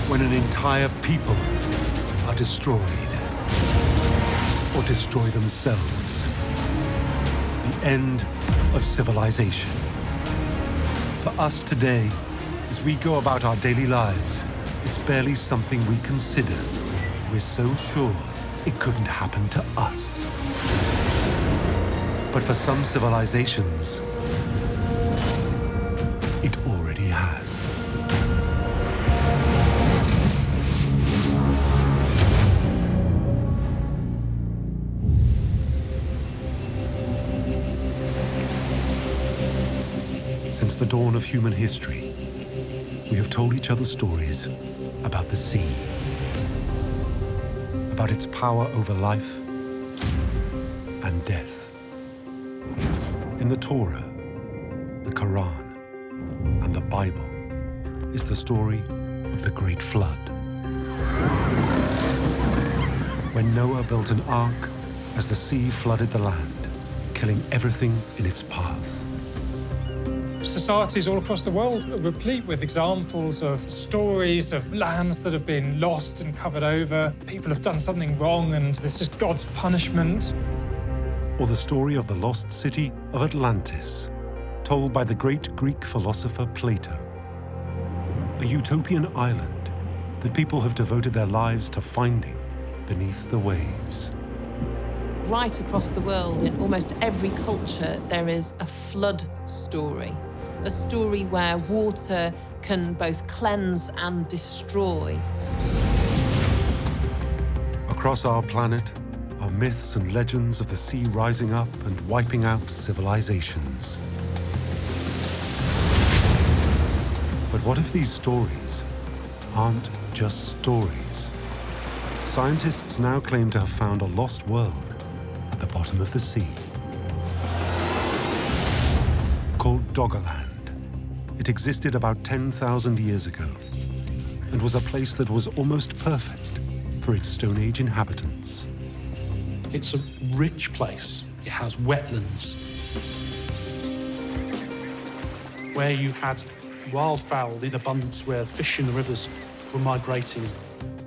when an entire people are destroyed or destroy themselves. The end of civilization. For us today, as we go about our daily lives, it's barely something we consider. We're so sure it couldn't happen to us. But for some civilizations, it already has. Since the dawn of human history, we have told each other stories about the sea, about its power over life and death. In the Torah, the Quran, and the Bible is the story of the Great Flood. When Noah built an ark as the sea flooded the land, killing everything in its path. Societies all across the world are replete with examples of stories of lands that have been lost and covered over. People have done something wrong and this is God's punishment. Or the story of the lost city of Atlantis, told by the great Greek philosopher Plato. A utopian island that people have devoted their lives to finding beneath the waves. Right across the world, in almost every culture, there is a flood story. A story where water can both cleanse and destroy. Across our planet are myths and legends of the sea rising up and wiping out civilizations. But what if these stories aren't just stories? Scientists now claim to have found a lost world at the bottom of the sea, called Doggerland. It existed about 10,000 years ago and was a place that was almost perfect for its Stone Age inhabitants. It's a rich place. It has wetlands where you had wildfowl in abundance, where fish in the rivers were migrating,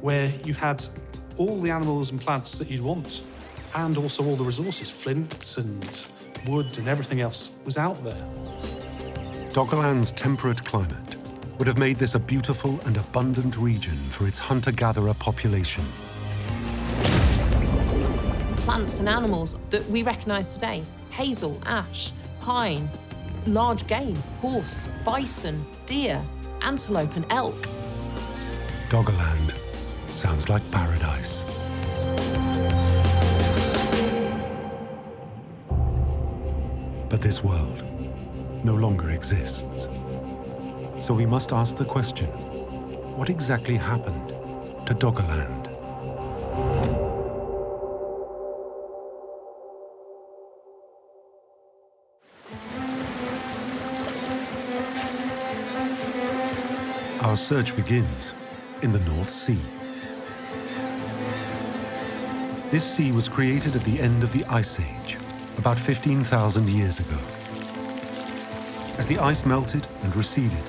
where you had all the animals and plants that you'd want, and also all the resources, flint and wood and everything else was out there. Doggerland's temperate climate would have made this a beautiful and abundant region for its hunter-gatherer population. Plants and animals that we recognise today: hazel, ash, pine, large game, horse, bison, deer, antelope and elk. Doggerland sounds like paradise. But this world no longer exists. So we must ask the question, what exactly happened to Doggerland? Our search begins in the North Sea. This sea was created at the end of the Ice Age, about 15,000 years ago. As the ice melted and receded,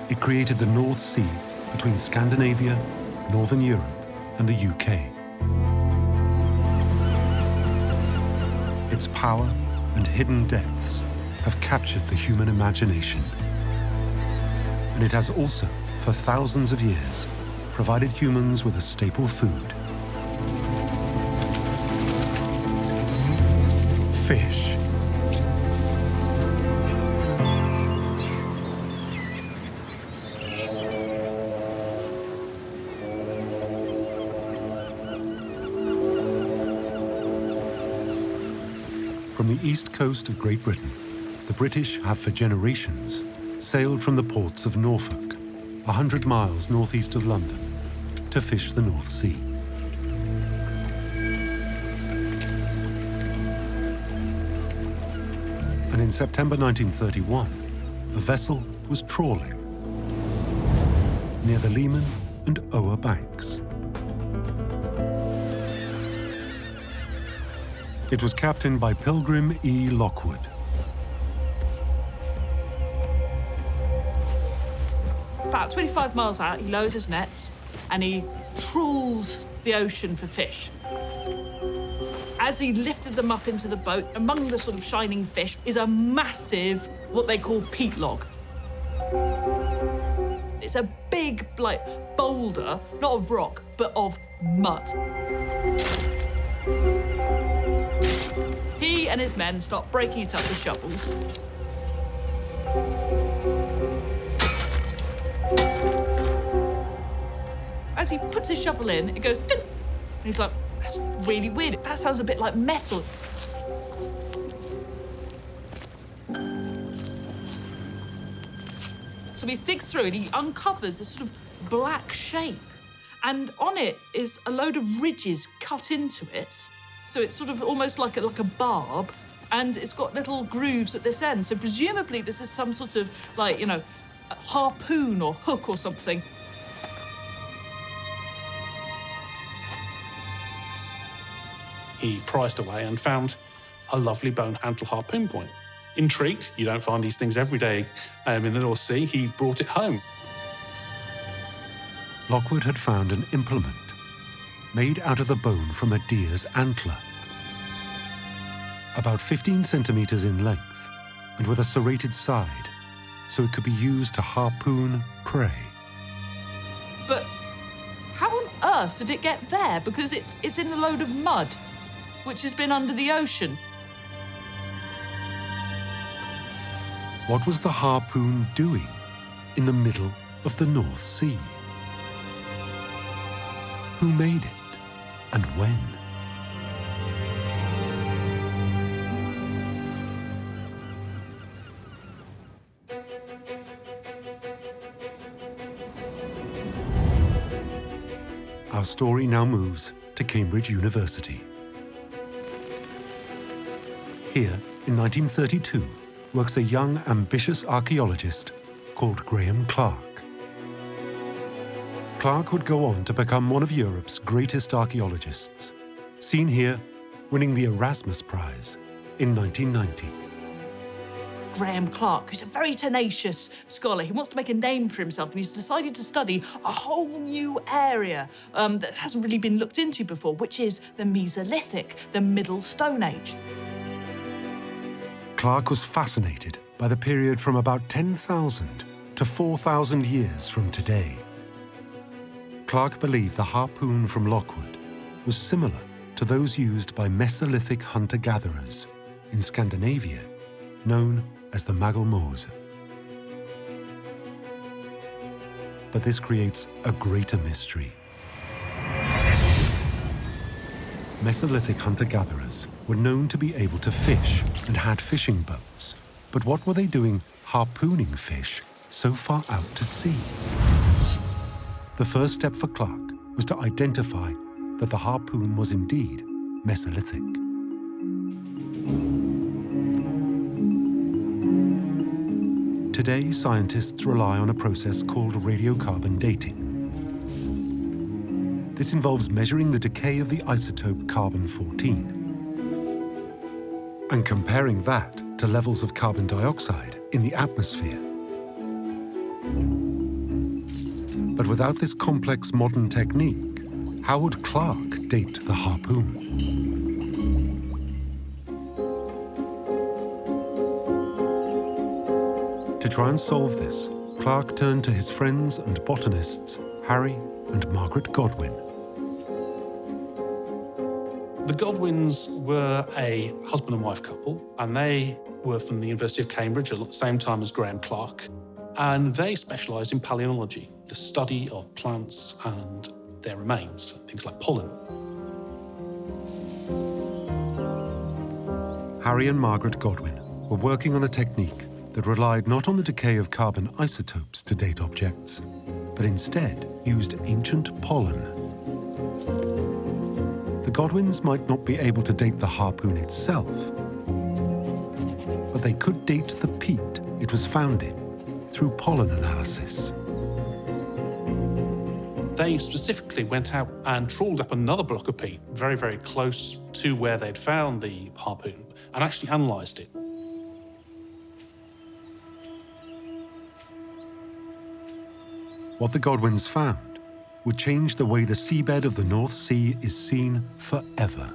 it created the North Sea between Scandinavia, Northern Europe, and the UK. Its power and hidden depths have captured the human imagination. And it has also, for thousands of years, provided humans with a staple food: fish. From the east coast of Great Britain, the British have for generations sailed from the ports of Norfolk, 100 miles northeast of London, to fish the North Sea. And in September 1931, a vessel was trawling near the Lehman and Ower banks. It was captained by Pilgrim E. Lockwood. About 25 miles out, he lowers his nets and he trawls the ocean for fish. As he lifted them up into the boat, among the sort of shining fish is a massive, what they call peat log. It's a big, like, boulder, not of rock, but of mud. He and his men start breaking it up with shovels. As he puts his shovel in, it goes ding, and he's like, that's really weird. That sounds a bit like metal. So he digs through and he uncovers this sort of black shape. And on it is a load of ridges cut into it. So it's sort of almost like a barb. And it's got little grooves at this end. So presumably this is some sort of, like, you know, a harpoon or hook or something. He prized away and found a lovely bone-handled harpoon point. Intrigued, you don't find these things every day in the North Sea, he brought it home. Lockwood had found an implement made out of the bone from a deer's antler, about 15 centimeters in length and with a serrated side, so it could be used to harpoon prey. But how on earth did it get there? Because it's in a load of mud, which has been under the ocean. What was the harpoon doing in the middle of the North Sea? Who made it and when? Our story now moves to Cambridge University. Here, in 1932, works a young, ambitious archaeologist called Graham Clark. Clark would go on to become one of Europe's greatest archaeologists, seen here winning the Erasmus Prize in 1990. Graham Clark, who's a very tenacious scholar. He wants to make a name for himself, and he's decided to study a whole new area that hasn't really been looked into before, which is the Mesolithic, the Middle Stone Age. Clark was fascinated by the period from about 10,000 to 4,000 years from today. Clark believed the harpoon from Lockwood was similar to those used by Mesolithic hunter-gatherers in Scandinavia, known as the Magelmose. But this creates a greater mystery. Mesolithic hunter-gatherers were known to be able to fish and had fishing boats. But what were they doing harpooning fish so far out to sea? The first step for Clark was to identify that the harpoon was indeed Mesolithic. Today, scientists rely on a process called radiocarbon dating. This involves measuring the decay of the isotope carbon-14 and comparing that to levels of carbon dioxide in the atmosphere. But without this complex modern technique, how would Clark date the harpoon? To try and solve this, Clark turned to his friends and botanists, Harry and Margaret Godwin. The Godwins were a husband and wife couple, and they were from the University of Cambridge at the same time as Graham Clark, and they specialised in palynology, the study of plants and their remains, things like pollen. Harry and Margaret Godwin were working on a technique that relied not on the decay of carbon isotopes to date objects, but instead used ancient pollen. The Godwins might not be able to date the harpoon itself, but they could date the peat it was found in through pollen analysis. They specifically went out and trawled up another block of peat very, very close to where they'd found the harpoon and actually analysed it. What the Godwins found would change the way the seabed of the North Sea is seen forever.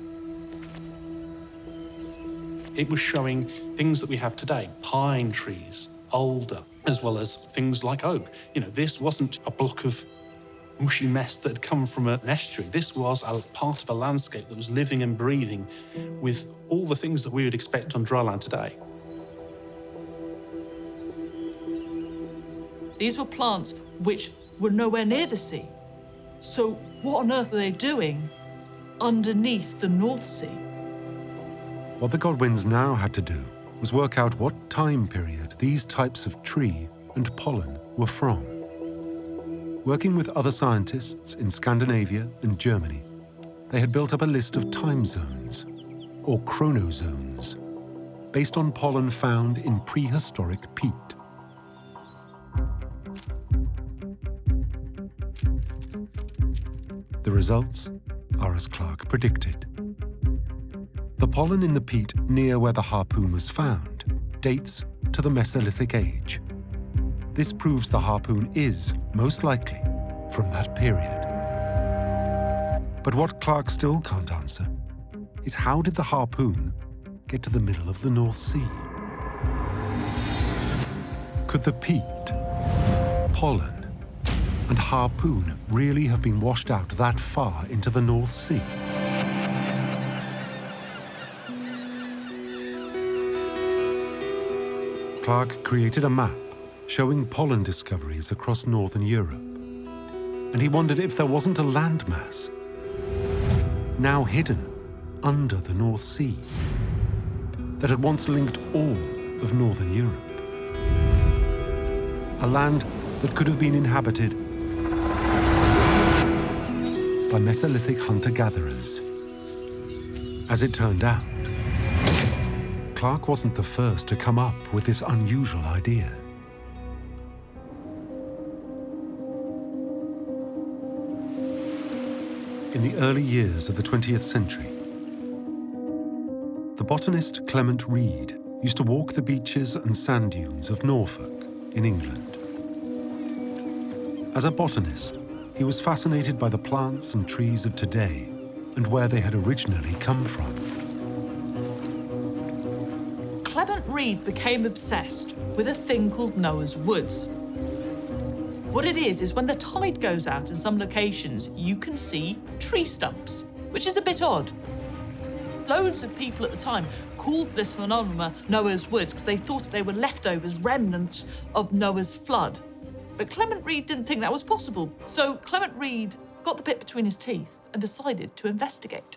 It was showing things that we have today, pine trees, alder, as well as things like oak. This wasn't a block of mushy mess that had come from an estuary. This was a part of a landscape that was living and breathing with all the things that we would expect on dry land today. These were plants which were nowhere near the sea. So what on earth are they doing underneath the North Sea? What the Godwins now had to do was work out what time period these types of tree and pollen were from. Working with other scientists in Scandinavia and Germany, they had built up a list of time zones, or chronozones, based on pollen found in prehistoric peat. The results are as Clark predicted. The pollen in the peat near where the harpoon was found dates to the Mesolithic age. This proves the harpoon is, most likely, from that period. But what Clark still can't answer is how did the harpoon get to the middle of the North Sea? Could the peat, pollen, and harpoon really have been washed out that far into the North Sea? Clark created a map showing pollen discoveries across northern Europe. And he wondered if there wasn't a landmass now hidden under the North Sea that had once linked all of northern Europe. A land that could have been inhabited by Mesolithic hunter-gatherers. As it turned out, Clark wasn't the first to come up with this unusual idea. In the early years of the 20th century, the botanist Clement Reid used to walk the beaches and sand dunes of Norfolk in England. As a botanist, he was fascinated by the plants and trees of today and where they had originally come from. Clement Reid became obsessed with a thing called Noah's Woods. What it is when the tide goes out in some locations, you can see tree stumps, which is a bit odd. Loads of people at the time called this phenomenon Noah's Woods because they thought they were leftovers, remnants of Noah's flood. But Clement Reid didn't think that was possible. So Clement Reid got the bit between his teeth and decided to investigate.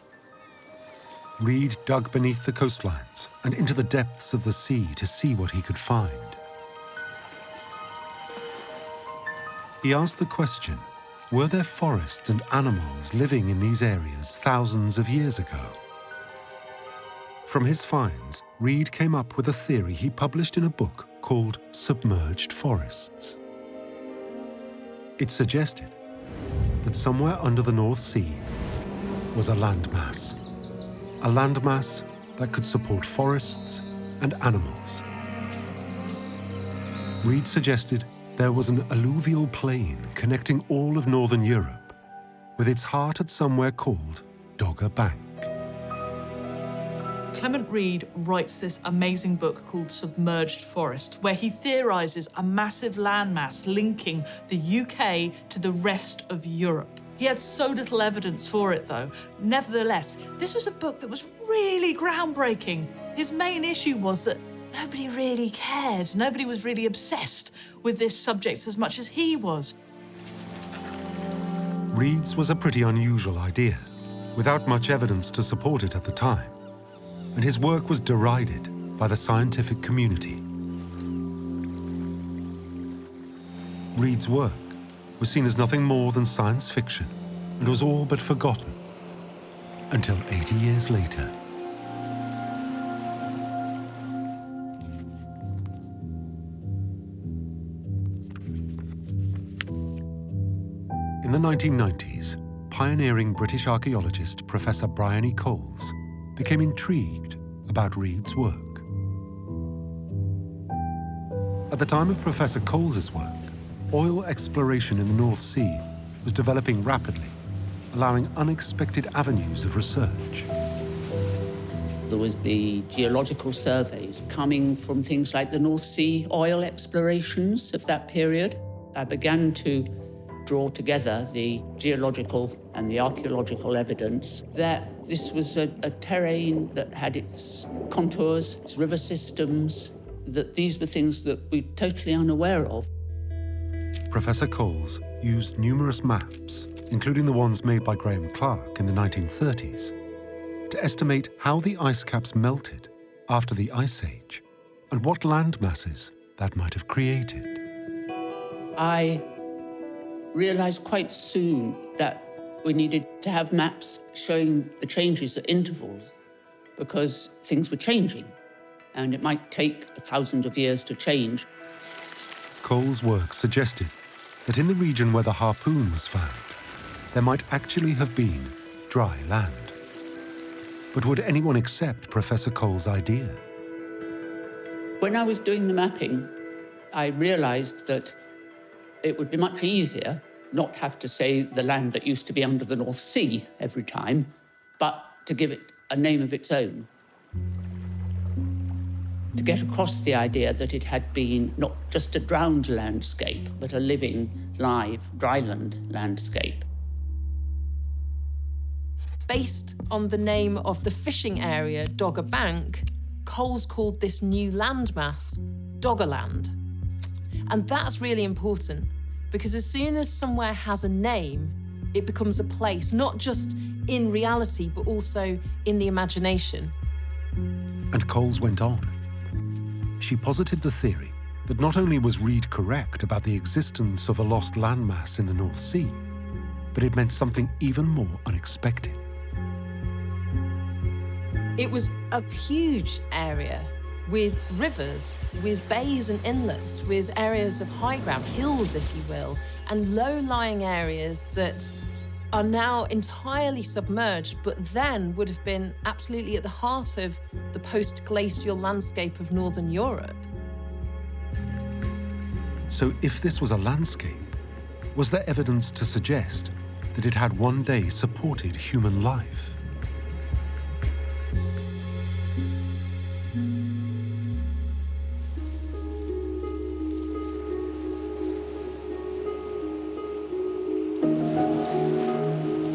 Reid dug beneath the coastlines and into the depths of the sea to see what he could find. He asked the question, were there forests and animals living in these areas thousands of years ago? From his finds, Reid came up with a theory he published in a book called Submerged Forests. It suggested that somewhere under the North Sea was a landmass that could support forests and animals. Reid suggested there was an alluvial plain connecting all of northern Europe, with its heart at somewhere called Dogger Bank. Clement Reid writes this amazing book called Submerged Forest, where he theorises a massive landmass linking the UK to the rest of Europe. He had so little evidence for it, though. Nevertheless, this was a book that was really groundbreaking. His main issue was that nobody really cared. Nobody was really obsessed with this subject as much as he was. Reid's was a pretty unusual idea, without much evidence to support it at the time, and his work was derided by the scientific community. Reid's work was seen as nothing more than science fiction and was all but forgotten until 80 years later. In the 1990s, pioneering British archaeologist Professor Brian E. Coles became intrigued about Reid's work. At the time of Professor Coles's work, oil exploration in the North Sea was developing rapidly, allowing unexpected avenues of research. There was the geological surveys coming from things like the North Sea oil explorations of that period. I began to draw together the geological and the archaeological evidence that this was a terrain that had its contours, its river systems, that these were things that we're totally unaware of. Professor Coles used numerous maps, including the ones made by Graham Clark in the 1930s, to estimate how the ice caps melted after the Ice Age and what land masses that might have created. I realized quite soon that we needed to have maps showing the changes at intervals because things were changing and it might take 1,000 of years to change. Cole's work suggested that in the region where the harpoon was found, there might actually have been dry land. But would anyone accept Professor Cole's idea? When I was doing the mapping, I realized that it would be much easier not have to say the land that used to be under the North Sea every time, but to give it a name of its own. To get across the idea that it had been not just a drowned landscape, but a living, live, dryland landscape. Based on the name of the fishing area, Dogger Bank, Coles called this new landmass Doggerland. And that's really important because as soon as somewhere has a name, it becomes a place, not just in reality, but also in the imagination. And Coles went on. She posited the theory that not only was Reed correct about the existence of a lost landmass in the North Sea, but it meant something even more unexpected. It was a huge area with rivers, with bays and inlets, with areas of high ground, hills, if you will, and low-lying areas that are now entirely submerged, but then would have been absolutely at the heart of the post-glacial landscape of Northern Europe. So if this was a landscape, was there evidence to suggest that it had one day supported human life?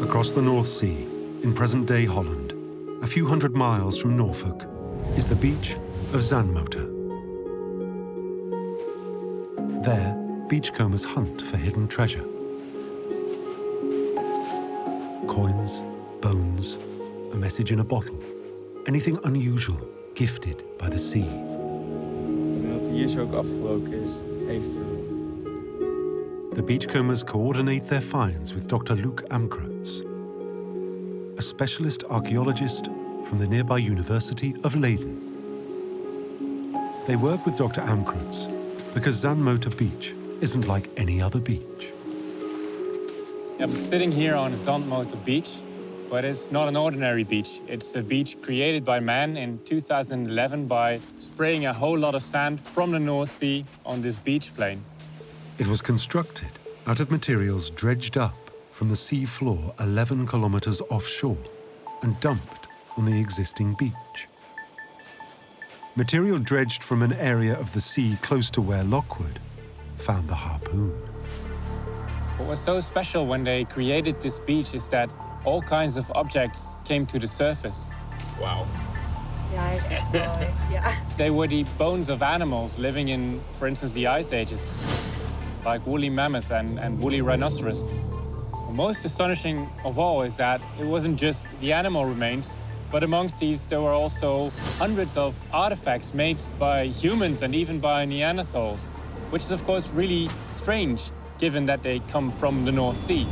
Across the North Sea, in present-day Holland, a few hundred miles from Norfolk, is the beach of Zandmotor. There, beachcombers hunt for hidden treasure. Coins, bones, a message in a bottle, anything unusual gifted by the sea. En dat hier zo ook afgebroken is, eventueel. The beachcombers coordinate their finds with Dr. Luc Amkrutz, a specialist archaeologist from the nearby University of Leiden. They work with Dr. Amkrutz because Zandmotor Beach isn't like any other beach. I'm sitting here on Zandmotor Beach, but it's not an ordinary beach. It's a beach created by man in 2011 by spraying a whole lot of sand from the North Sea on this beach plain. It was constructed out of materials dredged up from the sea floor 11 kilometers offshore and dumped on the existing beach. Material dredged from an area of the sea close to where Lockwood found the harpoon. What was so special when they created this beach is that all kinds of objects came to the surface. Wow. Ja, hij is echt mooi. Ja. They were the bones of animals living in, for instance, the Ice Ages, like woolly mammoth and woolly rhinoceros. Most astonishing of all is that it wasn't just the animal remains, but amongst these there were also hundreds of artifacts made by humans and even by Neanderthals, which is of course really strange given that they come from the North Sea.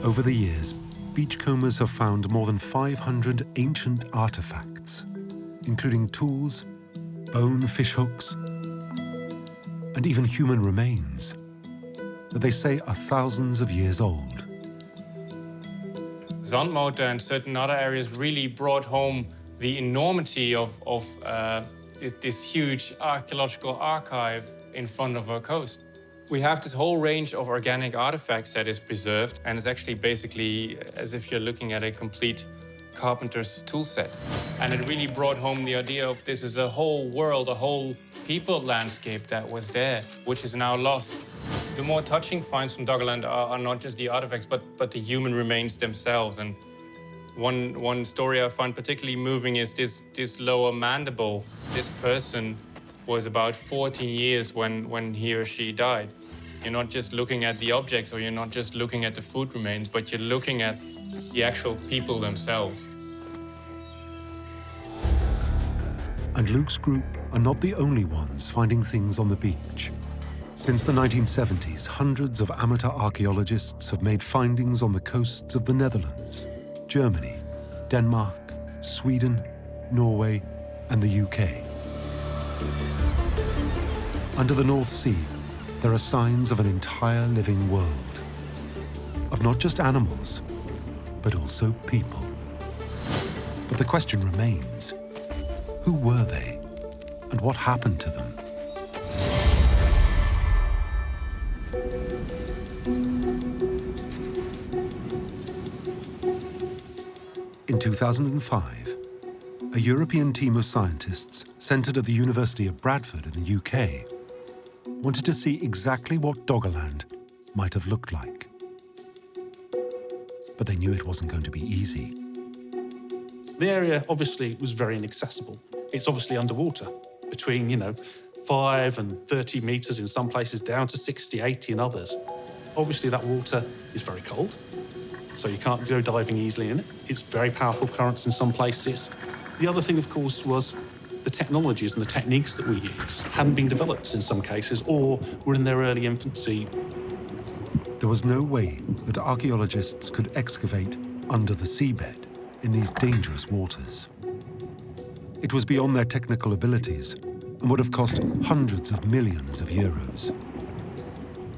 Over the years, beachcombers have found more than 500 ancient artifacts, including tools, bone fishhooks, and even human remains that they say are thousands of years old. Zandmotor and certain other areas really brought home the enormity of this huge archaeological archive in front of our coast. We have this whole range of organic artifacts that is preserved, and it's actually basically as if you're looking at a complete carpenter's tool set. And it really brought home the idea of this is a whole world, a whole people landscape that was there, which is now lost. The more touching finds from Doggerland are not just the artifacts, but the human remains themselves. And one story I find particularly moving is this lower mandible. This person was about 14 years when he or she died. You're not just looking at the objects, or you're not just looking at the food remains, but you're looking at the actual people themselves. And Luke's group are not the only ones finding things on the beach. Since the 1970s, hundreds of amateur archaeologists have made findings on the coasts of the Netherlands, Germany, Denmark, Sweden, Norway, and the UK. Under the North Sea, there are signs of an entire living world. Of not just animals, but also people. But the question remains, who were they? And what happened to them? In 2005, a European team of scientists centred at the University of Bradford in the UK wanted to see exactly what Doggerland might have looked like. But they knew it wasn't going to be easy. The area obviously was very inaccessible. It's obviously underwater, between, 5 and 30 metres in some places, down to 60, 80 in others. Obviously that water is very cold, so you can't go diving easily in it. It's very powerful currents in some places. The other thing, of course, was the technologies and the techniques that we use hadn't been developed in some cases, or were in their early infancy. There was no way that archaeologists could excavate under the seabed in these dangerous waters. It was beyond their technical abilities and would have cost hundreds of millions of euros.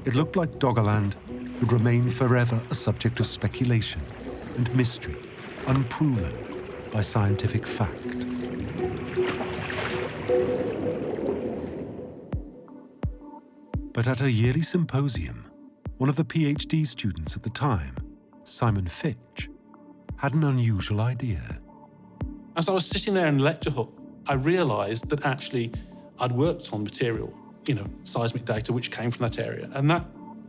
It looked like Doggerland would remain forever a subject of speculation and mystery, unproven by scientific fact. But at a yearly symposium, one of the PhD students at the time, Simon Fitch, had an unusual idea. As I was sitting there in the lecture hall, I realised that actually I'd worked on material, seismic data which came from that area, and that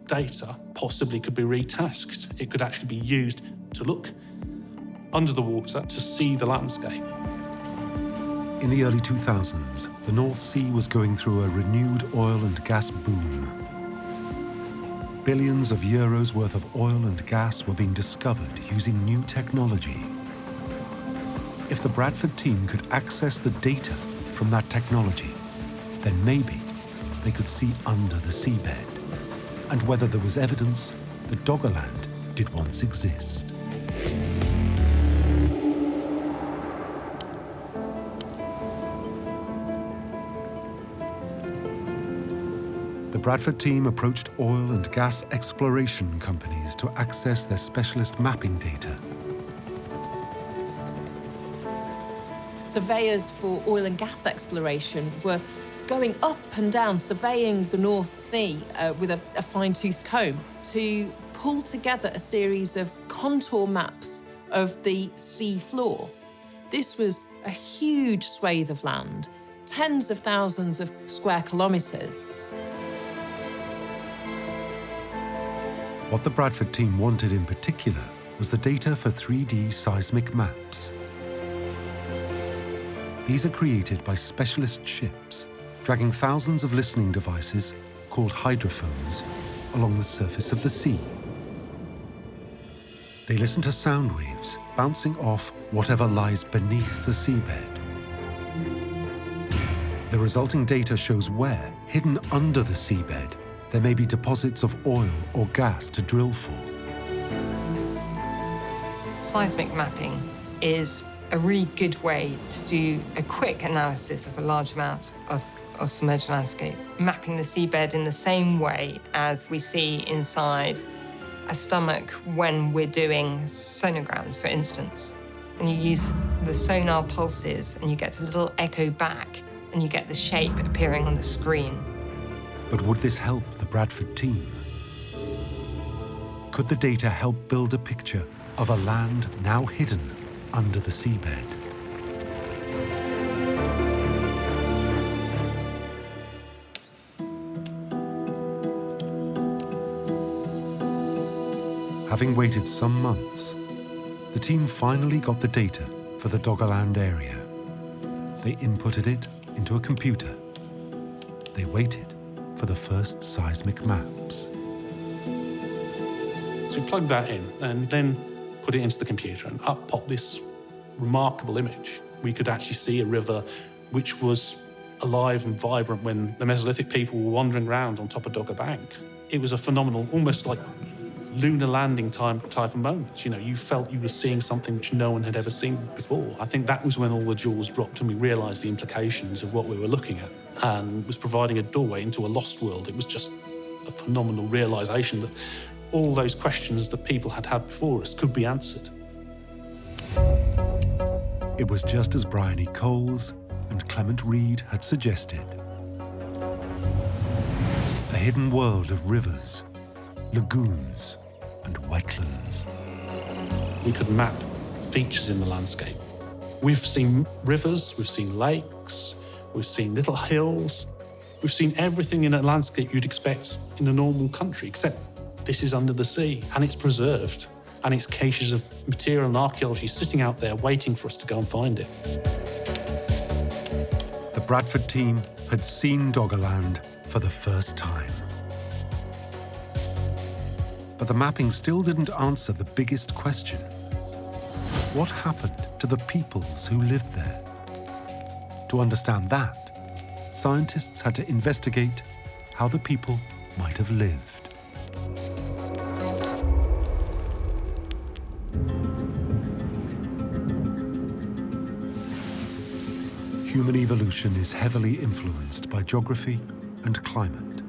data possibly could be retasked. It could actually be used to look under the water to see the landscape. In the early 2000s, the North Sea was going through a renewed oil and gas boom. Billions of euros worth of oil and gas were being discovered using new technology. If the Bradford team could access the data from that technology, then maybe they could see under the seabed, and whether there was evidence that Doggerland did once exist. The Bradford team approached oil and gas exploration companies to access their specialist mapping data. Surveyors for oil and gas exploration were going up and down, surveying the North Sea with a fine-toothed comb to pull together a series of contour maps of the sea floor. This was a huge swathe of land, tens of thousands of square kilometres. What the Bradford team wanted in particular was the data for 3D seismic maps. These are created by specialist ships, dragging thousands of listening devices, called hydrophones, along the surface of the sea. They listen to sound waves bouncing off whatever lies beneath the seabed. The resulting data shows where, hidden under the seabed, there may be deposits of oil or gas to drill for. Seismic mapping is a really good way to do a quick analysis of a large amount of submerged landscape, mapping the seabed in the same way as we see inside a stomach when we're doing sonograms, for instance. And you use the sonar pulses and you get a little echo back and you get the shape appearing on the screen. But would this help the Bradford team? Could the data help build a picture of a land now hidden under the seabed? Having waited some months, the team finally got the data for the Doggerland area. They inputted it into a computer. They waited for the first seismic maps. So we plugged that in and then put it into the computer, and up popped this remarkable image. We could actually see a river which was alive and vibrant when the Mesolithic people were wandering around on top of Dogger Bank. It was a phenomenal, almost like lunar landing type of moment. You know, you felt you were seeing something which no one had ever seen before. I think that was when all the jaws dropped and we realised the implications of what we were looking at, and was providing a doorway into a lost world. It was just a phenomenal realisation that all those questions that people had had before us could be answered. It was just as Brian E. Coles and Clement Reed had suggested. A hidden world of rivers, lagoons, and wetlands. We could map features in the landscape. We've seen rivers, we've seen lakes, we've seen little hills. We've seen everything in a landscape you'd expect in a normal country, except this is under the sea, and it's preserved, and it's caches of material and archaeology sitting out there waiting for us to go and find it. The Bradford team had seen Doggerland for the first time. But the mapping still didn't answer the biggest question. What happened to the peoples who lived there? To understand that, scientists had to investigate how the people might have lived. Human evolution is heavily influenced by geography and climate.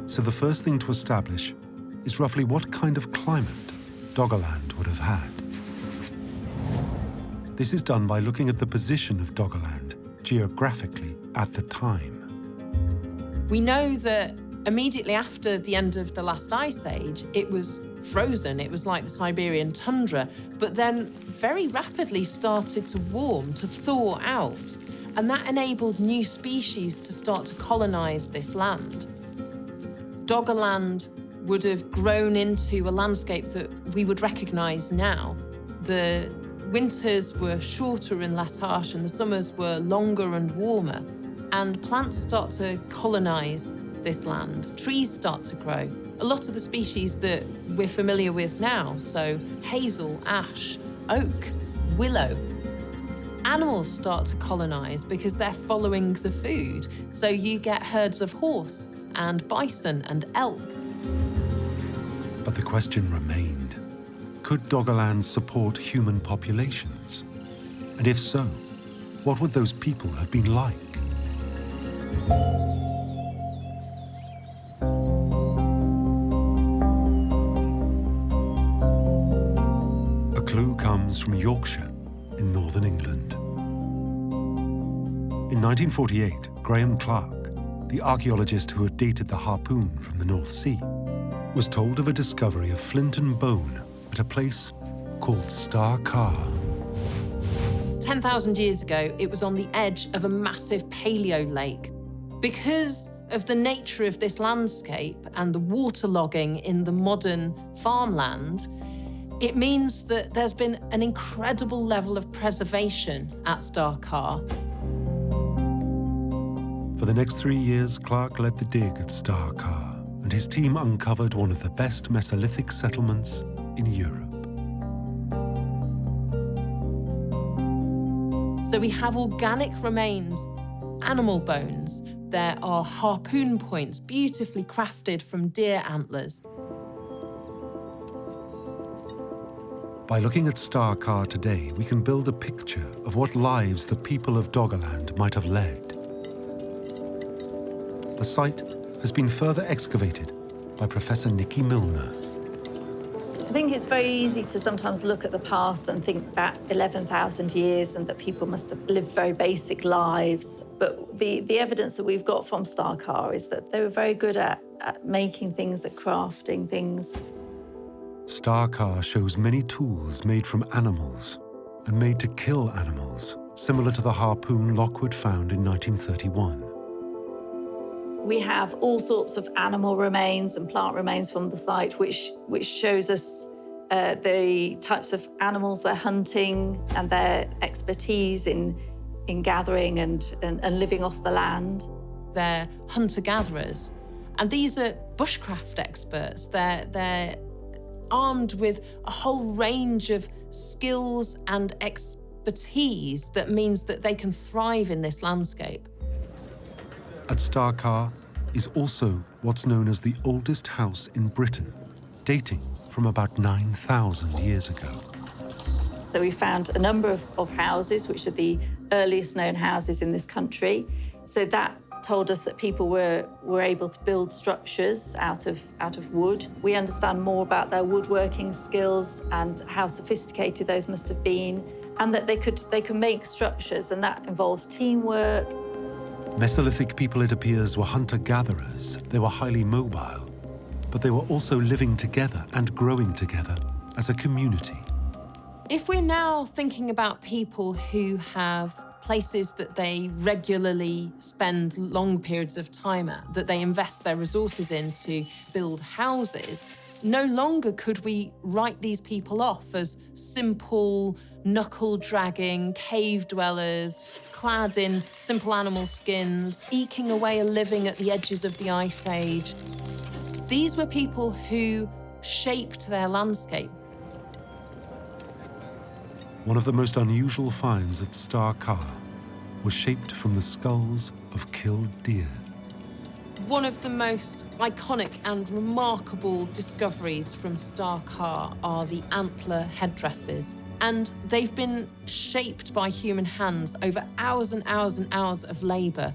So the first thing to establish is roughly what kind of climate Doggerland would have had. This is done by looking at the position of Doggerland geographically at the time. We know that immediately after the end of the last ice age, it was frozen. It was like the Siberian tundra, but then very rapidly started to warm, to thaw out. And that enabled new species to start to colonize this land. Doggerland would have grown into a landscape that we would recognize now. The winters were shorter and less harsh, and the summers were longer and warmer. And plants start to colonize this land. Trees start to grow. A lot of the species that we're familiar with now, so hazel, ash, oak, willow. Animals start to colonize because they're following the food. So you get herds of horse and bison and elk. But the question remained, could Doggerland support human populations? And if so, what would those people have been like? A clue comes from Yorkshire in northern England. In 1948, Graham Clark, the archaeologist who had dated the harpoon from the North Sea, was told of a discovery of flint and bone at a place called Star Car. 10,000 years ago, it was on the edge of a massive paleo lake. Because of the nature of this landscape and the waterlogging in the modern farmland, it means that there's been an incredible level of preservation at Star Car. For the next 3 years, Clark led the dig at Star Car, and his team uncovered one of the best Mesolithic settlements in Europe. So we have organic remains, animal bones. There are harpoon points, beautifully crafted from deer antlers. By looking at Star Car today, we can build a picture of what lives the people of Doggerland might have led. The site has been further excavated by Professor Nikki Milner. I think it's very easy to sometimes look at the past and think back 11,000 years and that people must have lived very basic lives. But The evidence that we've got from Star-Kar is that they were very good at making things, at crafting things. Star-Kar shows many tools made from animals and made to kill animals, similar to the harpoon Lockwood found in 1931. We have all sorts of animal remains and plant remains from the site, which shows us the types of animals they're hunting and their expertise in gathering and living off the land. They're hunter-gatherers, and these are bushcraft experts. They're armed with a whole range of skills and expertise that means that they can thrive in this landscape. At Star-Kar is also what's known as the oldest house in Britain, dating from about 9,000 years ago. So we found a number of houses, which are the earliest known houses in this country. So that told us that people were able to build structures out of wood. We understand more about their woodworking skills and how sophisticated those must have been, and that they could make structures, and that involves teamwork. Mesolithic people, it appears, were hunter-gatherers. They were highly mobile, but they were also living together and growing together as a community. If we're now thinking about people who have places that they regularly spend long periods of time at, that they invest their resources in to build houses, no longer could we write these people off as simple, knuckle-dragging cave dwellers, clad in simple animal skins, eking away a living at the edges of the Ice Age. These were people who shaped their landscape. One of the most unusual finds at Star-Kar was shaped from the skulls of killed deer. One of the most iconic and remarkable discoveries from Star-Kar are the antler headdresses. And they've been shaped by human hands over hours and hours and hours of labour.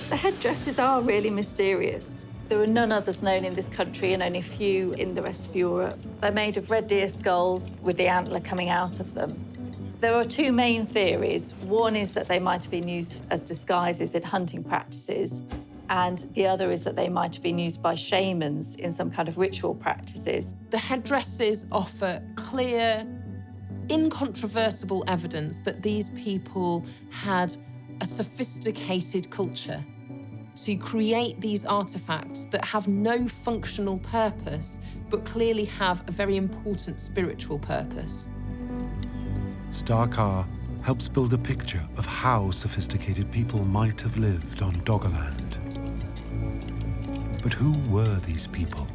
The headdresses are really mysterious. There are none others known in this country and only a few in the rest of Europe. They're made of red deer skulls with the antler coming out of them. There are two main theories. One is that they might have been used as disguises in hunting practices, and the other is that they might have been used by shamans in some kind of ritual practices. The headdresses offer clear, incontrovertible evidence that these people had a sophisticated culture to create these artifacts that have no functional purpose, but clearly have a very important spiritual purpose. Star-Kar helps build a picture of how sophisticated people might have lived on Doggerland. But who were these people?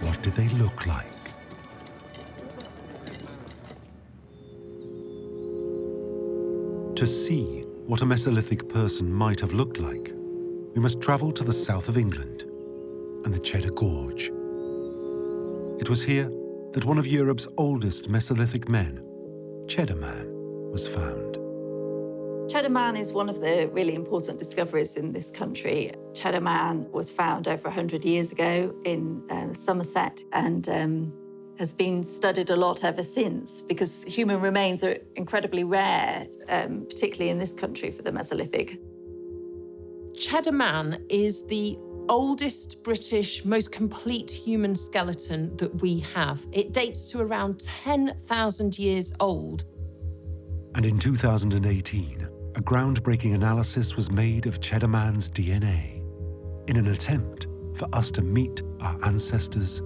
What did they look like? To see what a Mesolithic person might have looked like, we must travel to the south of England and the Cheddar Gorge. It was here that one of Europe's oldest Mesolithic men, Cheddar Man, was found. Cheddar Man is one of the really important discoveries in this country. Cheddar Man was found over 100 years ago in Somerset and has been studied a lot ever since because human remains are incredibly rare, particularly in this country for the Mesolithic. Cheddar Man is the oldest British, most complete human skeleton that we have. It dates to around 10,000 years old. And in 2018, a groundbreaking analysis was made of Cheddar Man's DNA in an attempt for us to meet our ancestors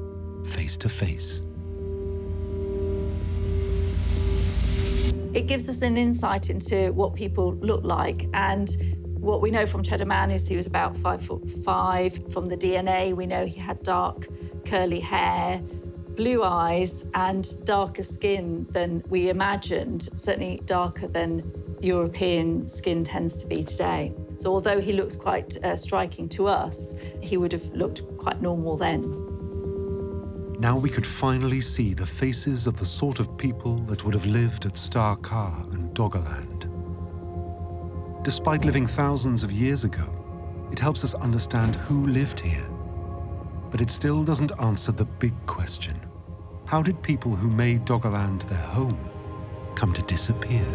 face to face. It gives us an insight into what people look like, and what we know from Cheddar Man is he was about 5'5". From the DNA, we know he had dark, curly hair, blue eyes, and darker skin than we imagined, certainly darker than European skin tends to be today. So although he looks quite striking to us, he would have looked quite normal then. Now we could finally see the faces of the sort of people that would have lived at Star-Kar and Doggerland. Despite living thousands of years ago, it helps us understand who lived here. But it still doesn't answer the big question. How did people who made Doggerland their home come to disappear?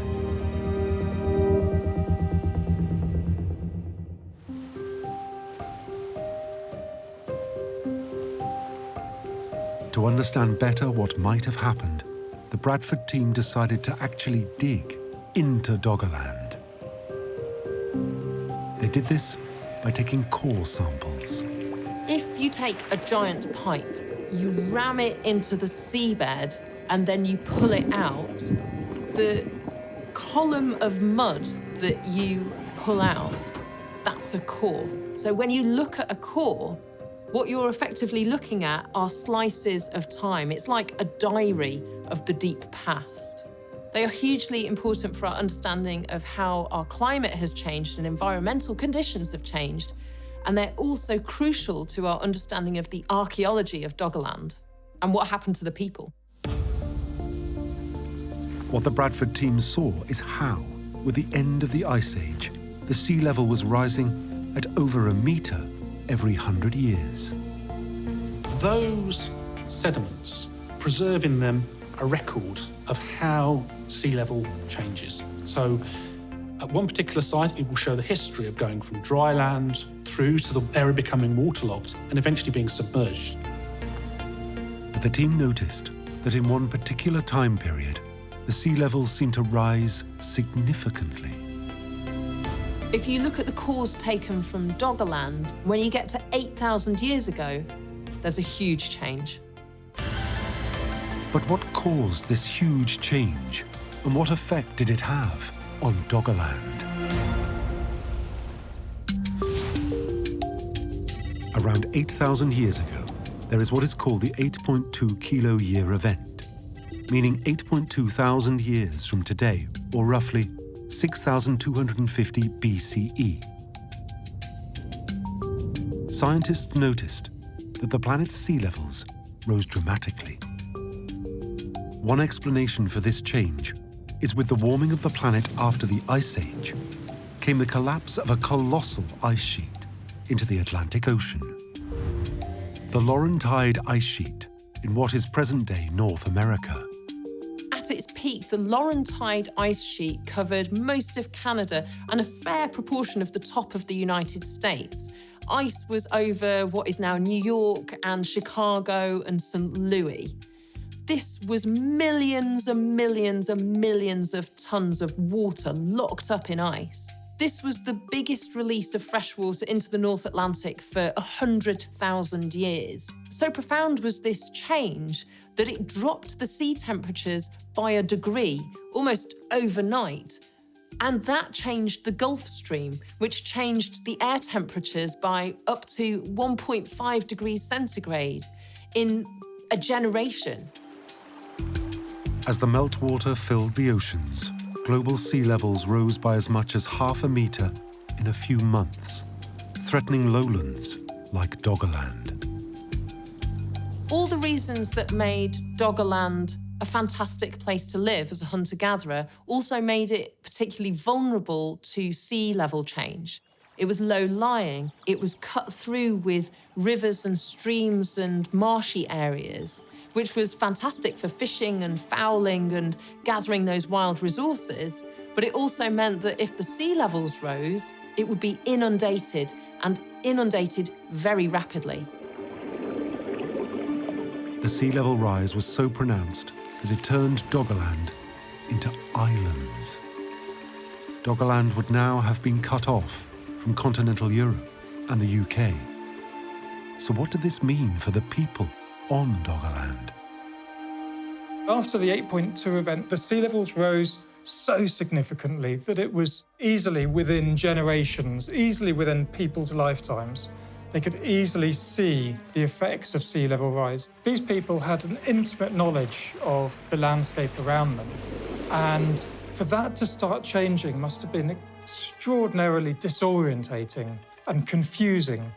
To understand better what might have happened, the Bradford team decided to actually dig into Doggerland. They did this by taking core samples. If you take a giant pipe, you ram it into the seabed, and then you pull it out, the column of mud that you pull out, that's a core. So when you look at a core, what you're effectively looking at are slices of time. It's like a diary of the deep past. They are hugely important for our understanding of how our climate has changed and environmental conditions have changed. And they're also crucial to our understanding of the archaeology of Doggerland and what happened to the people. What the Bradford team saw is how, with the end of the Ice Age, the sea level was rising at over a metre every 100 years. Those sediments preserve in them a record of how sea level changes. So at one particular site, it will show the history of going from dry land through to the area becoming waterlogged and eventually being submerged. But the team noticed that in one particular time period, the sea levels seemed to rise significantly. If you look at the cores taken from Doggerland, when you get to 8,000 years ago, there's a huge change. But what caused this huge change, and what effect did it have on Doggerland? Around 8,000 years ago, there is what is called the 8.2 kilo year event, meaning 8.2 thousand years from today, or roughly 6,250 BCE. Scientists noticed that the planet's sea levels rose dramatically. One explanation for this change is with the warming of the planet after the Ice Age came the collapse of a colossal ice sheet into the Atlantic Ocean. The Laurentide ice sheet in what is present-day North America. At its peak, the Laurentide ice sheet covered most of Canada and a fair proportion of the top of the United States. Ice was over what is now New York and Chicago and St. Louis. This was millions and millions and millions of tons of water locked up in ice. This was the biggest release of freshwater into the North Atlantic for 100,000 years. So profound was this change that it dropped the sea temperatures by a degree, almost overnight. And that changed the Gulf Stream, which changed the air temperatures by up to 1.5 degrees centigrade in a generation. As the meltwater filled the oceans, global sea levels rose by as much as half a metre in a few months, threatening lowlands like Doggerland. All the reasons that made Doggerland a fantastic place to live as a hunter-gatherer also made it particularly vulnerable to sea level change. It was low-lying, it was cut through with rivers and streams and marshy areas, which was fantastic for fishing and fowling and gathering those wild resources, but it also meant that if the sea levels rose, it would be inundated, and inundated very rapidly. The sea level rise was so pronounced that it turned Doggerland into islands. Doggerland would now have been cut off from continental Europe and the UK. So what did this mean for the people on Doggerland? After the 8.2 event, the sea levels rose so significantly that it was easily within generations, easily within people's lifetimes. They could easily see the effects of sea level rise. These people had an intimate knowledge of the landscape around them. And for that to start changing must have been extraordinarily disorientating and confusing.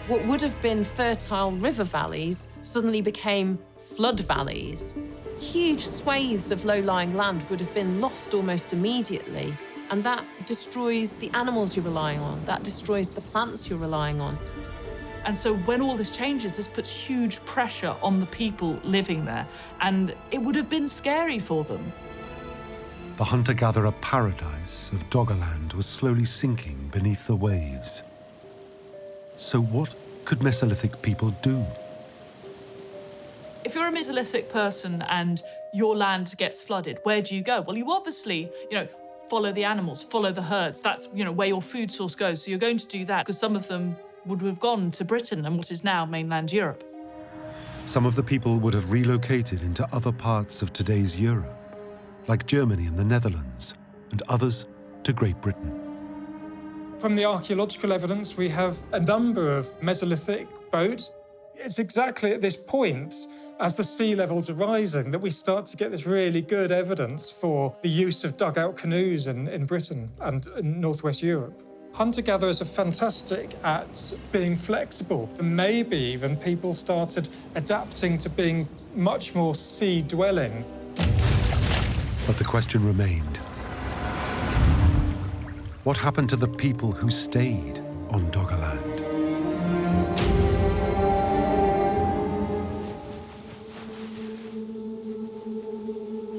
What would have been fertile river valleys suddenly became flood valleys. Huge swathes of low-lying land would have been lost almost immediately, and that destroys the animals you're relying on, that destroys the plants you're relying on. And so when all this changes, this puts huge pressure on the people living there, and it would have been scary for them. The hunter-gatherer paradise of Doggerland was slowly sinking beneath the waves. So what could Mesolithic people do? If you're a Mesolithic person and your land gets flooded, where do you go? Well, you obviously, follow the animals, follow the herds. That's, where your food source goes. So you're going to do that because some of them would have gone to Britain and what is now mainland Europe. Some of the people would have relocated into other parts of today's Europe, like Germany and the Netherlands, and others to Great Britain. From the archaeological evidence, we have a number of Mesolithic boats. It's exactly at this point, as the sea levels are rising, that we start to get this really good evidence for the use of dugout canoes in Britain and in northwest Europe. Hunter-gatherers are fantastic at being flexible, and maybe even people started adapting to being much more sea-dwelling. But the question remained. What happened to the people who stayed on Doggerland?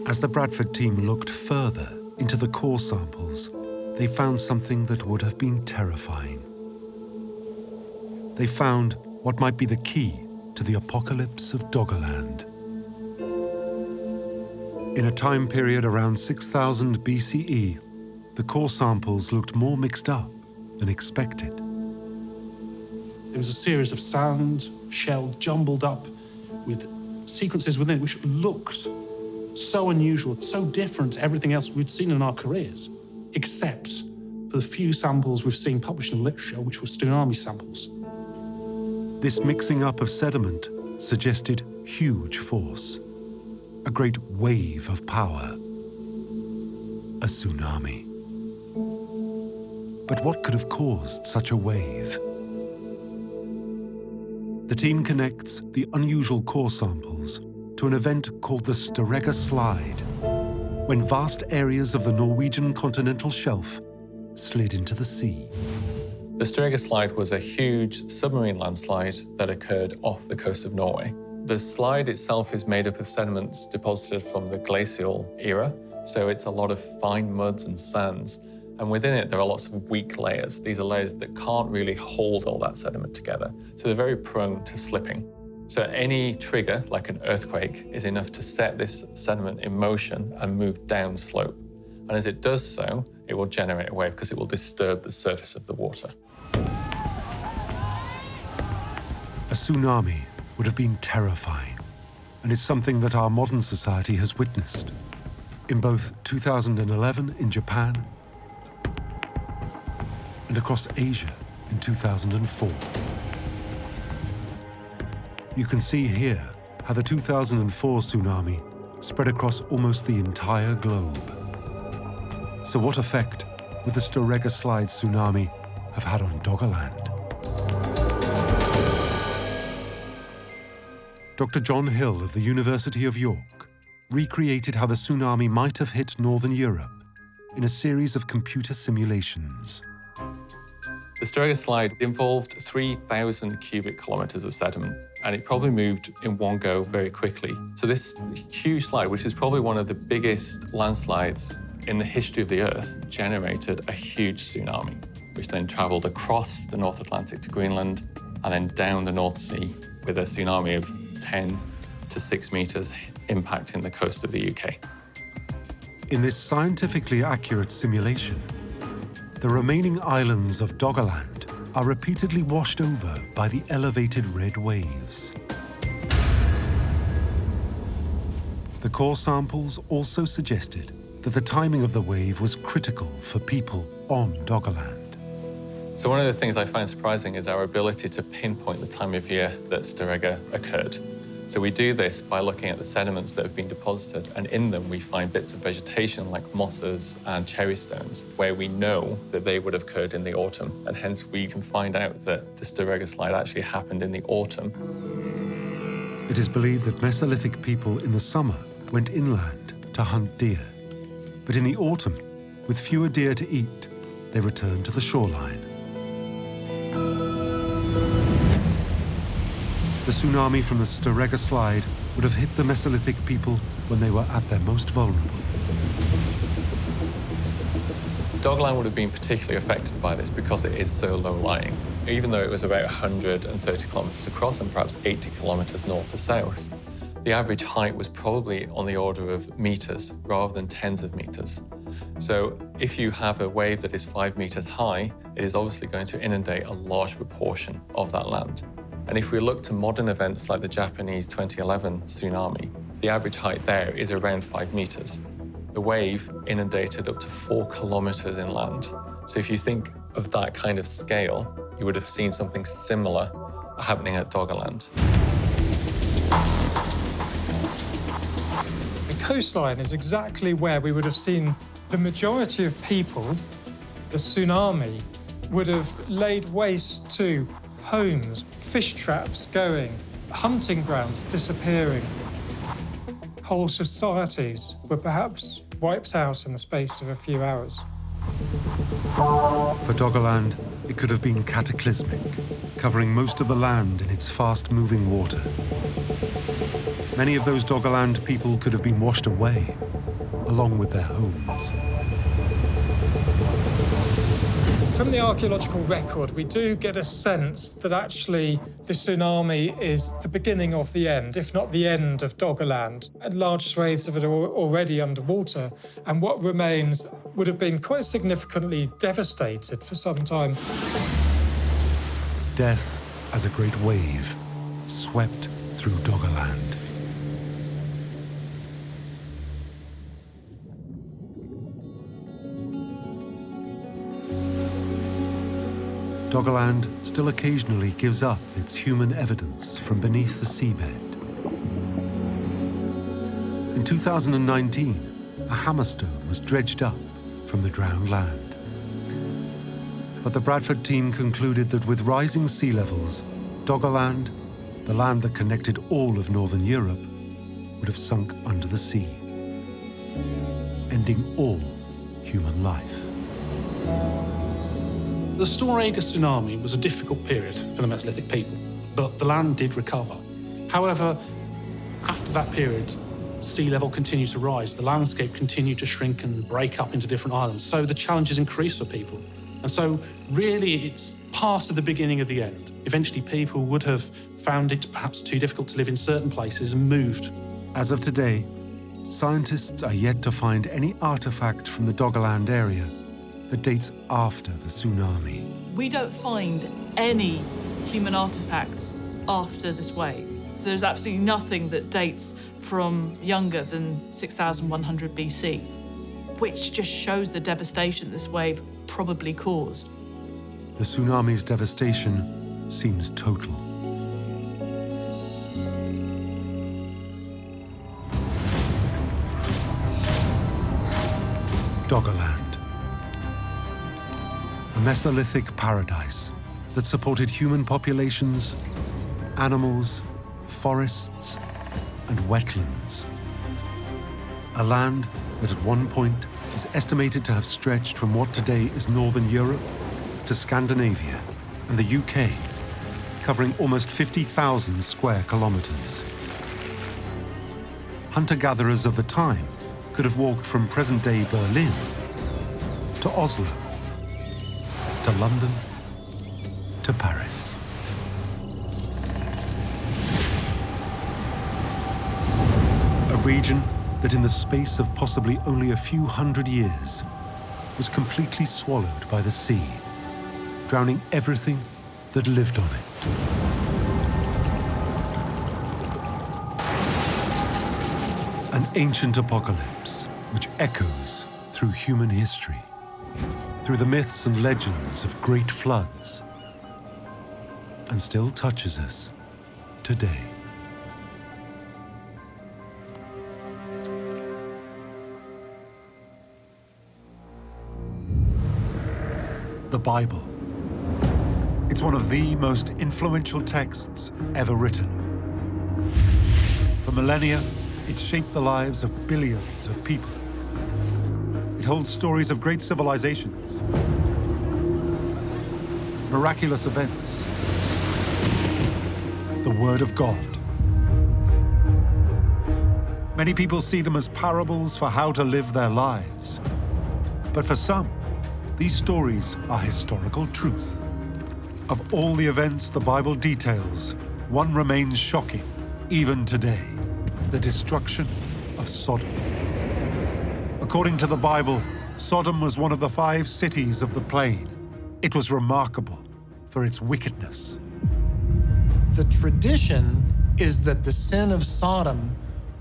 As the Bradford team looked further into the core samples, they found something that would have been terrifying. They found what might be the key to the apocalypse of Doggerland. In a time period around 6000 BCE, the core samples looked more mixed up than expected. It was a series of sand, shell, jumbled up with sequences within it which looked so unusual, so different to everything else we'd seen in our careers, except for the few samples we've seen published in literature, which were tsunami samples. This mixing up of sediment suggested huge force, a great wave of power, a tsunami. But what could have caused such a wave? The team connects the unusual core samples to an event called the Storegga Slide, when vast areas of the Norwegian continental shelf slid into the sea. The Storegga Slide was a huge submarine landslide that occurred off the coast of Norway. The slide itself is made up of sediments deposited from the glacial era, so it's a lot of fine muds and sands. And within it, there are lots of weak layers. These are layers that can't really hold all that sediment together. So they're very prone to slipping. So any trigger, like an earthquake, is enough to set this sediment in motion and move down slope. And as it does so, it will generate a wave because it will disturb the surface of the water. A tsunami would have been terrifying, and is something that our modern society has witnessed. In both 2011 in Japan and across Asia in 2004. You can see here how the 2004 tsunami spread across almost the entire globe. So what effect would the Storegga Slide tsunami have had on Doggerland? Dr. John Hill of the University of York recreated how the tsunami might have hit Northern Europe in a series of computer simulations. The Storegga Slide involved 3,000 cubic kilometers of sediment, and it probably moved in one go very quickly. So this huge slide, which is probably one of the biggest landslides in the history of the Earth, generated a huge tsunami, which then traveled across the North Atlantic to Greenland and then down the North Sea with a tsunami of 10 to 6 meters impacting the coast of the UK. In this scientifically accurate simulation, the remaining islands of Doggerland are repeatedly washed over by the elevated red waves. The core samples also suggested that the timing of the wave was critical for people on Doggerland. So one of the things I find surprising is our ability to pinpoint the time of year that Storegga occurred. So we do this by looking at the sediments that have been deposited, and in them we find bits of vegetation like mosses and cherry stones, where we know that they would have occurred in the autumn, and hence we can find out that the Storegga Slide actually happened in the autumn. It is believed that Mesolithic people in the summer went inland to hunt deer, but in the autumn, with fewer deer to eat, they returned to the shoreline. The tsunami from the Storegga Slide would have hit the Mesolithic people when they were at their most vulnerable. Doggerland would have been particularly affected by this because it is so low-lying. Even though it was about 130 kilometers across and perhaps 80 kilometers north to south, the average height was probably on the order of meters rather than tens of meters. So if you have a wave that is 5 meters high, it is obviously going to inundate a large proportion of that land. And if we look to modern events like the Japanese 2011 tsunami, the average height there is around 5 meters. The wave inundated up to 4 kilometers inland. So if you think of that kind of scale, you would have seen something similar happening at Doggerland. The coastline is exactly where we would have seen the majority of people. The tsunami would have laid waste to homes, fish traps going, hunting grounds disappearing. Whole societies were perhaps wiped out in the space of a few hours. For Doggerland, it could have been cataclysmic, covering most of the land in its fast-moving water. Many of those Doggerland people could have been washed away, along with their homes. From the archaeological record, we do get a sense that actually the tsunami is the beginning of the end, if not the end of Doggerland. And large swathes of it are already underwater, and what remains would have been quite significantly devastated for some time. Death as a great wave swept through Doggerland. Doggerland still occasionally gives up its human evidence from beneath the seabed. In 2019, a hammerstone was dredged up from the drowned land. But the Bradford team concluded that with rising sea levels, Doggerland, the land that connected all of Northern Europe, would have sunk under the sea, ending all human life. The Storega tsunami was a difficult period for the Mesolithic people, but the land did recover. However, after that period, sea level continued to rise, the landscape continued to shrink and break up into different islands, so the challenges increased for people. And so really it's part of the beginning of the end. Eventually people would have found it perhaps too difficult to live in certain places and moved. As of today, scientists are yet to find any artifact from the Doggerland area that dates after the tsunami. We don't find any human artifacts after this wave. So there's absolutely nothing that dates from younger than 6,100 BC, which just shows the devastation this wave probably caused. The tsunami's devastation seems total. Doggerland. A Mesolithic paradise that supported human populations, animals, forests, and wetlands. A land that at one point is estimated to have stretched from what today is Northern Europe to Scandinavia and the UK, covering almost 50,000 square kilometers. Hunter-gatherers of the time could have walked from present-day Berlin to Oslo, to London, to Paris. A region that in the space of possibly only a few hundred years was completely swallowed by the sea, drowning everything that lived on it. An ancient apocalypse which echoes through human history, through the myths and legends of great floods, and still touches us today. The Bible. It's one of the most influential texts ever written. For millennia, it's shaped the lives of billions of people. It holds stories of great civilizations, miraculous events, the Word of God. Many people see them as parables for how to live their lives. But for some, these stories are historical truth. Of all the events the Bible details, one remains shocking, even today. the destruction of Sodom. According to the Bible, Sodom was one of the 5 cities of the plain. It was remarkable for its wickedness. The tradition is that the sin of Sodom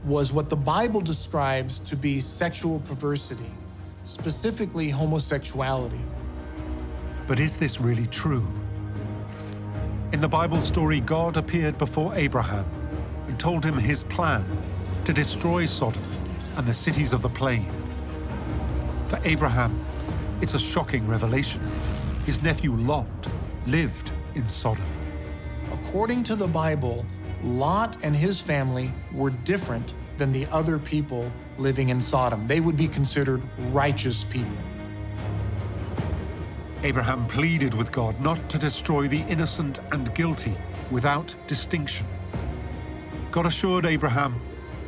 was what the Bible describes to be sexual perversity, specifically homosexuality. But is this really true? In the Bible story, God appeared before Abraham and told him his plan to destroy Sodom and the cities of the plain. For Abraham, it's a shocking revelation. His nephew Lot lived in Sodom. According to the Bible, Lot and his family were different than the other people living in Sodom. They would be considered righteous people. Abraham pleaded with God not to destroy the innocent and guilty without distinction. God assured Abraham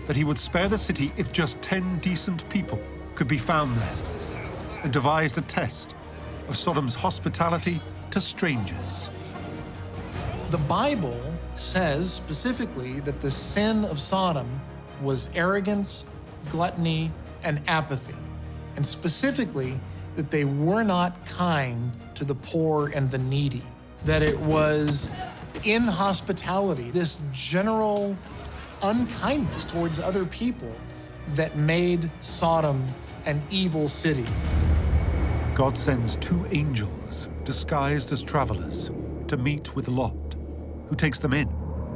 that he would spare the city if just 10 decent people could be found there, and devised a test of Sodom's hospitality to strangers. The Bible says specifically that the sin of Sodom was arrogance, gluttony, and apathy, and specifically that they were not kind to the poor and the needy, that it was inhospitality, this general unkindness towards other people that made Sodom an evil city. God sends 2 angels disguised as travelers to meet with Lot, who takes them in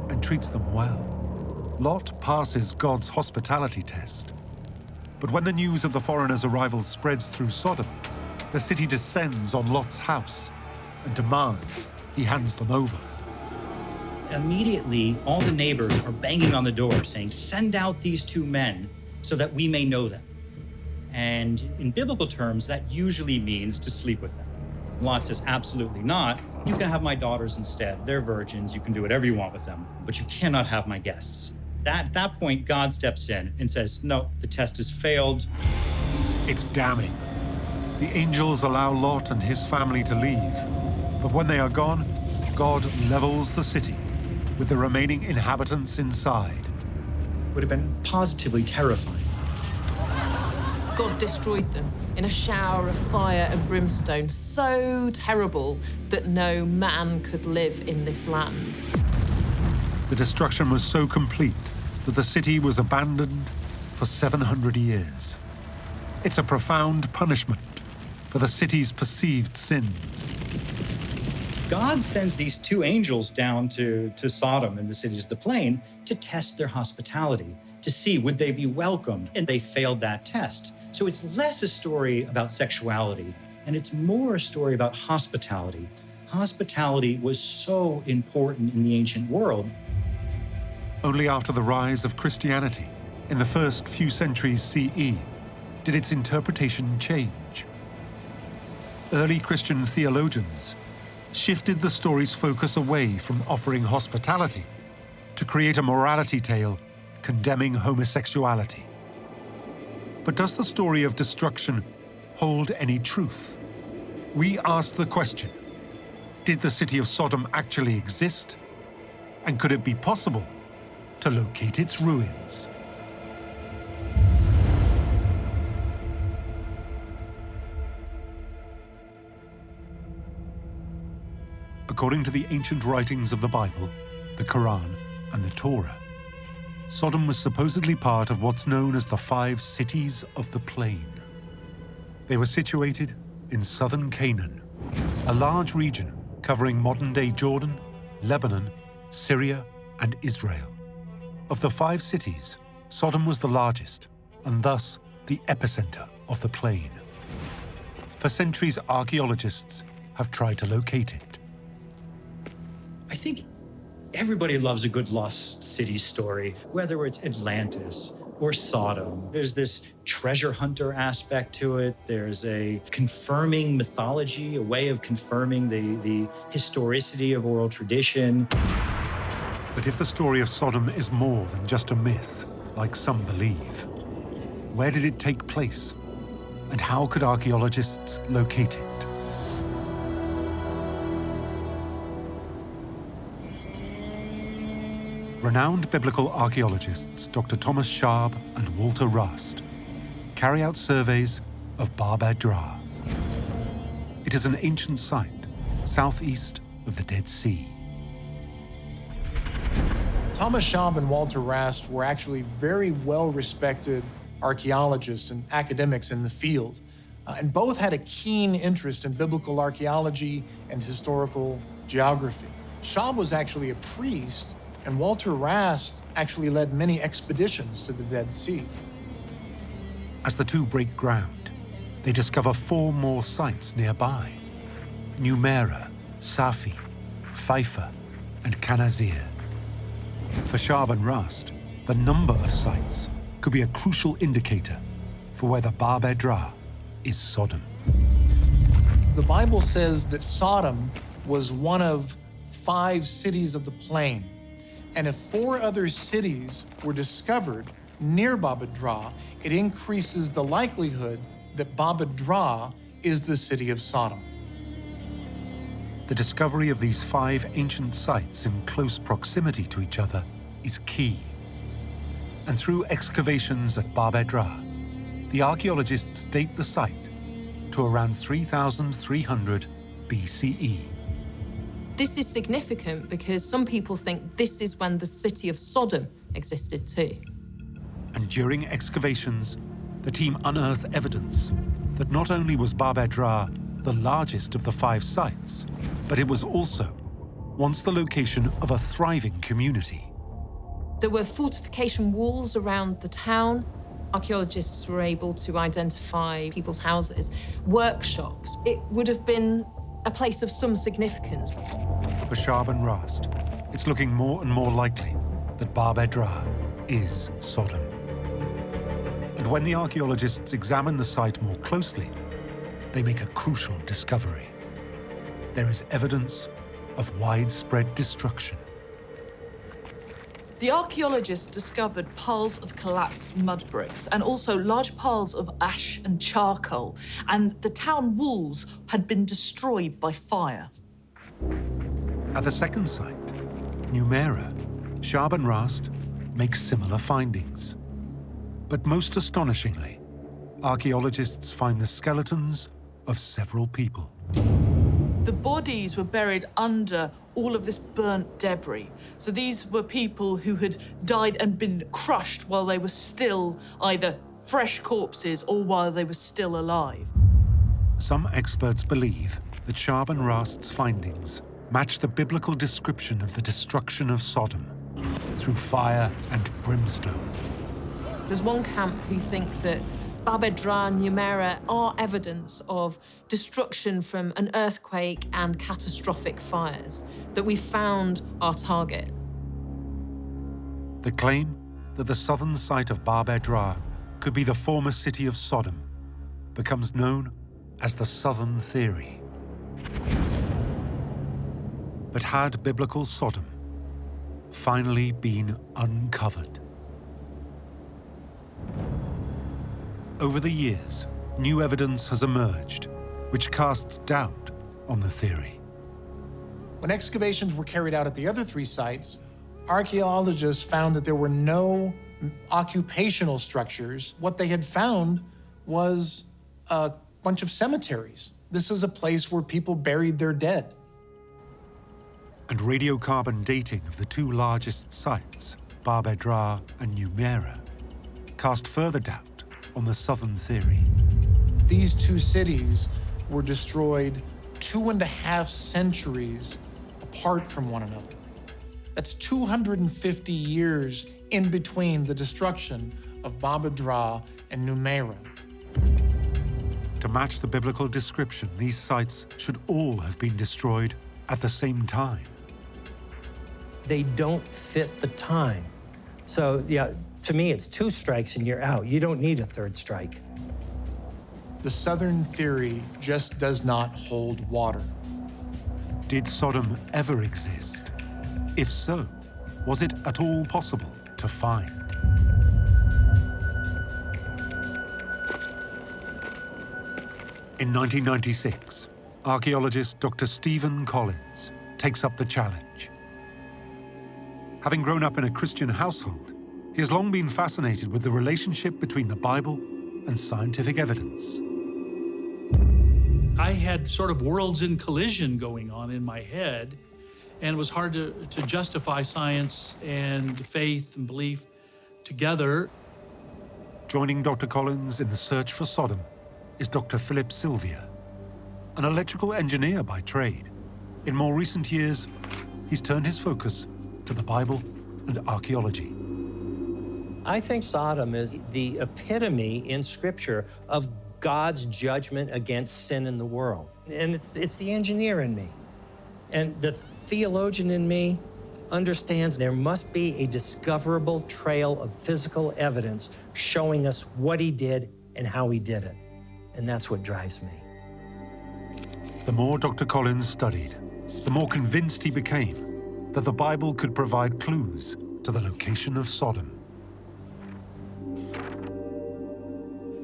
and treats them well. Lot passes God's hospitality test. But when the news of the foreigners' arrival spreads through Sodom, the city descends on Lot's house and demands he hands them over. Immediately, all the neighbors are banging on the door saying, "Send out these 2 men so that we may know them." And in biblical terms, that usually means to sleep with them. Lot says, "Absolutely not. You can have my daughters instead. They're virgins. You can do whatever you want with them, but you cannot have my guests." At that point, God steps in and says, "No, the test has failed." It's damning. The angels allow Lot and his family to leave, but when they are gone, God levels the city with the remaining inhabitants inside. Would have been positively terrifying. God destroyed them in a shower of fire and brimstone, so terrible that no man could live in this land. The destruction was so complete that the city was abandoned for 700 years. It's a profound punishment for the city's perceived sins. God sends these 2 angels down to Sodom and the cities of the plain to test their hospitality, to see would they be welcomed, and they failed that test. So it's less a story about sexuality, and it's more a story about hospitality. Hospitality was so important in the ancient world. Only after the rise of Christianity, in the first few centuries CE, did its interpretation change. Early Christian theologians shifted the story's focus away from offering hospitality to create a morality tale condemning homosexuality. But does the story of destruction hold any truth? We ask the question, did the city of Sodom actually exist? And could it be possible to locate its ruins? According to the ancient writings of the Bible, the Quran, and the Torah, Sodom was supposedly part of what's known as the 5 cities of the plain. They were situated in southern Canaan, a large region covering modern-day Jordan, Lebanon, Syria, and Israel. Of the 5 cities, Sodom was the largest, and thus the epicenter of the plain. For centuries, archaeologists have tried to locate it. I think everybody loves a good lost city story, whether it's Atlantis or Sodom. There's this treasure hunter aspect to it. There's a confirming mythology, a way of confirming the historicity of oral tradition. But if the story of Sodom is more than just a myth, like some believe, where did it take place? And how could archaeologists locate it? Renowned biblical archaeologists Dr. Thomas Schaab and Walter Rast carry out surveys of Bab-edh-Drah. It is an ancient site southeast of the Dead Sea. Thomas Schaab and Walter Rast were actually very well-respected archaeologists and academics in the field, and both had a keen interest in biblical archaeology and historical geography. Schaab was actually a priest, and Walter Rast actually led many expeditions to the Dead Sea. As the two break ground, they discover 4 more sites nearby: Numera, Safi, Pfeiffer, and Kanazir. For Schaab and Rast, the number of sites could be a crucial indicator for whether Bab-edh-Drah is Sodom. The Bible says that Sodom was one of 5 cities of the plain, and if 4 other cities were discovered near Bab-edh-Drah, it increases the likelihood that Bab-edh-Drah is the city of Sodom. The discovery of these 5 ancient sites in close proximity to each other is key. And through excavations at Bab-edh-Drah, the archaeologists date the site to around 3,300 BCE. This is significant because some people think this is when the city of Sodom existed too. And during excavations, the team unearthed evidence that not only was Bab-edh-Drah the largest of the 5 sites, but it was also once the location of a thriving community. There were fortification walls around the town. Archaeologists were able to identify people's houses, workshops. It would have been a place of some significance. For Schaab and Rast, it's looking more and more likely that Bab-edh-Drah is Sodom. And when the archaeologists examine the site more closely, they make a crucial discovery. There is evidence of widespread destruction. The archaeologists discovered piles of collapsed mud bricks and also large piles of ash and charcoal, and the town walls had been destroyed by fire. At the second site, Numera, Schaab and Rast make similar findings. But most astonishingly, archaeologists find the skeletons of several people. The bodies were buried under all of this burnt debris. So these were people who had died and been crushed while they were still either fresh corpses or while they were still alive. Some experts believe that Schaab and Rast's findings match the biblical description of the destruction of Sodom through fire and brimstone. There's one camp who think that Bab-edh-Drah and Numera are evidence of destruction from an earthquake and catastrophic fires, that we found our target. The claim that the southern site of Bab-edh-Drah could be the former city of Sodom becomes known as the Southern Theory. But had biblical Sodom finally been uncovered? Over the years, new evidence has emerged which casts doubt on the theory. When excavations were carried out at the other 3 sites, archaeologists found that there were no occupational structures. What they had found was a bunch of cemeteries. This is a place where people buried their dead. And radiocarbon dating of the 2 largest sites, Bab-edh-Drah and Numera, cast further doubt on the Southern Theory. These 2 cities were destroyed 2.5 centuries apart from one another. That's 250 years in between the destruction of Bab-edh-Drah and Numera. To match the biblical description, these sites should all have been destroyed at the same time. They don't fit the time. So, yeah, to me, it's 2 strikes and you're out. You don't need a 3rd strike. The Southern Theory just does not hold water. Did Sodom ever exist? If so, was it at all possible to find? In 1996, archaeologist Dr. Stephen Collins takes up the challenge. Having grown up in a Christian household, he has long been fascinated with the relationship between the Bible and scientific evidence. I had sort of worlds in collision going on in my head, and it was hard to justify science and faith and belief together. Joining Dr. Collins in the search for Sodom is Dr. Philip Sylvia, an electrical engineer by trade. In more recent years, he's turned his focus to the Bible and archaeology. I think Sodom is the epitome in Scripture of God's judgment against sin in the world. And it's the engineer in me. And the theologian in me understands there must be a discoverable trail of physical evidence showing us what he did and how he did it. And that's what drives me. The more Dr. Collins studied, the more convinced he became that the Bible could provide clues to the location of Sodom.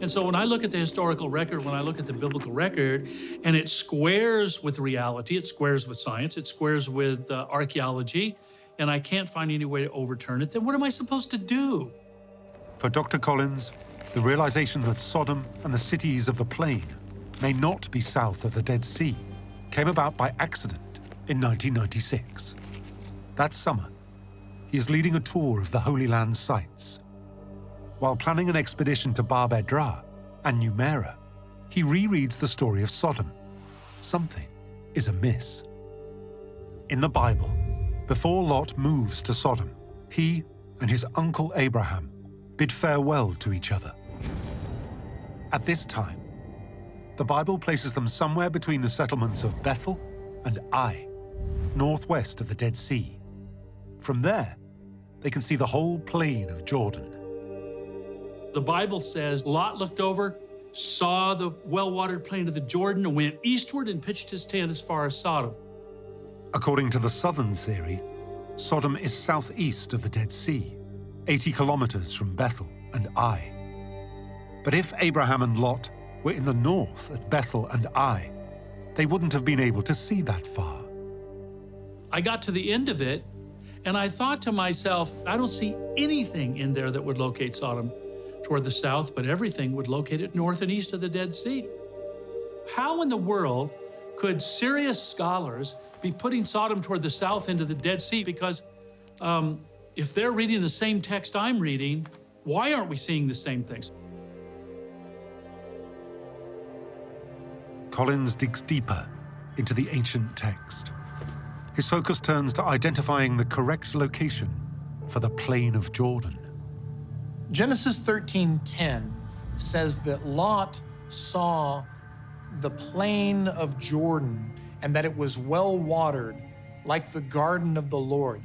And so when I look at the historical record, when I look at the biblical record, and it squares with reality, it squares with science, it squares with archaeology, and I can't find any way to overturn it, then what am I supposed to do? For Dr. Collins, the realization that Sodom and the cities of the plain may not be south of the Dead Sea came about by accident in 1996. That summer, he is leading a tour of the Holy Land sites. While planning an expedition to Bab Edra and Numera, he rereads the story of Sodom. Something is amiss. In the Bible, before Lot moves to Sodom, he and his uncle Abraham bid farewell to each other. At this time, the Bible places them somewhere between the settlements of Bethel and Ai, northwest of the Dead Sea. From there, they can see the whole plain of Jordan. The Bible says Lot looked over, saw the well-watered plain of the Jordan, and went eastward and pitched his tent as far as Sodom. According to the southern theory, Sodom is southeast of the Dead Sea, 80 kilometers from Bethel and Ai. But if Abraham and Lot were in the north at Bethel and Ai, they wouldn't have been able to see that far. I got to the end of it, and I thought to myself, I don't see anything in there that would locate Sodom toward the south, but everything would locate it north and east of the Dead Sea. How in the world could serious scholars be putting Sodom toward the south into the Dead Sea? Because if they're reading the same text I'm reading, why aren't we seeing the same things? Collins digs deeper into the ancient text. His focus turns to identifying the correct location for the plain of Jordan. Genesis 13:10 says that Lot saw the plain of Jordan and that it was well watered, like the garden of the Lord.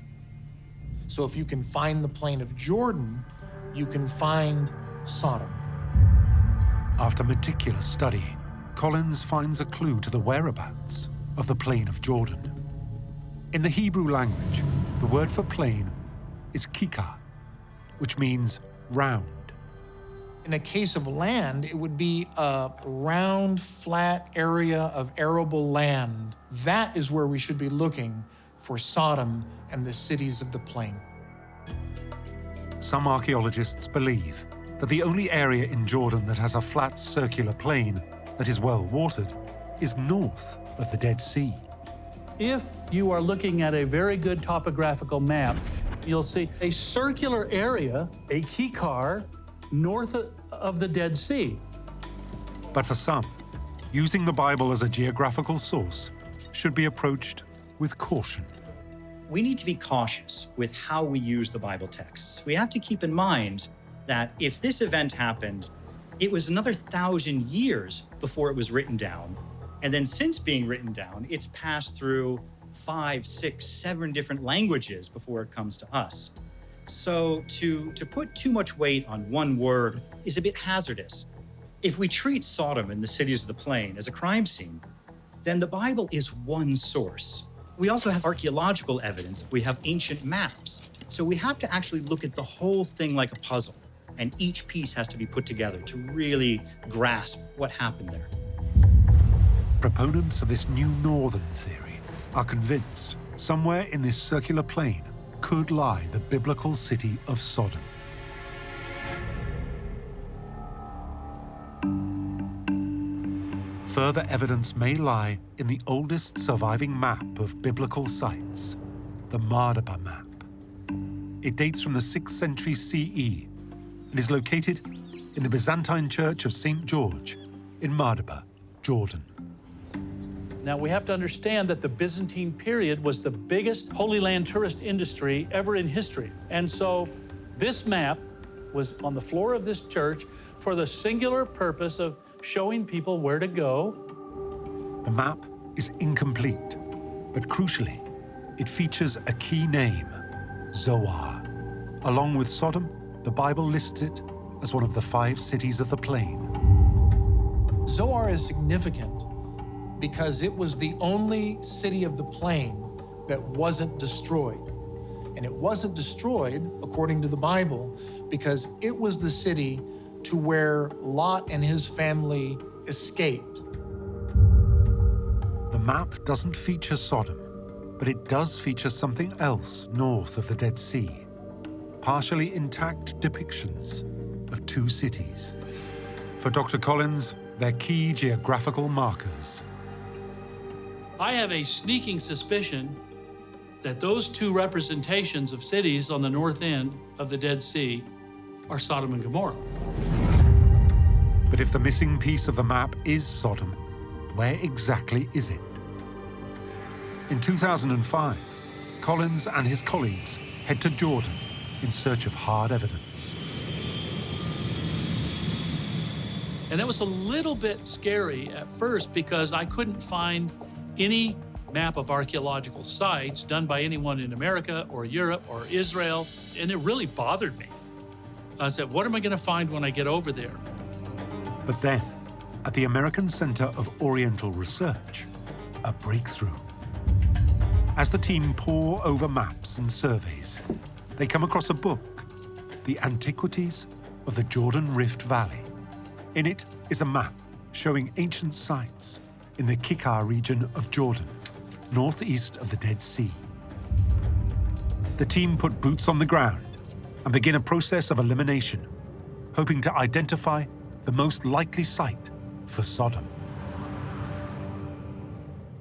So if you can find the plain of Jordan, you can find Sodom. After meticulous studying, Collins finds a clue to the whereabouts of the plain of Jordan. In the Hebrew language, the word for plain is kikar, which means round. In a case of land, it would be a round, flat area of arable land. That is where we should be looking for Sodom and the cities of the plain. Some archaeologists believe that the only area in Jordan that has a flat circular plain that is well watered is north of the Dead Sea. If you are looking at a very good topographical map, you'll see a circular area, a kikar, north of the Dead Sea. But for some, using the Bible as a geographical source should be approached with caution. We need to be cautious with how we use the Bible texts. We have to keep in mind that if this event happened, it was another 1,000 years before it was written down. And then since being written down, it's passed through 5, 6, 7 different languages before it comes to us. So to put too much weight on one word is a bit hazardous. If we treat Sodom and the cities of the plain as a crime scene, then the Bible is one source. We also have archaeological evidence. We have ancient maps. So we have to actually look at the whole thing like a puzzle, and each piece has to be put together to really grasp what happened there. Proponents of this new northern theory are convinced somewhere in this circular plain could lie the biblical city of Sodom. Further evidence may lie in the oldest surviving map of biblical sites, the Mardaba map. It dates from the 6th century CE and is located in the Byzantine Church of St. George in Mardaba, Jordan. Now, we have to understand that the Byzantine period was the biggest Holy Land tourist industry ever in history. And so this map was on the floor of this church for the singular purpose of showing people where to go. The map is incomplete, but crucially, it features a key name, Zoar. Along with Sodom, the Bible lists it as one of the 5 cities of the plain. Zoar is significant because it was the only city of the plain that wasn't destroyed. And it wasn't destroyed, according to the Bible, because it was the city to where Lot and his family escaped. The map doesn't feature Sodom, but it does feature something else north of the Dead Sea. Partially intact depictions of 2 cities. For Dr. Collins, they're key geographical markers. I have a sneaking suspicion that those 2 representations of cities on the north end of the Dead Sea are Sodom and Gomorrah. But if the missing piece of the map is Sodom, where exactly is it? In 2005, Collins and his colleagues head to Jordan in search of hard evidence. And that was a little bit scary at first because I couldn't find any map of archaeological sites done by anyone in America or Europe or Israel, and it really bothered me. I said, what am I going to find when I get over there? But then, at the American Center of Oriental Research, a breakthrough. As the team pore over maps and surveys, they come across a book, The Antiquities of the Jordan Rift Valley. In it is a map showing ancient sites in the Kikar region of Jordan, northeast of the Dead Sea. The team put boots on the ground and begin a process of elimination, hoping to identify the most likely site for Sodom.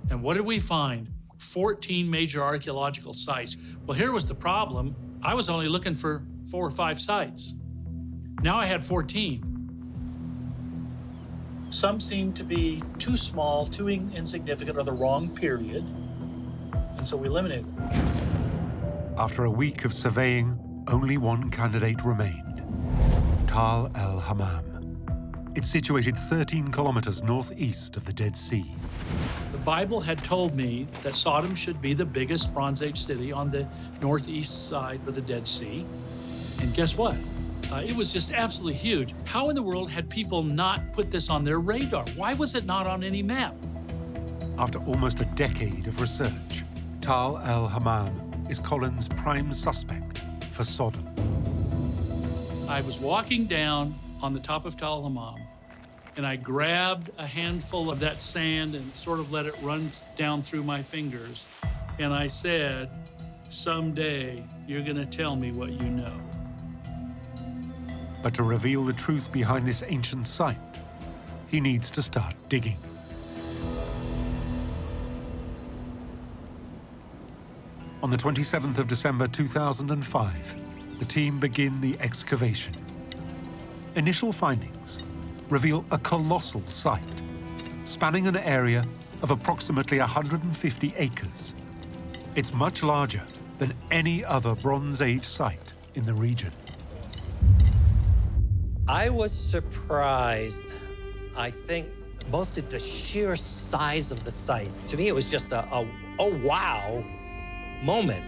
And what did we find? 14 major archaeological sites. Well, here was the problem. I was only looking for 4 or 5 sites. Now I had 14. Some seemed to be too small, too insignificant, or the wrong period, and so we eliminated them. After a week of surveying, only one candidate remained, Tal el-Hammam. It's situated 13 kilometers northeast of the Dead Sea. The Bible had told me that Sodom should be the biggest Bronze Age city on the northeast side of the Dead Sea. And guess what? It was just absolutely huge. How in the world had people not put this on their radar? Why was it not on any map? After almost a decade of research, Tal el-Hammam is Collins' prime suspect for Sodom. I was walking down on the top of Tal el-Hammam, and I grabbed a handful of that sand and sort of let it run down through my fingers. And I said, someday you're going to tell me what you know. But to reveal the truth behind this ancient site, he needs to start digging. On the 27th of December 2005, the team begin the excavation. Initial findings reveal a colossal site, spanning an area of approximately 150 acres. It's much larger than any other Bronze Age site in the region. I was surprised, I think, mostly the sheer size of the site. To me, it was just a oh wow moment.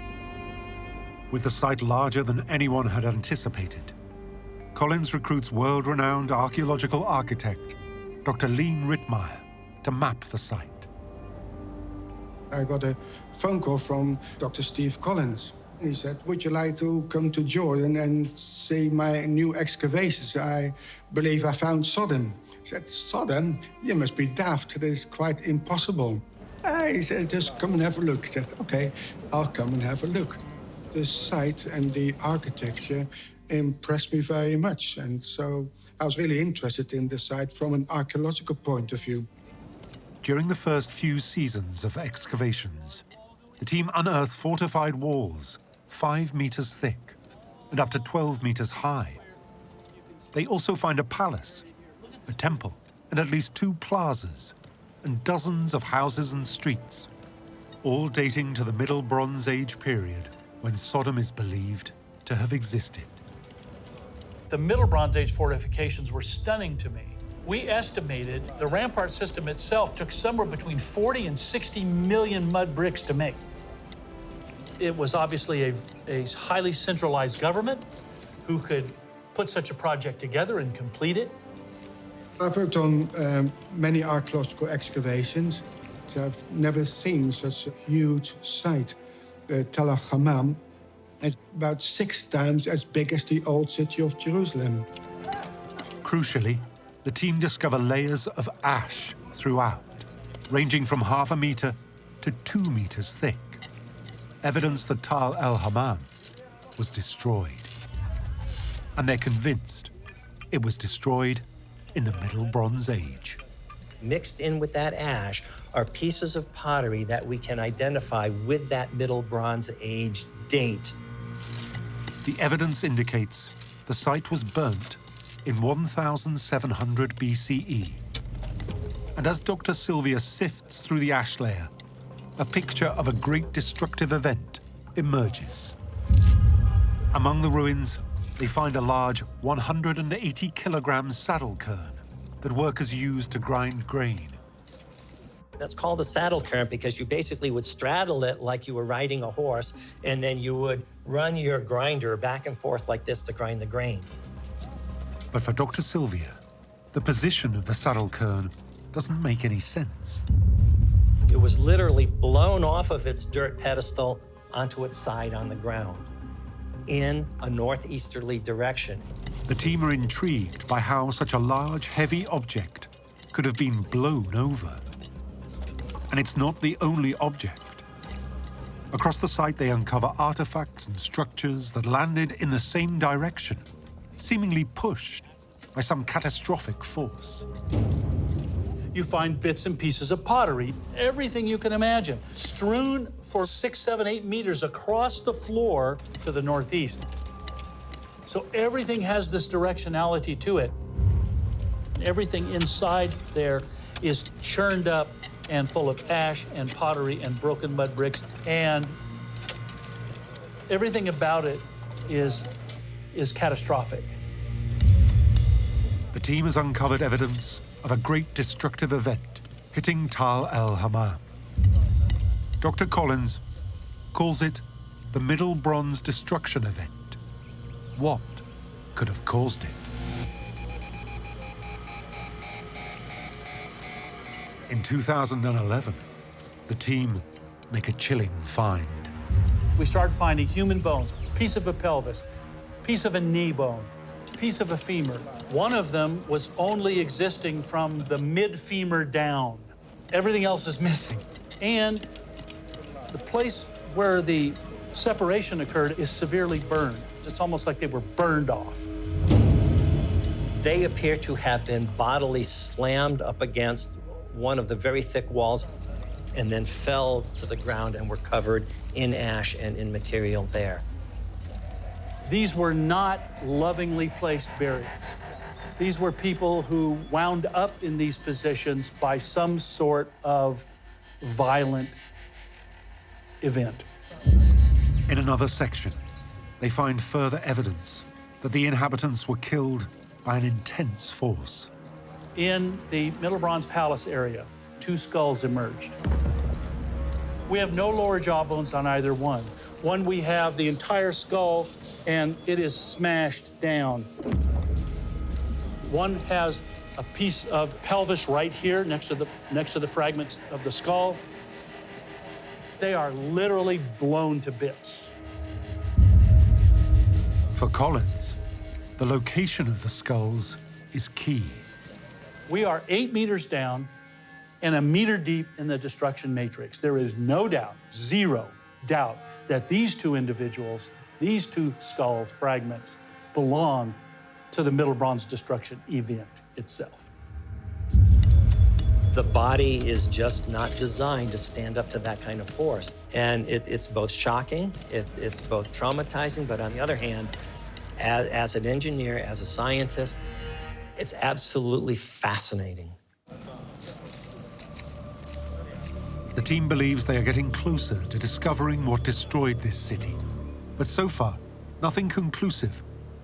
With the site larger than anyone had anticipated, Collins recruits world-renowned archaeological architect, Dr. Lean Rittmeyer, to map the site. I got a phone call from Dr. Steve Collins. He said, would you like to come to Jordan and see my new excavations? I believe I found Sodom. I said, Sodom? You must be daft. It is quite impossible. He said, just come and have a look. I said, okay, I'll come and have a look. The site and the architecture impressed me very much, and so I was really interested in the site from an archaeological point of view. During the first few seasons of excavations, the team unearthed fortified walls 5 meters thick and up to 12 meters high. They also find a palace, a temple, and at least 2 plazas, and dozens of houses and streets, all dating to the Middle Bronze Age period when Sodom is believed to have existed. The Middle Bronze Age fortifications were stunning to me. We estimated the rampart system itself took somewhere between 40 and 60 million mud bricks to make. It was obviously a highly centralized government who could put such a project together and complete it. I've worked on many archaeological excavations. I've never seen such a huge site. el-Hammam is about 6 times as big as the old city of Jerusalem. Crucially, the team discover layers of ash throughout, ranging from 0.5 meter to 2 meters thick. Evidence that Tal el-Hammam was destroyed. And they're convinced it was destroyed in the Middle Bronze Age. Mixed in with that ash are pieces of pottery that we can identify with that Middle Bronze Age date. The evidence indicates the site was burnt in 1700 BCE. And as Dr. Sylvia sifts through the ash layer, a picture of a great destructive event emerges. Among the ruins, they find a large 180 kilogram saddle cairn that workers used to grind grain. That's called a saddle cairn because you basically would straddle it like you were riding a horse, and then you would run your grinder back and forth like this to grind the grain. But for Dr. Sylvia, the position of the saddle cairn doesn't make any sense. It was literally blown off of its dirt pedestal onto its side on the ground in a northeasterly direction. The team are intrigued by how such a large, heavy object could have been blown over. And it's not the only object. Across the site, they uncover artifacts and structures that landed in the same direction, seemingly pushed by some catastrophic force. You find bits and pieces of pottery, everything you can imagine, strewn for 6, 7, 8 meters across the floor to the northeast. So everything has this directionality to it. Everything inside there is churned up and full of ash and pottery and broken mud bricks, and everything about it is catastrophic. The team has uncovered evidence of a great destructive event hitting Tal el-Hammam. Dr. Collins calls it the Middle Bronze Destruction Event. What could have caused it? In 2011, the team make a chilling find. We started finding human bones, piece of a pelvis, piece of a knee bone, piece of a femur. One of them was only existing from the mid-femur down. Everything else is missing. And the place where the separation occurred is severely burned. It's almost like they were burned off. They appear to have been bodily slammed up against one of the very thick walls and then fell to the ground and were covered in ash and in material there. These were not lovingly placed burials. These were people who wound up in these positions by some sort of violent event. In another section, they find further evidence that the inhabitants were killed by an intense force. In the Middle Bronze Palace area, 2 skulls emerged. We have no lower jaw bones on either one. One, we have the entire skull, and it is smashed down. One has a piece of pelvis right here next to the fragments of the skull. They are literally blown to bits. For Collins, the location of the skulls is key. We are 8 meters down and 1 meter deep in the destruction matrix. There is no doubt, 0 doubt, that these two individuals, these two skulls fragments, belong to the Middle Bronze destruction event itself. The body is just not designed to stand up to that kind of force. And it's both shocking, it's both traumatizing, but on the other hand, as an engineer, as a scientist, it's absolutely fascinating. The team believes they are getting closer to discovering what destroyed this city. But so far, nothing conclusive,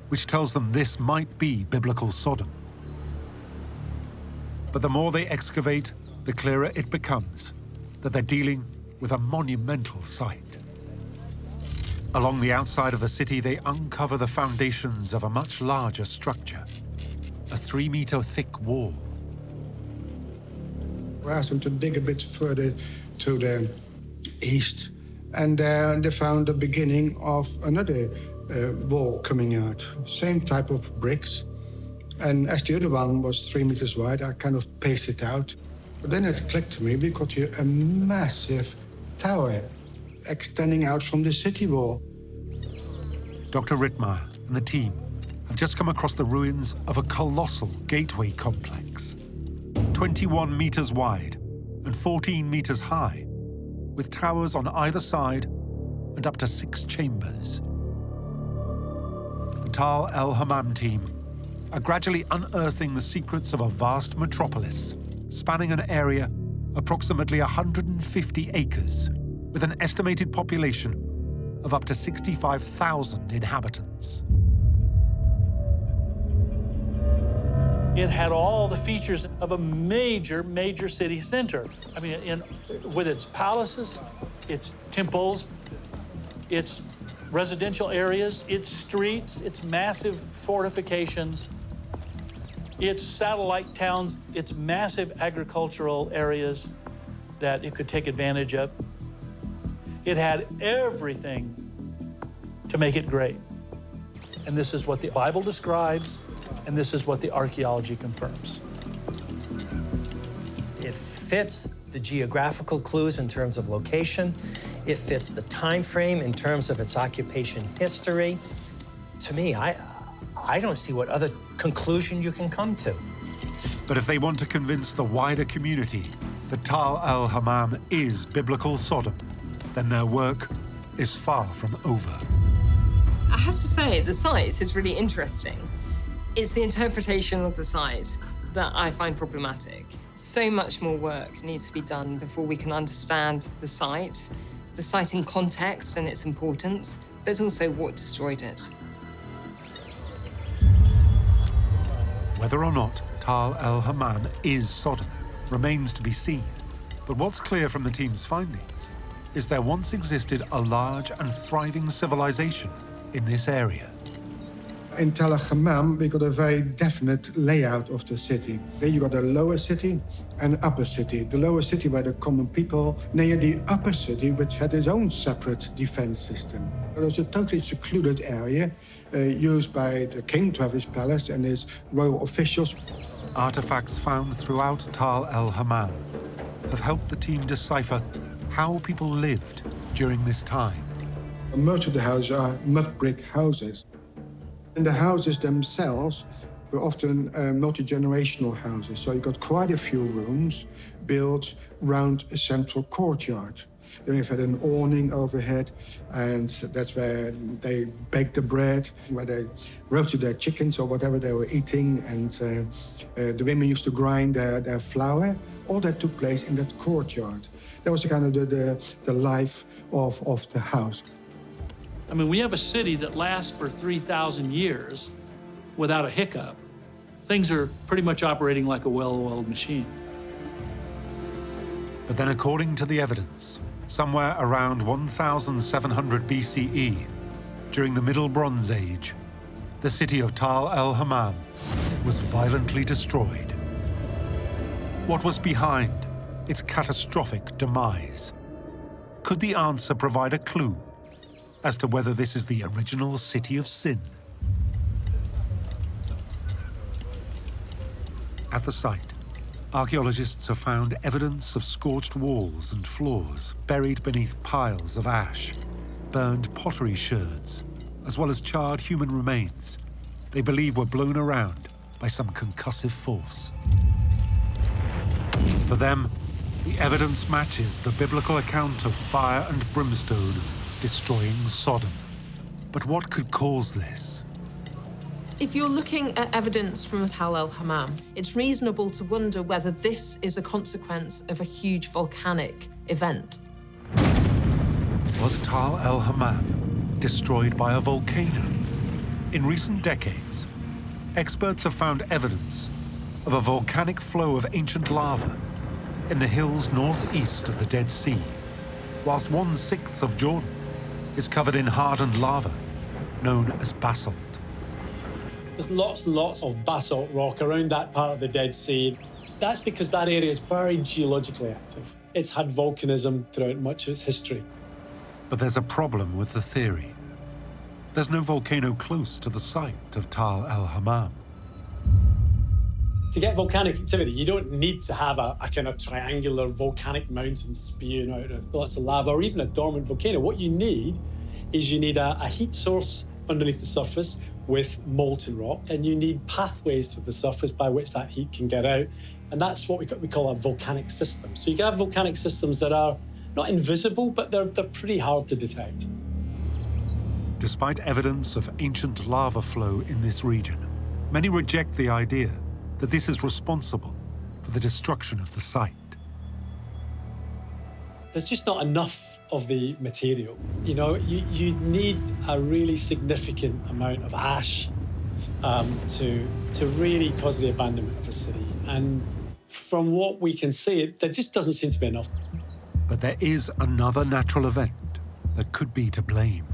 which tells them this might be biblical Sodom. But the more they excavate, the clearer it becomes that they're dealing with a monumental site. Along the outside of the city, they uncover the foundations of a much larger structure, a 3-meter thick wall. We asked them to dig a bit further to the east, and there they found the beginning of another wall coming out. Same type of bricks. And as the other one was 3 meters wide, I kind of paced it out. But then it clicked to me, we got here a massive tower extending out from the city wall. Dr. Rittmeyer and the team have just come across the ruins of a colossal gateway complex, 21 meters wide and 14 meters high, with towers on either side and up to 6 chambers. The Tal el-Hammam team are gradually unearthing the secrets of a vast metropolis spanning an area approximately 150 acres, with an estimated population of up to 65,000 inhabitants. It had all the features of a major city center. I mean, with its palaces, its temples, its residential areas, its streets, its massive fortifications, its satellite towns, its massive agricultural areas that it could take advantage of. It had everything to make it great. And this is what the Bible describes, and this is what the archaeology confirms. It fits the geographical clues in terms of location. It fits the time frame in terms of its occupation history. To me, I don't see what other conclusion you can come to. But if they want to convince the wider community that Tal el-Hammam is biblical Sodom, then their work is far from over. I have to say, the site is really interesting. It's the interpretation of the site that I find problematic. So much more work needs to be done before we can understand the site in context and its importance, but also what destroyed it. Whether or not Tal el-Hammam is Sodom remains to be seen. But what's clear from the team's findings is there once existed a large and thriving civilization in this area. In Tal el-Hammam, we got a very definite layout of the city. There you got a lower city and upper city. The lower city were the common people, near the upper city, which had its own separate defense system. It was a totally secluded area used by the king to have his palace and his royal officials. Artifacts found throughout Tal el-Hammam have helped the team decipher how people lived during this time. Most of the houses are mud brick houses. And the houses themselves were often multi-generational houses. So you got quite a few rooms built around a central courtyard. Then you've had an awning overhead, and that's where they baked the bread, where they roasted their chickens or whatever they were eating, and the women used to grind their flour. All that took place in that courtyard. That was kind of the life of the house. I mean, we have a city that lasts for 3,000 years without a hiccup. Things are pretty much operating like a well-oiled machine. But then, according to the evidence, somewhere around 1,700 BCE, during the Middle Bronze Age, the city of Tal el-Hammam was violently destroyed. What was behind its catastrophic demise? Could the answer provide a clue as to whether this is the original city of sin? At the site, archaeologists have found evidence of scorched walls and floors buried beneath piles of ash, burned pottery sherds, as well as charred human remains they believe were blown around by some concussive force. For them, the evidence matches the biblical account of fire and brimstone destroying Sodom. But what could cause this? If you're looking at evidence from Tal el-Hammam, it's reasonable to wonder whether this is a consequence of a huge volcanic event. Was Tal el-Hammam destroyed by a volcano? In recent decades, experts have found evidence of a volcanic flow of ancient lava in the hills northeast of the Dead Sea, whilst 1/6 of Jordan is covered in hardened lava, known as basalt. There's lots and lots of basalt rock around that part of the Dead Sea. That's because that area is very geologically active. It's had volcanism throughout much of its history. But there's a problem with the theory. There's no volcano close to the site of Tal el-Hammam. To get volcanic activity, you don't need to have a kind of triangular volcanic mountain spewing out of lots of lava, or even a dormant volcano. What you need is a heat source underneath the surface with molten rock, and you need pathways to the surface by which that heat can get out. And that's what we call a volcanic system. So you can have volcanic systems that are not invisible, but they're pretty hard to detect. Despite evidence of ancient lava flow in this region, many reject the idea that this is responsible for the destruction of the site. There's just not enough of the material. You know, you need a really significant amount of ash to really cause the abandonment of a city. And from what we can see, there just doesn't seem to be enough. But there is another natural event that could be to blame.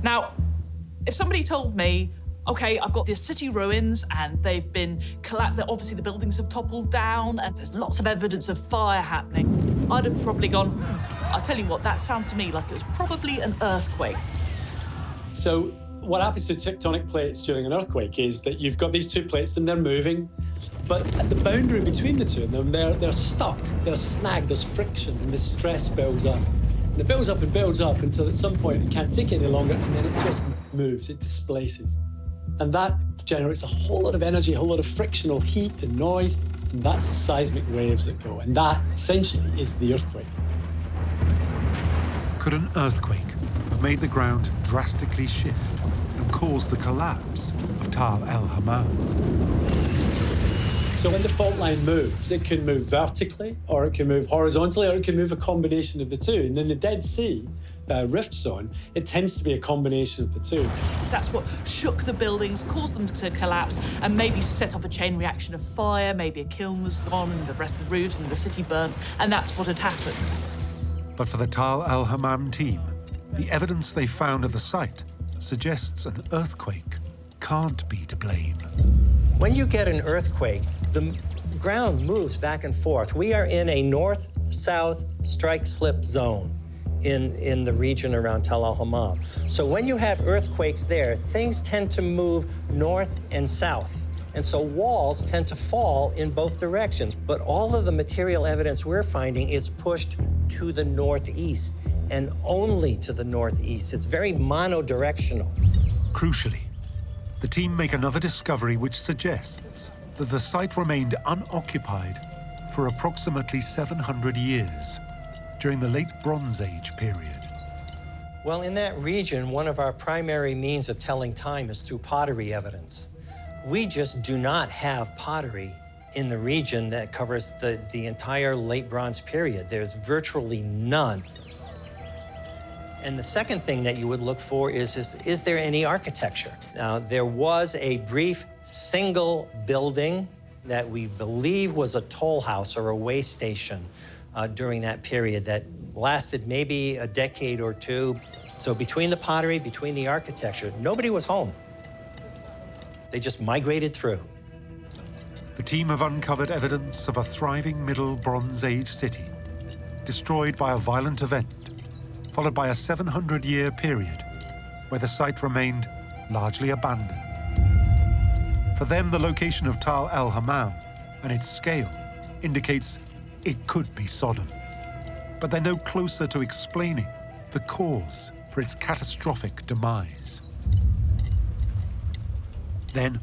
Now, if somebody told me, okay, I've got the city ruins and they've been collapsed, obviously the buildings have toppled down and there's lots of evidence of fire happening, I'd have probably gone, I'll tell you what, that sounds to me like it was probably an earthquake. So what happens to tectonic plates during an earthquake is that you've got these two plates and they're moving, but at the boundary between the two of them, they're stuck, they're snagged, there's friction and the stress builds up. And it builds up and builds up until at some point it can't take it any longer, and then it just moves, it displaces. And that generates a whole lot of energy, a whole lot of frictional heat and noise, and that's the seismic waves that go. And that essentially is the earthquake. Could an earthquake have made the ground drastically shift and caused the collapse of Tal el-Hammam? So when the fault line moves, it can move vertically, or it can move horizontally, or it can move a combination of the two. And in the Dead Sea rift zone, it tends to be a combination of the two. That's what shook the buildings, caused them to collapse, and maybe set off a chain reaction of fire. Maybe a kiln was gone and the rest of the roofs and the city burnt, and that's what had happened. But for the Tal el-Hammam team, the evidence they found at the site suggests an earthquake can't be to blame. When you get an earthquake, the ground moves back and forth. We are in a north-south strike-slip zone in the region around Tal el-Hammam. So when you have earthquakes there, things tend to move north and south. And so walls tend to fall in both directions. But all of the material evidence we're finding is pushed to the northeast, and only to the northeast. It's very monodirectional. Crucially, the team make another discovery which suggests that the site remained unoccupied for approximately 700 years during the late Bronze Age period. Well, in that region, one of our primary means of telling time is through pottery evidence. We just do not have pottery in the region that covers the entire late Bronze period. There's virtually none. And the second thing that you would look for is there any architecture? Now, there was a brief single building that we believe was a toll house or a way station during that period that lasted maybe a decade or two. So between the pottery, between the architecture, nobody was home. They just migrated through. The team have uncovered evidence of a thriving Middle Bronze Age city, destroyed by a violent event, followed by a 700-year period where the site remained largely abandoned. For them, the location of Tal el-Hammam and its scale indicates it could be Sodom. But they're no closer to explaining the cause for for its catastrophic demise. Then,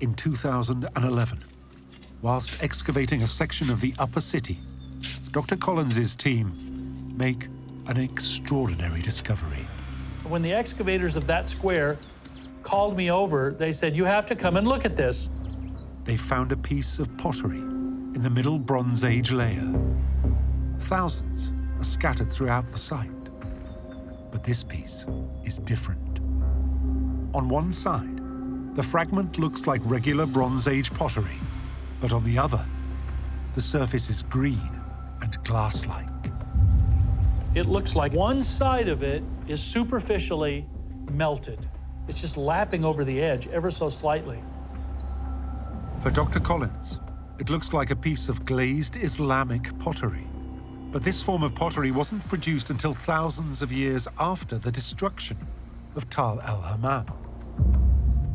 in 2011, whilst excavating a section of the upper city, Dr. Collins's team make an extraordinary discovery. When the excavators of that square called me over, they said, "You have to come and look at this." They found a piece of pottery in the Middle Bronze Age layer. Thousands are scattered throughout the site. But this piece is different. On one side, the fragment looks like regular Bronze Age pottery, but on the other, the surface is green and glass-like. It looks like one side of it is superficially melted. It's just lapping over the edge ever so slightly. For Dr. Collins, it looks like a piece of glazed Islamic pottery. But this form of pottery wasn't produced until thousands of years after the destruction of Tal el-Hammam.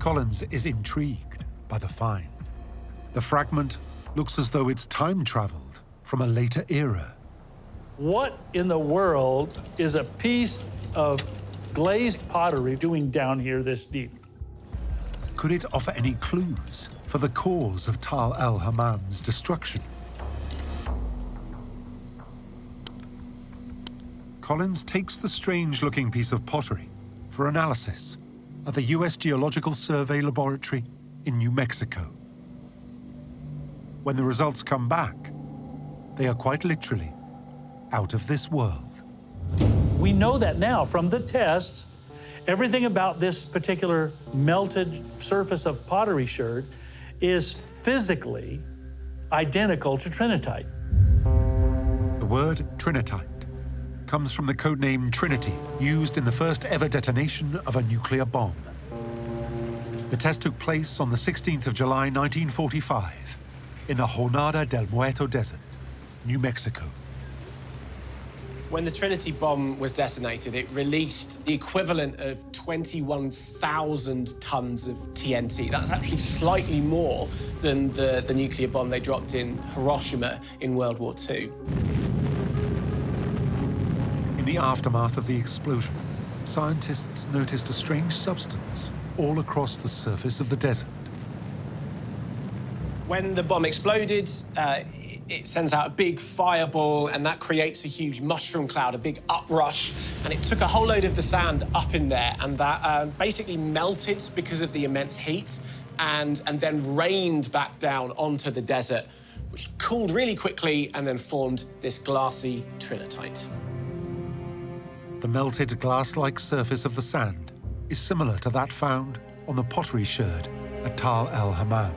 Collins is intrigued by the find. The fragment looks as though it's time-traveled from a later era. What in the world is a piece of glazed pottery doing down here this deep? Could it offer any clues for the cause of Tal el-Hammam's destruction? Collins takes the strange-looking piece of pottery for analysis at the US Geological Survey Laboratory in New Mexico. When the results come back, they are quite literally out of this world. We know that now from the tests. Everything about this particular melted surface of pottery sherd is physically identical to trinitite. The word trinitite comes from the codename Trinity, used in the first ever detonation of a nuclear bomb. The test took place on the 16th of July, 1945, in the Jornada del Muerto Desert, New Mexico. When the Trinity bomb was detonated, it released the equivalent of 21,000 tons of TNT. That's actually slightly more than the nuclear bomb they dropped in Hiroshima in World War II. In the aftermath of the explosion, scientists noticed a strange substance all across the surface of the desert. When the bomb exploded, it sends out a big fireball, and that creates a huge mushroom cloud, a big uprush, and it took a whole load of the sand up in there, and that basically melted because of the immense heat, and then rained back down onto the desert, which cooled really quickly and then formed this glassy trinitite. The melted glass-like surface of the sand is similar to that found on the pottery sherd at Tal el-Hammam.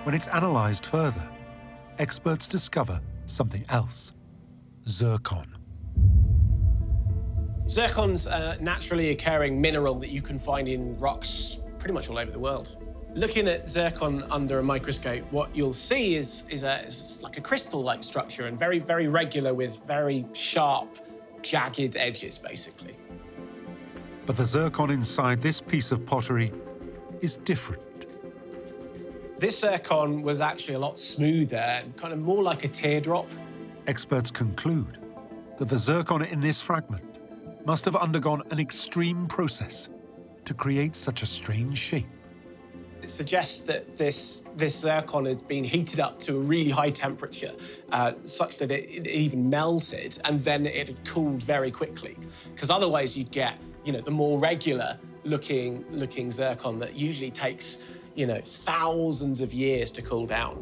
When it's analysed further, experts discover something else: zircon. Zircon's a naturally occurring mineral that you can find in rocks pretty much all over the world. Looking at zircon under a microscope, what you'll see is like a crystal-like structure, and very, very regular with very sharp, jagged edges, basically. But the zircon inside this piece of pottery is different. This zircon was actually a lot smoother and kind of more like a teardrop. Experts conclude that the zircon in this fragment must have undergone an extreme process to create such a strange shape. It suggests that this zircon had been heated up to a really high temperature, such that it even melted, and then it had cooled very quickly. Because otherwise you'd get, the more regular looking zircon that usually takes, thousands of years to cool down.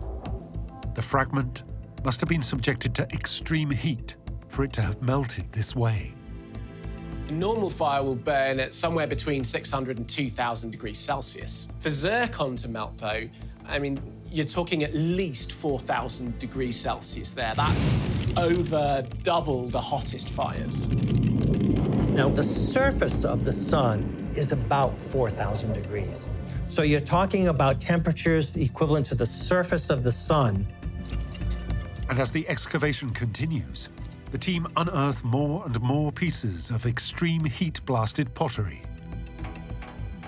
The fragment must have been subjected to extreme heat for it to have melted this way. A normal fire will burn at somewhere between 600 and 2,000 degrees Celsius. For zircon to melt, though, you're talking at least 4,000 degrees Celsius there. That's over double the hottest fires. Now, the surface of the sun is about 4,000 degrees. So you're talking about temperatures equivalent to the surface of the sun. And as the excavation continues, the team unearth more and more pieces of extreme heat-blasted pottery.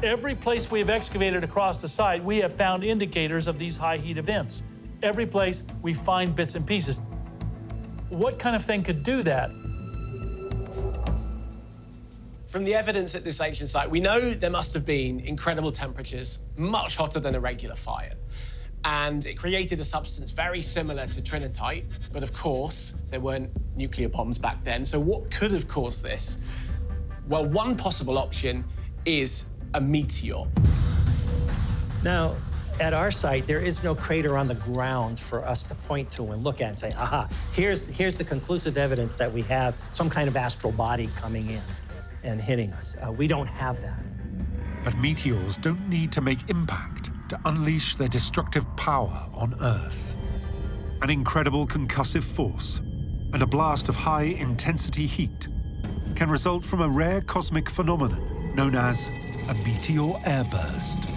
Every place we've excavated across the site, we have found indicators of these high heat events. Every place we find bits and pieces. What kind of thing could do that? From the evidence at this ancient site, we know there must have been incredible temperatures, much hotter than a regular fire. And it created a substance very similar to trinitite, but of course, there weren't nuclear bombs back then. So what could have caused this? Well, one possible option is a meteor. Now, at our site, there is no crater on the ground for us to point to and look at and say, aha, here's the conclusive evidence that we have some kind of astral body coming in and hitting us. We don't have that. But meteors don't need to make impact to unleash their destructive power on Earth. An incredible concussive force and a blast of high-intensity heat can result from a rare cosmic phenomenon known as a meteor airburst.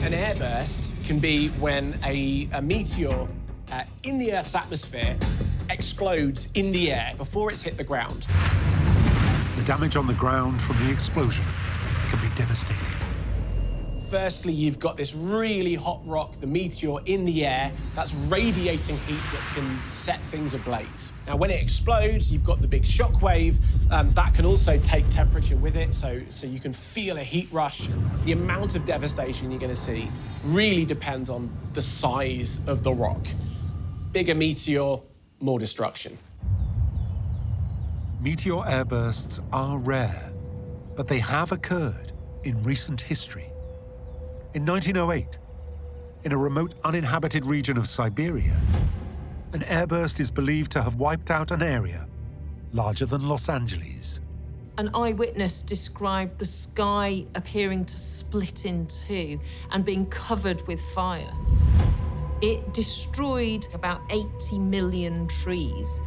An airburst can be when a meteor in the Earth's atmosphere explodes in the air before it's hit the ground. The damage on the ground from the explosion can be devastating. Firstly, you've got this really hot rock, the meteor in the air, that's radiating heat that can set things ablaze. Now, when it explodes, you've got the big shock wave. That can also take temperature with it, so you can feel a heat rush. The amount of devastation you're going to see really depends on the size of the rock. Bigger meteor, more destruction. Meteor airbursts are rare, but they have occurred in recent history. In 1908, in a remote uninhabited region of Siberia, an airburst is believed to have wiped out an area larger than Los Angeles. An eyewitness described the sky appearing to split in two and being covered with fire. It destroyed about 80 million trees.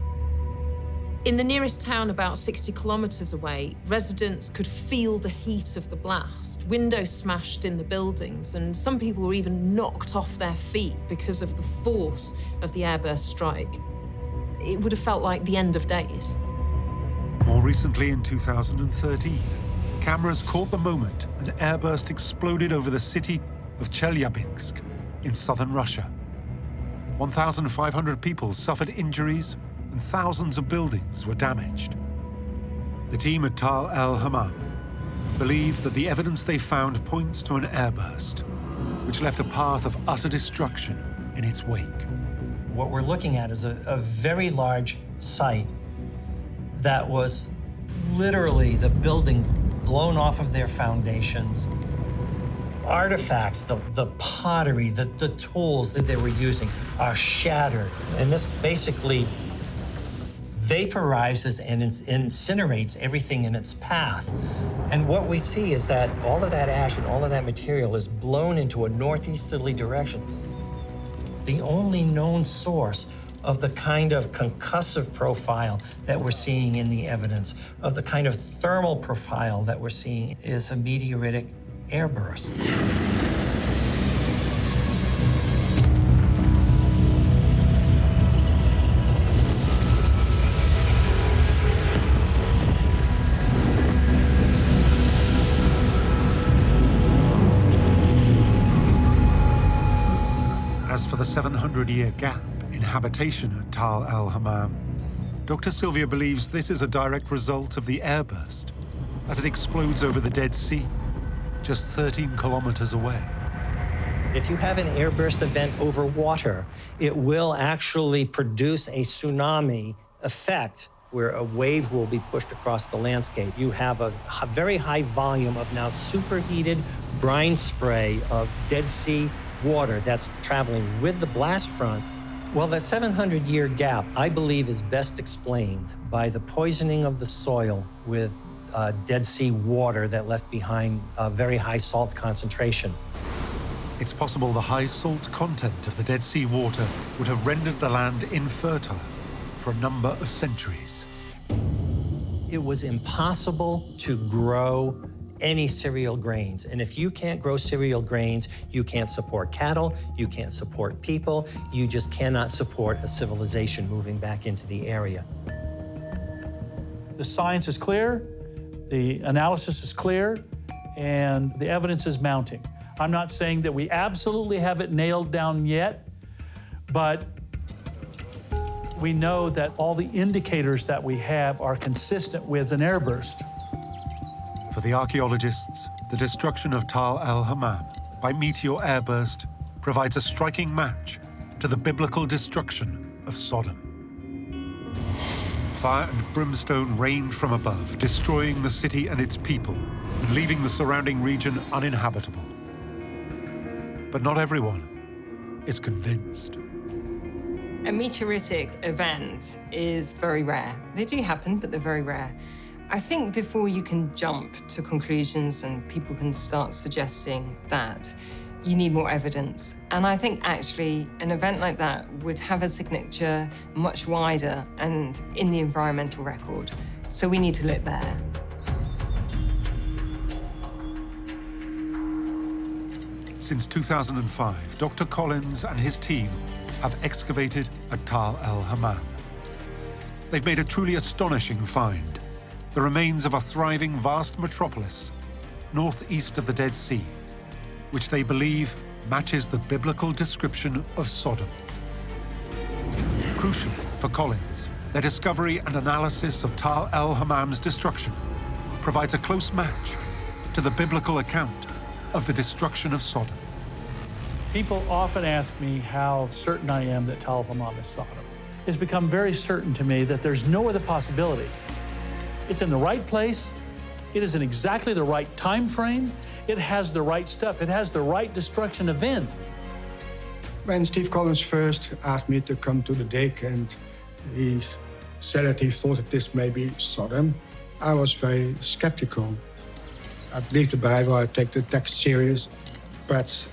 In the nearest town, about 60 kilometers away, residents could feel the heat of the blast. Windows smashed in the buildings, and some people were even knocked off their feet because of the force of the airburst strike. It would have felt like the end of days. More recently, in 2013, cameras caught the moment an airburst exploded over the city of Chelyabinsk in southern Russia. 1,500 people suffered injuries, and thousands of buildings were damaged. The team at el-Hammam believe that the evidence they found points to an airburst, which left a path of utter destruction in its wake. What we're looking at is a very large site that was literally the buildings blown off of their foundations. Artifacts, the pottery, the tools that they were using are shattered. And this basically vaporizes and incinerates everything in its path. And what we see is that all of that ash and all of that material is blown into a northeasterly direction. The only known source of the kind of concussive profile that we're seeing in the evidence, of the kind of thermal profile that we're seeing, is a meteoritic airburst. As for the 700-year gap in habitation at Tal el-Hammam, Dr. Sylvia believes this is a direct result of the airburst as it explodes over the Dead Sea, just 13 kilometers away. If you have an airburst event over water, it will actually produce a tsunami effect where a wave will be pushed across the landscape. You have a very high volume of now superheated brine spray of Dead Sea water that's traveling with the blast front. Well, that 700-year gap, I believe, is best explained by the poisoning of the soil with Dead Sea water that left behind a very high salt concentration. It's possible the high salt content of the Dead Sea water would have rendered the land infertile for a number of centuries. It was impossible to grow any cereal grains. And if you can't grow cereal grains, you can't support cattle, you can't support people, you just cannot support a civilization moving back into the area. The science is clear, the analysis is clear, and the evidence is mounting. I'm not saying that we absolutely have it nailed down yet, but we know that all the indicators that we have are consistent with an airburst. For the archaeologists, the destruction of Tal el-Hammam by meteor airburst provides a striking match to the biblical destruction of Sodom. Fire and brimstone rained from above, destroying the city and its people, and leaving the surrounding region uninhabitable. But not everyone is convinced. A meteoritic event is very rare. They do happen, but they're very rare. I think before you can jump to conclusions and people can start suggesting that, you need more evidence. And I think actually an event like that would have a signature much wider and in the environmental record. So we need to look there. Since 2005, Dr. Collins and his team have excavated at Tal el-Hammam. They've made a truly astonishing find: the remains of a thriving vast metropolis northeast of the Dead Sea, which they believe matches the biblical description of Sodom. Crucially for Collins, their discovery and analysis of Tal el-Hammam's destruction provides a close match to the biblical account of the destruction of Sodom. People often ask me how certain I am that Tal el-Hammam is Sodom. It's become very certain to me that there's no other possibility. It's in the right place. It is in exactly the right time frame. It has the right stuff. It has the right destruction event. When Steve Collins first asked me to come to the dig and he said that he thought that this may be Sodom, I was very skeptical. I believe the Bible, I take the text serious, but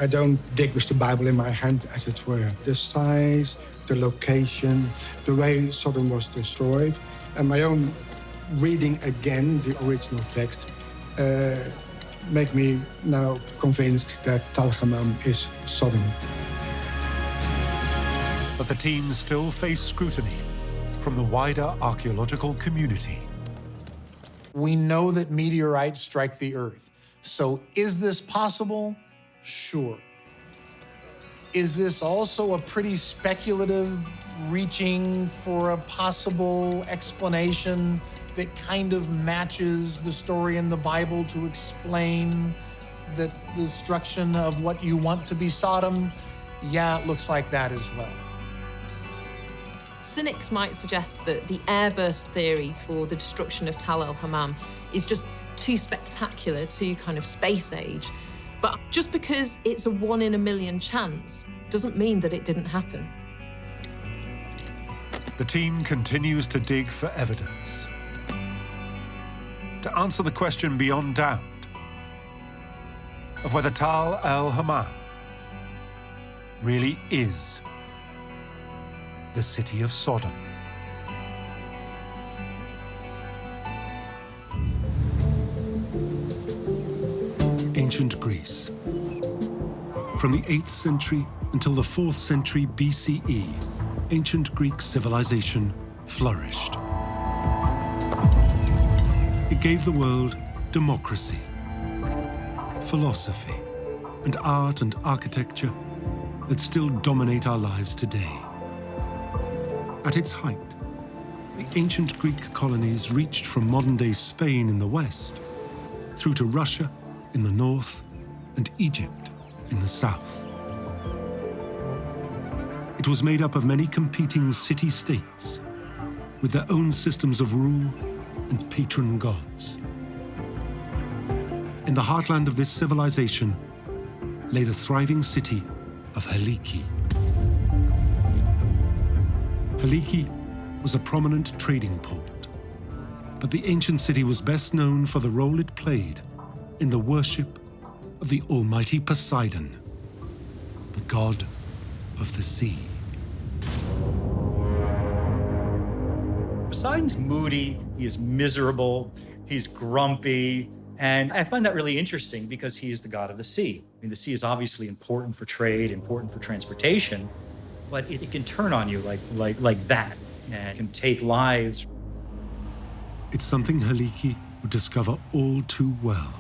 I don't dig with the Bible in my hand, as it were. The size, the location, the way Sodom was destroyed, and my own reading again the original text make me now convinced that Tal el-Hammam is Sodom. But the team still face scrutiny from the wider archaeological community. We know that meteorites strike the Earth. So is this possible? Sure. Is this also a pretty speculative reaching for a possible explanation that kind of matches the story in the Bible to explain the destruction of what you want to be Sodom? Yeah, it looks like that as well. Cynics might suggest that the airburst theory for the destruction of Tal el-Hammam is just too spectacular, too kind of space age. But just because it's a 1 in a million chance doesn't mean that it didn't happen. The team continues to dig for evidence. To answer the question beyond doubt of whether Tal el-Hammam really is the city of Sodom. Ancient Greece. From the 8th century until the 4th century BCE, ancient Greek civilization flourished. It gave the world democracy, philosophy, and art and architecture that still dominate our lives today. At its height, the ancient Greek colonies reached from modern-day Spain in the west through to Russia in the north and Egypt in the south. It was made up of many competing city-states with their own systems of rule and patron gods. In the heartland of this civilization lay the thriving city of Heliki. Heliki was a prominent trading port, but the ancient city was best known for the role it played in the worship of the almighty Poseidon, the god of the sea. Poseidon's moody, he is miserable, he's grumpy, and I find that really interesting because he is the god of the sea. I mean, the sea is obviously important for trade, important for transportation, but it can turn on you like that, and it can take lives. It's something Heliki would discover all too well.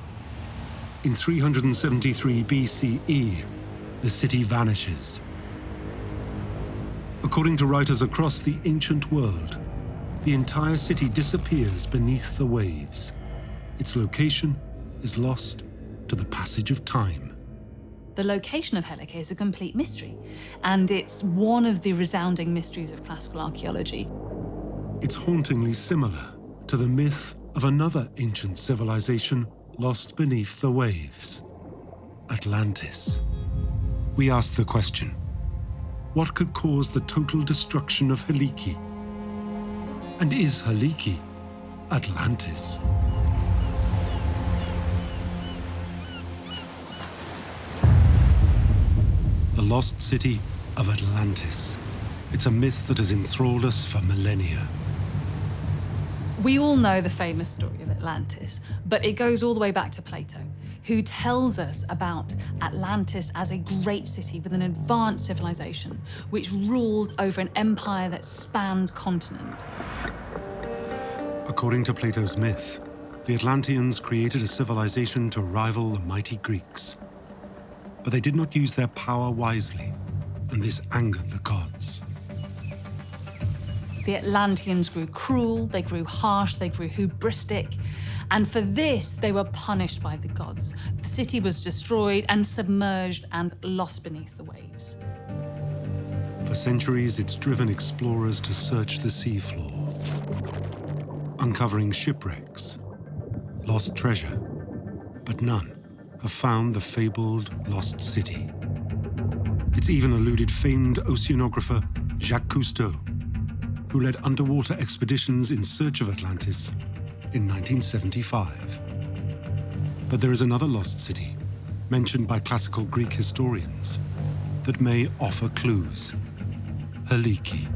In 373 BCE, the city vanishes. According to writers across the ancient world, the entire city disappears beneath the waves. its location is lost to the passage of time. The location of Heliki is a complete mystery, and it's one of the resounding mysteries of classical archaeology. It's hauntingly similar to the myth of another ancient civilization lost beneath the waves, Atlantis. We ask the question, what could cause the total destruction of Heliki? And is Heliki Atlantis? The lost city of Atlantis. It's a myth that has enthralled us for millennia. We all know the famous story of Atlantis, but it goes all the way back to Plato, who tells us about Atlantis as a great city with an advanced civilization, which ruled over an empire that spanned continents. According to Plato's myth, the Atlanteans created a civilization to rival the mighty Greeks. But they did not use their power wisely, and this angered the gods. The Atlanteans grew cruel, they grew harsh, they grew hubristic, and for this they were punished by the gods. The city was destroyed and submerged and lost beneath the waves. For centuries, it's driven explorers to search the seafloor, uncovering shipwrecks, lost treasure, but none have found the fabled lost city. It's even eluded famed oceanographer Jacques Cousteau, who led underwater expeditions in search of Atlantis in 1975. But there is another lost city, mentioned by classical Greek historians, that may offer clues. Heliki.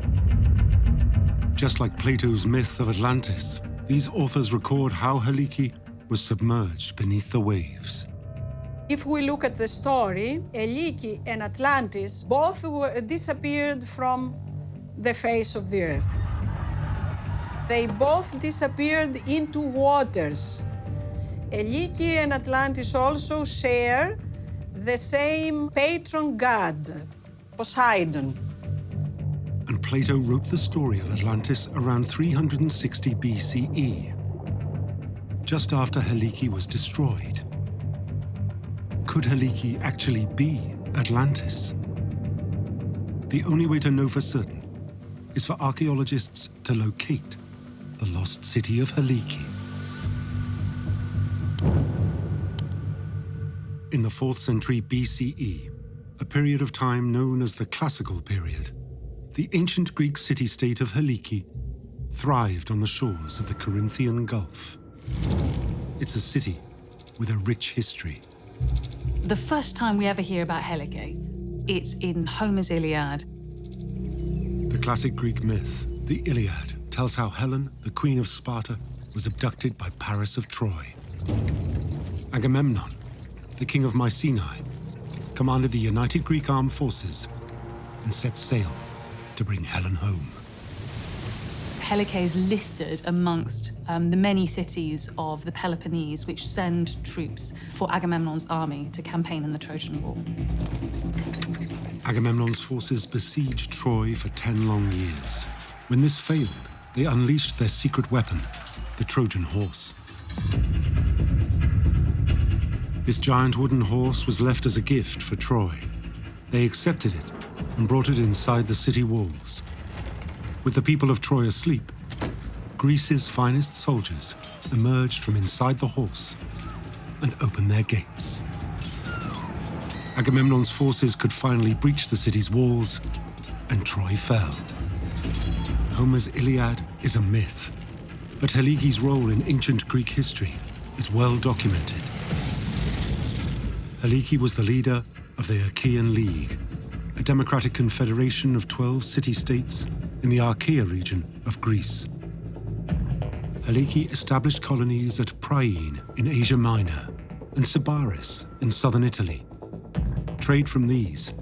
Just like Plato's myth of Atlantis, these authors record how Heliki was submerged beneath the waves. If we look at the story, Heliki and Atlantis both disappeared from the face of the earth. They both disappeared into waters. Heliki and Atlantis also share the same patron god, Poseidon. And Plato wrote the story of Atlantis around 360 BCE, just after Heliki was destroyed. Could Heliki actually be Atlantis? The only way to know for certain is for archaeologists to locate the lost city of Heliki. In the 4th century BCE, a period of time known as the Classical period, the ancient Greek city-state of Heliki thrived on the shores of the Corinthian Gulf. It's a city with a rich history. The first time we ever hear about Heliki, it's in Homer's Iliad. The classic Greek myth, the Iliad, tells how Helen, the queen of Sparta, was abducted by Paris of Troy. Agamemnon, the king of Mycenae, commanded the united Greek armed forces and set sail to bring Helen home. Heliki is listed amongst the many cities of the Peloponnese which send troops for Agamemnon's army to campaign in the Trojan War. Agamemnon's forces besieged Troy for 10 long years. When this failed, they unleashed their secret weapon, the Trojan horse. This giant wooden horse was left as a gift for Troy. They accepted it and brought it inside the city walls. With the people of Troy asleep, Greece's finest soldiers emerged from inside the horse and opened their gates. Agamemnon's forces could finally breach the city's walls, and Troy fell. Homer's Iliad is a myth, but Heliki's role in ancient Greek history is well documented. Heliki was the leader of the Achaean League, a democratic confederation of 12 city-states in the Achaea region of Greece. Heliki established colonies at Priene in Asia Minor and Sybaris in southern Italy. Trade from these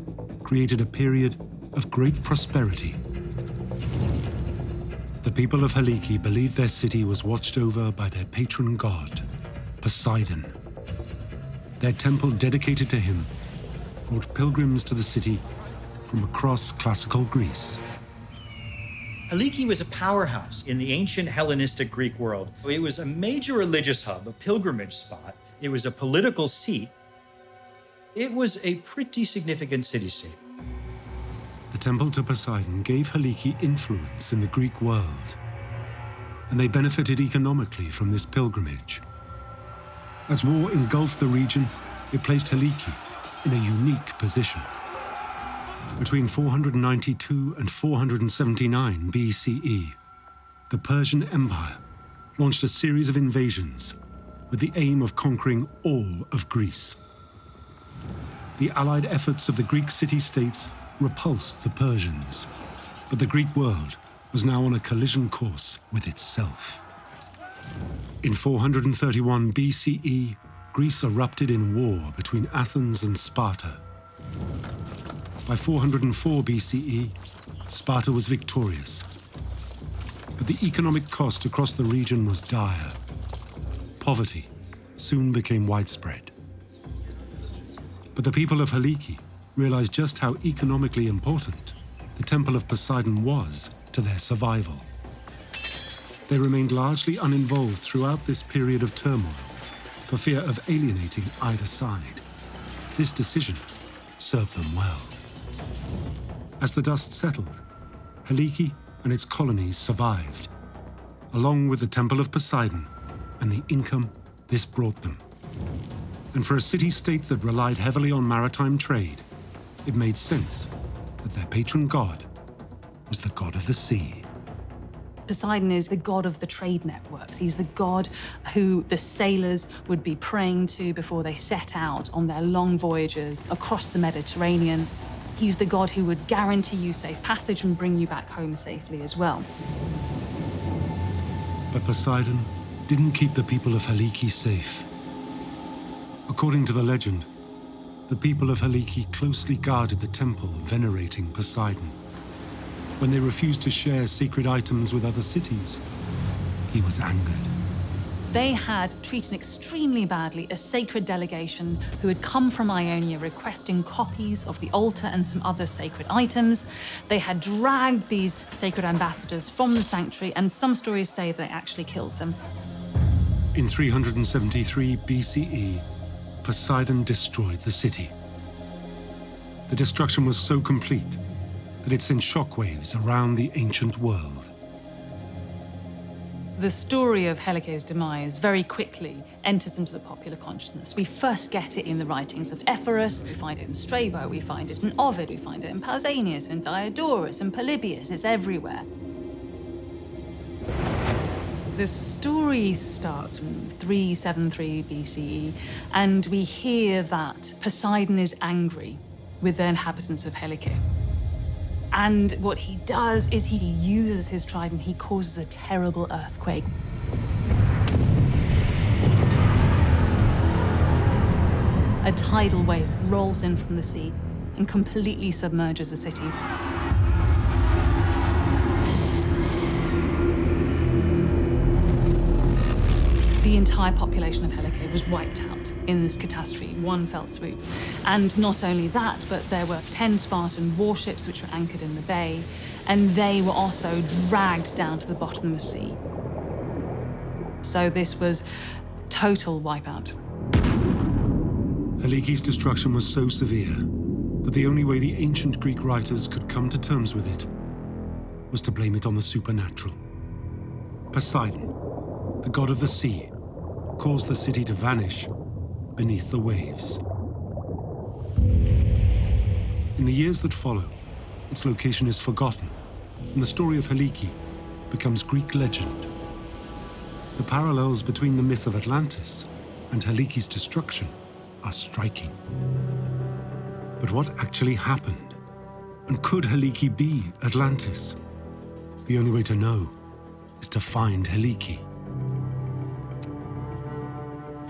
created a period of great prosperity. The people of Heliki believed their city was watched over by their patron god, Poseidon. Their temple dedicated to him brought pilgrims to the city from across classical Greece. Heliki was a powerhouse in the ancient Hellenistic Greek world. It was a major religious hub, a pilgrimage spot. It was a political seat. It was a pretty significant city-state. The temple to Poseidon gave Heliki influence in the Greek world, and they benefited economically from this pilgrimage. As war engulfed the region, it placed Heliki in a unique position. Between 492 and 479 BCE, the Persian Empire launched a series of invasions with the aim of conquering all of Greece. The allied efforts of the Greek city-states repulsed the Persians, but the Greek world was now on a collision course with itself. In 431 BCE, Greece erupted in war between Athens and Sparta. By 404 BCE, Sparta was victorious. But the economic cost across the region was dire. Poverty soon became widespread. But the people of Heliki realized just how economically important the Temple of Poseidon was to their survival. They remained largely uninvolved throughout this period of turmoil for fear of alienating either side. This decision served them well. As the dust settled, Heliki and its colonies survived, along with the Temple of Poseidon and the income this brought them. And for a city-state that relied heavily on maritime trade, it made sense that their patron god was the god of the sea. Poseidon is the god of the trade networks. He's the god who the sailors would be praying to before they set out on their long voyages across the Mediterranean. He's the god who would guarantee you safe passage and bring you back home safely as well. But Poseidon didn't keep the people of Heliki safe. According to the legend, the people of Heliki closely guarded the temple venerating Poseidon. When they refused to share sacred items with other cities, he was angered. They had treated extremely badly a sacred delegation who had come from Ionia requesting copies of the altar and some other sacred items. They had dragged these sacred ambassadors from the sanctuary, and some stories say they actually killed them. In 373 BCE, Poseidon destroyed the city. The destruction was so complete that it sent shockwaves around the ancient world. The story of Helike's demise very quickly enters into the popular consciousness. We first get it in the writings of Ephorus, we find it in Strabo, we find it in Ovid, we find it in Pausanias, and Diodorus, and Polybius. It's everywhere. The story starts in 373 BCE, and we hear that Poseidon is angry with the inhabitants of Helike. And what he does is he uses his trident, he causes a terrible earthquake. A tidal wave rolls in from the sea and completely submerges the city. The entire population of Helike was wiped out in this catastrophe, one fell swoop. And not only that, but there were 10 Spartan warships which were anchored in the bay, and they were also dragged down to the bottom of the sea. So this was total wipeout. Heliki's destruction was so severe that the only way the ancient Greek writers could come to terms with it was to blame it on the supernatural. Poseidon, the god of the sea, caused the city to vanish beneath the waves. In the years that follow, its location is forgotten, and the story of Heliki becomes Greek legend. The parallels between the myth of Atlantis and Heliki's destruction are striking. But what actually happened? And could Heliki be Atlantis? The only way to know is to find Heliki.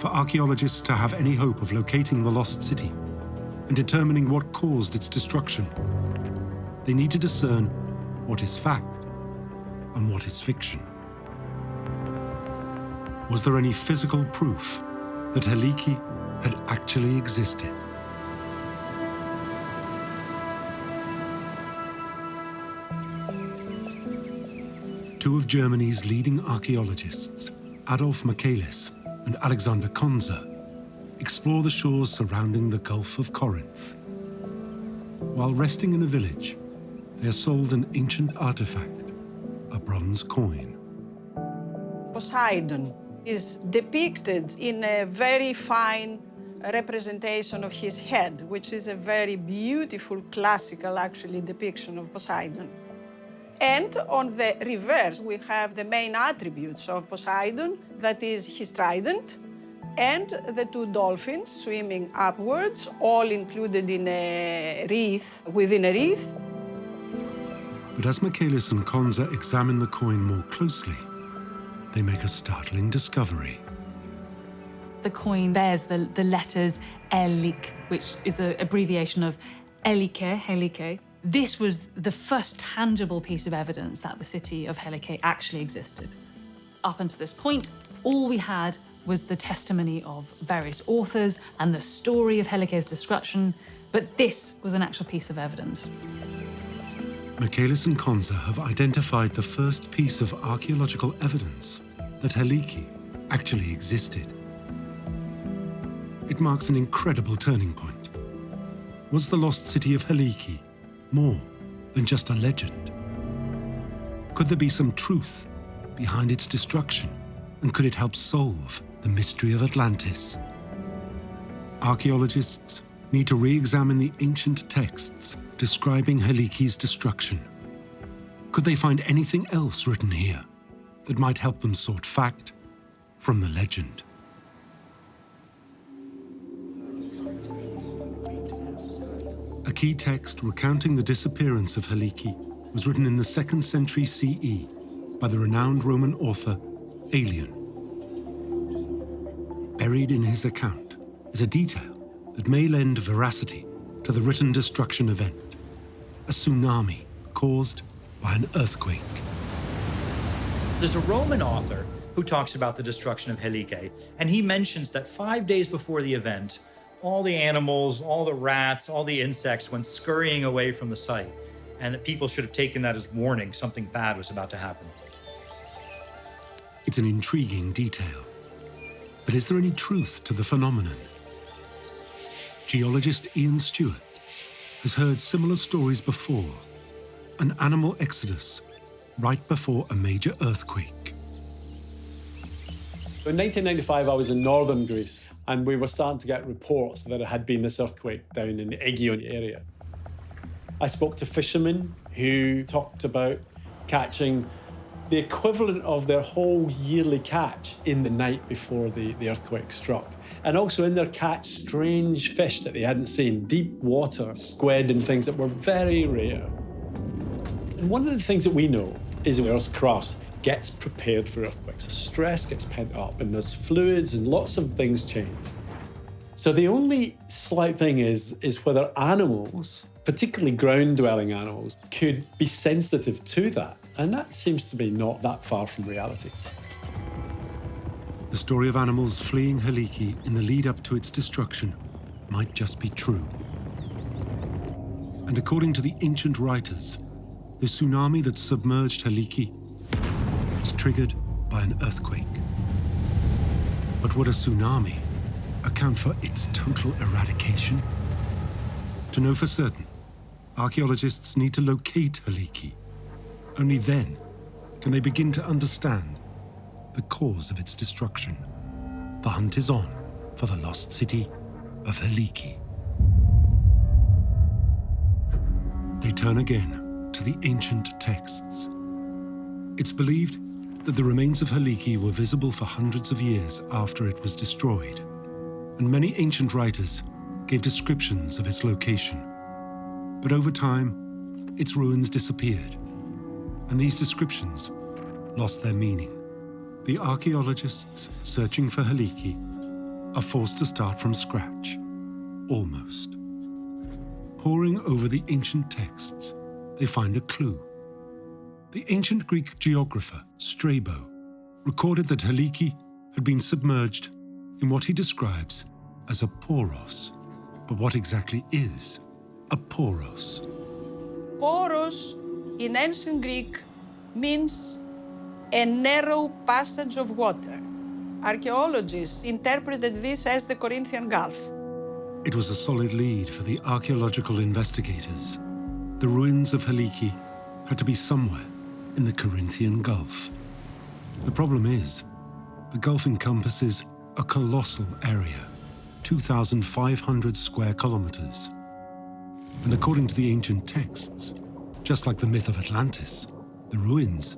For archaeologists to have any hope of locating the lost city and determining what caused its destruction, they need to discern what is fact and what is fiction. Was there any physical proof that Heliki had actually existed? Two of Germany's leading archaeologists, Adolf Michaelis and Alexander Konza, explore the shores surrounding the Gulf of Corinth. While resting in a village, they are sold an ancient artifact, a bronze coin. Poseidon is depicted in a very fine representation of his head, which is a very beautiful classical, actually, depiction of Poseidon. And on the reverse, we have the main attributes of Poseidon, that is his trident, and the two dolphins swimming upwards, all included in a wreath, within a wreath. But as Michaelis and Konza examine the coin more closely, they make a startling discovery. The coin bears the letters Helik, which is an abbreviation of Helike. This was the first tangible piece of evidence that the city of Helike actually existed. Up until this point, all we had was the testimony of various authors and the story of Helike's destruction, but this was an actual piece of evidence. Michaelis and Konza have identified the first piece of archaeological evidence that Heliki actually existed. It marks an incredible turning point. Was the lost city of Heliki more than just a legend? Could there be some truth behind its destruction? And could it help solve the mystery of Atlantis? Archaeologists need to re-examine the ancient texts describing Heliki's destruction. Could they find anything else written here that might help them sort fact from the legend? A key text recounting the disappearance of Heliki was written in the 2nd century CE by the renowned Roman author Aelian. Buried in his account is a detail that may lend veracity to the written destruction event, a tsunami caused by an earthquake. There's a Roman author who talks about the destruction of Helike, and he mentions that 5 days before the event, all the animals, all the rats, all the insects went scurrying away from the site, and that people should have taken that as warning something bad was about to happen. It's an intriguing detail. But is there any truth to the phenomenon? Geologist Ian Stewart has heard similar stories before. An animal exodus right before a major earthquake. In 1995, I was in northern Greece, and we were starting to get reports that there had been this earthquake down in the Aegean area. I spoke to fishermen who talked about catching the equivalent of their whole yearly catch in the night before the earthquake struck. And also in their catch, strange fish that they hadn't seen, deep water, squid and things that were very rare. And one of the things that we know is the Earth's crust gets prepared for earthquakes. The stress gets pent up and there's fluids and lots of things change. So the only slight thing is whether animals, particularly ground-dwelling animals, could be sensitive to that. And that seems to be not that far from reality. The story of animals fleeing Heliki in the lead up to its destruction might just be true. And according to the ancient writers, the tsunami that submerged Heliki was triggered by an earthquake. But would a tsunami account for its total eradication? To know for certain, archaeologists need to locate Heliki. Only then can they begin to understand the cause of its destruction. The hunt is on for the lost city of Heliki. They turn again to the ancient texts. It's believed that the remains of Heliki were visible for hundreds of years after it was destroyed, and many ancient writers gave descriptions of its location. But over time, its ruins disappeared, and these descriptions lost their meaning. The archaeologists searching for Heliki are forced to start from scratch, almost. Poring over the ancient texts, they find a clue. The ancient Greek geographer Strabo recorded that Heliki had been submerged in what he describes as a poros. But what exactly is a poros? Poros in ancient Greek means a narrow passage of water. Archaeologists interpreted this as the Corinthian Gulf. It was a solid lead for the archaeological investigators. The ruins of Heliki had to be somewhere in the Corinthian Gulf. The problem is, the Gulf encompasses a colossal area, 2,500 square kilometers. And according to the ancient texts, just like the myth of Atlantis, the ruins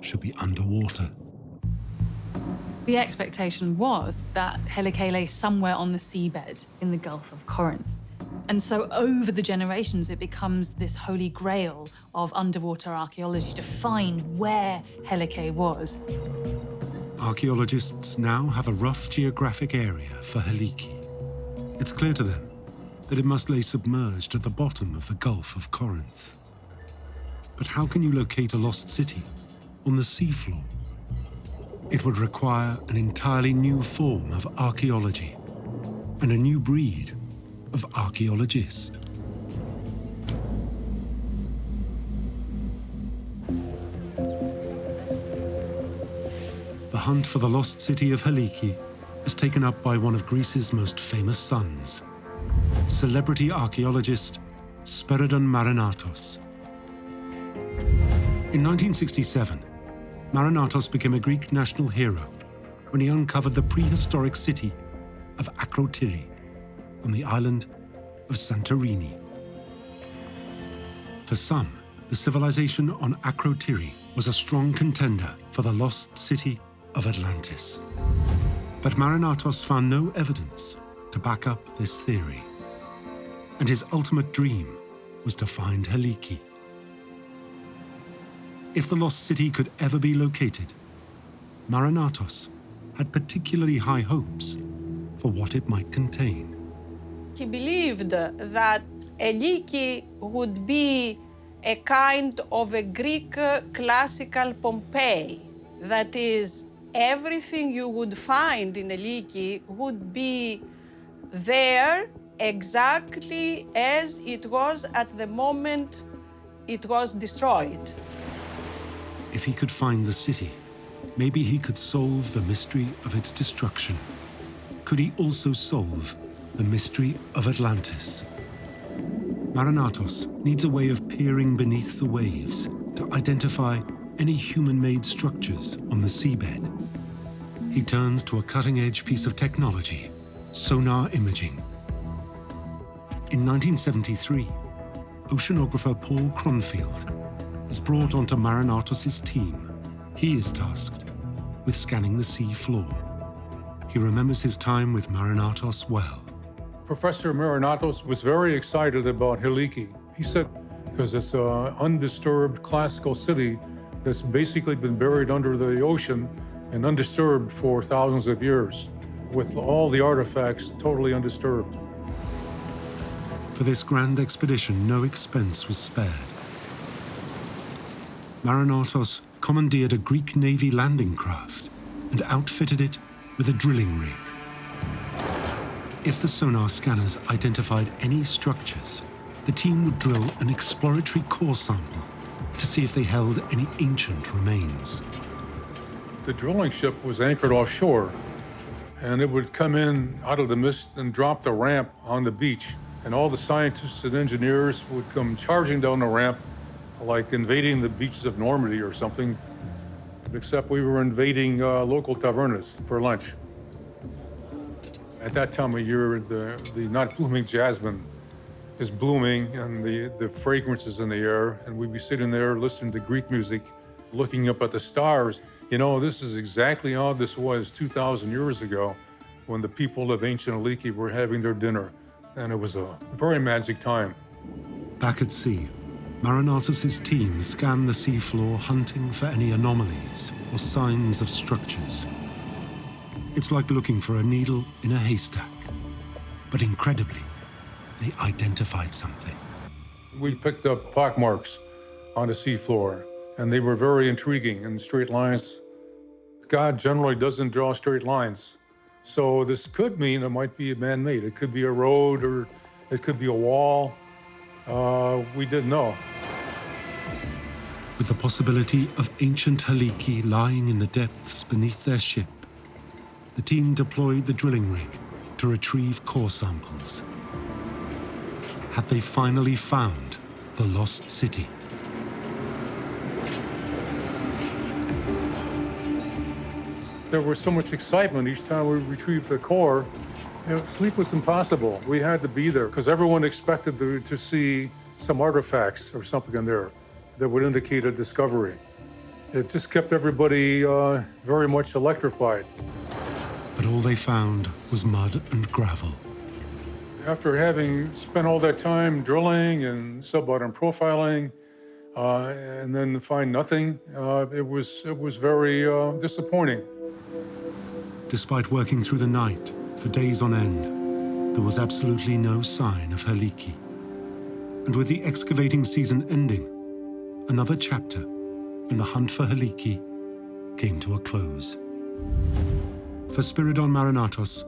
should be underwater. The expectation was that Heliki lay somewhere on the seabed in the Gulf of Corinth. And so over the generations, it becomes this holy grail of underwater archaeology to find where Heliki was. Archaeologists now have a rough geographic area for Heliki. It's clear to them that it must lay submerged at the bottom of the Gulf of Corinth. But how can you locate a lost city on the seafloor? It would require an entirely new form of archaeology and a new breed of archaeologist. The hunt for the lost city of Heliki is taken up by one of Greece's most famous sons, celebrity archaeologist Spiridon Marinatos. In 1967, Marinatos became a Greek national hero when he uncovered the prehistoric city of Akrotiri on the island of Santorini. For some, the civilization on Akrotiri was a strong contender for the lost city of Atlantis. But Marinatos found no evidence to back up this theory. And his ultimate dream was to find Heliki. If the lost city could ever be located, Marinatos had particularly high hopes for what it might contain. He believed that Heliki would be a kind of a Greek classical Pompeii. That is, everything you would find in Heliki would be there exactly as it was at the moment it was destroyed. If he could find the city, maybe he could solve the mystery of its destruction. Could he also solve the mystery of Atlantis? Marinatos needs a way of peering beneath the waves to identify any human-made structures on the seabed. He turns to a cutting-edge piece of technology, sonar imaging. In 1973, oceanographer Paul Cronfield is brought onto Marinatos' team. He is tasked with scanning the sea floor. He remembers his time with Marinatos well. Professor Marinatos was very excited about Heliki. He said, because it's an undisturbed classical city that's basically been buried under the ocean and undisturbed for thousands of years, with all the artifacts totally undisturbed. For this grand expedition, no expense was spared. Marinatos commandeered a Greek Navy landing craft and outfitted it with a drilling rig. If the sonar scanners identified any structures, the team would drill an exploratory core sample to see if they held any ancient remains. The drilling ship was anchored offshore, and it would come in out of the mist and drop the ramp on the beach. And all the scientists and engineers would come charging down the ramp like invading the beaches of Normandy or something, except we were invading local tavernas for lunch. At that time of year, the not blooming jasmine is blooming and the fragrance is in the air, and we'd be sitting there listening to Greek music, looking up at the stars. You know, this is exactly how this was 2,000 years ago when the people of ancient Heliki were having their dinner, and it was a very magic time. Back at sea, Marinatos' team scanned the seafloor, hunting for any anomalies or signs of structures. It's like looking for a needle in a haystack. But incredibly, they identified something. We picked up pockmarks on the seafloor, and they were very intriguing in straight lines. God generally doesn't draw straight lines. So this could mean it might be man-made. It could be a road or it could be a wall. We didn't know. The With the possibility of ancient Heliki lying in the depths beneath their ship, the team deployed the drilling rig to retrieve core samples. Had they finally found the lost city? There was so much excitement each time we retrieved the core. Sleep was impossible. We had to be there because everyone expected to see some artifacts or something in there that would indicate a discovery. It just kept everybody very much electrified. But all they found was mud and gravel. After having spent all that time drilling and subbottom profiling, and then find nothing, it was very disappointing. Despite working through the night for days on end, there was absolutely no sign of Heliki. And with the excavating season ending, another chapter in the hunt for Heliki came to a close. For Spiridon Marinatos,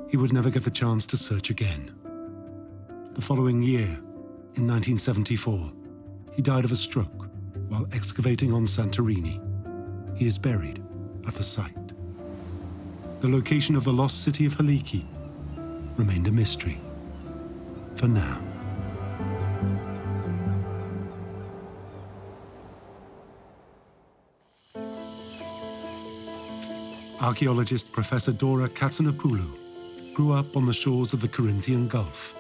he would never get the chance to search again. The following year, in 1974, he died of a stroke while excavating on Santorini. He is buried at the site. The location of the lost city of Heliki remained a mystery for now. Archaeologist Professor Dora Katsanapoulou grew up on the shores of the Corinthian Gulf,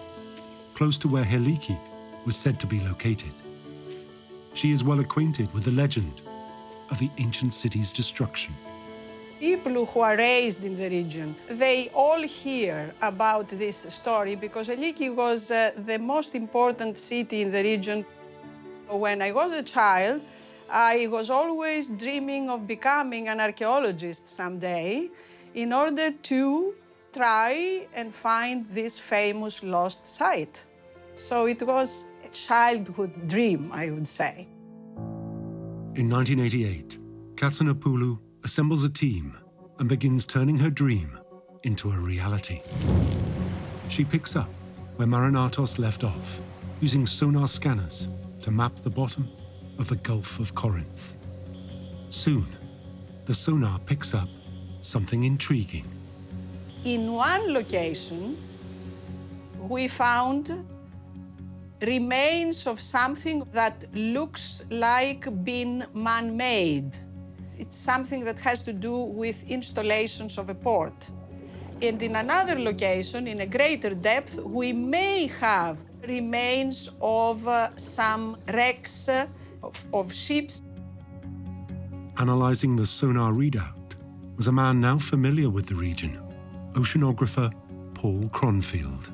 close to where Heliki was said to be located. She is well acquainted with the legend of the ancient city's destruction. People who are raised in the region, they all hear about this story because Heliki was the most important city in the region. When I was a child, I was always dreaming of becoming an archaeologist someday in order to try and find this famous lost site. So it was a childhood dream, I would say. In 1988, Katsanapoulou assembles a team and begins turning her dream into a reality. She picks up where Marinatos left off, using sonar scanners to map the bottom of the Gulf of Corinth. Soon, the sonar picks up something intriguing. In one location, we found remains of something that looks like being man-made. It's something that has to do with installations of a port. And in another location, in a greater depth, we may have remains of some wrecks of ships. Analyzing the sonar readout was a man now familiar with the region, oceanographer Paul Cronfield.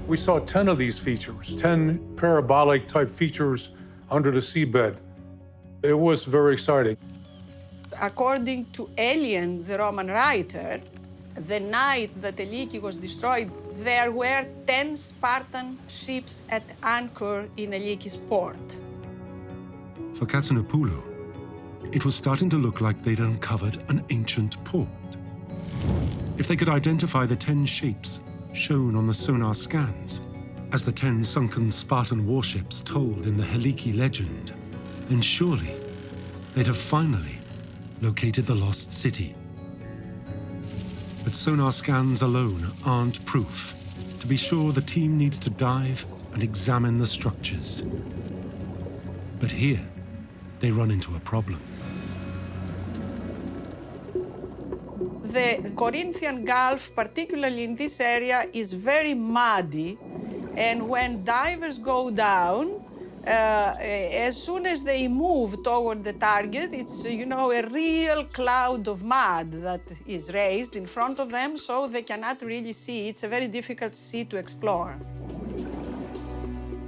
We saw 10 of these features, 10 parabolic type features under the seabed. It was very exciting. According to Aelian, the Roman writer, the night that Heliki was destroyed, there were 10 Spartan ships at anchor in Heliki's port. For Katsanapoulou, it was starting to look like they'd uncovered an ancient port. If they could identify the 10 shapes shown on the sonar scans as the 10 sunken Spartan warships told in the Heliki legend, then surely they'd have finally located the lost city. But sonar scans alone aren't proof. To be sure, the team needs to dive and examine the structures. But here, they run into a problem. The Corinthian Gulf, particularly in this area, is very muddy, and when divers go down, as soon as they move toward the target, it's, a real cloud of mud that is raised in front of them, so they cannot really see. It's a very difficult sea to explore.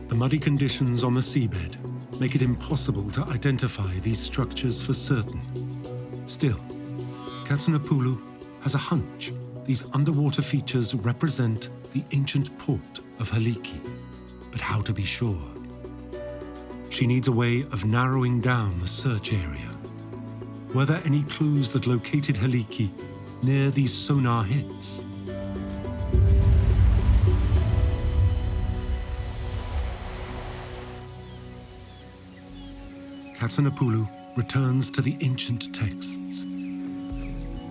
The muddy conditions on the seabed make it impossible to identify these structures for certain. Still, Katsanapoulou has a hunch these underwater features represent the ancient port of Heliki. But how to be sure? She needs a way of narrowing down the search area. Were there any clues that located Heliki near these sonar hits? Katsanapoulou returns to the ancient texts.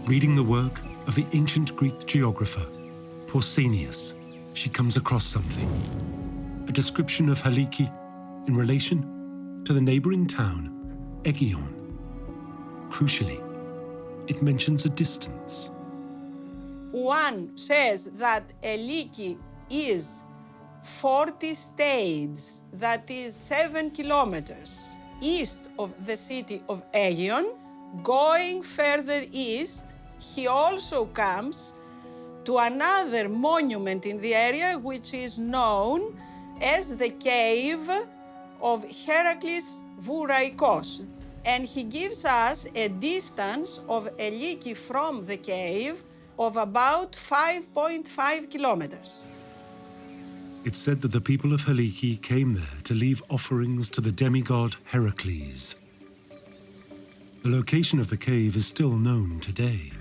Reading the work of the ancient Greek geographer Pausanias, she comes across something. A description of Heliki in relation to the neighboring town, Aegion. Crucially, it mentions a distance. One says that Heliki is 40 stades, that is 7 kilometers east of the city of Aegion. Going further east, he also comes to another monument in the area which is known as the cave of Heracles Vouraikos. And he gives us a distance of Heliki from the cave of about 5.5 kilometers. It's said that the people of Heliki came there to leave offerings to the demigod Heracles. The location of the cave is still known today.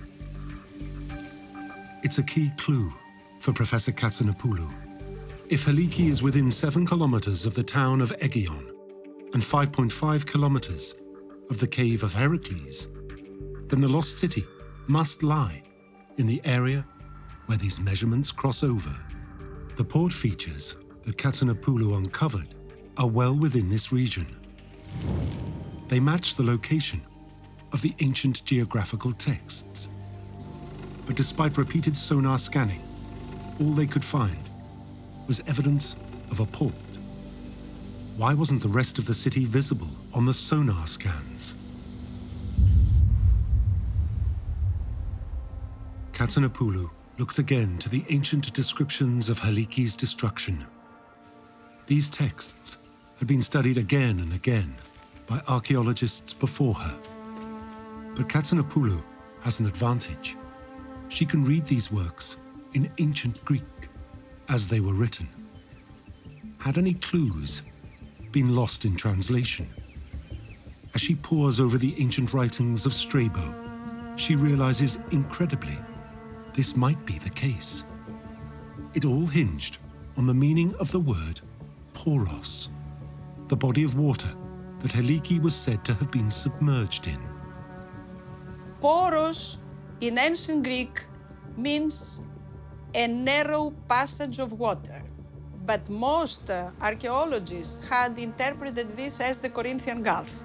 It's a key clue for Professor Katsanapoulou. If Heliki is within 7 kilometers of the town of Aegion and 5.5 kilometers of the cave of Heracles, then the lost city must lie in the area where these measurements cross over. The port features that Katsanapoulou uncovered are well within this region. They match the location of the ancient geographical texts. But despite repeated sonar scanning, all they could find was evidence of a port. Why wasn't the rest of the city visible on the sonar scans? Katsanapoulou looks again to the ancient descriptions of Heliki's destruction. These texts had been studied again and again by archaeologists before her. But Katsanapoulou has an advantage. She can read these works in ancient Greek as they were written. Had any clues been lost in translation? As she pores over the ancient writings of Strabo, she realizes incredibly this might be the case. It all hinged on the meaning of the word poros, the body of water that Heliki was said to have been submerged in. Poros in ancient Greek means a narrow passage of water. But most archaeologists had interpreted this as the Corinthian Gulf,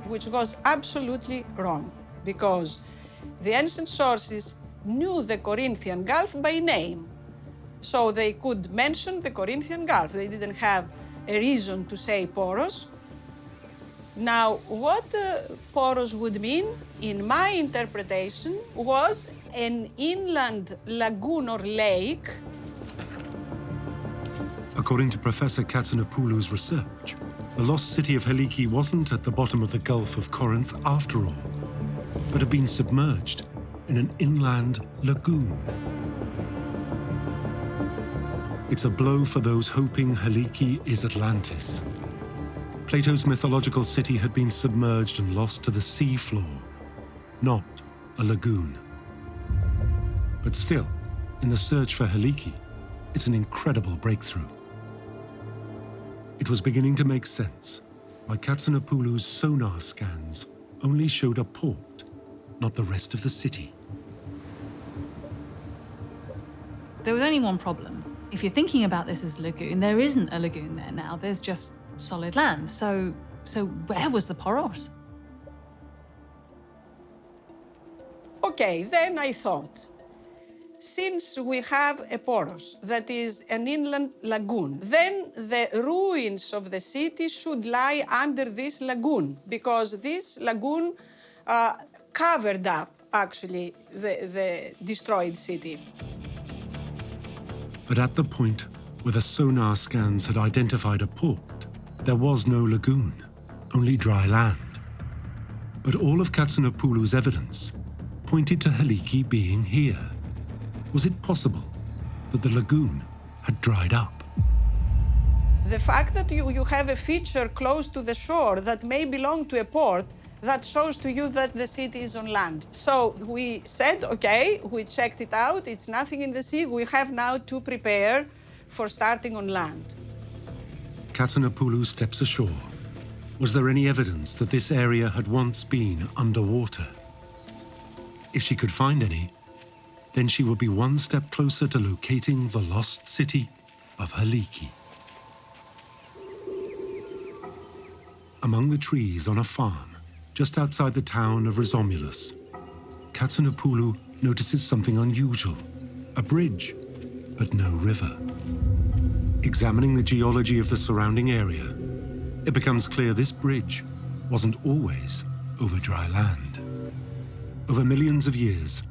which was absolutely wrong, because the ancient sources knew the Corinthian Gulf by name. So they could mention the Corinthian Gulf. They didn't have a reason to say poros. Now, what poros would mean, in my interpretation, was an inland lagoon or lake. According to Professor Katsanapoulou's research, the lost city of Heliki wasn't at the bottom of the Gulf of Corinth after all, but had been submerged in an inland lagoon. It's a blow for those hoping Heliki is Atlantis. Plato's mythological city had been submerged and lost to the sea floor, not a lagoon. But still, in the search for Heliki, it's an incredible breakthrough. It was beginning to make sense why Katsanapoulou's sonar scans only showed a port, not the rest of the city. There was only one problem. If you're thinking about this as a lagoon, there isn't a lagoon there now. There's just solid land. So where was the poros? Okay, then I thought, since we have a poros that is an inland lagoon, then the ruins of the city should lie under this lagoon, because this lagoon covered up, actually, the destroyed city. But at the point where the sonar scans had identified a port, there was no lagoon, only dry land. But all of Katsanapoulou's evidence pointed to Heliki being here. Was it possible that the lagoon had dried up? The fact that you have a feature close to the shore that may belong to a port, that shows to you that the city is on land. So we said, okay, we checked it out, it's nothing in the sea, we have now to prepare for starting on land. Katsanapoulou steps ashore, Was there any evidence that this area had once been underwater? If she could find any, then she would be one step closer to locating the lost city of Heliki. Among the trees on a farm, just outside the town of Rizomulus, Katsanapoulou notices something unusual, a bridge, but no river. Examining the geology of the surrounding area, it becomes clear this bridge wasn't always over dry land. Over millions of years,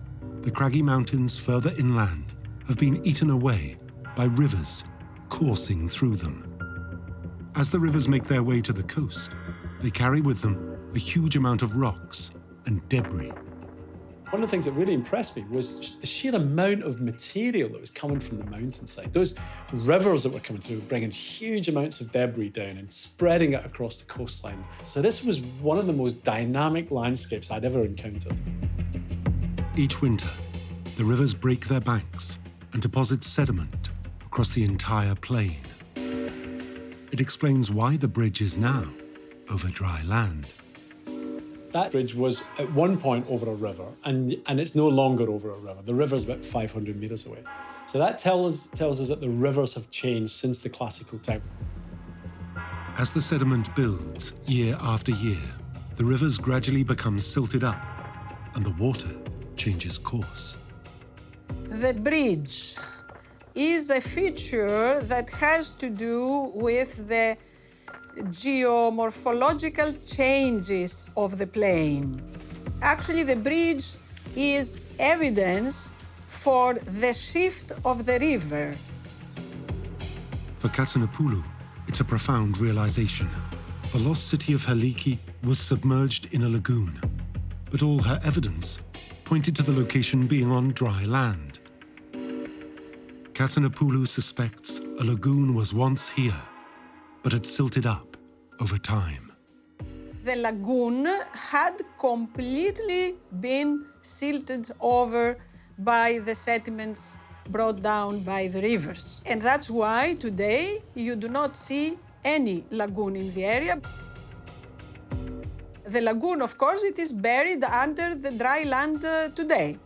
the craggy mountains further inland have been eaten away by rivers coursing through them. As the rivers make their way to the coast, they carry with them a huge amount of rocks and debris. One of the things that really impressed me was just the sheer amount of material that was coming from the mountainside. Those rivers that were coming through, bringing huge amounts of debris down and spreading it across the coastline. So this was one of the most dynamic landscapes I'd ever encountered. Each winter, the rivers break their banks and deposit sediment across the entire plain. It explains why the bridge is now over dry land. That bridge was at one point over a river, and it's no longer over a river. The river's about 500 metres away. So that tells us that the rivers have changed since the classical time. As the sediment builds year after year, the rivers gradually become silted up and the water changes course. The bridge is a feature that has to do with the geomorphological changes of the plain. Actually, the bridge is evidence for the shift of the river. For Katsanapoulou, it's a profound realization. The lost city of Heliki was submerged in a lagoon, but all her evidence pointed to the location being on dry land. Katsanapoulou suspects a lagoon was once here, but had silted up over time. The lagoon had completely been silted over by the sediments brought down by the rivers. And that's why today you do not see any lagoon in the area. The lagoon, of course, it is buried under the dry land today.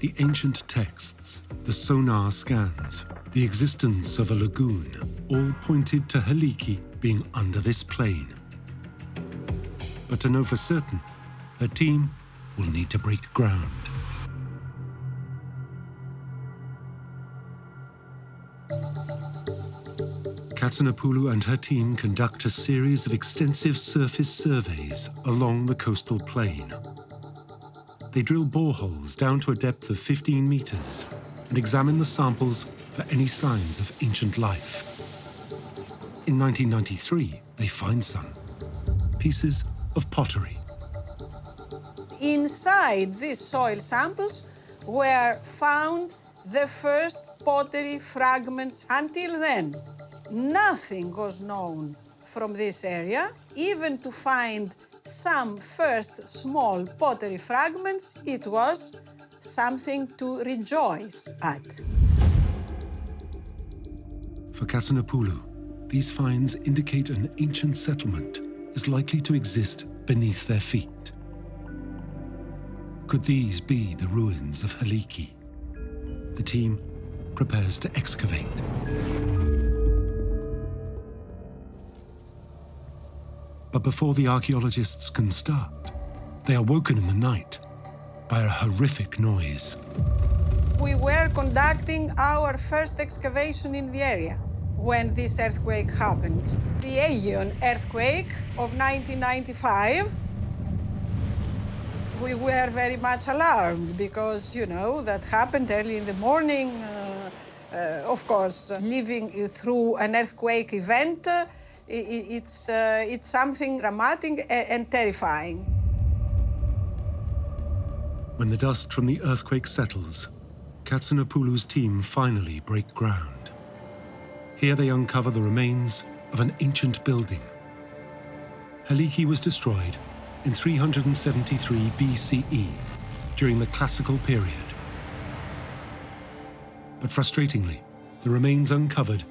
The ancient texts, the sonar scans, the existence of a lagoon, all pointed to Heliki being under this plain. But to know for certain, her team will need to break ground. Katsanapoulou and her team conduct a series of extensive surface surveys along the coastal plain. They drill boreholes down to a depth of 15 meters and examine the samples for any signs of ancient life. In 1993, they find some pieces of pottery. Inside these soil samples were found the first pottery fragments. Until then, nothing was known from this area. Even to find some first small pottery fragments, it was something to rejoice at. For Katsanapoulou, these finds indicate an ancient settlement is likely to exist beneath their feet. Could these be the ruins of Heliki? The team prepares to excavate. But before the archaeologists can start, they are woken in the night by a horrific noise. We were conducting our first excavation in the area when this earthquake happened. The Aegean earthquake of 1995. We were very much alarmed because, you know, that happened early in the morning. Of course, living through an earthquake event, it's something dramatic and terrifying. When the dust from the earthquake settles, Katsanapoulou's team finally break ground. Here they uncover the remains of an ancient building. Heliki was destroyed in 373 BCE during the classical period. But frustratingly, the remains uncovered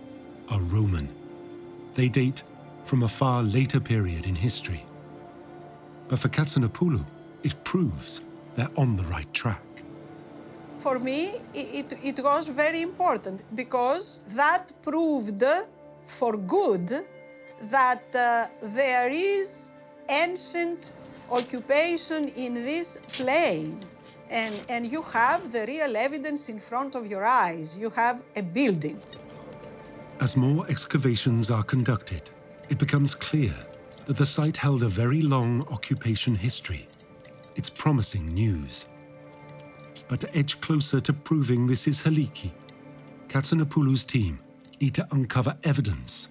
are Roman. They date from a far later period in history. But for Katsinapoulou, it proves they're on the right track. For me, it was very important because that proved for good that there is ancient occupation in this plain. And you have the real evidence in front of your eyes. You have a building. As more excavations are conducted, it becomes clear that the site held a very long occupation history. It's promising news. But to edge closer to proving this is Heliki, Katsinapoulou's team need to uncover evidence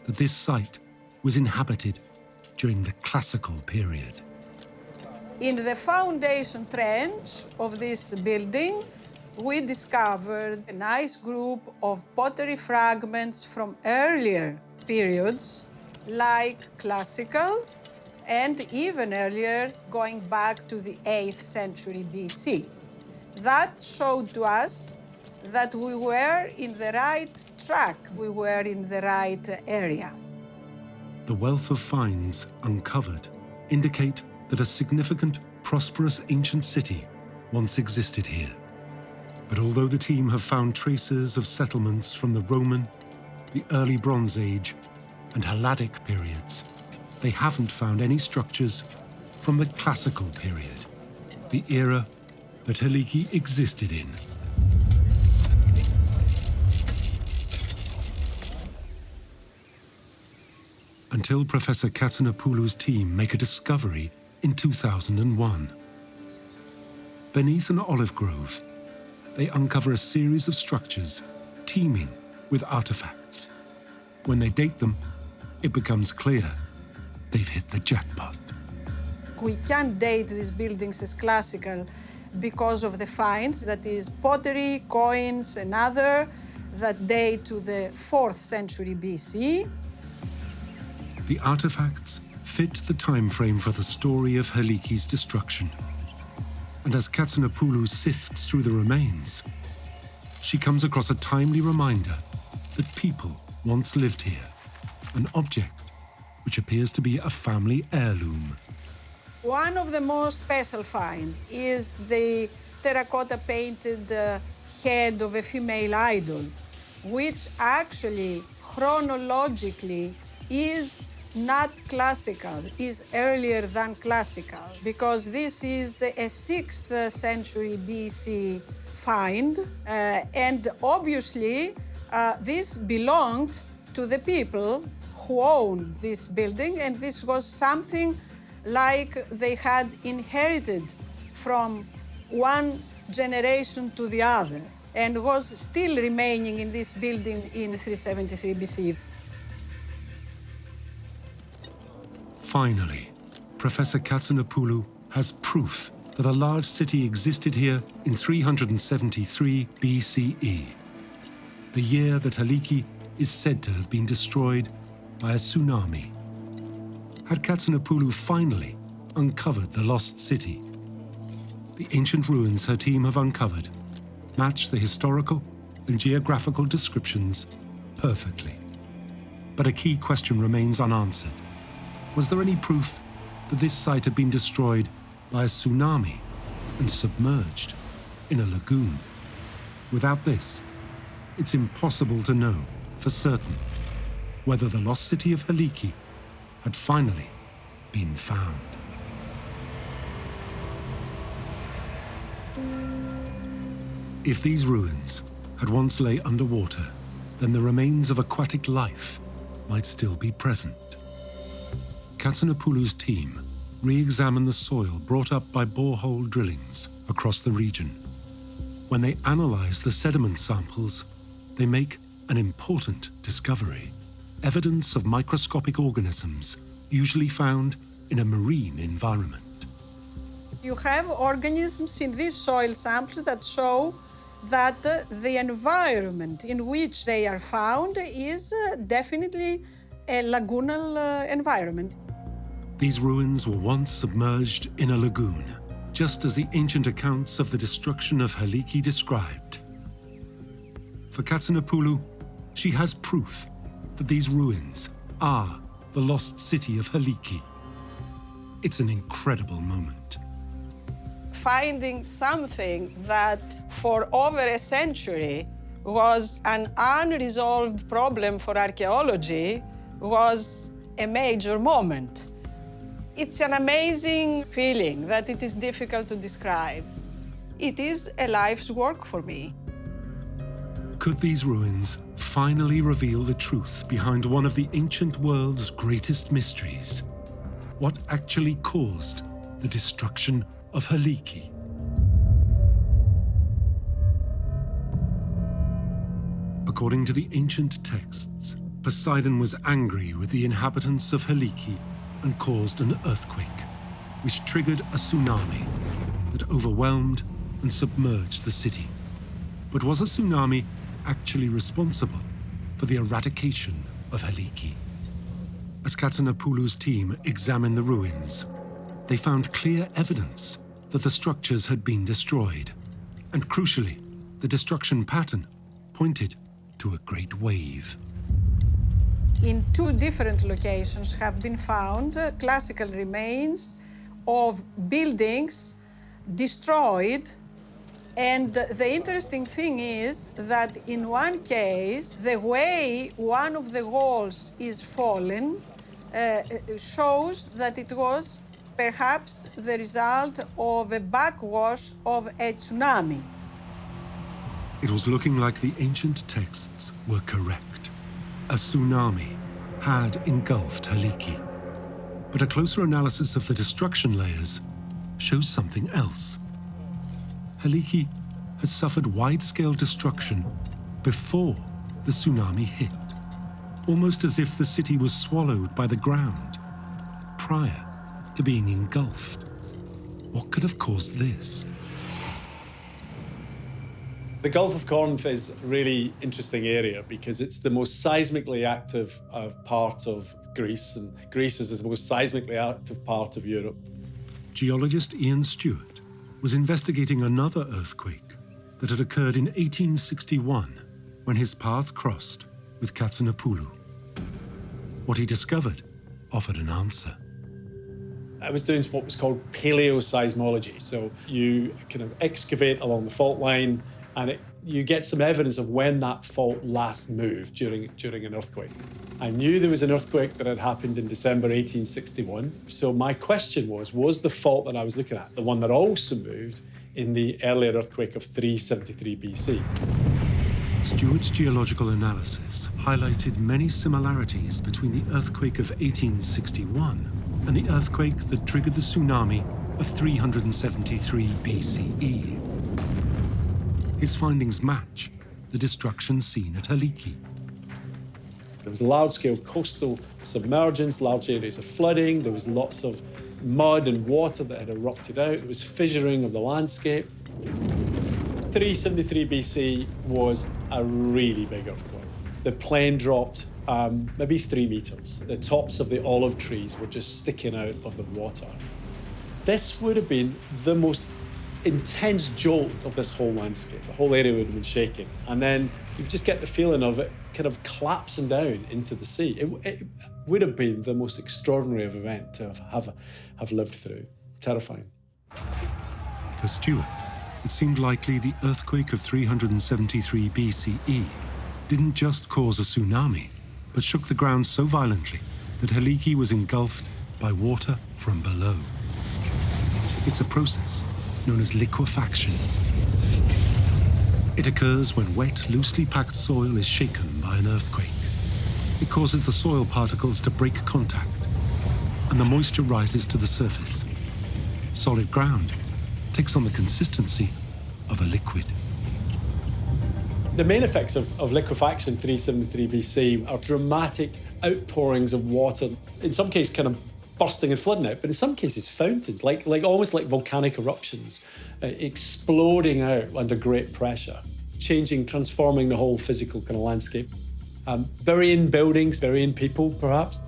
that this site was inhabited during the classical period. In the foundation trench of this building, we discovered a nice group of pottery fragments from earlier periods, like classical, and even earlier, going back to the 8th century BC. That showed to us that we were in the right track, we were in the right area. The wealth of finds uncovered indicate that a significant, prosperous ancient city once existed here. But although the team have found traces of settlements from the Roman, the early Bronze Age, and Helladic periods, they haven't found any structures from the classical period, the era that Heliki existed in. Until Professor Katsinapoulou's team make a discovery in 2001. Beneath an olive grove, they uncover a series of structures teeming with artifacts. When they date them, it becomes clear they've hit the jackpot. We can date these buildings as classical because of the finds, that is pottery, coins, and other that date to the 4th century BC. The artifacts fit the time frame for the story of Heliki's destruction. And as Katsinapoulou sifts through the remains, she comes across a timely reminder that people once lived here, an object which appears to be a family heirloom. One of the most special finds is the terracotta painted head of a female idol, which actually chronologically is not classical, is earlier than classical, because this is a 6th century BC find, and obviously this belonged to the people who owned this building, and this was something like they had inherited from one generation to the other, and was still remaining in this building in 373 BC. Finally, Professor Katsinapoulou has proof that a large city existed here in 373 BCE, the year that Heliki is said to have been destroyed by a tsunami. Had Katsinapoulou finally uncovered the lost city? The ancient ruins her team have uncovered match the historical and geographical descriptions perfectly. But a key question remains unanswered. Was there any proof that this site had been destroyed by a tsunami and submerged in a lagoon? Without this, it's impossible to know for certain whether the lost city of Heliki had finally been found. If these ruins had once lay underwater, then the remains of aquatic life might still be present. Katsinapoulou's team re-examine the soil brought up by borehole drillings across the region. When they analyze the sediment samples, they make an important discovery: evidence of microscopic organisms usually found in a marine environment. You have organisms in these soil samples that show that the environment in which they are found is definitely a lagoonal environment. These ruins were once submerged in a lagoon, just as the ancient accounts of the destruction of Heliki described. For Katsinapoulou, she has proof that these ruins are the lost city of Heliki. It's an incredible moment. Finding something that for over a century was an unresolved problem for archaeology was a major moment. It's an amazing feeling that it is difficult to describe. It is a life's work for me. Could these ruins finally reveal the truth behind one of the ancient world's greatest mysteries? What actually caused the destruction of Heliki? According to the ancient texts, Poseidon was angry with the inhabitants of Heliki and caused an earthquake, which triggered a tsunami that overwhelmed and submerged the city. But was a tsunami actually responsible for the eradication of Heliki? As Katsanapulu's team examined the ruins, they found clear evidence that the structures had been destroyed. And crucially, the destruction pattern pointed to a great wave. In two different locations have been found classical remains of buildings destroyed. And the interesting thing is that in one case, the way one of the walls is fallen shows that it was perhaps the result of a backwash of a tsunami. It was looking like the ancient texts were correct. A tsunami had engulfed Heliki. But a closer analysis of the destruction layers shows something else. Heliki has suffered wide-scale destruction before the tsunami hit, almost as if the city was swallowed by the ground prior to being engulfed. What could have caused this? The Gulf of Corinth is a really interesting area because it's the most seismically active part of Greece, and Greece is the most seismically active part of Europe. Geologist Ian Stewart was investigating another earthquake that had occurred in 1861 when his paths crossed with Katsanapulu. What he discovered offered an answer. I was doing what was called paleoseismology. So you kind of excavate along the fault line and you get some evidence of when that fault last moved during an earthquake. I knew there was an earthquake that had happened in December 1861. So my question was the fault that I was looking at the one that also moved in the earlier earthquake of 373 BC? Stewart's geological analysis highlighted many similarities between the earthquake of 1861 and the earthquake that triggered the tsunami of 373 BCE. His findings match the destruction seen at Heliki. There was large-scale coastal submergence, large areas of flooding. There was lots of mud and water that had erupted out. There was fissuring of the landscape. 373 BC was a really big earthquake. The plain dropped maybe 3 meters. The tops of the olive trees were just sticking out of the water. This would have been the most intense jolt of this whole landscape. The whole area would have been shaking. And then you just get the feeling of it kind of collapsing down into the sea. It would have been the most extraordinary of event to have lived through. Terrifying. For Stewart, it seemed likely the earthquake of 373 BCE didn't just cause a tsunami, but shook the ground so violently that Heliki was engulfed by water from below. It's a process known as liquefaction. It occurs when wet, loosely packed soil is shaken by an earthquake. It causes the soil particles to break contact, and the moisture rises to the surface. Solid ground takes on the consistency of a liquid. The main effects of liquefaction 373 BC are dramatic outpourings of water, in some cases kind of bursting and flooding out, but in some cases fountains, like almost like volcanic eruptions, exploding out under great pressure, transforming the whole physical kind of landscape, burying buildings, burying people, perhaps.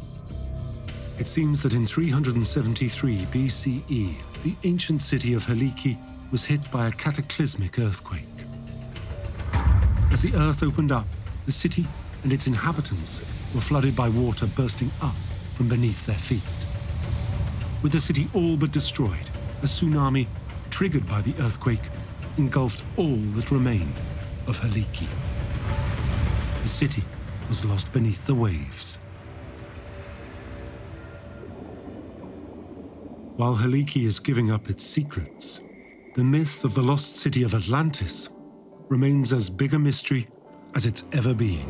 It seems that in 373 BCE, the ancient city of Heliki was hit by a cataclysmic earthquake. As the earth opened up, the city and its inhabitants were flooded by water bursting up from beneath their feet. With the city all but destroyed, a tsunami, triggered by the earthquake, engulfed all that remained of Heliki. The city was lost beneath the waves. While Heliki is giving up its secrets, the myth of the lost city of Atlantis remains as big a mystery as it's ever been.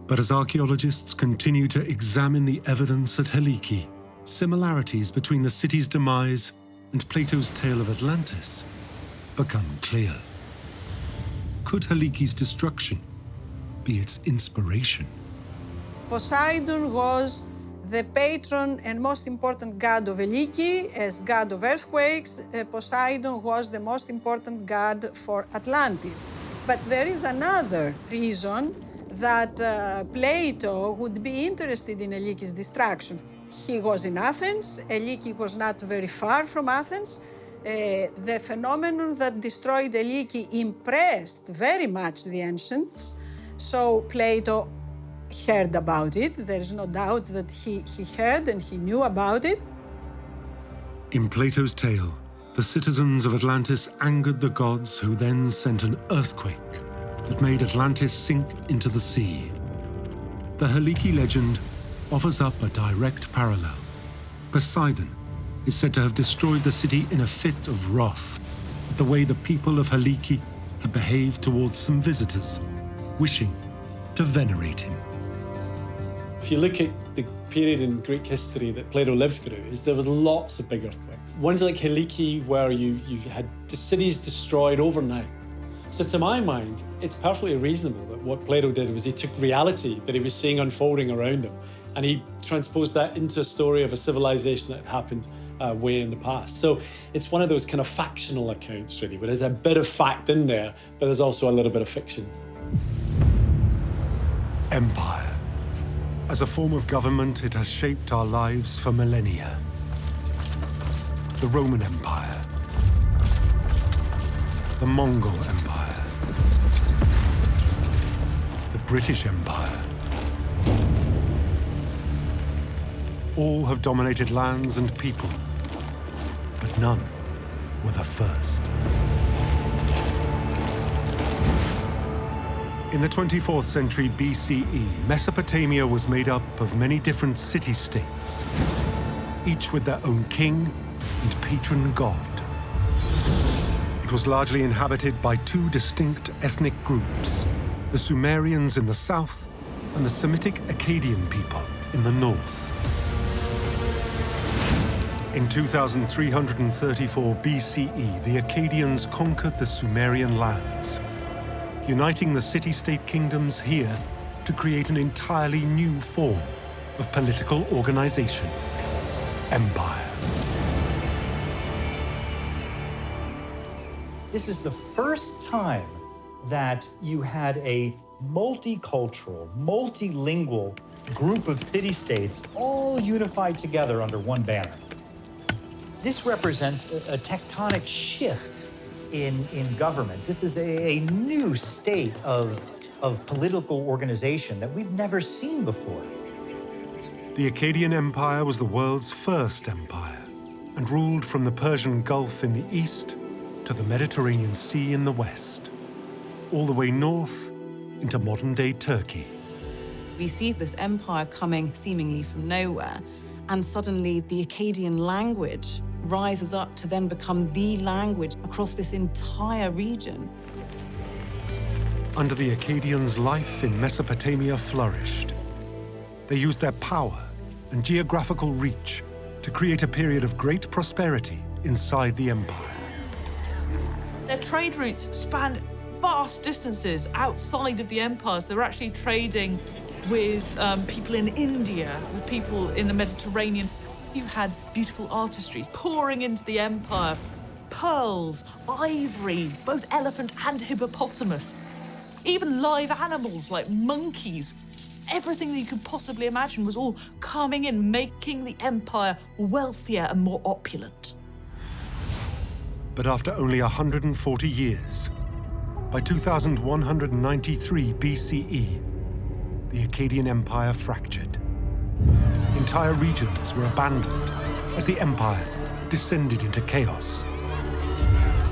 But as archaeologists continue to examine the evidence at Heliki, similarities between the city's demise and Plato's tale of Atlantis become clear. Could Heliki's destruction be its inspiration? Poseidon was the patron and most important god of Heliki. As god of earthquakes, Poseidon was the most important god for Atlantis. But there is another reason that Plato would be interested in Heliki's destruction. He was in Athens. Heliki was not very far from Athens. The phenomenon that destroyed Heliki impressed very much the ancients. So Plato heard about it. There's no doubt that he heard and he knew about it. In Plato's tale, the citizens of Atlantis angered the gods, who then sent an earthquake that made Atlantis sink into the sea. The Heliki legend offers up a direct parallel. Poseidon is said to have destroyed the city in a fit of wrath at the way the people of Heliki had behaved towards some visitors, wishing to venerate him. If you look at the period in Greek history that Plato lived through, there were lots of big earthquakes. Ones like Heliki, where you had the cities destroyed overnight. So to my mind, it's perfectly reasonable that what Plato did was he took reality that he was seeing unfolding around him, and he transposed that into a story of a civilization that had happened way in the past. So it's one of those kind of factional accounts, really, where there's a bit of fact in there, but there's also a little bit of fiction. Empire. As a form of government, it has shaped our lives for millennia. The Roman Empire, the Mongol Empire, the British Empire. All have dominated lands and people, but none were the first. In the 24th century BCE, Mesopotamia was made up of many different city-states, each with their own king and patron god. It was largely inhabited by two distinct ethnic groups, the Sumerians in the south and the Semitic Akkadian people in the north. In 2334 BCE, the Akkadians conquered the Sumerian lands, uniting the city-state kingdoms here to create an entirely new form of political organization: empire. This is the first time that you had a multicultural, multilingual group of city-states all unified together under one banner. This represents a tectonic shift in government. This is a new state of political organization that we've never seen before. The Akkadian Empire was the world's first empire and ruled from the Persian Gulf in the east to the Mediterranean Sea in the west, all the way north into modern-day Turkey. We see this empire coming seemingly from nowhere, and suddenly the Akkadian language rises up to then become the language across this entire region. Under the Akkadians, life in Mesopotamia flourished. They used their power and geographical reach to create a period of great prosperity inside the empire. Their trade routes spanned vast distances outside of the empires. They were actually trading with people in India, with people in the Mediterranean. You had beautiful artistry pouring into the empire. Pearls, ivory, both elephant and hippopotamus. Even live animals like monkeys. Everything that you could possibly imagine was all coming in, making the empire wealthier and more opulent. But after only 140 years, by 2193 BCE, the Akkadian Empire fractured. entire regions were abandoned as the empire descended into chaos.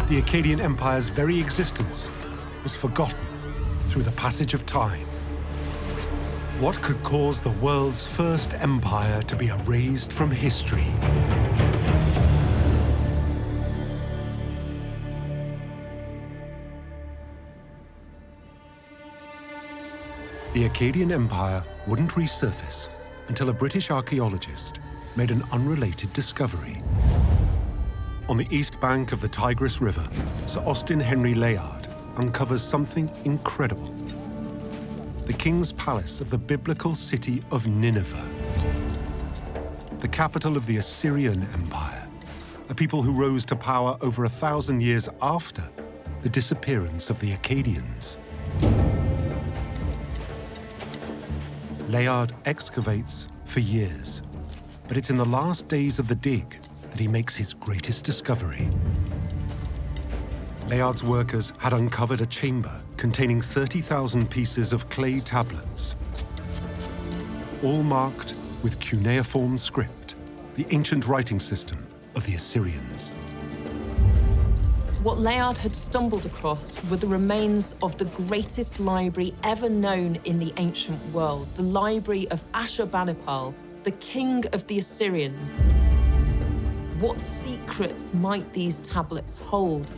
The Akkadian Empire's very existence was forgotten through the passage of time. What could cause the world's first empire to be erased from history? The Akkadian Empire wouldn't resurface until a British archaeologist made an unrelated discovery. On the east bank of the Tigris River, Sir Austin Henry Layard uncovers something incredible. The king's palace of the biblical city of Nineveh, the capital of the Assyrian Empire, a people who rose to power over 1,000 years after the disappearance of the Akkadians. Layard excavates for years, but it's in the last days of the dig that he makes his greatest discovery. Layard's workers had uncovered a chamber containing 30,000 pieces of clay tablets, all marked with cuneiform script, the ancient writing system of the Assyrians. What Layard had stumbled across were the remains of the greatest library ever known in the ancient world, the library of Ashurbanipal, the king of the Assyrians. What secrets might these tablets hold?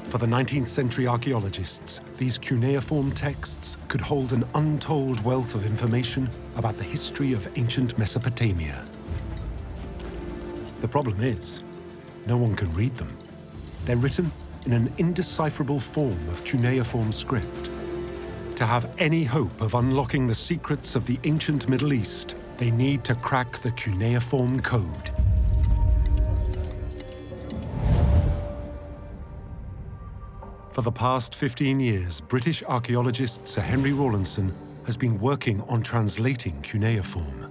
For the 19th century archaeologists, these cuneiform texts could hold an untold wealth of information about the history of ancient Mesopotamia. The problem is, no one can read them. They're written in an indecipherable form of cuneiform script. To have any hope of unlocking the secrets of the ancient Middle East, they need to crack the cuneiform code. For the past 15 years, British archaeologist Sir Henry Rawlinson has been working on translating cuneiform.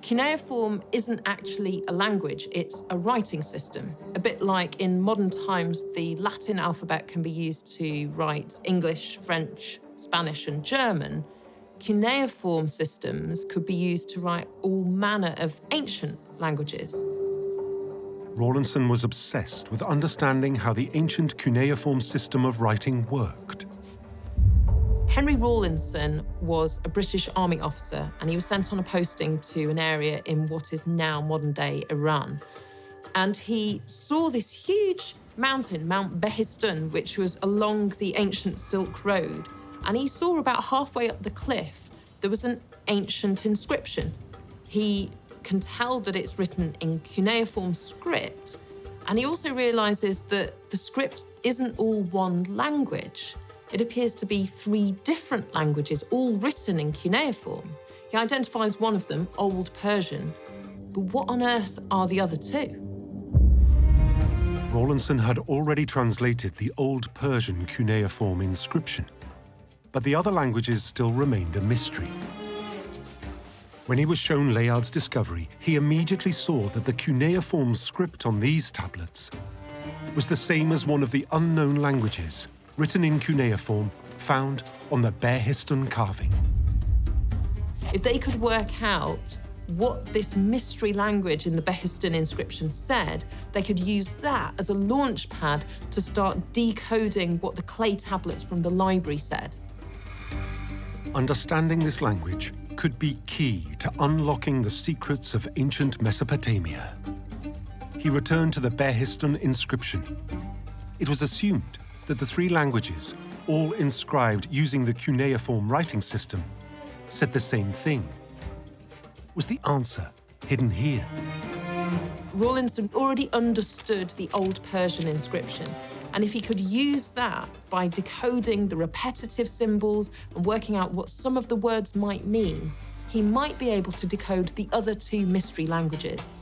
Cuneiform isn't actually a language, it's a writing system. A bit like in modern times, the Latin alphabet can be used to write English, French, Spanish, and German. Cuneiform systems could be used to write all manner of ancient languages. Rawlinson was obsessed with understanding how the ancient cuneiform system of writing worked. Henry Rawlinson was a British army officer, and he was sent on a posting to an area in what is now modern-day Iran. And he saw this huge mountain, Mount Behistun, which was along the ancient Silk Road. And he saw about halfway up the cliff, there was an ancient inscription. He can tell that it's written in cuneiform script, and he also realizes that the script isn't all one language. It appears to be 3 different languages, all written in cuneiform. He identifies one of them, Old Persian, but what on earth are the other 2? Rawlinson had already translated the Old Persian cuneiform inscription, but the other languages still remained a mystery. When he was shown Layard's discovery, he immediately saw that the cuneiform script on these tablets was the same as one of the unknown languages written in cuneiform found on the Behistun carving. If they could work out what this mystery language in the Behistun inscription said, they could use that as a launch pad to start decoding what the clay tablets from the library said. Understanding this language could be key to unlocking the secrets of ancient Mesopotamia. He returned to the Behistun inscription. It was assumed that the 3 languages, all inscribed using the cuneiform writing system, said the same thing. Was the answer hidden here? Rawlinson already understood the Old Persian inscription, and if he could use that by decoding the repetitive symbols and working out what some of the words might mean, he might be able to decode the other 2 mystery languages.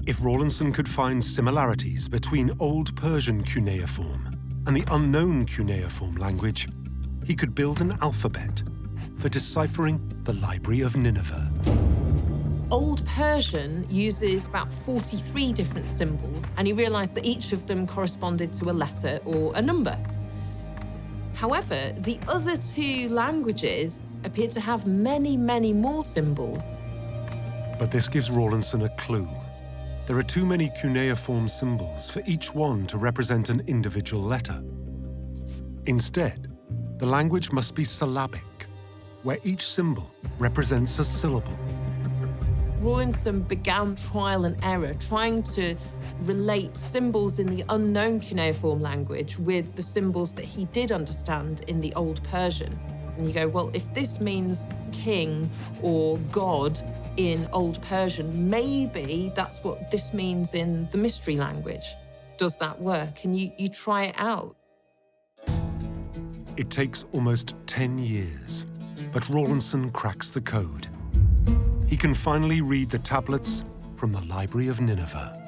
If Rawlinson could find similarities between Old Persian cuneiform and the unknown cuneiform language, he could build an alphabet for deciphering the Library of Nineveh. Old Persian uses about 43 different symbols, and he realized that each of them corresponded to a letter or a number. However, the other two languages appear to have many, many more symbols. But this gives Rawlinson a clue. There are too many cuneiform symbols for each one to represent an individual letter. Instead, the language must be syllabic, where each symbol represents a syllable. Rawlinson began trial and error, trying to relate symbols in the unknown cuneiform language with the symbols that he did understand in the Old Persian. And you go, well, if this means king or god in Old Persian, maybe that's what this means in the mystery language. Does that work? And you try it out. It takes almost 10 years, but Rawlinson cracks the code. He can finally read the tablets from the Library of Nineveh.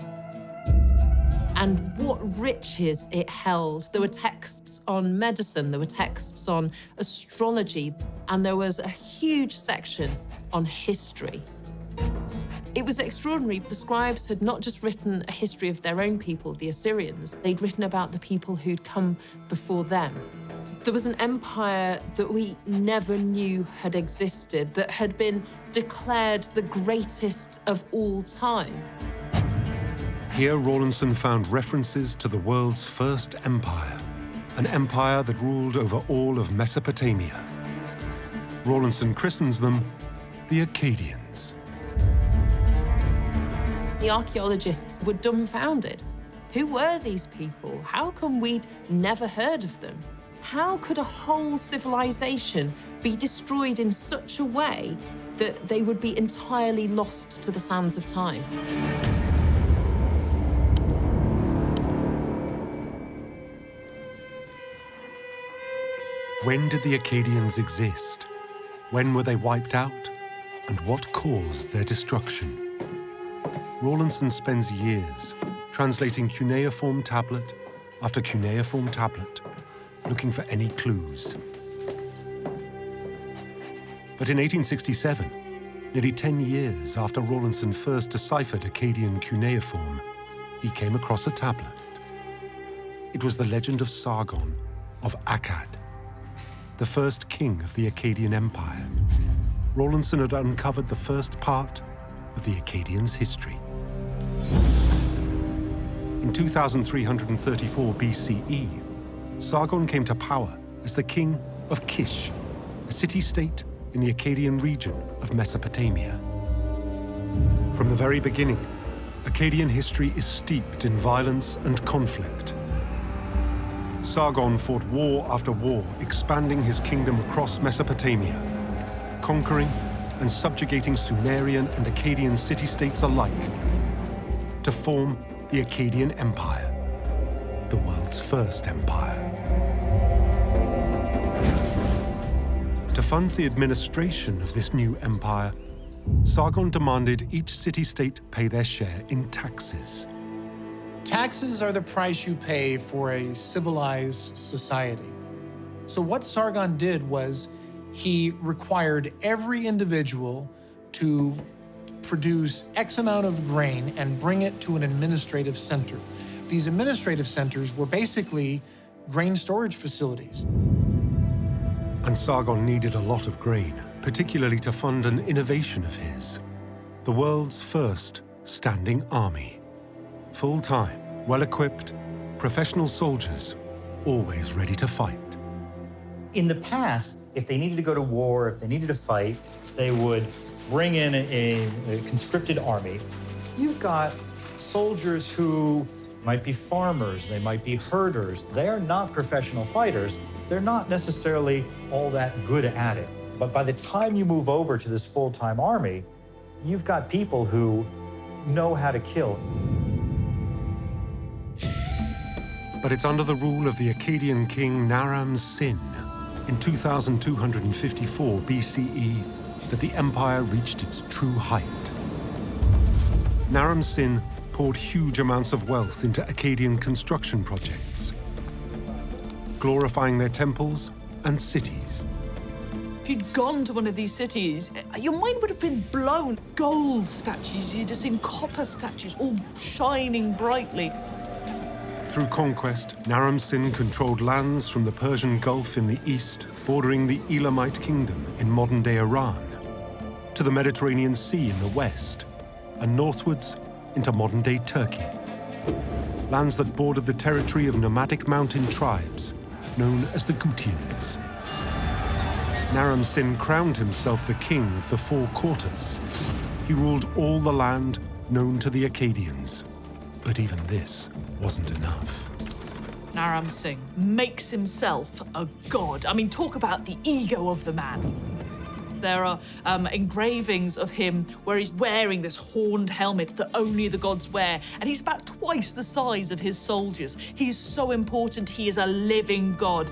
And what riches it held. There were texts on medicine, there were texts on astrology, and there was a huge section on history. It was extraordinary. The scribes had not just written a history of their own people, the Assyrians, they'd written about the people who'd come before them. There was an empire that we never knew had existed, that had been declared the greatest of all time. Here, Rawlinson found references to the world's first empire, an empire that ruled over all of Mesopotamia. Rawlinson christens them the Akkadians. The archaeologists were dumbfounded. Who were these people? How come we'd never heard of them? How could a whole civilization be destroyed in such a way that they would be entirely lost to the sands of time? When did the Akkadians exist? When were they wiped out? And what caused their destruction? Rawlinson spends years translating cuneiform tablet after cuneiform tablet, looking for any clues. But in 1867, nearly 10 years after Rawlinson first deciphered Akkadian cuneiform, he came across a tablet. It was the legend of Sargon of Akkad, the first king of the Akkadian Empire. Rawlinson had uncovered the first part of the Akkadians' history. In 2334 BCE, Sargon came to power as the king of Kish, a city-state in the Akkadian region of Mesopotamia. From the very beginning, Akkadian history is steeped in violence and conflict. Sargon fought war after war, expanding his kingdom across Mesopotamia, conquering and subjugating Sumerian and Akkadian city-states alike to form the Akkadian Empire, the world's first empire. To fund the administration of this new empire, Sargon demanded each city-state pay their share in taxes. Taxes are the price you pay for a civilized society. So what Sargon did was he required every individual to produce X amount of grain and bring it to an administrative center. These administrative centers were basically grain storage facilities. And Sargon needed a lot of grain, particularly to fund an innovation of his, the world's first standing army. Full-time, well-equipped, professional soldiers, always ready to fight. In the past, if they needed to go to war, if they needed to fight, they would bring in a conscripted army. You've got soldiers who might be farmers, they might be herders. They are not professional fighters. They're not necessarily all that good at it. But by the time you move over to this full-time army, you've got people who know how to kill. But it's under the rule of the Akkadian king Naram-Sin in 2254 BCE that the empire reached its true height. Naram-Sin poured huge amounts of wealth into Akkadian construction projects, glorifying their temples and cities. If you'd gone to one of these cities, your mind would have been blown. Gold statues, you'd have seen copper statues, all shining brightly. Through conquest, Naram-Sin controlled lands from the Persian Gulf in the east, bordering the Elamite Kingdom in modern-day Iran, to the Mediterranean Sea in the west, and northwards into modern-day Turkey. Lands that bordered the territory of nomadic mountain tribes, known as the Gutians. Naram-Sin crowned himself the king of the Four Quarters. He ruled all the land known to the Akkadians. But even this wasn't enough. Naram-Sin makes himself a god. I mean, talk about the ego of the man. There are engravings of him where he's wearing this horned helmet that only the gods wear, and he's about twice the size of his soldiers. He's so important, he is a living god.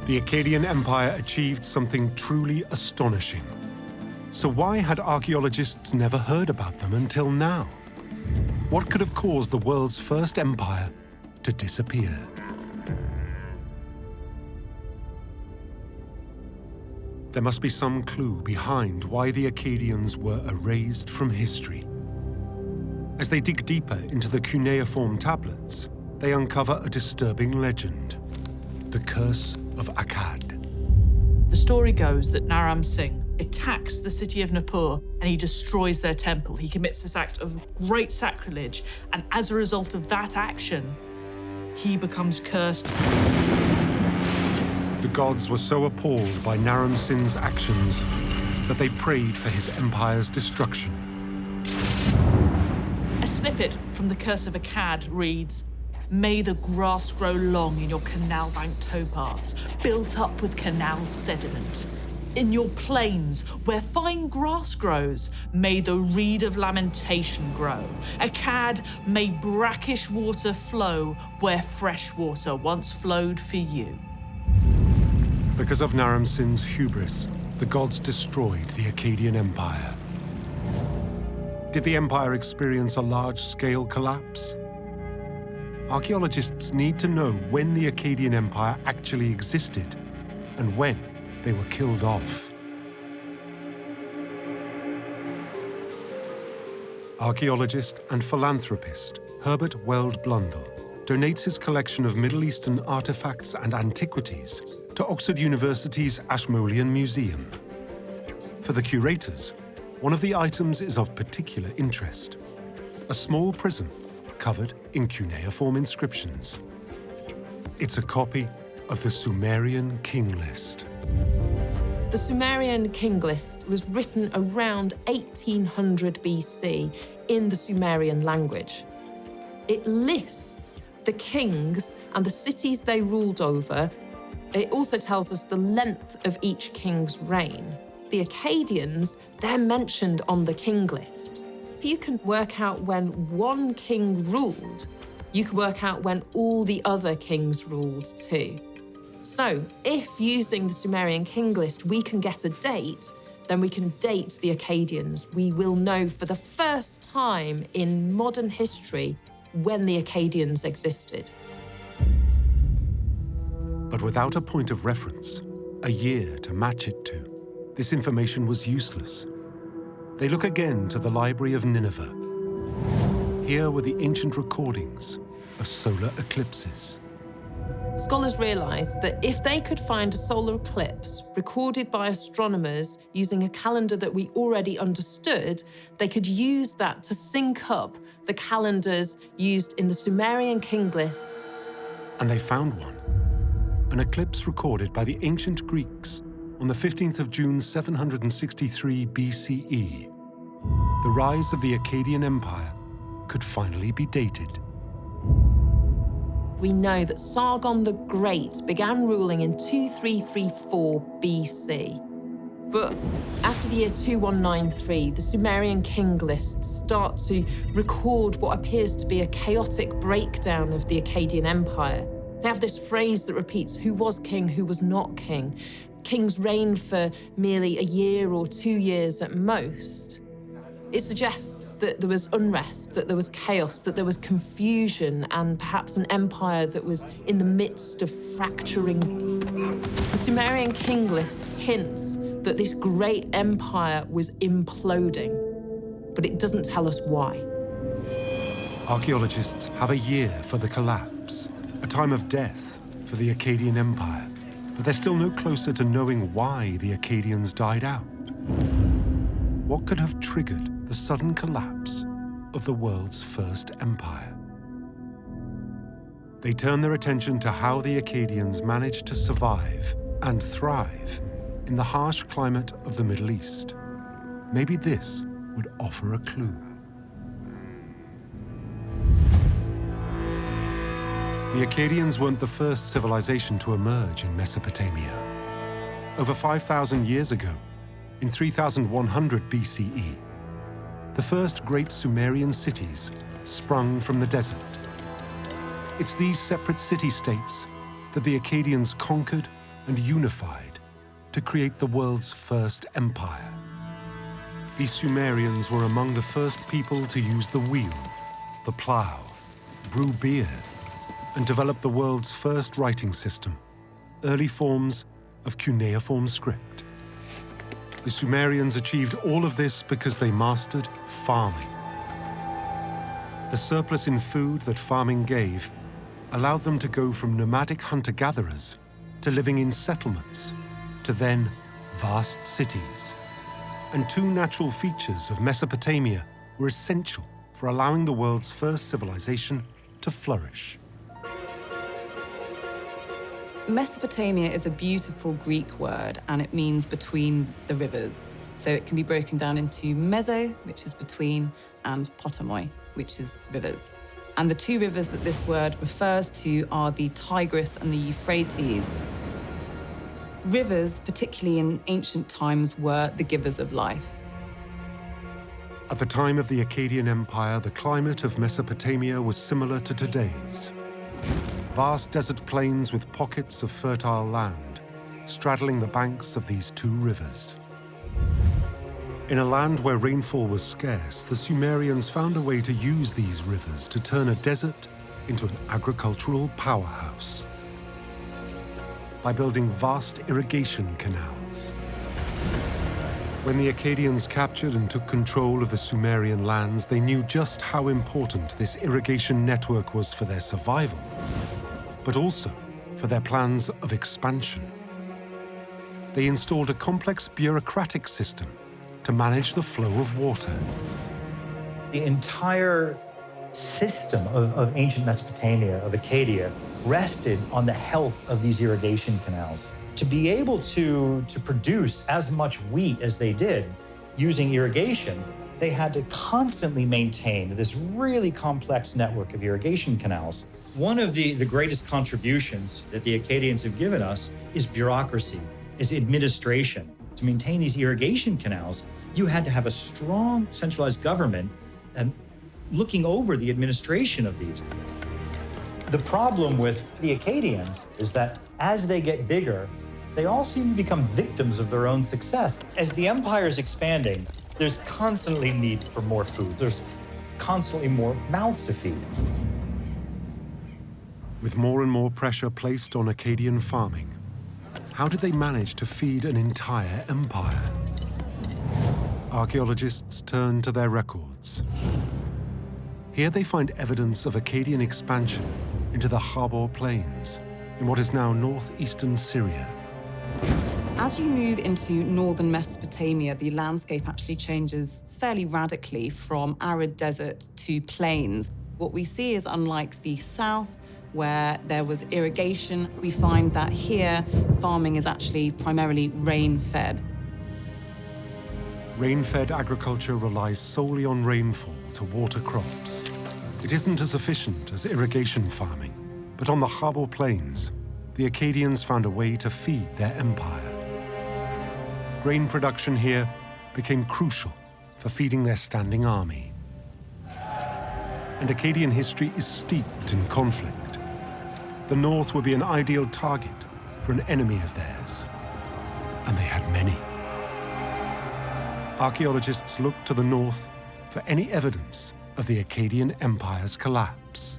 The Akkadian Empire achieved something truly astonishing. So why had archaeologists never heard about them until now? What could have caused the world's first empire to disappear? There must be some clue behind why the Akkadians were erased from history. As they dig deeper into the cuneiform tablets, they uncover a disturbing legend: the Curse of Akkad. The story goes that Naram-Sin attacks the city of Nippur and he destroys their temple. He commits this act of great sacrilege, and as a result of that action, he becomes cursed. The gods were so appalled by Naram-Sin's actions that they prayed for his empire's destruction. A snippet from the Curse of Akkad reads, "May the grass grow long in your canal-bank towpaths, built up with canal sediment. In your plains, where fine grass grows, may the reed of lamentation grow. Akkad, may brackish water flow where fresh water once flowed for you." Because of Naram-Sin's hubris, the gods destroyed the Akkadian Empire. Did the empire experience a large-scale collapse? Archaeologists need to know when the Akkadian Empire actually existed and when they were killed off. Archaeologist and philanthropist Herbert Weld Blundell donates his collection of Middle Eastern artifacts and antiquities to Oxford University's Ashmolean Museum. For the curators, one of the items is of particular interest: a small prism covered in cuneiform inscriptions. It's a copy of the Sumerian king list. The Sumerian king list was written around 1800 BC in the Sumerian language. It lists the kings and the cities they ruled over. It also tells us the length of each king's reign. The Akkadians, they're mentioned on the king list. If you can work out when one king ruled, you can work out when all the other kings ruled too. So if using the Sumerian king list we can get a date, then we can date the Akkadians. We will know for the first time in modern history when the Akkadians existed. But without a point of reference, a year to match it to, this information was useless. They look again to the Library of Nineveh. Here were the ancient recordings of solar eclipses. Scholars realised that if they could find a solar eclipse recorded by astronomers using a calendar that we already understood, they could use that to sync up the calendars used in the Sumerian king list. And they found one. An eclipse recorded by the ancient Greeks on the 15th of June 763 BCE. The rise of the Akkadian Empire could finally be dated. We know that Sargon the Great began ruling in 2334 BC. But after the year 2193, the Sumerian king lists start to record what appears to be a chaotic breakdown of the Akkadian Empire. They have this phrase that repeats who was king, who was not king. Kings reigned for merely a year or 2 years at most. It suggests that there was unrest, that there was chaos, that there was confusion, and perhaps an empire that was in the midst of fracturing. The Sumerian king list hints that this great empire was imploding, but it doesn't tell us why. Archaeologists have a year for the collapse, a time of death for the Akkadian Empire, but they're still no closer to knowing why the Akkadians died out. What could have triggered the sudden collapse of the world's first empire? They turn their attention to how the Akkadians managed to survive and thrive in the harsh climate of the Middle East. Maybe this would offer a clue. The Akkadians weren't the first civilization to emerge in Mesopotamia. Over 5,000 years ago, in 3100 BCE, the first great Sumerian cities sprung from the desert. It's these separate city-states that the Akkadians conquered and unified to create the world's first empire. These Sumerians were among the first people to use the wheel, the plow, brew beer, and develop the world's first writing system, early forms of cuneiform script. The Sumerians achieved all of this because they mastered farming. The surplus in food that farming gave allowed them to go from nomadic hunter-gatherers to living in settlements, to then vast cities. And two natural features of Mesopotamia were essential for allowing the world's first civilization to flourish. Mesopotamia is a beautiful Greek word, and it means between the rivers. So it can be broken down into meso, which is between, and potamoi, which is rivers. And the two rivers that this word refers to are the Tigris and the Euphrates. Rivers, particularly in ancient times, were the givers of life. At the time of the Akkadian Empire, the climate of Mesopotamia was similar to today's. Vast desert plains with pockets of fertile land, straddling the banks of these two rivers. In a land where rainfall was scarce, the Sumerians found a way to use these rivers to turn a desert into an agricultural powerhouse by building vast irrigation canals. When the Akkadians captured and took control of the Sumerian lands, they knew just how important this irrigation network was for their survival, but also for their plans of expansion. They installed a complex bureaucratic system to manage the flow of water. The entire system of ancient Mesopotamia, of Akkadia, rested on the health of these irrigation canals. To be able to produce as much wheat as they did using irrigation, they had to constantly maintain this really complex network of irrigation canals. One of the greatest contributions that the Akkadians have given us is bureaucracy, is administration. To maintain these irrigation canals, you had to have a strong centralized government looking over the administration of these. The problem with the Akkadians is that as they get bigger, they all seem to become victims of their own success. As the empire is expanding, there's constantly need for more food. There's constantly more mouths to feed. With more and more pressure placed on Akkadian farming, how did they manage to feed an entire empire? Archaeologists turn to their records. Here they find evidence of Akkadian expansion into the Habor Plains in what is now northeastern Syria. As you move into northern Mesopotamia, the landscape actually changes fairly radically from arid desert to plains. What we see is, unlike the south, where there was irrigation, we find that here farming is actually primarily rain-fed. Rain-fed agriculture relies solely on rainfall to water crops. It isn't as efficient as irrigation farming, but on the Habor Plains, the Akkadians found a way to feed their empire. Grain production here became crucial for feeding their standing army. And Akkadian history is steeped in conflict. The north would be an ideal target for an enemy of theirs, and they had many. Archaeologists look to the north for any evidence of the Akkadian Empire's collapse.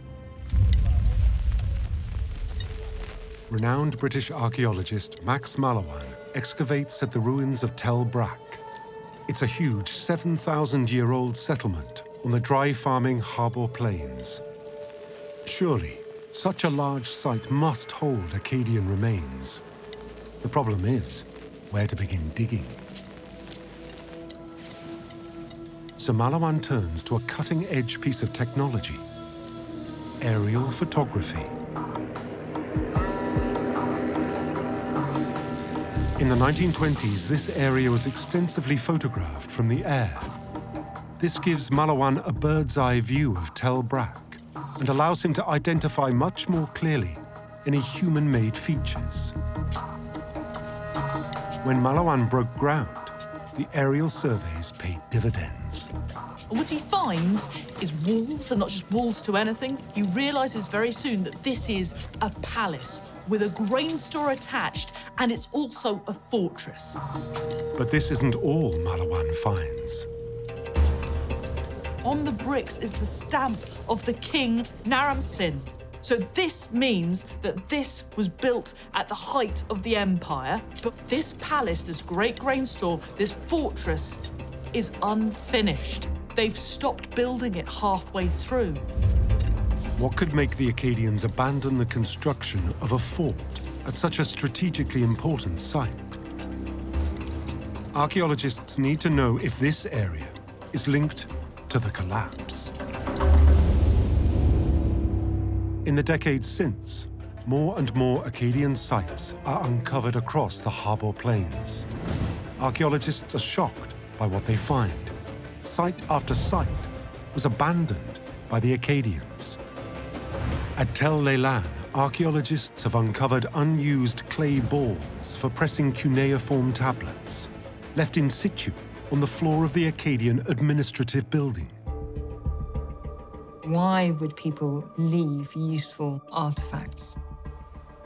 Renowned British archaeologist Max Mallowan excavates at the ruins of Tel Brak. It's a huge 7,000-year-old settlement on the dry farming Harbour Plains. Surely, such a large site must hold Akkadian remains. The problem is, where to begin digging? So Malawan turns to a cutting-edge piece of technology: aerial photography. In the 1920s, this area was extensively photographed from the air. This gives Malawan a bird's-eye view of Tel Brak and allows him to identify much more clearly any human-made features. When Malawan broke ground, the aerial surveys paid dividends. What he finds is walls, and not just walls to anything. He realises very soon that this is a palace with a grain store attached, and it's also a fortress. But this isn't all Malawan finds. On the bricks is the stamp of the king Naram Sin. So this means that this was built at the height of the empire, but this palace, this great grain store, this fortress is unfinished. They've stopped building it halfway through. What could make the Akkadians abandon the construction of a fort at such a strategically important site? Archaeologists need to know if this area is linked to the collapse. In the decades since, more and more Akkadian sites are uncovered across the Harbour Plains. Archaeologists are shocked by what they find. Site after site was abandoned by the Akkadians. At Tel Leilan, archaeologists have uncovered unused clay balls for pressing cuneiform tablets, left in situ on the floor of the Akkadian administrative building. Why would people leave useful artifacts?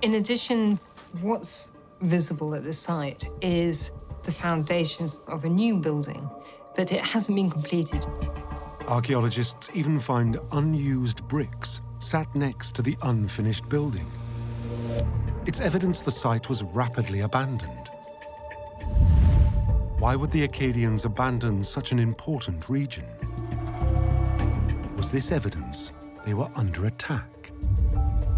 In addition, what's visible at the site is the foundations of a new building, but it hasn't been completed. Archaeologists even find unused bricks sat next to the unfinished building. It's evidence the site was rapidly abandoned. Why would the Akkadians abandon such an important region? Was this evidence they were under attack?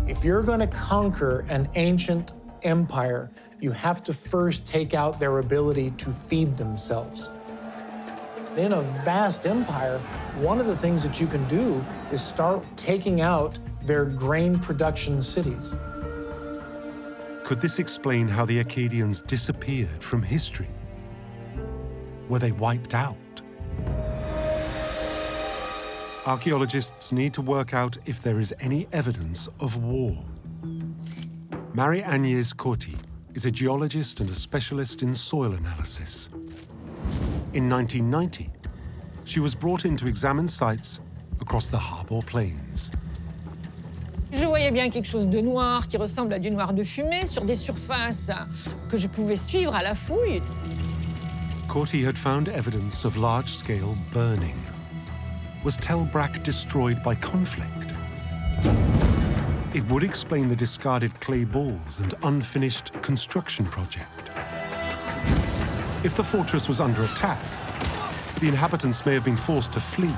If you're going to conquer an ancient empire, you have to first take out their ability to feed themselves. In a vast empire, one of the things that you can do is start taking out their grain production cities. Could this explain how the Akkadians disappeared from history? Were they wiped out? Archaeologists need to work out if there is any evidence of war. Marie-Agnès Coty is a geologist and a specialist in soil analysis. In 1990, she was brought in to examine sites across the Harbour Plains. Je voyais bien quelque chose de noir qui ressemble à du noir de fumée sur des surfaces que je pouvais suivre à la fouille. Coty had found evidence of large-scale burning. Was Tel Brak destroyed by conflict? It would explain the discarded clay balls and unfinished construction project. If the fortress was under attack, the inhabitants may have been forced to flee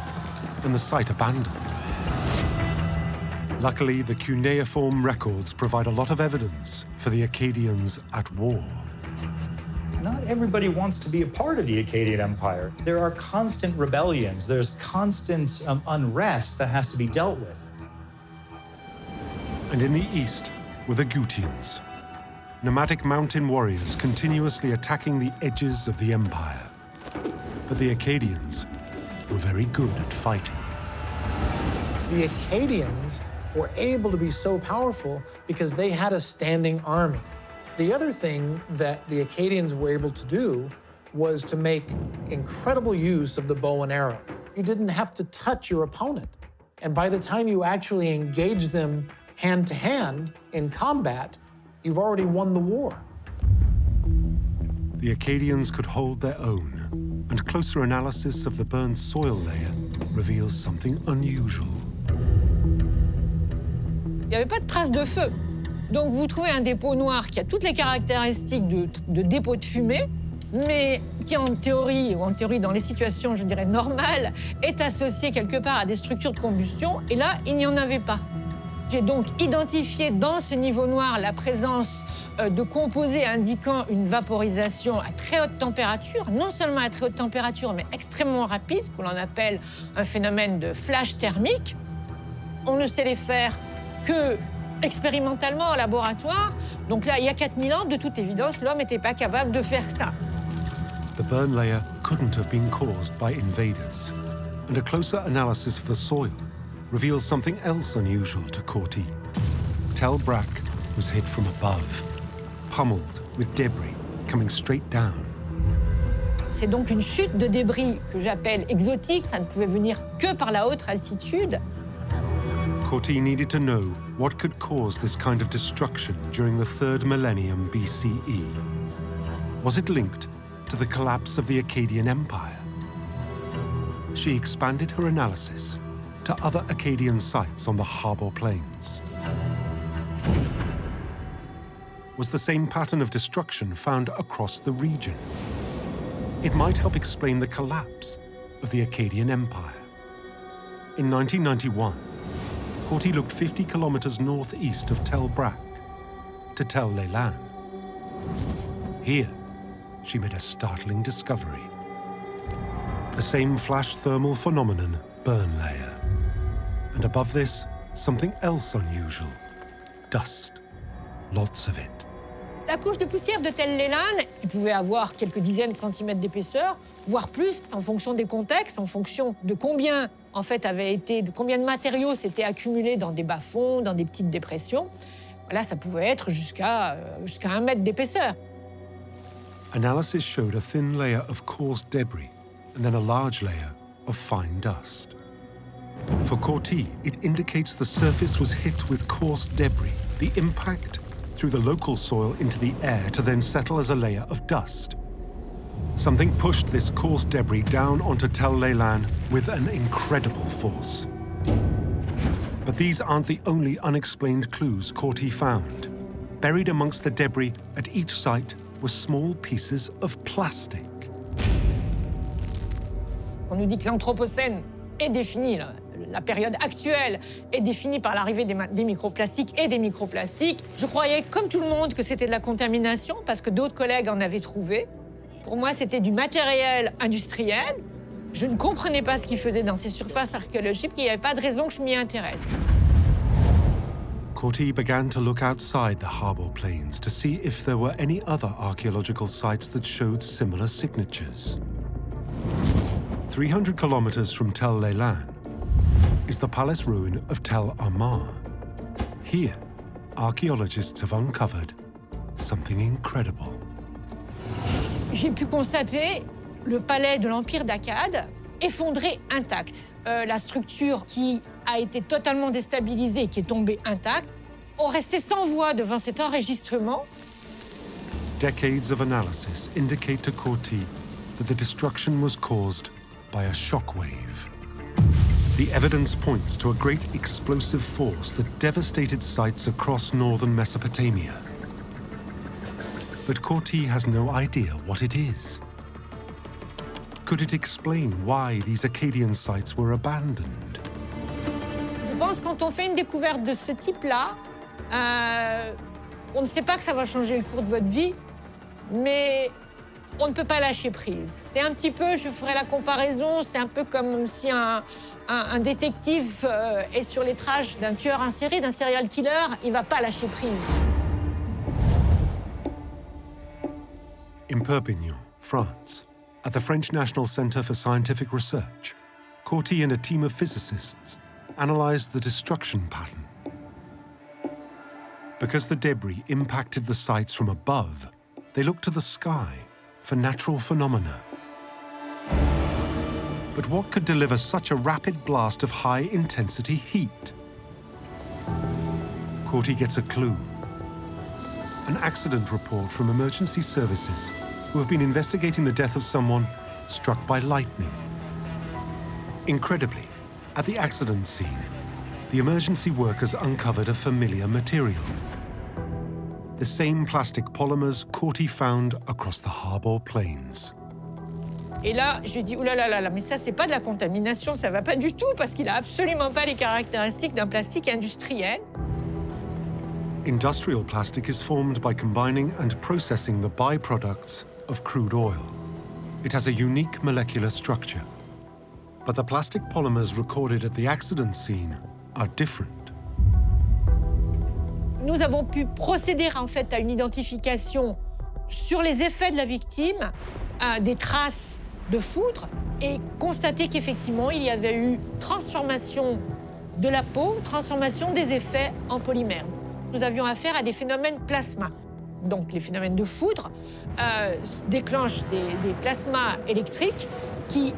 and the site abandoned. Luckily, the cuneiform records provide a lot of evidence for the Akkadians at war. Not everybody wants to be a part of the Akkadian Empire. There are constant rebellions. There's constant unrest that has to be dealt with. And in the east were the Gutians, nomadic mountain warriors continuously attacking the edges of the empire. But the Akkadians were very good at fighting. The Akkadians were able to be so powerful because they had a standing army. The other thing that the Akkadians were able to do was to make incredible use of the bow and arrow. You didn't have to touch your opponent. And by the time you actually engage them hand-to-hand in combat, you've already won the war. The Akkadians could hold their own, and closer analysis of the burned soil layer reveals something unusual. Il n'y avait pas de traces de feu. Donc vous trouvez un dépôt noir qui a toutes les caractéristiques de dépôt de fumée, mais qui en théorie, dans les situations, je dirais, normales, est associé quelque part à des structures de combustion, et là, il n'y en avait pas. J'ai donc identifié dans ce niveau noir la présence de composés indiquant une vaporisation à très haute température, non seulement à très haute température, mais extrêmement rapide, que l'on appelle un phénomène de flash thermique. On ne sait les faire que expérimentalement en laboratoire. Donc là, il y a 4000 ans, de toute évidence, l'homme n'était pas capable de faire ça. The burn layer couldn't have been caused by invaders, and a closer analysis of the soil reveals something else unusual to Corti. Tel Brak was hit from above, pummeled with debris coming straight down. C'est donc une chute de débris que j'appelle exotique. Ça ne pouvait venir que par la haute altitude. Corti needed to know what could cause this kind of destruction during the 3rd millennium BCE. Was it linked to the collapse of the Akkadian Empire? She expanded her analysis to other Akkadian sites on the Harbour Plains. Was the same pattern of destruction found across the region? It might help explain the collapse of the Akkadian Empire. In 1991, Corti looked 50 kilometers northeast of Tel Brak to Tel Leilan. Here, she made a startling discovery. The same flash thermal phenomenon, burn layer. And above this, something else unusual, dust, lots of it. La couche de poussière de Tel Leilan, il pouvait avoir quelques dizaines de centimètres d'épaisseur, voire plus, en fonction des contextes, en fonction de combien, en fait, combien de matériaux s'étaient accumulés dans des bas-fonds, dans des petites dépressions. Là, ça pouvait être jusqu'à 1 mètre d'épaisseur. Analysis showed a thin layer of coarse debris and then a large layer of fine dust. For Corti, it indicates the surface was hit with coarse debris, the impact through the local soil into the air to then settle as a layer of dust. Something pushed this coarse debris down onto Tel Leilan with an incredible force. But these aren't the only unexplained clues Corti found. Buried amongst the debris at each site were small pieces of plastic. On nous dit que l'Anthropocène est défini, la période actuelle est définie par l'arrivée des microplastiques et des microplastiques. Je croyais, comme tout le monde, que c'était de la contamination parce que d'autres collègues en avaient trouvé. Pour moi, c'était du matériel industriel. Je ne comprenais pas ce qu'ils faisaient dans ces surfaces archéologiques et il n'y avait pas de raison que je m'y intéresse. Corti began to look outside the Harbour Plains to see if there were any other archaeological sites that showed similar signatures. 300 kilometers from Tel Leilan is the palace ruin of Tel Amarr. Here, archaeologists have uncovered something incredible. J'ai pu constater le palais de l'Empire d'Akkad effondré intact. La structure qui a été totalement déstabilisée, qui est tombée intacte, ont resté sans voix devant cet enregistrement. Decades of analysis indicate to Corti that the destruction was caused by a shockwave. The evidence points to a great explosive force that devastated sites across northern Mesopotamia. But Corti has no idea what it is. Could it explain why these Akkadian sites were abandoned? Je pense que quand on fait une découverte de ce type-là, on ne sait pas que ça va changer le cours de votre vie, mais on ne peut pas lâcher prise. C'est un petit peu, je ferai la comparaison, c'est un peu comme si un détective est sur les traces d'un tueur en série, d'un serial killer, il ne va pas lâcher prise. In Perpignan, France, at the French National Centre for Scientific Research, Corti and a team of physicists analysed the destruction pattern. Because the debris impacted the sites from above, they looked to the sky for natural phenomena. But what could deliver such a rapid blast of high-intensity heat? Corti gets a clue. An accident report from emergency services who have been investigating the death of someone struck by lightning. Incredibly, at the accident scene, the emergency workers uncovered a familiar material. the same plastic polymers Corti found across the Harbor Plains. Et là, je dis, oh là là là là, mais ça, c'est pas de la contamination, ça va pas du tout, parce qu'il a absolument pas les caractéristiques d'un plastique industriel. Industrial plastic is formed by combining and processing the byproducts of crude oil. It has a unique molecular structure. But the plastic polymers recorded at the accident scene are different. Nous avons pu procéder en fait à une identification sur les effets de la victime, des traces de foudre, et constater qu'effectivement, il y avait eu transformation de la peau, transformation des effets en polymère. Nous avions affaire à des phénomènes plasma. Donc les phénomènes de foudre déclenchent des plasmas électriques qui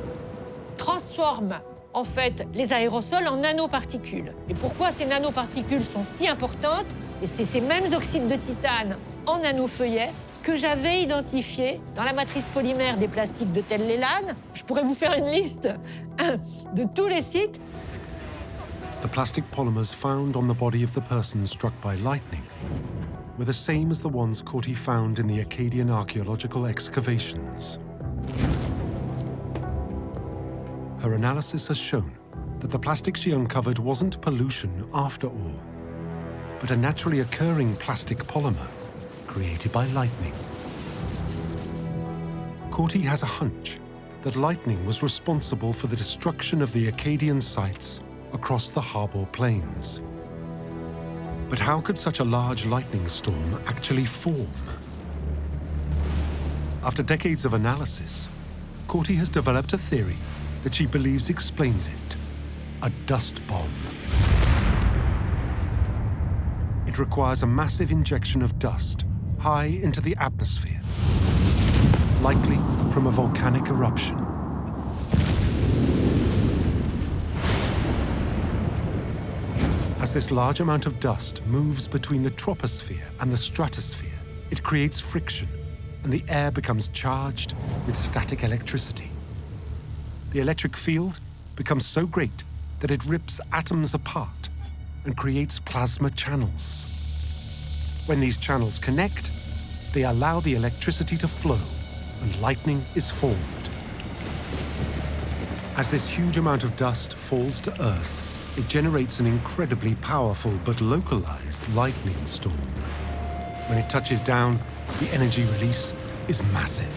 transforment en fait les aérosols en nanoparticules. Et pourquoi ces nanoparticules sont si importantes? Et c'est ces mêmes oxydes de titane en nanofeuillets que j'avais identifiés dans la matrice polymère des plastiques de Tell-Leland. Je pourrais vous faire une liste de tous les sites. The plastic polymers found on the body of the person struck by lightning were the same as the ones Corti found in the Akkadian archaeological excavations. Her analysis has shown that the plastic she uncovered wasn't pollution after all, but a naturally occurring plastic polymer created by lightning. Corti has a hunch that lightning was responsible for the destruction of the Akkadian sites across the Harbor Plains. But how could such a large lightning storm actually form? After decades of analysis, Corti has developed a theory that she believes explains it: a dust bomb. It requires a massive injection of dust high into the atmosphere, likely from a volcanic eruption. As this large amount of dust moves between the troposphere and the stratosphere, it creates friction, and the air becomes charged with static electricity. The electric field becomes so great that it rips atoms apart and creates plasma channels. When these channels connect, they allow the electricity to flow, and lightning is formed. As this huge amount of dust falls to Earth, it generates an incredibly powerful but localized lightning storm. When it touches down, the energy release is massive.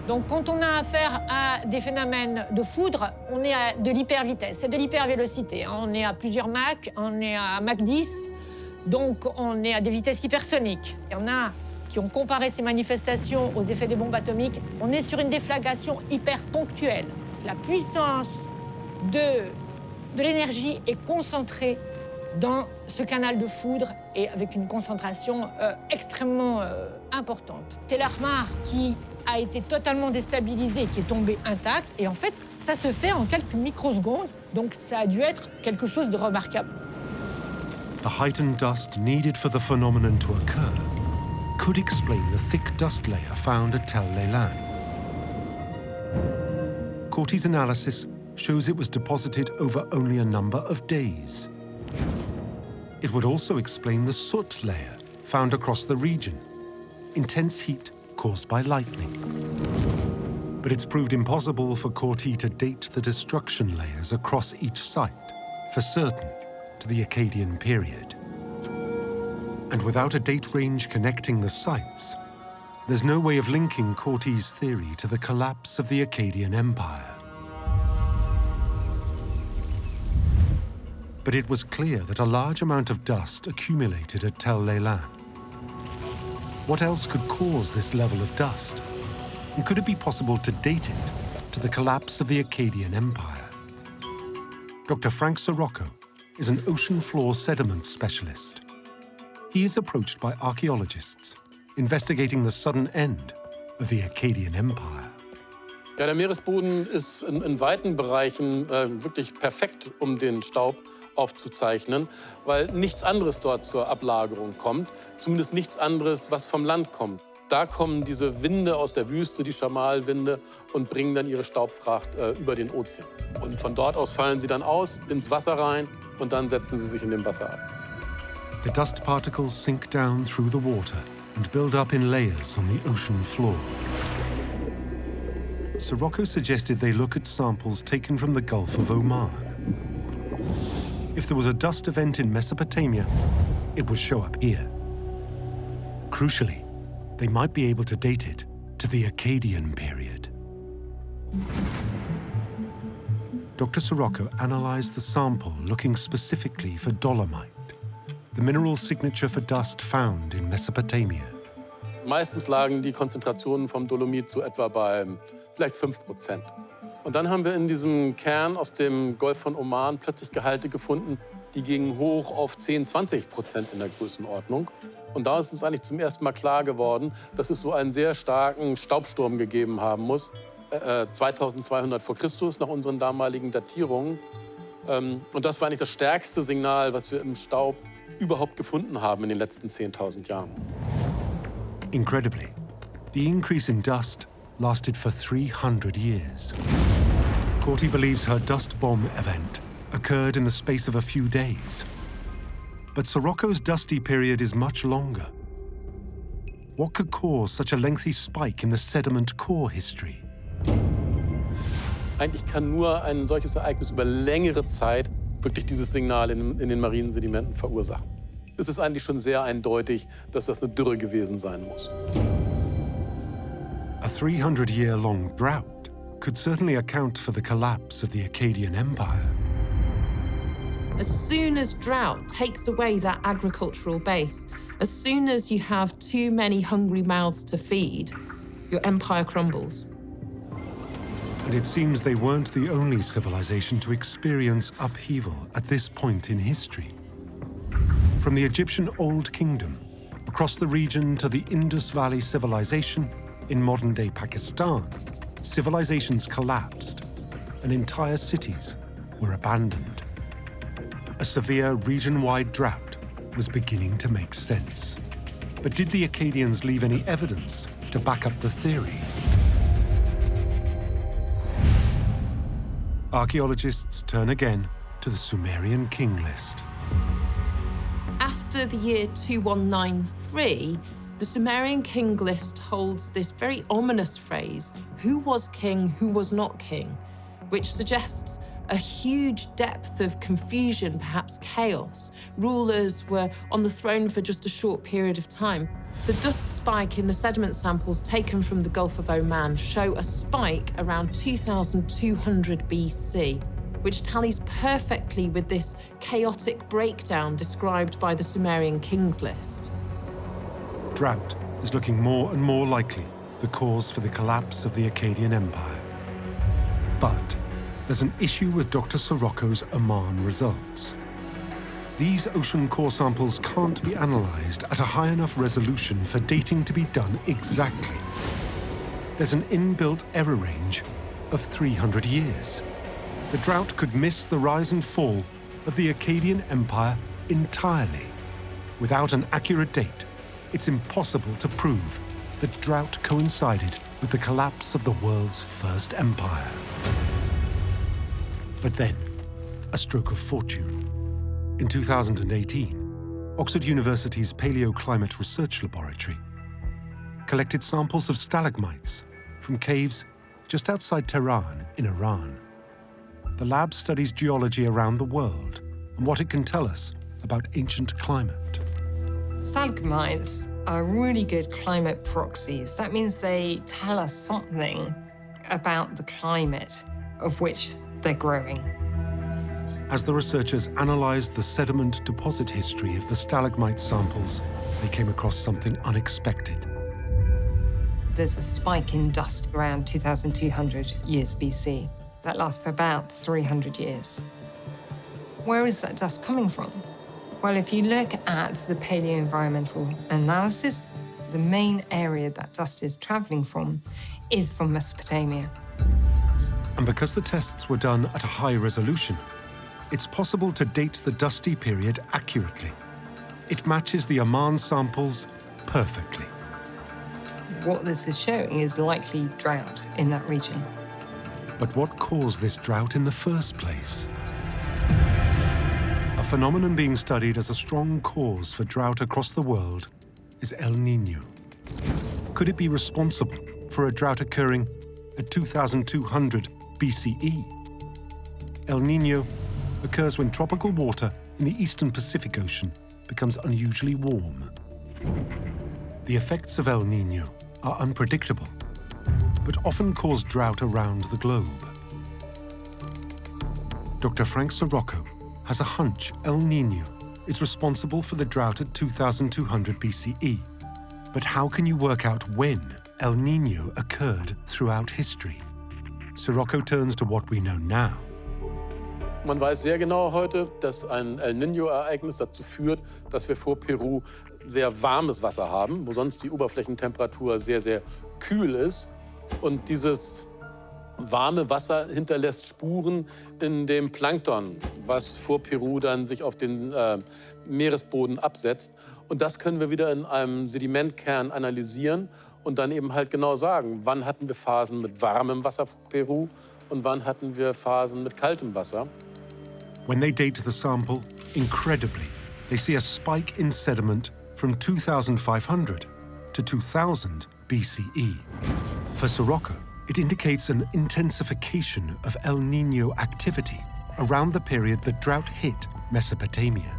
Donc quand on a affaire à des phénomènes de foudre, on est à de l'hypervitesse, c'est de l'hypervélocité. On est à plusieurs Mach, on est à Mach 10, donc on est à des vitesses hypersoniques. Il y en a qui ont comparé ces manifestations aux effets des bombes atomiques. On est sur une déflagration hyper ponctuelle. La puissance de l'énergie est concentrée dans ce canal de foudre et avec une concentration extrêmement importante. Tellarmar qui a été totalement déstabilisé, qui est tombé intact, et en fait, ça se fait en quelques microsecondes, donc ça a dû être quelque chose de remarquable. The heightened dust needed for the phenomenon to occur could explain the thick dust layer found at Tell-Leland. Corti's analysis shows it was deposited over only a number of days. It would also explain the soot layer found across the region, intense heat caused by lightning. But it's proved impossible for Corti to date the destruction layers across each site, for certain, to the Akkadian period. And without a date range connecting the sites, there's no way of linking Corti's theory to the collapse of the Akkadian Empire. But it was clear that a large amount of dust accumulated at Tell-Leland. What else could cause this level of dust? And could it be possible to date it to the collapse of the Akkadian Empire? Dr. Frank Sirocco is an ocean floor sediment specialist. He is approached by archaeologists investigating the sudden end of the Akkadian Empire. Ja, der Meeresboden ist in weiten Bereichen wirklich perfekt, um den Staub aufzuzeichnen, weil nichts anderes dort zur Ablagerung kommt, zumindest nichts anderes, was vom Land kommt. Da kommen diese Winde aus der Wüste, die Schamalwinde, und bringen dann ihre Staubfracht über den Ozean. Und von dort aus fallen sie dann aus ins Wasser rein und dann setzen sie sich in dem Wasser ab. The dust particles sink down through the water and build up in layers on the ocean floor. Sirocco suggested they look at samples taken from the Gulf of Oman. If there was a dust event in Mesopotamia, it would show up here. Crucially, they might be able to date it to the Akkadian period. Dr. Sirocco analyzed the sample looking specifically for dolomite, the mineral signature for dust found in Mesopotamia. Meistens lagen die Konzentrationen vom Dolomit so etwa bei vielleicht 5%. Und dann haben wir in diesem Kern aus dem Golf von Oman plötzlich Gehalte gefunden, die gingen hoch auf 10–20% in der Größenordnung. Und da ist uns eigentlich zum ersten Mal klar geworden, dass es so einen sehr starken Staubsturm gegeben haben muss, 2200 vor Christus, nach unseren damaligen Datierungen. Und das war eigentlich das stärkste Signal, was wir im Staub überhaupt gefunden haben in den letzten 10.000 Jahren. Incredibly, the increase in dust lasted for 300 years. Corti believes her dust bomb event occurred in the space of a few days. But Sirocco's dusty period is much longer. What could cause such a lengthy spike in the sediment core history? Eigentlich kann nur ein solches Ereignis über längere Zeit wirklich dieses Signal in den marinen Sedimenten verursachen. Es ist eigentlich schon sehr eindeutig, dass das eine Dürre gewesen sein muss. A 300-year-long drought could certainly account for the collapse of the Akkadian Empire. As soon as drought takes away that agricultural base, as soon as you have too many hungry mouths to feed, your empire crumbles. And it seems they weren't the only civilization to experience upheaval at this point in history. From the Egyptian Old Kingdom, across the region to the Indus Valley civilization in modern-day Pakistan, civilizations collapsed and entire cities were abandoned. A severe region-wide drought was beginning to make sense. But did the Akkadians leave any evidence to back up the theory? Archaeologists turn again to the Sumerian king list. After the year 2193, the Sumerian king list holds this very ominous phrase, who was king, who was not king, which suggests a huge depth of confusion, perhaps chaos. Rulers were on the throne for just a short period of time. The dust spike in the sediment samples taken from the Gulf of Oman show a spike around 2200 BC, which tallies perfectly with this chaotic breakdown described by the Sumerian kings list. Drought is looking more and more likely the cause for the collapse of the Akkadian Empire. But there's an issue with Dr. Sirocco's Oman results. These ocean core samples can't be analyzed at a high enough resolution for dating to be done exactly. There's an inbuilt error range of 300 years. The drought could miss the rise and fall of the Akkadian Empire entirely. Without an accurate date, it's impossible to prove that drought coincided with the collapse of the world's first empire. But then, a stroke of fortune. In 2018, Oxford University's Paleoclimate Research Laboratory collected samples of stalagmites from caves just outside Tehran in Iran. The lab studies geology around the world and what it can tell us about ancient climate. Stalagmites are really good climate proxies. That means they tell us something about the climate of which they're growing. As the researchers analyzed the sediment deposit history of the stalagmite samples, they came across something unexpected. There's a spike in dust around 2200 years BC. That lasts for about 300 years. Where is that dust coming from? Well, if you look at the paleoenvironmental analysis, the main area that dust is traveling from is from Mesopotamia. And because the tests were done at a high resolution, it's possible to date the dusty period accurately. It matches the Oman samples perfectly. What this is showing is likely drought in that region. But what caused this drought in the first place? A phenomenon being studied as a strong cause for drought across the world is El Niño. Could it be responsible for a drought occurring at 2200 BCE? El Niño occurs when tropical water in the eastern Pacific Ocean becomes unusually warm. The effects of El Niño are unpredictable, but often cause drought around the globe. Dr. Frank Sirocco has a hunch El Niño is responsible for the drought at 2200 BCE. But how can you work out when El Niño occurred throughout history? Sirocco turns to what we know now. Man weiß sehr genau heute, dass ein El Niño-Ereignis dazu führt, dass wir vor Peru sehr warmes Wasser haben, wo sonst die Oberflächentemperatur sehr, sehr kühl ist. Und dieses warme Wasser hinterlässt Spuren in dem Plankton, was vor Peru dann sich auf den Meeresboden absetzt. Und das können wir wieder in einem Sedimentkern analysieren und dann eben halt genau sagen, wann hatten wir Phasen mit warmem Wasser vor Peru und wann hatten wir Phasen mit kaltem Wasser. When they date the sample, incredibly, they see a spike in sediment from 2500 to 2000 BCE. For Sirocco, it indicates an intensification of El Niño activity around the period the drought hit Mesopotamia.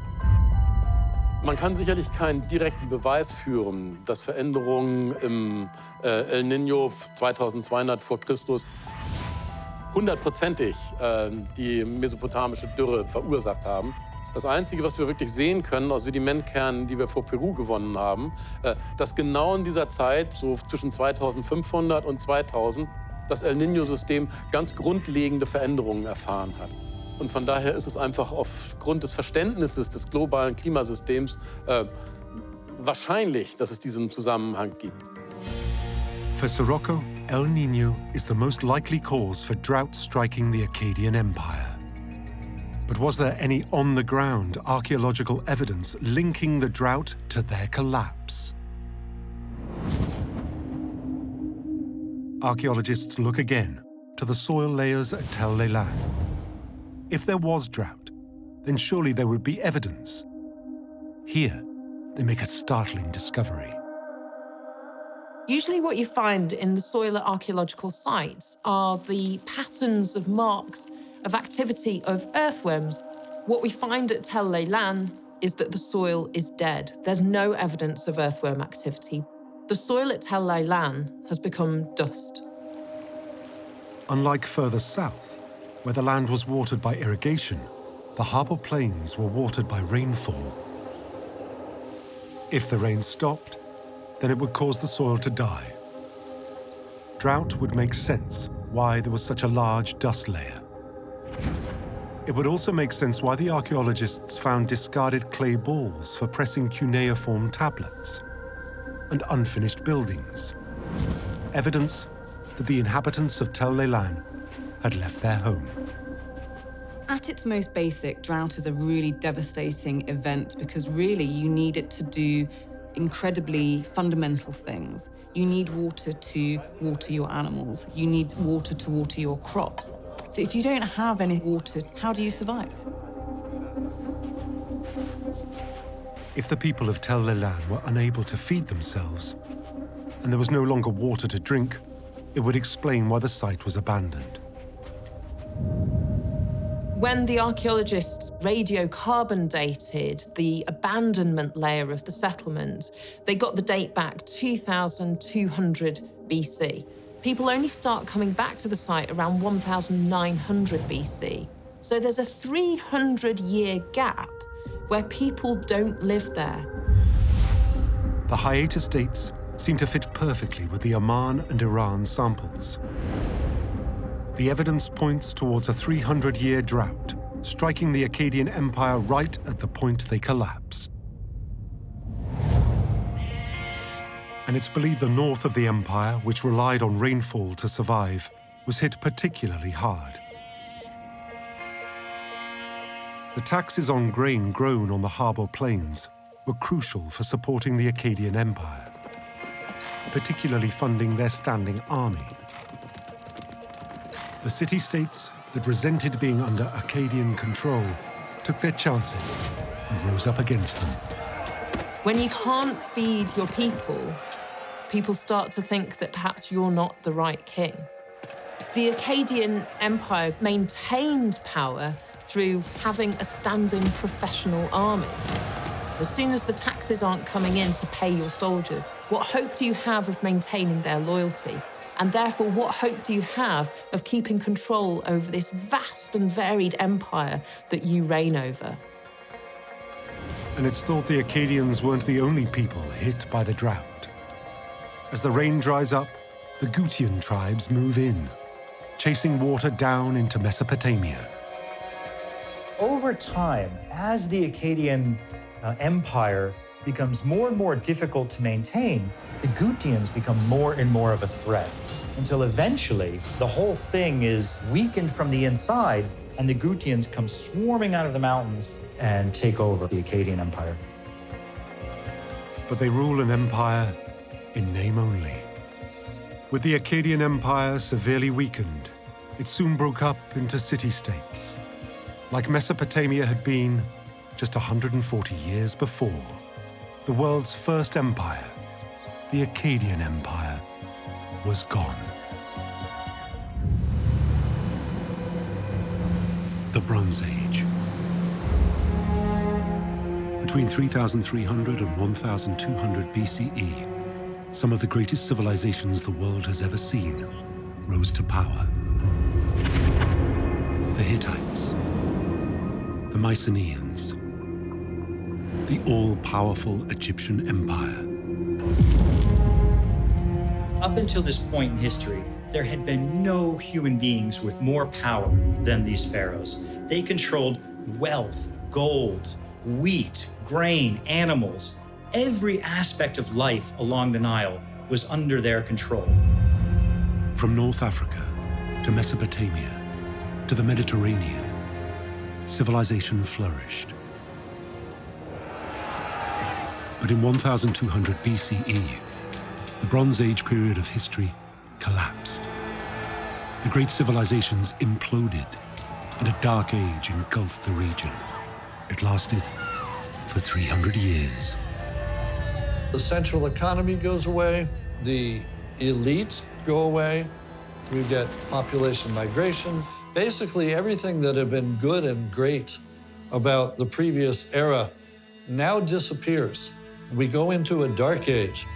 Man kann sicherlich keinen direkten Beweis führen, dass Veränderungen im El Niño 2200 vor Christus hundertprozentig die mesopotamische Dürre verursacht haben. Das Einzige, was wir wirklich sehen können aus Sedimentkernen, die wir vor Peru gewonnen haben, dass genau in dieser Zeit, so zwischen 2500 und 2000, das El Niño-System ganz grundlegende Veränderungen erfahren hat. Und von daher ist es einfach aufgrund des Verständnisses des globalen Klimasystems wahrscheinlich, dass es diesen Zusammenhang gibt. For Sirocco, El Niño is the most likely cause for drought striking the Akkadian Empire. But was there any on-the-ground archaeological evidence linking the drought to their collapse? Archaeologists look again to the soil layers at Tel Leilan. If there was drought, then surely there would be evidence. Here, they make a startling discovery. Usually what you find in the soil at archaeological sites are the patterns of marks of activity of earthworms. What we find at Tel Leilan is that the soil is dead. There's no evidence of earthworm activity. The soil at Tel Leilan has become dust. Unlike further south, where the land was watered by irrigation, the harbour plains were watered by rainfall. If the rain stopped, then it would cause the soil to die. Drought would make sense why there was such a large dust layer. It would also make sense why the archaeologists found discarded clay balls for pressing cuneiform tablets and unfinished buildings. Evidence that the inhabitants of Tel Leilan had left their home. At its most basic, drought is a really devastating event because really you need it to do incredibly fundamental things. You need water to water your animals. You need water to water your crops. So if you don't have any water, how do you survive? If the people of Tel Leilan were unable to feed themselves, and there was no longer water to drink, it would explain why the site was abandoned. When the archaeologists radiocarbon dated the abandonment layer of the settlement, they got the date back 2200 BC. People only start coming back to the site around 1900 BC. So there's a 300-year gap where people don't live there. The hiatus dates seem to fit perfectly with the Oman and Iran samples. The evidence points towards a 300-year drought, striking the Akkadian Empire right at the point they collapsed. And it's believed the north of the empire, which relied on rainfall to survive, was hit particularly hard. The taxes on grain grown on the harbour plains were crucial for supporting the Akkadian Empire, particularly funding their standing army. The city-states that resented being under Akkadian control took their chances and rose up against them. When you can't feed your people, people start to think that perhaps you're not the right king. The Akkadian Empire maintained power through having a standing professional army. As soon as the taxes aren't coming in to pay your soldiers, what hope do you have of maintaining their loyalty? And therefore, what hope do you have of keeping control over this vast and varied empire that you reign over? And it's thought the Akkadians weren't the only people hit by the drought. As the rain dries up, the Gutian tribes move in, chasing water down into Mesopotamia. Over time, as the Akkadian empire becomes more and more difficult to maintain, the Gutians become more and more of a threat, until eventually the whole thing is weakened from the inside, and the Gutians come swarming out of the mountains and take over the Akkadian Empire. But they rule an empire in name only. With the Akkadian Empire severely weakened, it soon broke up into city-states. Like Mesopotamia had been just 140 years before, the world's first empire, the Akkadian Empire, was gone. The Bronze Age. Between 3,300 and 1,200 BCE, some of the greatest civilizations the world has ever seen rose to power. The Hittites, the Mycenaeans, the all-powerful Egyptian Empire. Up until this point in history, there had been no human beings with more power than these pharaohs. They controlled wealth, gold, wheat, grain, animals. Every aspect of life along the Nile was under their control. From North Africa to Mesopotamia to the Mediterranean, civilization flourished. But in 1200 BCE, the Bronze Age period of history collapsed. The great civilizations imploded, and a dark age engulfed the region. It lasted for 300 years. The central economy goes away, the elite go away, we get population migration. Basically, everything that had been good and great about the previous era now disappears. We go into a dark age.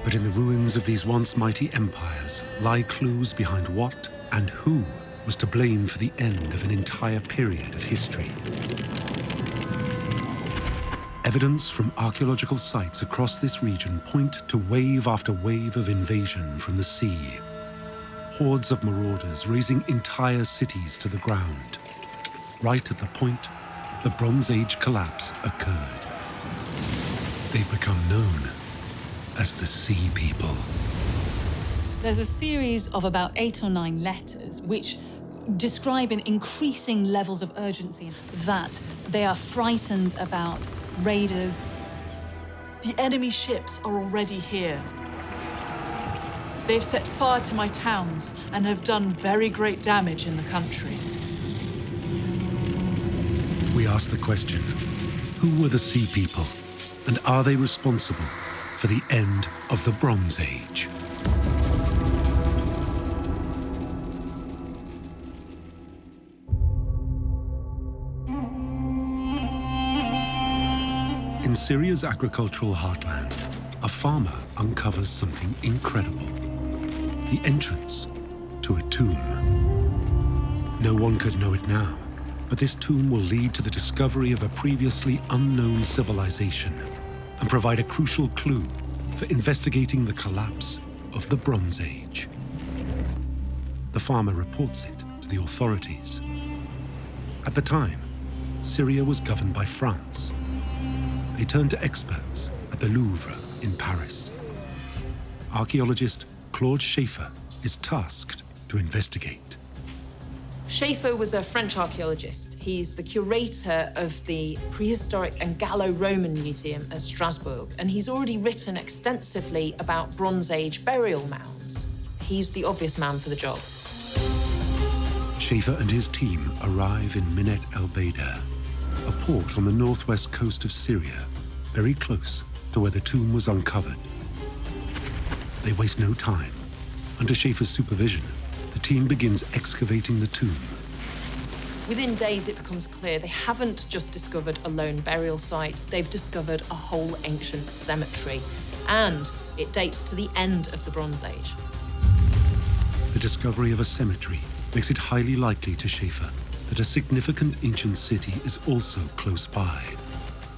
But in the ruins of these once mighty empires lie clues behind what and who was to blame for the end of an entire period of history. Evidence from archaeological sites across this region point to wave after wave of invasion from the sea. Hordes of marauders razing entire cities to the ground, right at the point the Bronze Age collapse occurred. They've become known as the Sea People. There's a series of about 8 or 9 letters which describe in increasing levels of urgency that they are frightened about raiders. The enemy ships are already here. They've set fire to my towns and have done very great damage in the country. We ask the question, who were the Sea People, and are they responsible for the end of the Bronze Age? In Syria's agricultural heartland, a farmer uncovers something incredible: the entrance to a tomb. No one could know it now, but this tomb will lead to the discovery of a previously unknown civilization and provide a crucial clue for investigating the collapse of the Bronze Age. The farmer reports it to the authorities. At the time, Syria was governed by France. They turned to experts at the Louvre in Paris. Archaeologist Claude Schaeffer is tasked to investigate. Schaeffer was a French archaeologist. He's the curator of the Prehistoric and Gallo-Roman Museum at Strasbourg, and he's already written extensively about Bronze Age burial mounds. He's the obvious man for the job. Schaefer and his team arrive in Minet el-Bader, a port on the northwest coast of Syria, very close to where the tomb was uncovered. They waste no time. Under Schaefer's supervision, the team begins excavating the tomb. Within days, it becomes clear they haven't just discovered a lone burial site, they've discovered a whole ancient cemetery. And it dates to the end of the Bronze Age. The discovery of a cemetery makes it highly likely to Schaefer that a significant ancient city is also close by.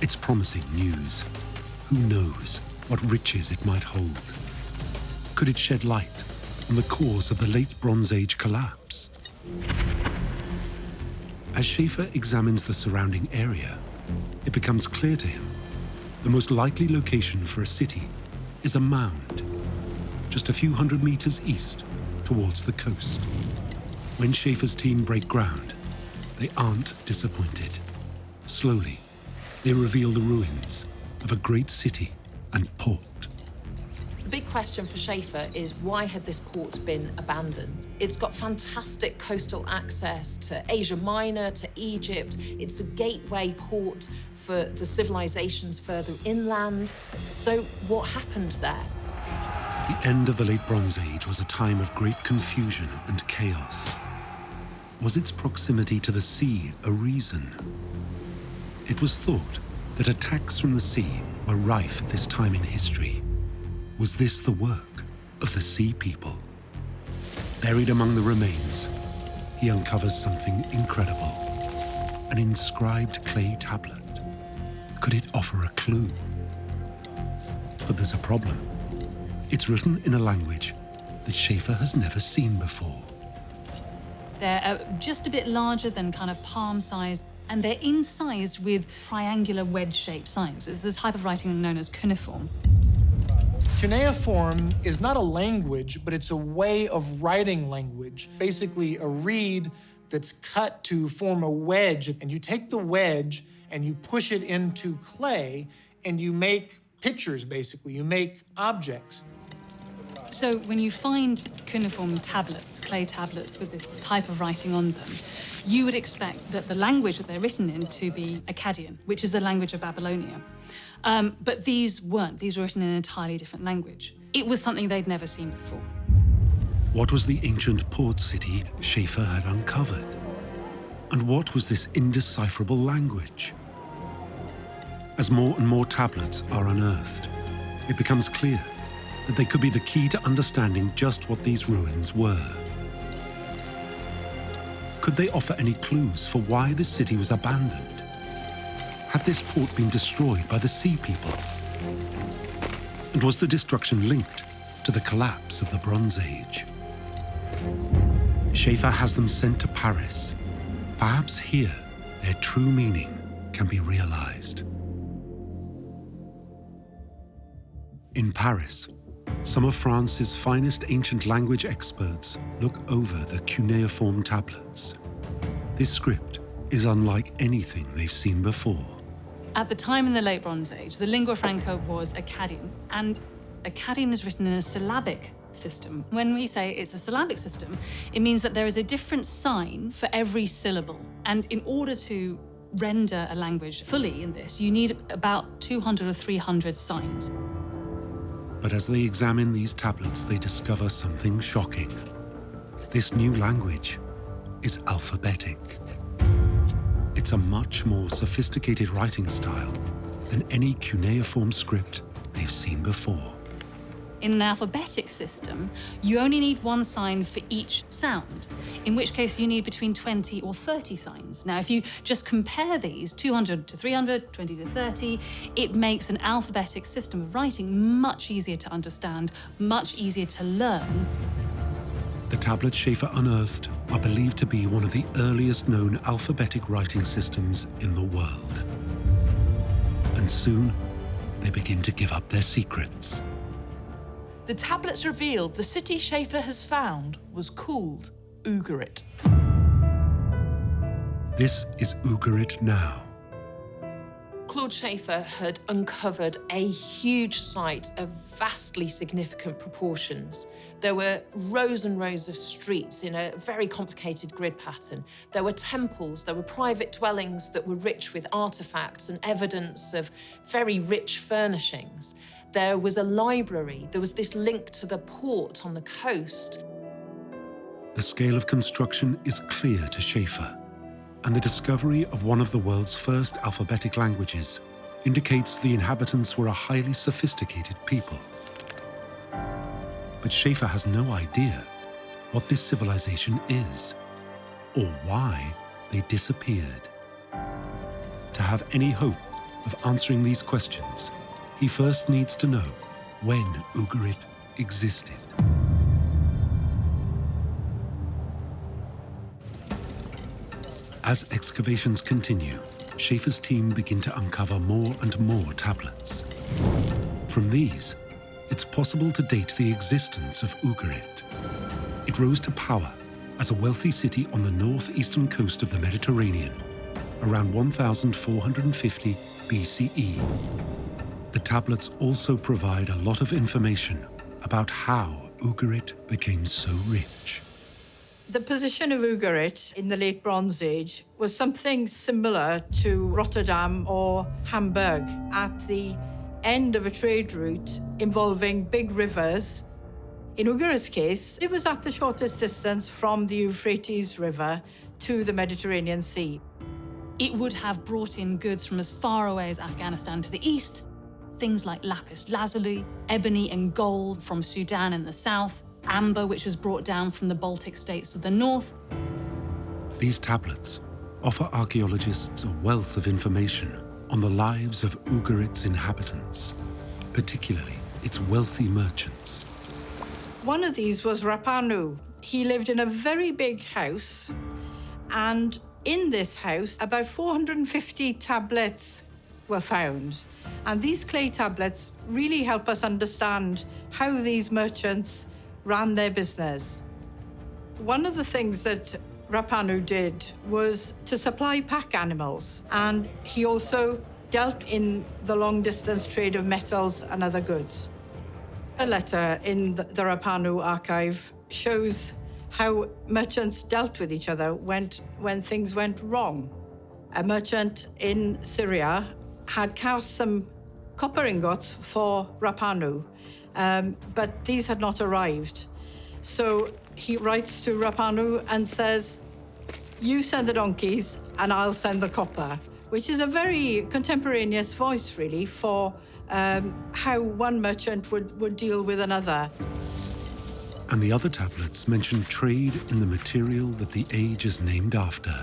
It's promising news. Who knows what riches it might hold? Could it shed light on the cause of the late Bronze Age collapse? As Schaefer examines the surrounding area, it becomes clear to him the most likely location for a city is a mound, just a few hundred meters east towards the coast. When Schaefer's team break ground, they aren't disappointed. Slowly, they reveal the ruins of a great city and port. The big question for Schaefer is, why had this port been abandoned? It's got fantastic coastal access to Asia Minor, to Egypt. It's a gateway port for the civilizations further inland. So what happened there? The end of the late Bronze Age was a time of great confusion and chaos. Was its proximity to the sea a reason? It was thought that attacks from the sea were rife at this time in history. Was this the work of the Sea People? Buried among the remains, he uncovers something incredible. An inscribed clay tablet. Could it offer a clue? But there's a problem. It's written in a language that Schaefer has never seen before. They're just a bit larger than kind of palm-sized, and they're incised with triangular wedge-shaped signs. It's this type of writing known as cuneiform. Cuneiform is not a language, but it's a way of writing language. Basically, a reed that's cut to form a wedge, and you take the wedge and you push it into clay, and you make pictures, basically. You make objects. So when you find cuneiform tablets, clay tablets with this type of writing on them, you would expect that the language that they're written in to be Akkadian, which is the language of Babylonia. But these weren't. These were written in an entirely different language. It was something they'd never seen before. What was the ancient port city Schaefer had uncovered? And what was this indecipherable language? As more and more tablets are unearthed, it becomes clear that they could be the key to understanding just what these ruins were. Could they offer any clues for why this city was abandoned? Had this port been destroyed by the Sea People? And was the destruction linked to the collapse of the Bronze Age? Schaefer has them sent to Paris. Perhaps here, their true meaning can be realized. In Paris, some of France's finest ancient language experts look over the cuneiform tablets. This script is unlike anything they've seen before. At the time in the late Bronze Age, the lingua franca was Akkadian, and Akkadian is written in a syllabic system. When we say it's a syllabic system, it means that there is a different sign for every syllable. And in order to render a language fully in this, you need about 200 or 300 signs. But as they examine these tablets, they discover something shocking. This new language is alphabetic. It's a much more sophisticated writing style than any cuneiform script they've seen before. In an alphabetic system, you only need one sign for each sound, in which case you need between 20 or 30 signs. Now, if you just compare these, 200 to 300, 20 to 30, it makes an alphabetic system of writing much easier to understand, much easier to learn. The tablets Schaefer unearthed are believed to be one of the earliest known alphabetic writing systems in the world. And soon, they begin to give up their secrets. The tablets revealed the city Schaefer has found was called Ugarit. This is Ugarit now. Claude Schaefer had uncovered a huge site of vastly significant proportions. There were rows and rows of streets in a very complicated grid pattern. There were temples, there were private dwellings that were rich with artifacts and evidence of very rich furnishings. There was a library, there was this link to the port on the coast. The scale of construction is clear to Schaefer, and the discovery of one of the world's first alphabetic languages indicates the inhabitants were a highly sophisticated people. But Schaefer has no idea what this civilization is, or why they disappeared. To have any hope of answering these questions, he first needs to know when Ugarit existed. As excavations continue, Schaefer's team begin to uncover more and more tablets. From these, it's possible to date the existence of Ugarit. It rose to power as a wealthy city on the northeastern coast of the Mediterranean around 1450 BCE. The tablets also provide a lot of information about how Ugarit became so rich. The position of Ugarit in the late Bronze Age was something similar to Rotterdam or Hamburg at the end of a trade route involving big rivers. In Ugarit's case, it was at the shortest distance from the Euphrates River to the Mediterranean Sea. It would have brought in goods from as far away as Afghanistan to the east, things like lapis lazuli, ebony and gold from Sudan in the south, amber, which was brought down from the Baltic states to the north. These tablets offer archaeologists a wealth of information on the lives of Ugarit's inhabitants, particularly its wealthy merchants. One of these was Rapanu. He lived in a very big house, and in this house, about 450 tablets were found. And these clay tablets really help us understand how these merchants ran their business. One of the things that Rapanu did was to supply pack animals, and he also dealt in the long-distance trade of metals and other goods. A letter in the Rapanu archive shows how merchants dealt with each other when things went wrong. A merchant in Syria had cast some copper ingots for Rapanu, but these had not arrived. So he writes to Rapanu and says, "You send the donkeys and I'll send the copper," which is a very contemporaneous voice, really, for how one merchant would deal with another. And the other tablets mention trade in the material that the age is named after,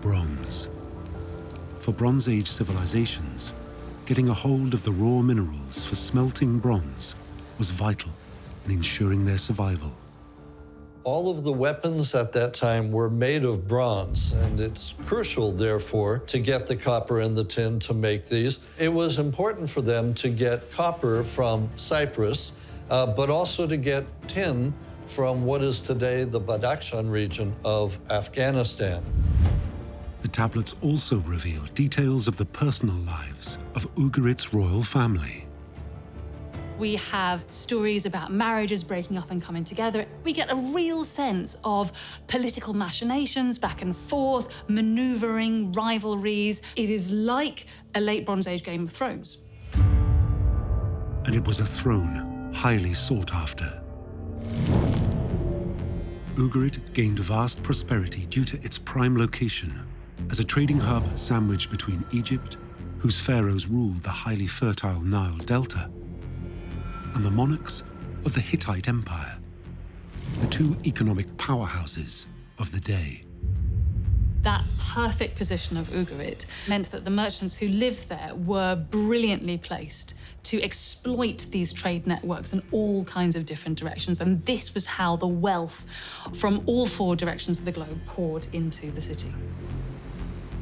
bronze. For Bronze Age civilizations, getting a hold of the raw minerals for smelting bronze was vital in ensuring their survival. All of the weapons at that time were made of bronze, and it's crucial, therefore, to get the copper and the tin to make these. It was important for them to get copper from Cyprus, but also to get tin from what is today the Badakhshan region of Afghanistan. The tablets also reveal details of the personal lives of Ugarit's royal family. We have stories about marriages breaking up and coming together. We get a real sense of political machinations back and forth, maneuvering, rivalries. It is like a late Bronze Age Game of Thrones. And it was a throne highly sought after. Ugarit gained vast prosperity due to its prime location as a trading hub sandwiched between Egypt, whose pharaohs ruled the highly fertile Nile Delta, and the monarchs of the Hittite Empire, the two economic powerhouses of the day. That perfect position of Ugarit meant that the merchants who lived there were brilliantly placed to exploit these trade networks in all kinds of different directions. And this was how the wealth from all four directions of the globe poured into the city.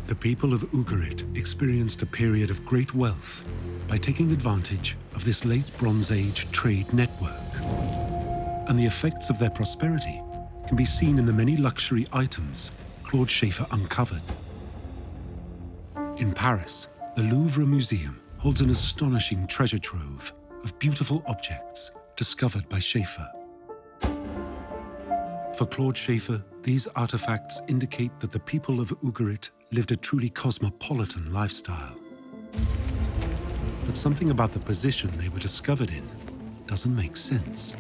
The people of Ugarit experienced a period of great wealth by taking advantage of this late Bronze Age trade network. And the effects of their prosperity can be seen in the many luxury items Claude Schaefer uncovered. In Paris, The Louvre Museum holds an astonishing treasure trove of beautiful objects discovered by Schaefer. For Claude Schaefer, these artifacts indicate that the people of Ugarit lived a truly cosmopolitan lifestyle. But something about the position they were discovered in doesn't make sense.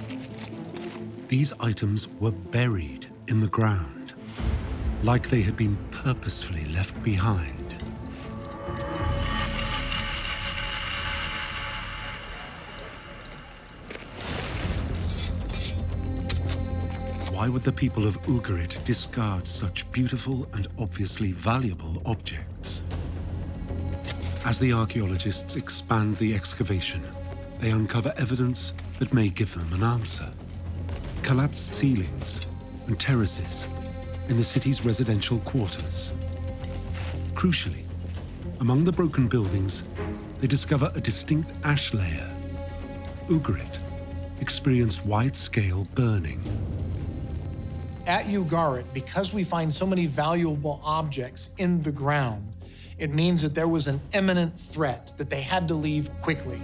These items were buried in the ground, like they had been purposefully left behind. Why would the people of Ugarit discard such beautiful and obviously valuable objects? As the archaeologists expand the excavation, they uncover evidence that may give them an answer. Collapsed ceilings and terraces in the city's residential quarters. Crucially, among the broken buildings, they discover a distinct ash layer. Ugarit experienced wide-scale burning. At Ugarit, because we find so many valuable objects in the ground, it means that there was an imminent threat, that they had to leave quickly.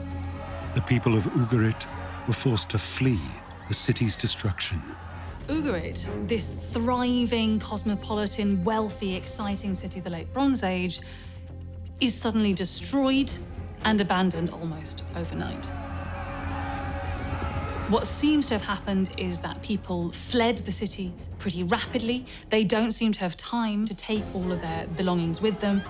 The people of Ugarit were forced to flee the city's destruction. Ugarit, this thriving, cosmopolitan, wealthy, exciting city of the late Bronze Age, is suddenly destroyed and abandoned almost overnight. What seems to have happened is that people fled the city pretty rapidly. They don't seem to have time to take all of their belongings with them.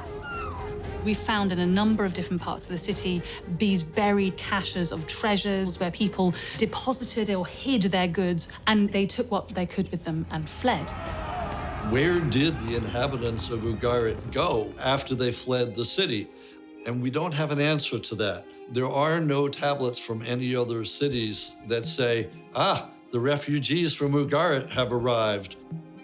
We found in a number of different parts of the city these buried caches of treasures where people deposited or hid their goods, and they took what they could with them and fled. Where did the inhabitants of Ugarit go after they fled the city? And we don't have an answer to that. There are no tablets from any other cities that say, the refugees from Ugarit have arrived.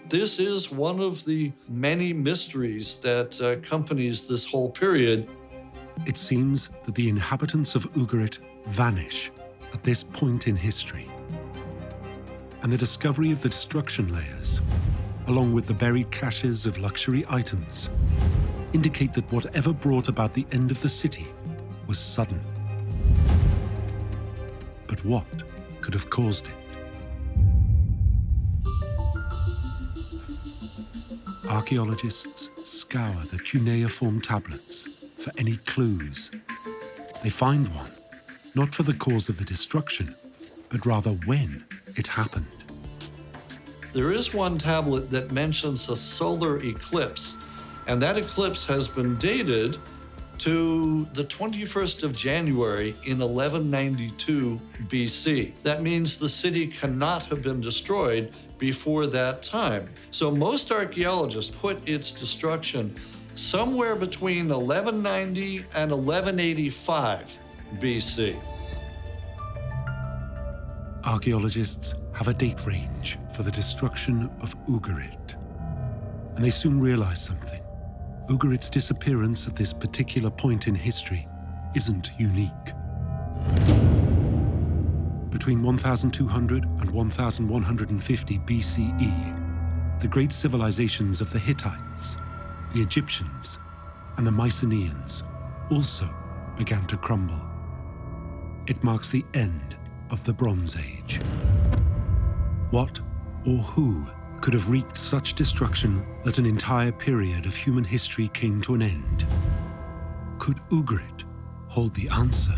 This is one of the many mysteries that accompanies this whole period. It seems that the inhabitants of Ugarit vanish at this point in history. And the discovery of the destruction layers, along with the buried caches of luxury items, indicate that whatever brought about the end of the city was sudden. But what could have caused it? Archaeologists scour the cuneiform tablets for any clues. They find one, not for the cause of the destruction, but rather when it happened. There is one tablet that mentions a solar eclipse, and that eclipse has been dated to the 21st of January in 1192 BC. That means the city cannot have been destroyed before that time. So most archaeologists put its destruction somewhere between 1190 and 1185 BC. Archaeologists have a date range for the destruction of Ugarit, and they soon realize something. Ugarit's disappearance at this particular point in history isn't unique. Between 1200 and 1150 BCE, the great civilizations of the Hittites, the Egyptians, and the Mycenaeans also began to crumble. It marks the end of the Bronze Age. What or who could have wreaked such destruction that an entire period of human history came to an end? Could Ugarit hold the answer?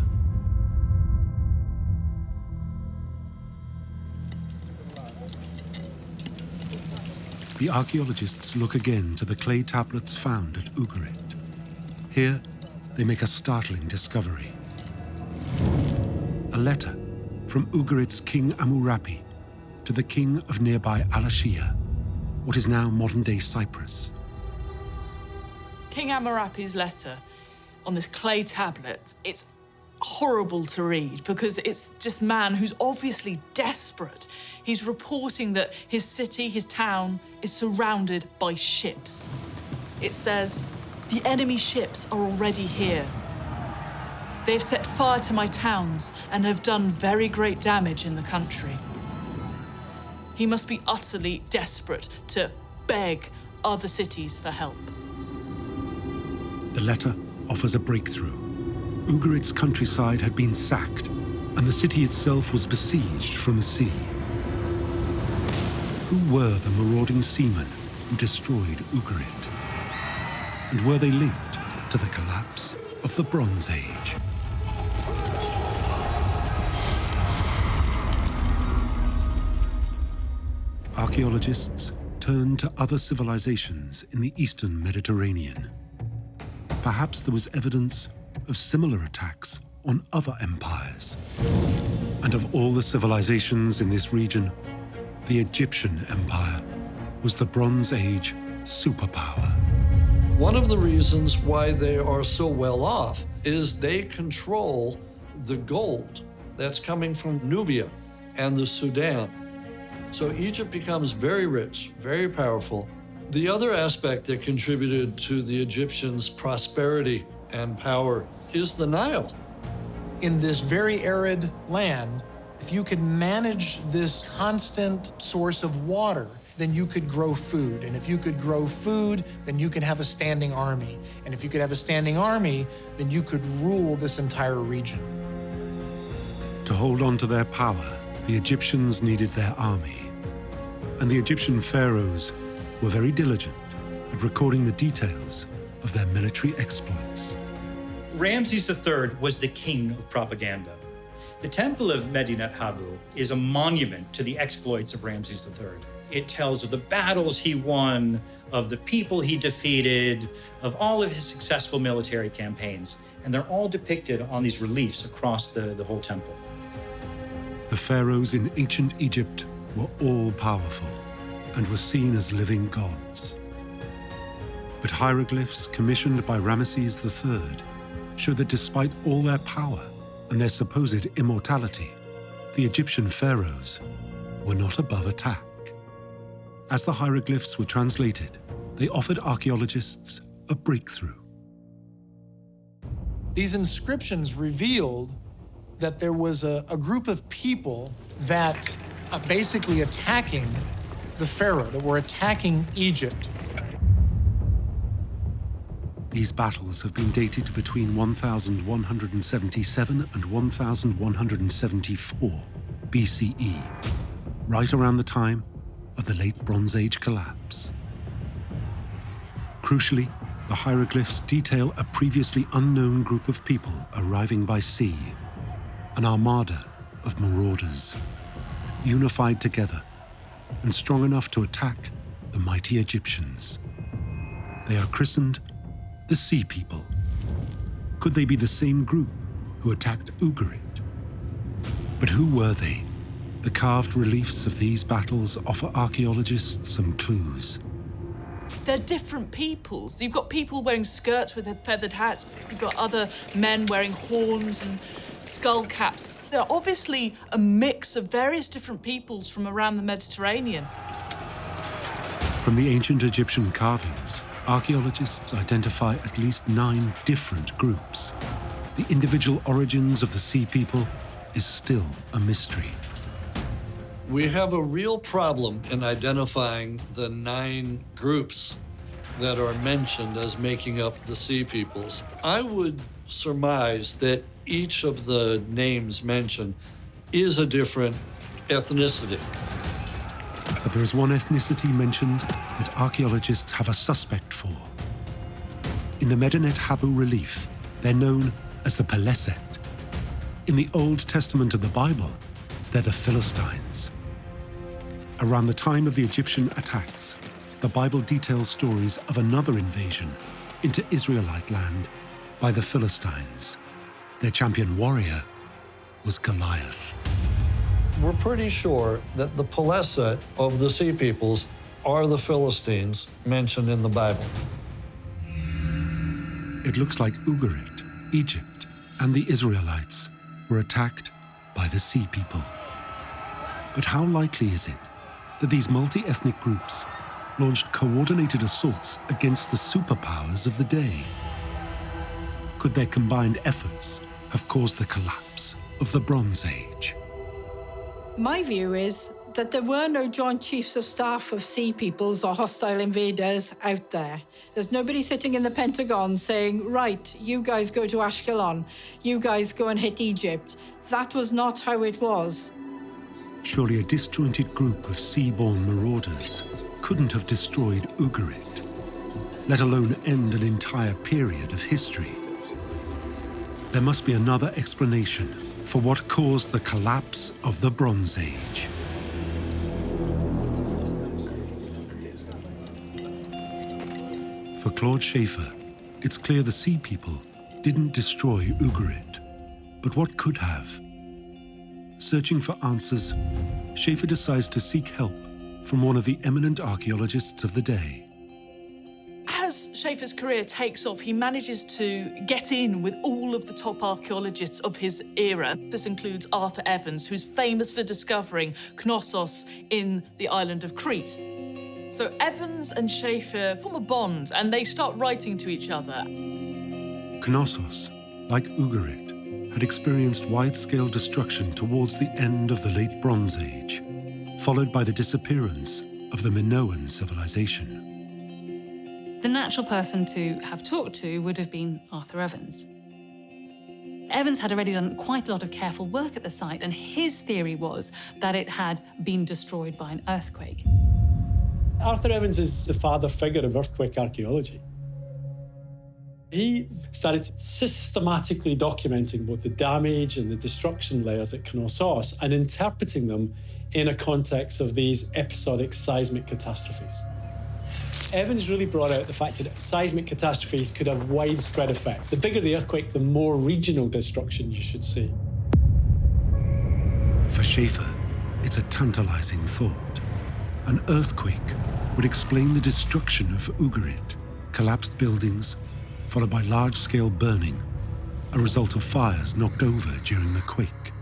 The archaeologists look again to the clay tablets found at Ugarit. Here, they make a startling discovery. A letter from Ugarit's King Amurapi to the king of nearby Alashia, what is now modern-day Cyprus. King Amurapi's letter on this clay tablet, it's horrible to read because it's just man who's obviously desperate. He's reporting that his city, his town, is surrounded by ships. It says, "The enemy ships are already here. They've set fire to my towns and have done very great damage in the country." He must be utterly desperate to beg other cities for help. The letter offers a breakthrough. Ugarit's countryside had been sacked, and the city itself was besieged from the sea. Who were the marauding seamen who destroyed Ugarit? And were they linked to the collapse of the Bronze Age? Archaeologists turned to other civilizations in the eastern Mediterranean. Perhaps there was evidence of similar attacks on other empires. And of all the civilizations in this region, the Egyptian Empire was the Bronze Age superpower. One of the reasons why they are so well off is they control the gold that's coming from Nubia and the Sudan. So Egypt becomes very rich, very powerful. The other aspect that contributed to the Egyptians' prosperity and power is the Nile. In this very arid land, if you could manage this constant source of water, then you could grow food. And if you could grow food, then you could have a standing army. And if you could have a standing army, then you could rule this entire region. To hold on to their power, the Egyptians needed their army. And the Egyptian pharaohs were very diligent at recording the details of their military exploits. Ramses III was the king of propaganda. The Temple of Medinet Habu is a monument to the exploits of Ramses III. It tells of the battles he won, of the people he defeated, of all of his successful military campaigns. And they're all depicted on these reliefs across the whole temple. The pharaohs in ancient Egypt were all powerful and were seen as living gods. But hieroglyphs commissioned by Ramesses III show that despite all their power and their supposed immortality, the Egyptian pharaohs were not above attack. As the hieroglyphs were translated, they offered archaeologists a breakthrough. These inscriptions revealed that there was a group of people that basically attacking the pharaoh, that were attacking Egypt. These battles have been dated to between 1177 and 1174 BCE, right around the time of the late Bronze Age collapse. Crucially, the hieroglyphs detail a previously unknown group of people arriving by sea, an armada of marauders, unified together and strong enough to attack the mighty Egyptians. They are christened the Sea People. Could they be the same group who attacked Ugarit? But who were they? The carved reliefs of these battles offer archaeologists some clues. They're different peoples. You've got people wearing skirts with feathered hats. You've got other men wearing horns and skull caps. They're obviously a mix of various different peoples from around the Mediterranean. From the ancient Egyptian carvings, archaeologists identify at least 9 different groups. The individual origins of the Sea People is still a mystery. We have a real problem in identifying the 9 groups that are mentioned as making up the Sea Peoples. I would surmise that each of the names mentioned is a different ethnicity. But there is one ethnicity mentioned that archaeologists have a suspect for. In the Medinet Habu relief, they're known as the Peleset. In the Old Testament of the Bible, they're the Philistines. Around the time of the Egyptian attacks, the Bible details stories of another invasion into Israelite land by the Philistines. Their champion warrior was Goliath. We're pretty sure that the Peleset of the Sea Peoples are the Philistines mentioned in the Bible. It looks like Ugarit, Egypt, and the Israelites were attacked by the Sea People. But how likely is it that these multi-ethnic groups launched coordinated assaults against the superpowers of the day? Could their combined efforts have caused the collapse of the Bronze Age? My view is that there were no joint chiefs of staff of sea peoples or hostile invaders out there. There's nobody sitting in the Pentagon saying, right, you guys go to Ashkelon, you guys go and hit Egypt. That was not how it was. Surely a disjointed group of sea-born marauders couldn't have destroyed Ugarit, let alone end an entire period of history. There must be another explanation for what caused the collapse of the Bronze Age. For Claude Schaefer, it's clear the Sea People didn't destroy Ugarit, but what could have? Searching for answers, Schaefer decides to seek help from one of the eminent archaeologists of the day. As Schaefer's career takes off, he manages to get in with all of the top archaeologists of his era. This includes Arthur Evans, who's famous for discovering Knossos in the island of Crete. So Evans and Schaefer form a bond, and they start writing to each other. Knossos, like Ugarit, had experienced wide-scale destruction towards the end of the Late Bronze Age, followed by the disappearance of the Minoan civilization. The natural person to have talked to would have been Arthur Evans. Evans had already done quite a lot of careful work at the site, and his theory was that it had been destroyed by an earthquake. Arthur Evans is the father figure of earthquake archaeology. He started systematically documenting both the damage and the destruction layers at Knossos and interpreting them in a context of these episodic seismic catastrophes. Evans really brought out the fact that seismic catastrophes could have widespread effect. The bigger the earthquake, the more regional destruction you should see. For Schaefer, it's a tantalizing thought. An earthquake would explain the destruction of Ugarit, collapsed buildings, followed by large-scale burning, a result of fires knocked over during the quake.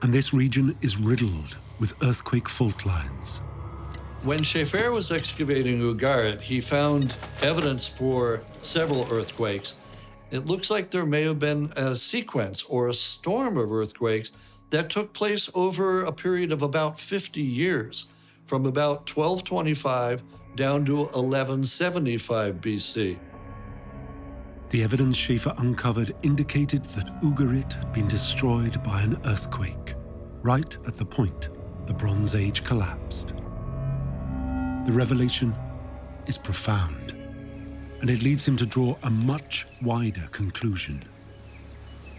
And this region is riddled with earthquake fault lines. When Schaefer was excavating Ugarit, he found evidence for several earthquakes. It looks like there may have been a sequence or a storm of earthquakes that took place over a period of about 50 years, from about 1225 down to 1175 BC. The evidence Schaefer uncovered indicated that Ugarit had been destroyed by an earthquake, right at the point the Bronze Age collapsed. The revelation is profound, and it leads him to draw a much wider conclusion.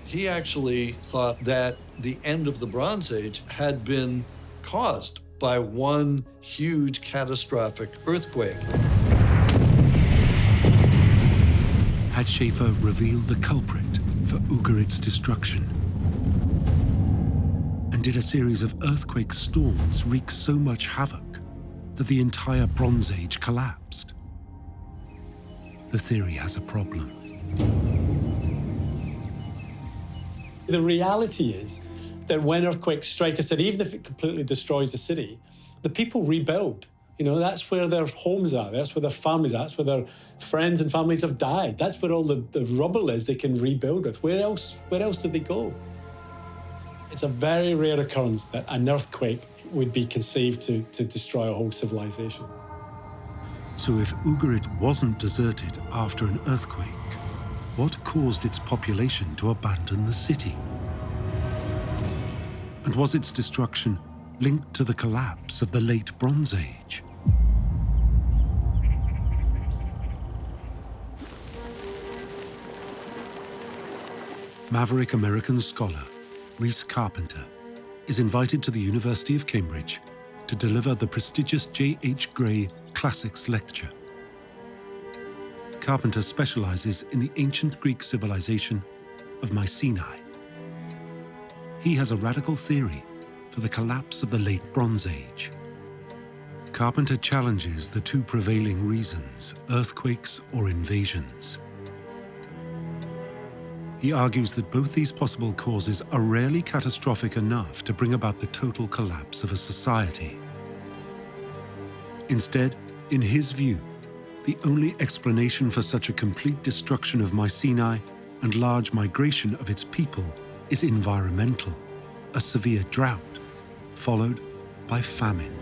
He actually thought that the end of the Bronze Age had been caused by one huge catastrophic earthquake. Had Schaefer revealed the culprit for Ugarit's destruction? And did a series of earthquake storms wreak so much havoc that the entire Bronze Age collapsed? The theory has a problem. The reality is that when earthquakes strike a city, even if it completely destroys the city, the people rebuild. You know, that's where their homes are, that's where their families are, that's where their friends and families have died. That's where all the rubble is they can rebuild with. Where else did they go? It's a very rare occurrence that an earthquake would be conceived to destroy a whole civilization. So if Ugarit wasn't deserted after an earthquake, what caused its population to abandon the city? And was its destruction linked to the collapse of the Late Bronze Age? Maverick American scholar Rhys Carpenter is invited to the University of Cambridge to deliver the prestigious J.H. Gray Classics Lecture. Carpenter specializes in the ancient Greek civilization of Mycenae. He has a radical theory for the collapse of the Late Bronze Age. Carpenter challenges the two prevailing reasons, earthquakes or invasions. He argues that both these possible causes are rarely catastrophic enough to bring about the total collapse of a society. Instead, in his view, the only explanation for such a complete destruction of Mycenae and large migration of its people is environmental, a severe drought, followed by famine.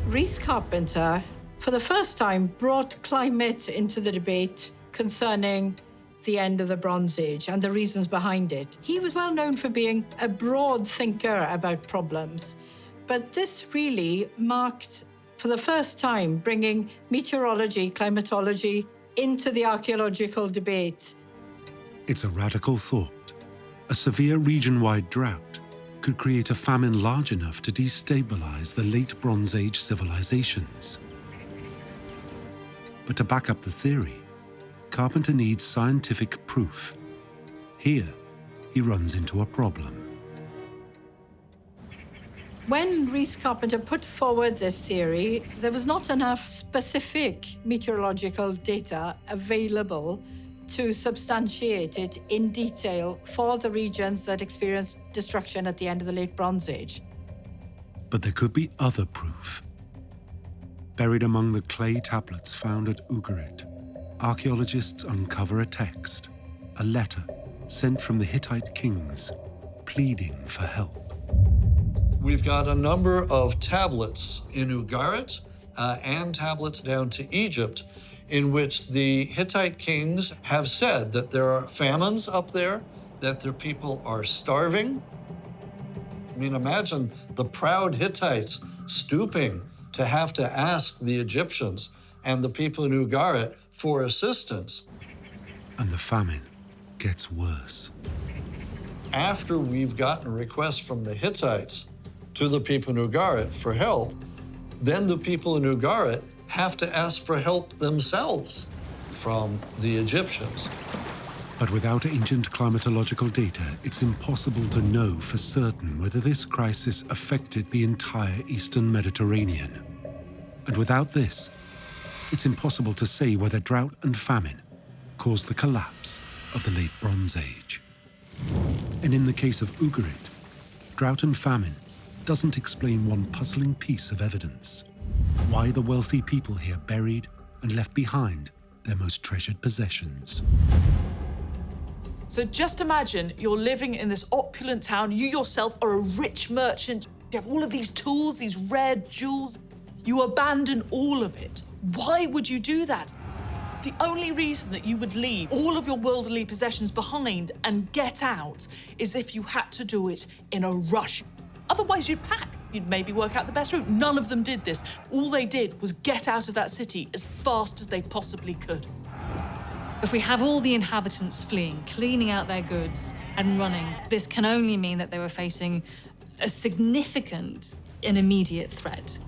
Rhys Carpenter, for the first time, brought climate into the debate concerning the end of the Bronze Age and the reasons behind it. He was well known for being a broad thinker about problems, but this really marked, for the first time, bringing meteorology, climatology into the archaeological debate. It's a radical thought. A severe region-wide drought could create a famine large enough to destabilize the late Bronze Age civilizations. But to back up the theory, Carpenter needs scientific proof. Here, he runs into a problem. When Rhys Carpenter put forward this theory, there was not enough specific meteorological data available to substantiate it in detail for the regions that experienced destruction at the end of the late Bronze Age. But there could be other proof. Buried among the clay tablets found at Ugarit, archaeologists uncover a text, a letter sent from the Hittite kings, pleading for help. We've got a number of tablets in Ugarit and tablets down to Egypt in which the Hittite kings have said that there are famines up there, that their people are starving. I mean, imagine the proud Hittites stooping to have to ask the Egyptians and the people in Ugarit for assistance. And the famine gets worse. After we've gotten requests from the Hittites to the people in Ugarit for help, then the people in Ugarit have to ask for help themselves from the Egyptians. But without ancient climatological data, it's impossible to know for certain whether this crisis affected the entire Eastern Mediterranean. And without this, it's impossible to say whether drought and famine caused the collapse of the late Bronze Age. And in the case of Ugarit, drought and famine doesn't explain one puzzling piece of evidence: why the wealthy people here buried and left behind their most treasured possessions. So just imagine you're living in this opulent town. You yourself are a rich merchant. You have all of these tools, these rare jewels. You abandon all of it. Why would you do that? The only reason that you would leave all of your worldly possessions behind and get out is if you had to do it in a rush. Otherwise, you'd pack. You'd maybe work out the best route. None of them did this. All they did was get out of that city as fast as they possibly could. If we have all the inhabitants fleeing, cleaning out their goods and running, this can only mean that they were facing a significant and immediate threat.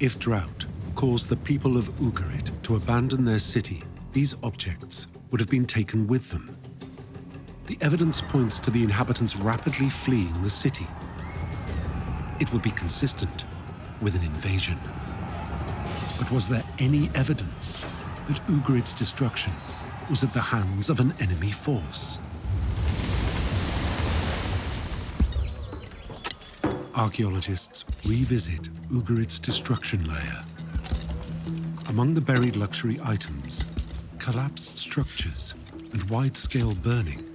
If drought caused the people of Ugarit to abandon their city, these objects would have been taken with them. The evidence points to the inhabitants rapidly fleeing the city. It would be consistent with an invasion. But was there any evidence that Ugarit's destruction was at the hands of an enemy force? Archaeologists revisit Ugarit's destruction layer. Among the buried luxury items, collapsed structures and wide-scale burning,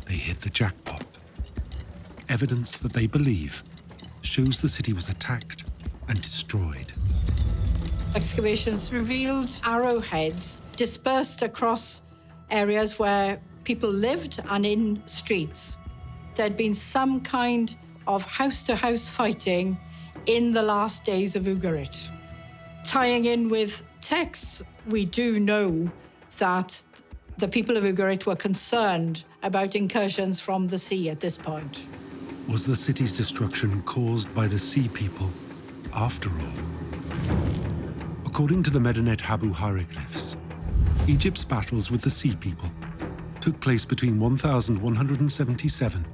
they hit the jackpot. Evidence that they believe shows the city was attacked and destroyed. Excavations revealed arrowheads dispersed across areas where people lived and in streets. There'd been some kind of house-to-house fighting in the last days of Ugarit. Tying in with texts, we do know that the people of Ugarit were concerned about incursions from the sea at this point. Was the city's destruction caused by the sea people after all? According to the Medinet Habu hieroglyphs, Egypt's battles with the sea people took place between 1177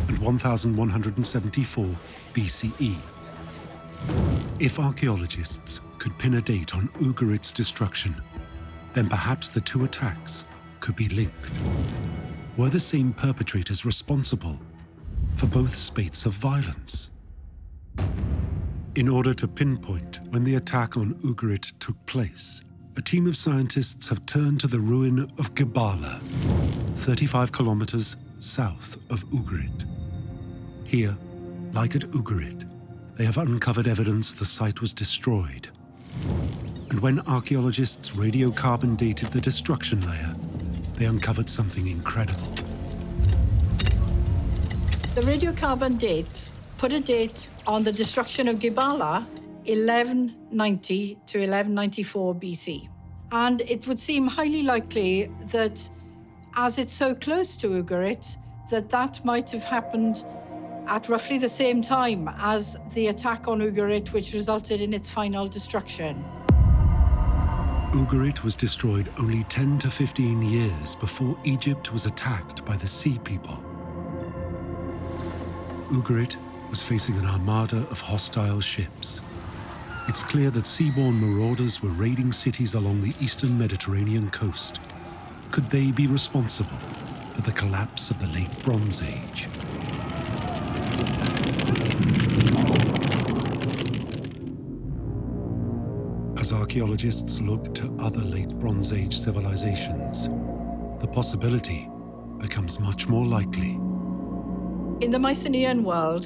and 1174 BCE. If archaeologists could pin a date on Ugarit's destruction, then perhaps the two attacks could be linked. Were the same perpetrators responsible for both spates of violence? In order to pinpoint when the attack on Ugarit took place, a team of scientists have turned to the ruin of Gabala, 35 kilometers south of Ugarit. Here, Like at Ugarit, they have uncovered evidence the site was destroyed. And when archaeologists radiocarbon dated the destruction layer, they uncovered something incredible. The radiocarbon dates put a date on the destruction of Gibala, 1190 to 1194 BC. And it would seem highly likely that, as it's so close to Ugarit, that might have happened at roughly the same time as the attack on Ugarit, which resulted in its final destruction. Ugarit was destroyed only 10 to 15 years before Egypt was attacked by the Sea People. Ugarit was facing an armada of hostile ships. It's clear that seaborne marauders were raiding cities along the eastern Mediterranean coast. Could they be responsible for the collapse of the Late Bronze Age? As archaeologists look to other Late Bronze Age civilizations, the possibility becomes much more likely. In the Mycenaean world,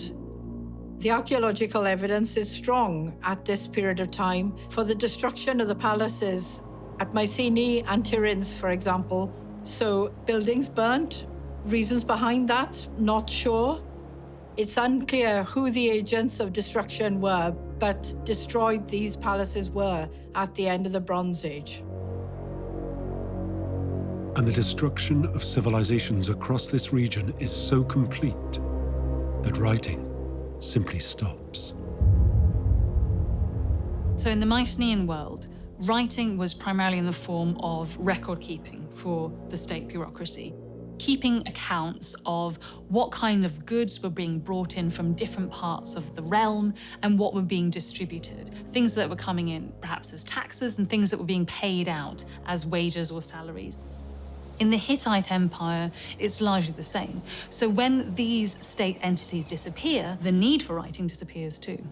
the archaeological evidence is strong at this period of time for the destruction of the palaces at Mycenae and Tiryns, for example. So buildings burnt, reasons behind that, not sure. It's unclear who the agents of destruction were, but destroyed these palaces were at the end of the Bronze Age. And the destruction of civilizations across this region is so complete that writing simply stops. So in the Mycenaean world, writing was primarily in the form of record keeping for the state bureaucracy, keeping accounts of what kind of goods were being brought in from different parts of the realm and what were being distributed. Things that were coming in perhaps as taxes and things that were being paid out as wages or salaries. In the Hittite Empire, it's largely the same. So when these state entities disappear, the need for writing disappears too.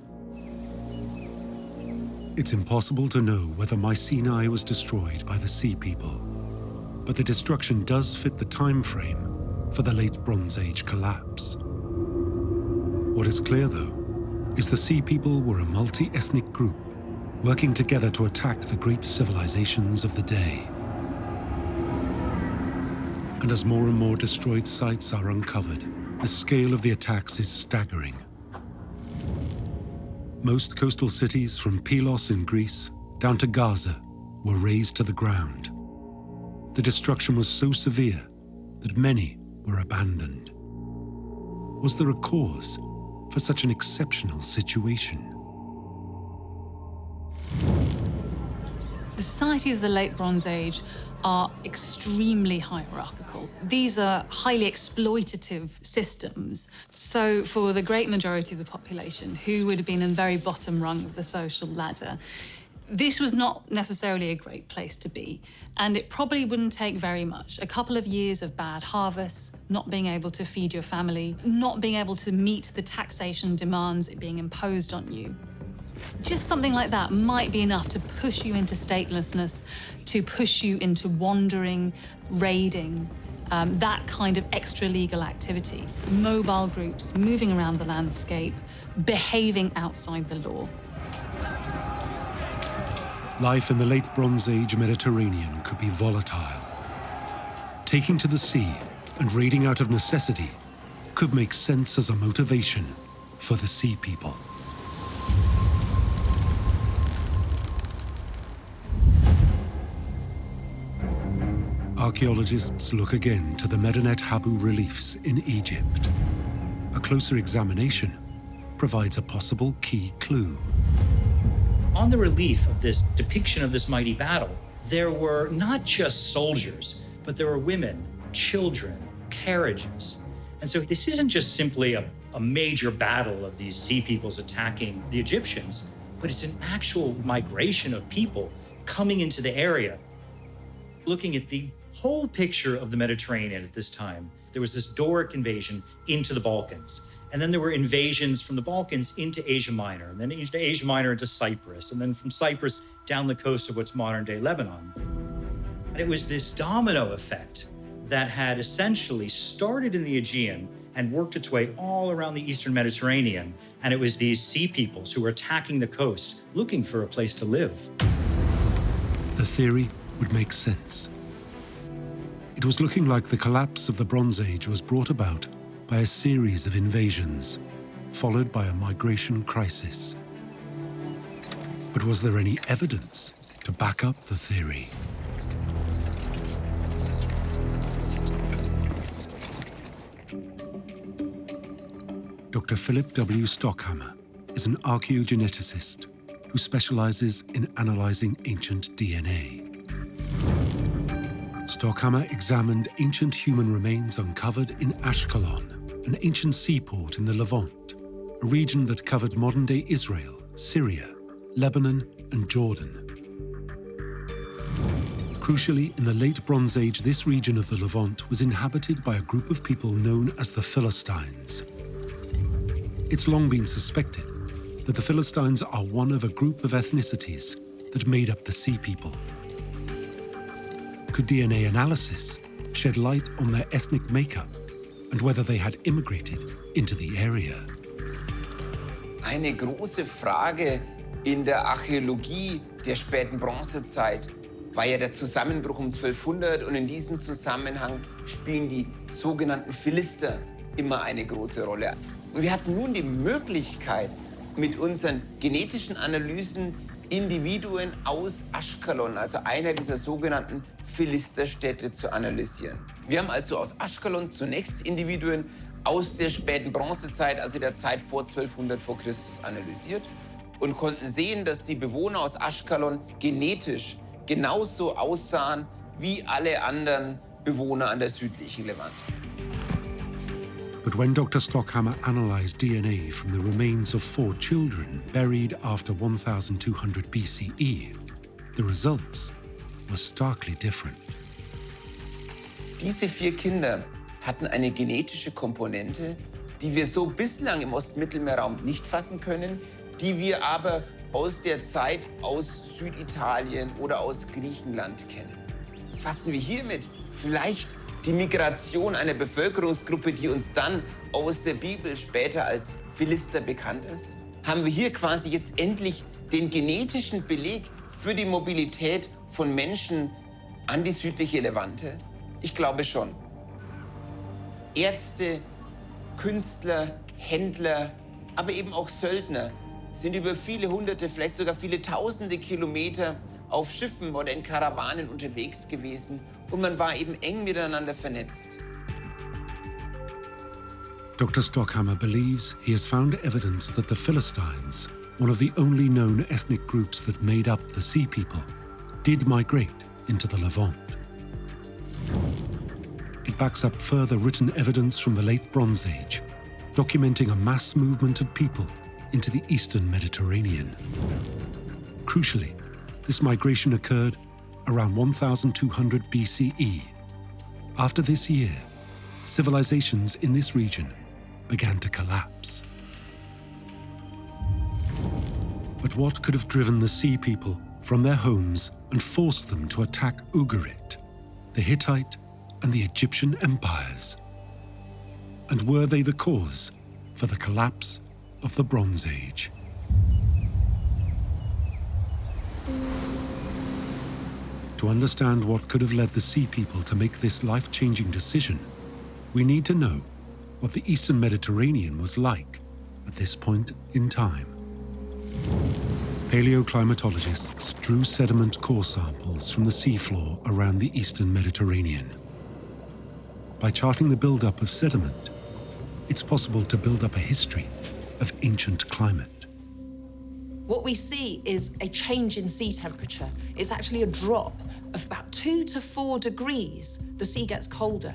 It's impossible to know whether Mycenae was destroyed by the Sea People, but the destruction does fit the time frame for the Late Bronze Age collapse. What is clear, though, is the Sea People were a multi-ethnic group working together to attack the great civilizations of the day. And as more and more destroyed sites are uncovered, the scale of the attacks is staggering. Most coastal cities, from Pylos in Greece down to Gaza, were razed to the ground. The destruction was so severe that many were abandoned. Was there a cause for such an exceptional situation? The societies of the Late Bronze Age are extremely hierarchical. These are highly exploitative systems. So for the great majority of the population, who would have been in the very bottom rung of the social ladder, this was not necessarily a great place to be. And it probably wouldn't take very much. A couple of years of bad harvests, not being able to feed your family, not being able to meet the taxation demands being imposed on you. Just something like that might be enough to push you into statelessness, to push you into wandering, raiding, that kind of extra-legal activity. Mobile groups moving around the landscape, behaving outside the law. Life in the Late Bronze Age Mediterranean could be volatile. Taking to the sea and raiding out of necessity could make sense as a motivation for the Sea People. Archaeologists look again to the Medinet Habu reliefs in Egypt. A closer examination provides a possible key clue. On the relief of this depiction of this mighty battle, there were not just soldiers, but there were women, children, carriages. And so this isn't just simply a major battle of these sea peoples attacking the Egyptians, but it's an actual migration of people coming into the area. Looking at the whole picture of the Mediterranean at this time, there was this Doric invasion into the Balkans. And then there were invasions from the Balkans into Asia Minor, and then into Asia Minor into Cyprus, and then from Cyprus down the coast of what's modern-day Lebanon. And it was this domino effect that had essentially started in the Aegean and worked its way all around the Eastern Mediterranean. And it was these sea peoples who were attacking the coast, looking for a place to live. The theory would make sense. It was looking like the collapse of the Bronze Age was brought about by a series of invasions, followed by a migration crisis. But was there any evidence to back up the theory? Dr. Philip W. Stockhammer is an archaeogeneticist who specializes in analyzing ancient DNA. Stockhammer examined ancient human remains uncovered in Ashkelon, an ancient seaport in the Levant, a region that covered modern-day Israel, Syria, Lebanon, and Jordan. Crucially, in the late Bronze Age, this region of the Levant was inhabited by a group of people known as the Philistines. It's long been suspected that the Philistines are one of a group of ethnicities that made up the Sea People. Could DNA analysis shed light on their ethnic makeup and whether they had immigrated into the area? Eine große Frage in der Archäologie der späten Bronzezeit war ja der Zusammenbruch um 1200, und in diesem Zusammenhang spielen die sogenannten Philister immer eine große Rolle. Und wir hatten nun die Möglichkeit, mit unseren genetischen Analysen Individuen aus Ashkelon, also einer dieser sogenannten Philisterstädte, zu analysieren. Wir haben also aus Ashkelon zunächst Individuen aus der späten Bronzezeit, also der Zeit vor 1200 vor Christus, analysiert und konnten sehen, dass die Bewohner aus Ashkelon genetisch genauso aussahen wie alle anderen Bewohner an der südlichen Levant. But when Dr. Stockhammer analyzed DNA from the remains of 4 children buried after 1200 BCE, the results were starkly different. Diese 4 Kinder hatten eine genetische Komponente, die wir so bislang im Ostmittelmeerraum nicht fassen können, die wir aber aus der Zeit aus Süditalien oder aus Griechenland kennen. Fassen wir hiermit vielleicht die Migration einer Bevölkerungsgruppe, die uns dann aus der Bibel später als Philister bekannt ist? Haben wir hier quasi jetzt endlich den genetischen Beleg für die Mobilität von Menschen an die südliche Levante? Ich glaube schon. Ärzte, Künstler, Händler, aber eben auch Söldner sind über viele hunderte, vielleicht sogar viele tausende Kilometer auf Schiffen oder in Karawanen unterwegs gewesen, und man war eben eng miteinander vernetzt. Dr. Stockhammer believes he has found evidence that the Philistines, one of the only known ethnic groups that made up the Sea People, did migrate into the Levant. It backs up further written evidence from the late Bronze Age, documenting a mass movement of people into the Eastern Mediterranean. Crucially, this migration occurred around 1200 BCE. After this year, civilizations in this region began to collapse. But what could have driven the Sea People from their homes and forced them to attack Ugarit, the Hittite and the Egyptian empires? And were they the cause for the collapse of the Bronze Age? To understand what could have led the Sea People to make this life-changing decision, we need to know what the Eastern Mediterranean was like at this point in time. Paleoclimatologists drew sediment core samples from the seafloor around the Eastern Mediterranean. By charting the buildup of sediment, it's possible to build up a history of ancient climate. What we see is a change in sea temperature. It's actually a drop of about 2 to 4 degrees. The sea gets colder.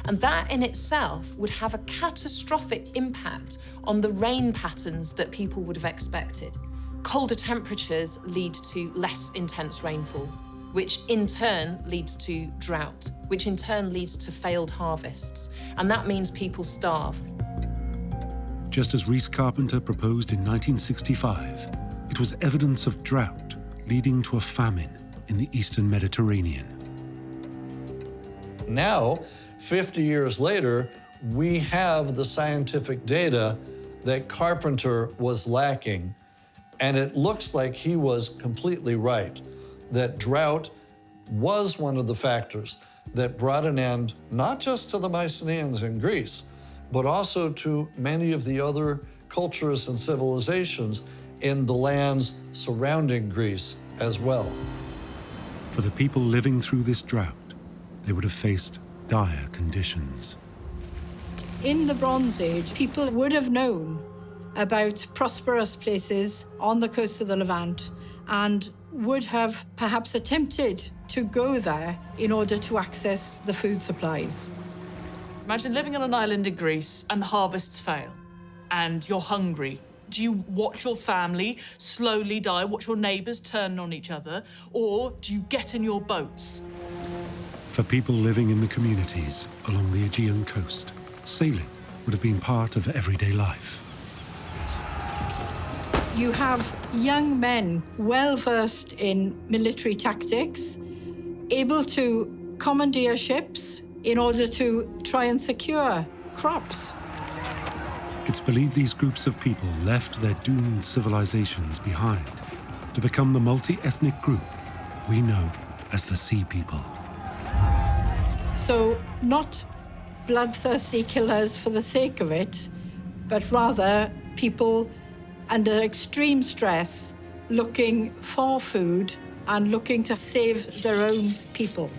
And that in itself would have a catastrophic impact on the rain patterns that people would have expected. Colder temperatures lead to less intense rainfall, which in turn leads to drought, which in turn leads to failed harvests. And that means people starve. Just as Rhys Carpenter proposed in 1965, it was evidence of drought leading to a famine in the Eastern Mediterranean. Now, 50 years later, we have the scientific data that Carpenter was lacking. And it looks like he was completely right, that drought was one of the factors that brought an end not just to the Mycenaeans in Greece, but also to many of the other cultures and civilizations in the lands surrounding Greece as well. For the people living through this drought, they would have faced dire conditions. In the Bronze Age, people would have known about prosperous places on the coast of the Levant and would have perhaps attempted to go there in order to access the food supplies. Imagine living on an island in Greece and harvests fail, and you're hungry. Do you watch your family slowly die, watch your neighbours turn on each other, or do you get in your boats? For people living in the communities along the Aegean coast, sailing would have been part of everyday life. You have young men well-versed in military tactics, able to commandeer ships in order to try and secure crops. It's believed these groups of people left their doomed civilizations behind to become the multi-ethnic group we know as the Sea People. So, not bloodthirsty killers for the sake of it, but rather people under extreme stress, looking for food and looking to save their own people.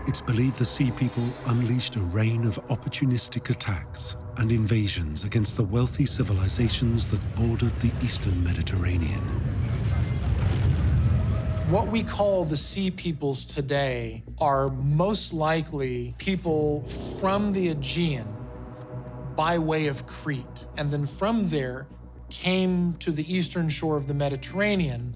It's believed the Sea People unleashed a rain of opportunistic attacks and invasions against the wealthy civilizations that bordered the Eastern Mediterranean. What we call the Sea Peoples today are most likely people from the Aegean by way of Crete, and then from there came to the eastern shore of the Mediterranean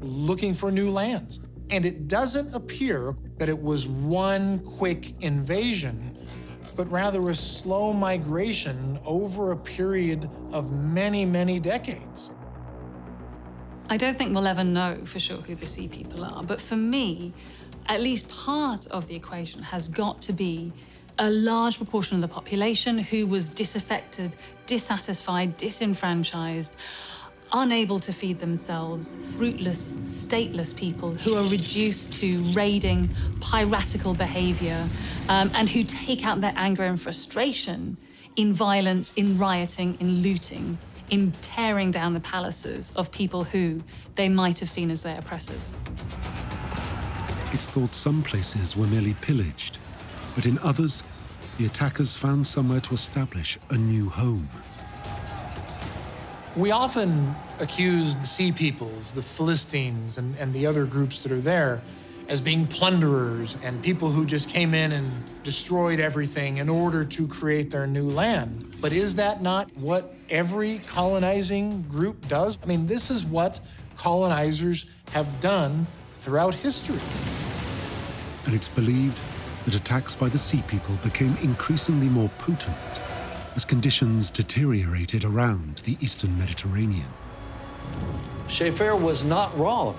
looking for new lands. And it doesn't appear that it was one quick invasion, but rather a slow migration over a period of many, many decades. I don't think we'll ever know for sure who the Sea People are, but for me, at least part of the equation has got to be a large proportion of the population who was disaffected, dissatisfied, disenfranchised, unable to feed themselves, rootless, stateless people who are reduced to raiding, piratical behavior, and who take out their anger and frustration in violence, in rioting, in looting, in tearing down the palaces of people who they might have seen as their oppressors. It's thought some places were merely pillaged, but in others, the attackers found somewhere to establish a new home. We often accuse the Sea Peoples, the Philistines, and the other groups that are there as being plunderers and people who just came in and destroyed everything in order to create their new land. But is that not what every colonizing group does? I mean, this is what colonizers have done throughout history. And it's believed that attacks by the Sea People became increasingly more potent as conditions deteriorated around the Eastern Mediterranean. Schaeffer was not wrong.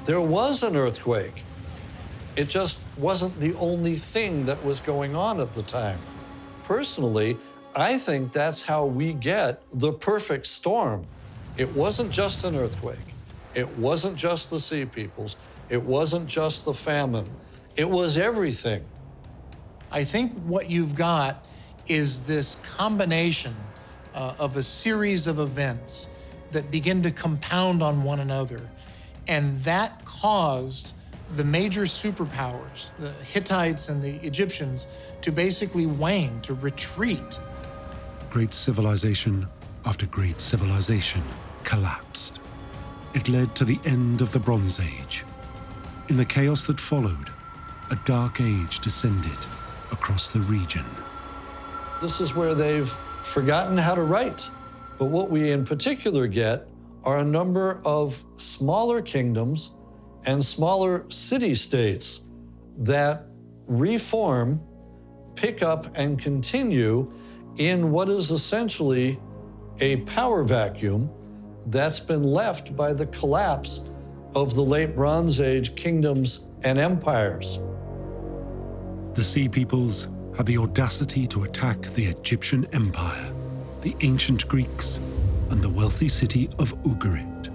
There was an earthquake. It just wasn't the only thing that was going on at the time. Personally, I think that's how we get the perfect storm. It wasn't just an earthquake. It wasn't just the Sea Peoples. It wasn't just the famine. It was everything. I think what you've got is this combination of a series of events that begin to compound on one another. And that caused the major superpowers, the Hittites and the Egyptians, to basically wane, to retreat. Great civilization after great civilization collapsed. It led to the end of the Bronze Age. In the chaos that followed, a dark age descended across the region. This is where they've forgotten how to write. But what we in particular get are a number of smaller kingdoms and smaller city-states that reform, pick up, and continue in what is essentially a power vacuum that's been left by the collapse of the late Bronze Age kingdoms and empires. The Sea Peoples had the audacity to attack the Egyptian Empire, the ancient Greeks, and the wealthy city of Ugarit.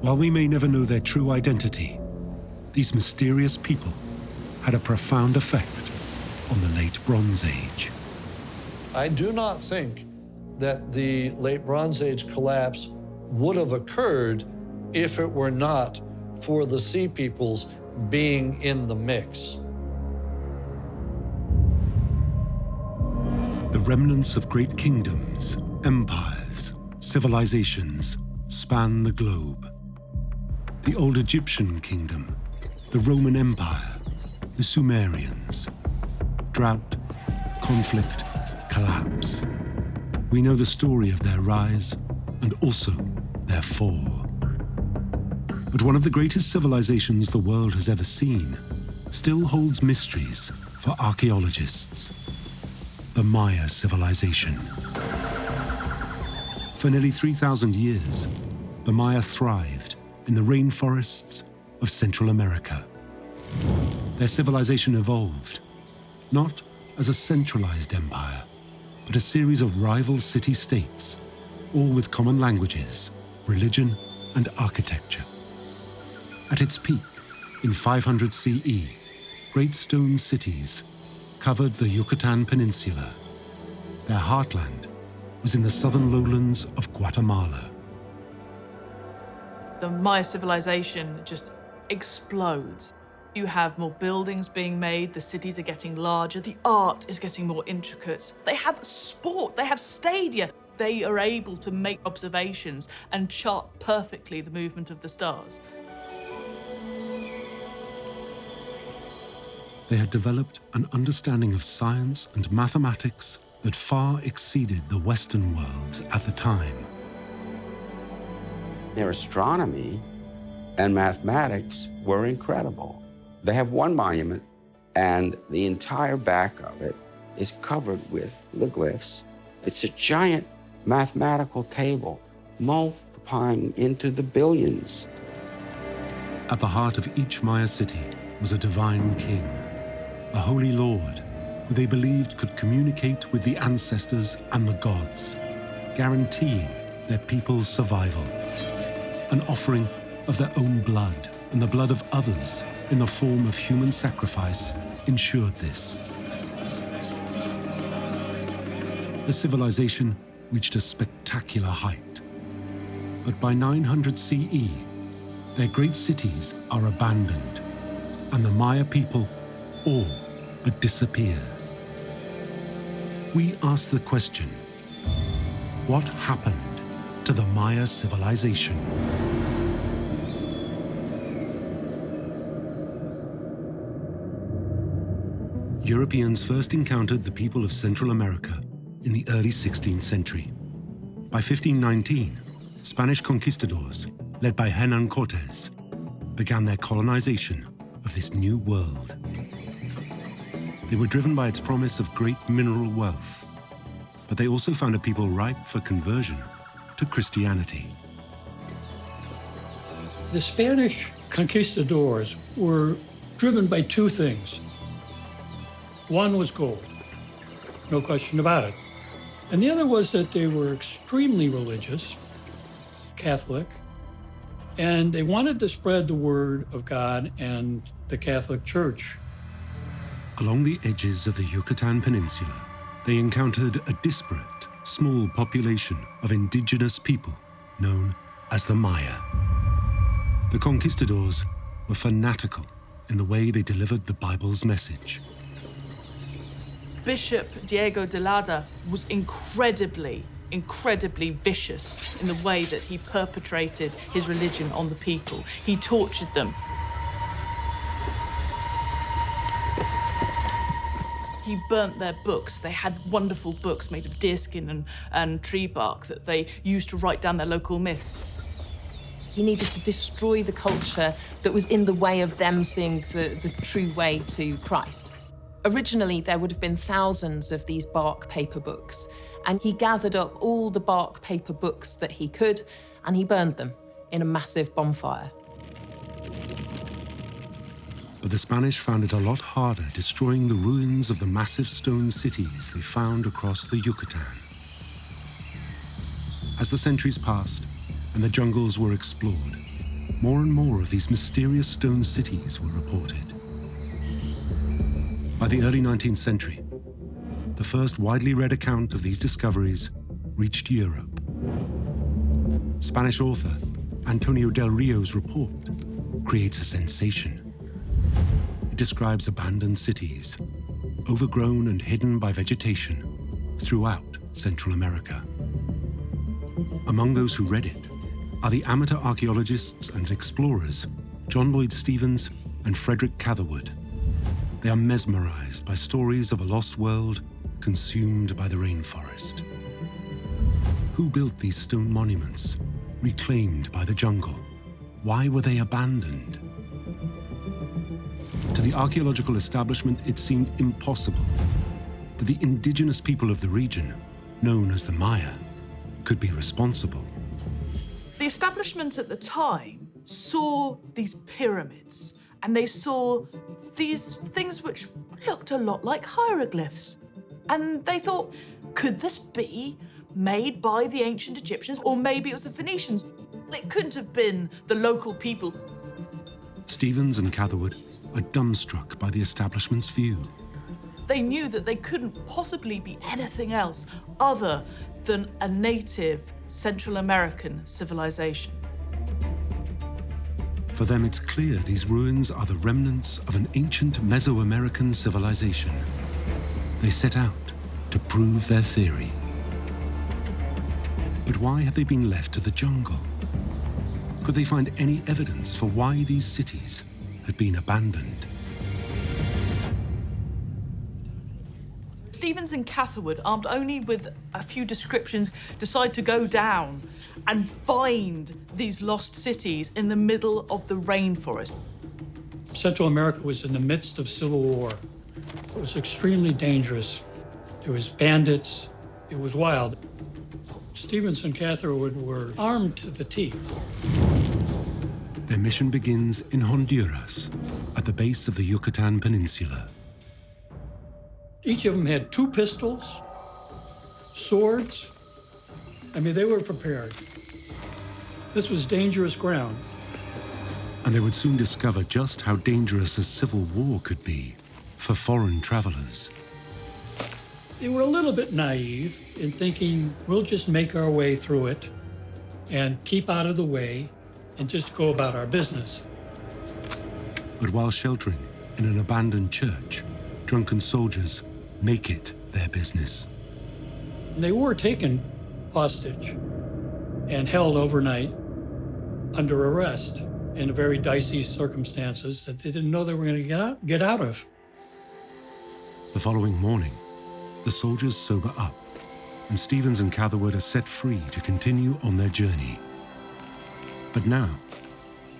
While we may never know their true identity, these mysterious people had a profound effect on the late Bronze Age. I do not think that the late Bronze Age collapse would have occurred if it were not for the Sea Peoples being in the mix. The remnants of great kingdoms, empires, civilizations span the globe. The old Egyptian kingdom, the Roman Empire, the Sumerians. Drought, conflict, collapse. We know the story of their rise and also their fall. But one of the greatest civilizations the world has ever seen still holds mysteries for archaeologists: the Maya civilization. For nearly 3,000 years, the Maya thrived in the rainforests of Central America. Their civilization evolved, not as a centralized empire, but a series of rival city-states, all with common languages, religion, and architecture. At its peak, in 500 CE, great stone cities covered the Yucatan Peninsula. Their heartland was in the southern lowlands of Guatemala. The Maya civilization just explodes. You have more buildings being made, the cities are getting larger, the art is getting more intricate. They have sport, they have stadia. They are able to make observations and chart perfectly the movement of the stars. They had developed an understanding of science and mathematics that far exceeded the Western world's at the time. Their astronomy and mathematics were incredible. They have one monument, and the entire back of it is covered with lithographs. It's a giant mathematical table multiplying into the billions. At the heart of each Maya city was a divine king, a holy lord who they believed could communicate with the ancestors and the gods, guaranteeing their people's survival. An offering of their own blood and the blood of others in the form of human sacrifice ensured this. The civilization reached a spectacular height. But by 900 CE, their great cities are abandoned, and the Maya people all but disappear. We ask the question, what happened to the Maya civilization? Europeans first encountered the people of Central America in the early 16th century. By 1519, Spanish conquistadors, led by Hernán Cortés, began their colonization of this new world. They were driven by its promise of great mineral wealth, but they also found a people ripe for conversion to Christianity. The Spanish conquistadors were driven by two things. One was gold, no question about it. And the other was that they were extremely religious, Catholic, and they wanted to spread the word of God and the Catholic Church. Along the edges of the Yucatan Peninsula, they encountered a disparate, small population of indigenous people known as the Maya. The conquistadors were fanatical in the way they delivered the Bible's message. Bishop Diego de Lada was incredibly vicious in the way that he perpetrated his religion on the people. He tortured them. He burnt their books. They had wonderful books made of deerskin and tree bark that they used to write down their local myths. He needed to destroy the culture that was in the way of them seeing the true way to Christ. Originally, there would have been thousands of these bark paper books, and he gathered up all the bark paper books that he could, and he burned them in a massive bonfire. But the Spanish found it a lot harder destroying the ruins of the massive stone cities they found across the Yucatan. As the centuries passed and the jungles were explored, more and more of these mysterious stone cities were reported. By the early 19th century, the first widely read account of these discoveries reached Europe. Spanish author Antonio del Rio's report creates a sensation. It describes abandoned cities, overgrown and hidden by vegetation throughout Central America. Among those who read it are the amateur archaeologists and explorers John Lloyd Stephens and Frederick Catherwood. They are mesmerized by stories of a lost world consumed by the rainforest. Who built these stone monuments, reclaimed by the jungle? Why were they abandoned? To the archaeological establishment, it seemed impossible that the indigenous people of the region, known as the Maya, could be responsible. The establishment at the time saw these pyramids, and they saw these things which looked a lot like hieroglyphs. And they thought, could this be made by the ancient Egyptians? Or maybe it was the Phoenicians. It couldn't have been the local people. Stephens and Catherwood are dumbstruck by the establishment's view. They knew that they couldn't possibly be anything else other than a native Central American civilization. For them, it's clear these ruins are the remnants of an ancient Mesoamerican civilization. They set out to prove their theory. But why have they been left to the jungle? Could they find any evidence for why these cities had been abandoned? Stephens and Catherwood, armed only with a few descriptions, decide to go down and find these lost cities in the middle of the rainforest. Central America was in the midst of civil war. It was extremely dangerous. There was bandits. It was wild. Stephens and Catherwood were armed to the teeth. Their mission begins in Honduras, at the base of the Yucatan Peninsula. Each of them had 2 pistols, swords. I mean, they were prepared. This was dangerous ground. And they would soon discover just how dangerous a civil war could be for foreign travelers. They were a little bit naive in thinking, we'll just make our way through it and keep out of the way and just go about our business. But while sheltering in an abandoned church, drunken soldiers make it their business. They were taken hostage and held overnight under arrest in very dicey circumstances that they didn't know they were going to get out of. The following morning, the soldiers sober up, and Stephens and Catherwood are set free to continue on their journey. But now,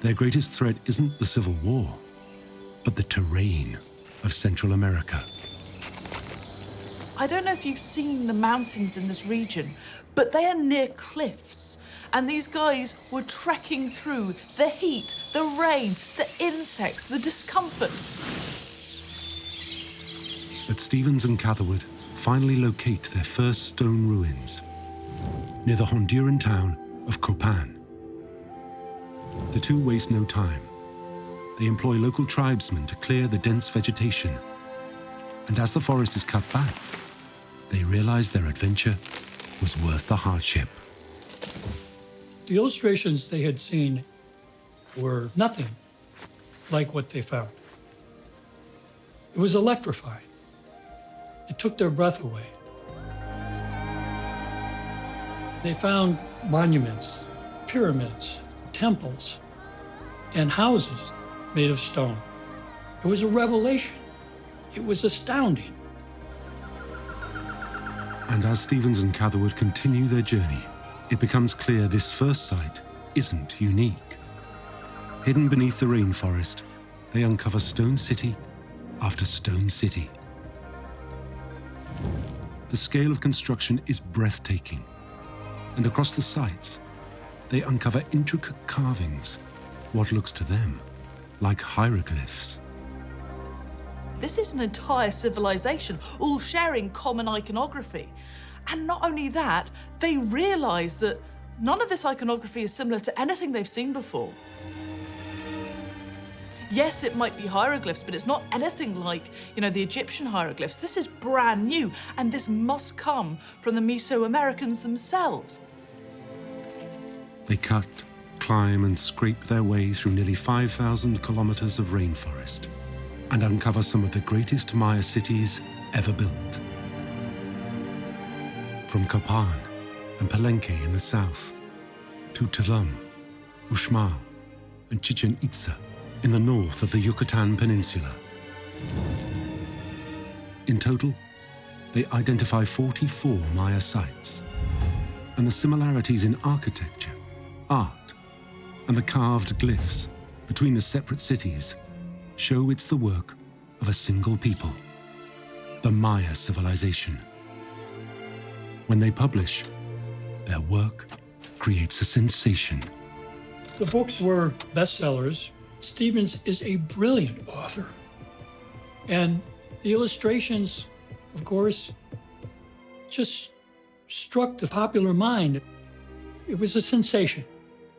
their greatest threat isn't the Civil War, but the terrain of Central America. I don't know if you've seen the mountains in this region, but they are near cliffs. And these guys were trekking through the heat, the rain, the insects, the discomfort. But Stephens and Catherwood finally locate their first stone ruins near the Honduran town of Copan. The two waste no time. They employ local tribesmen to clear the dense vegetation. And as the forest is cut back, they realize their adventure was worth the hardship. The illustrations they had seen were nothing like what they found. It was electrifying. It took their breath away. They found monuments, pyramids, temples, and houses made of stone. It was a revelation. It was astounding. And as Stephens and Catherwood continue their journey, it becomes clear this first site isn't unique. Hidden beneath the rainforest, they uncover stone city after stone city. The scale of construction is breathtaking, and across the sites, they uncover intricate carvings, what looks to them like hieroglyphs. This is an entire civilization, all sharing common iconography. And not only that, they realise that none of this iconography is similar to anything they've seen before. Yes, it might be hieroglyphs, but it's not anything like, the Egyptian hieroglyphs. This is brand new, and this must come from the Mesoamericans themselves. They cut, climb, and scrape their way through nearly 5,000 kilometers of rainforest and uncover some of the greatest Maya cities ever built. From Copan and Palenque in the south, to Tulum, Uxmal, and Chichen Itza in the north of the Yucatan Peninsula. In total, they identify 44 Maya sites, and the similarities in architecture, art, and the carved glyphs between the separate cities show it's the work of a single people, the Maya civilization. When they publish, their work creates a sensation. The books were bestsellers. Stevens is a brilliant author. And the illustrations, of course, just struck the popular mind. It was a sensation.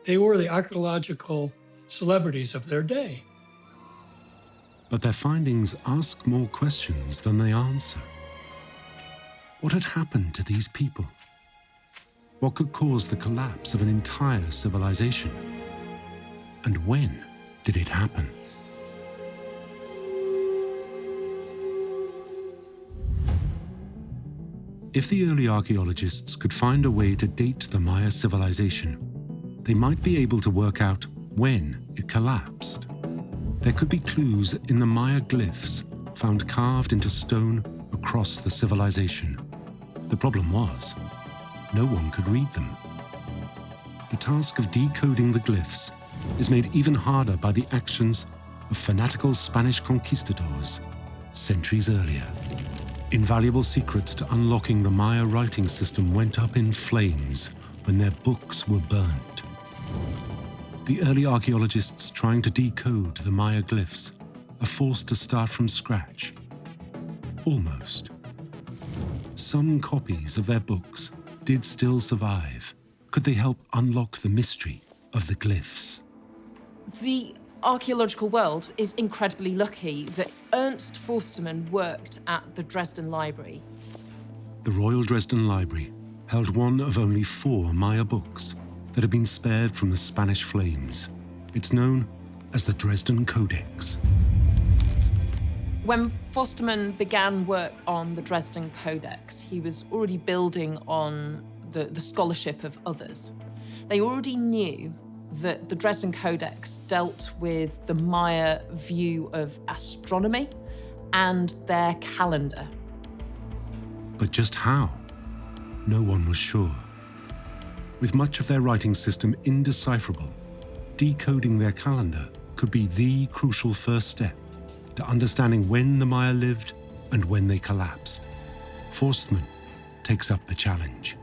They were the archaeological celebrities of their day. But their findings ask more questions than they answer. What had happened to these people? What could cause the collapse of an entire civilization? And when did it happen? If the early archaeologists could find a way to date the Maya civilization, they might be able to work out when it collapsed. There could be clues in the Maya glyphs found carved into stone across the civilization. The problem was, no one could read them. The task of decoding the glyphs is made even harder by the actions of fanatical Spanish conquistadors centuries earlier. Invaluable secrets to unlocking the Maya writing system went up in flames when their books were burnt. The early archaeologists trying to decode the Maya glyphs are forced to start from scratch. Almost. Some copies of their books did still survive. Could they help unlock the mystery of the glyphs? The archaeological world is incredibly lucky that Ernst Forstermann worked at the Dresden Library. The Royal Dresden Library held one of only 4 Maya books that had been spared from the Spanish flames. It's known as the Dresden Codex. When Forstermann began work on the Dresden Codex, he was already building on the scholarship of others. They already knew that the Dresden Codex dealt with the Maya view of astronomy and their calendar. But just how? No one was sure. With much of their writing system indecipherable, decoding their calendar could be the crucial first step to understanding when the Maya lived and when they collapsed. Forstermann takes up the challenge.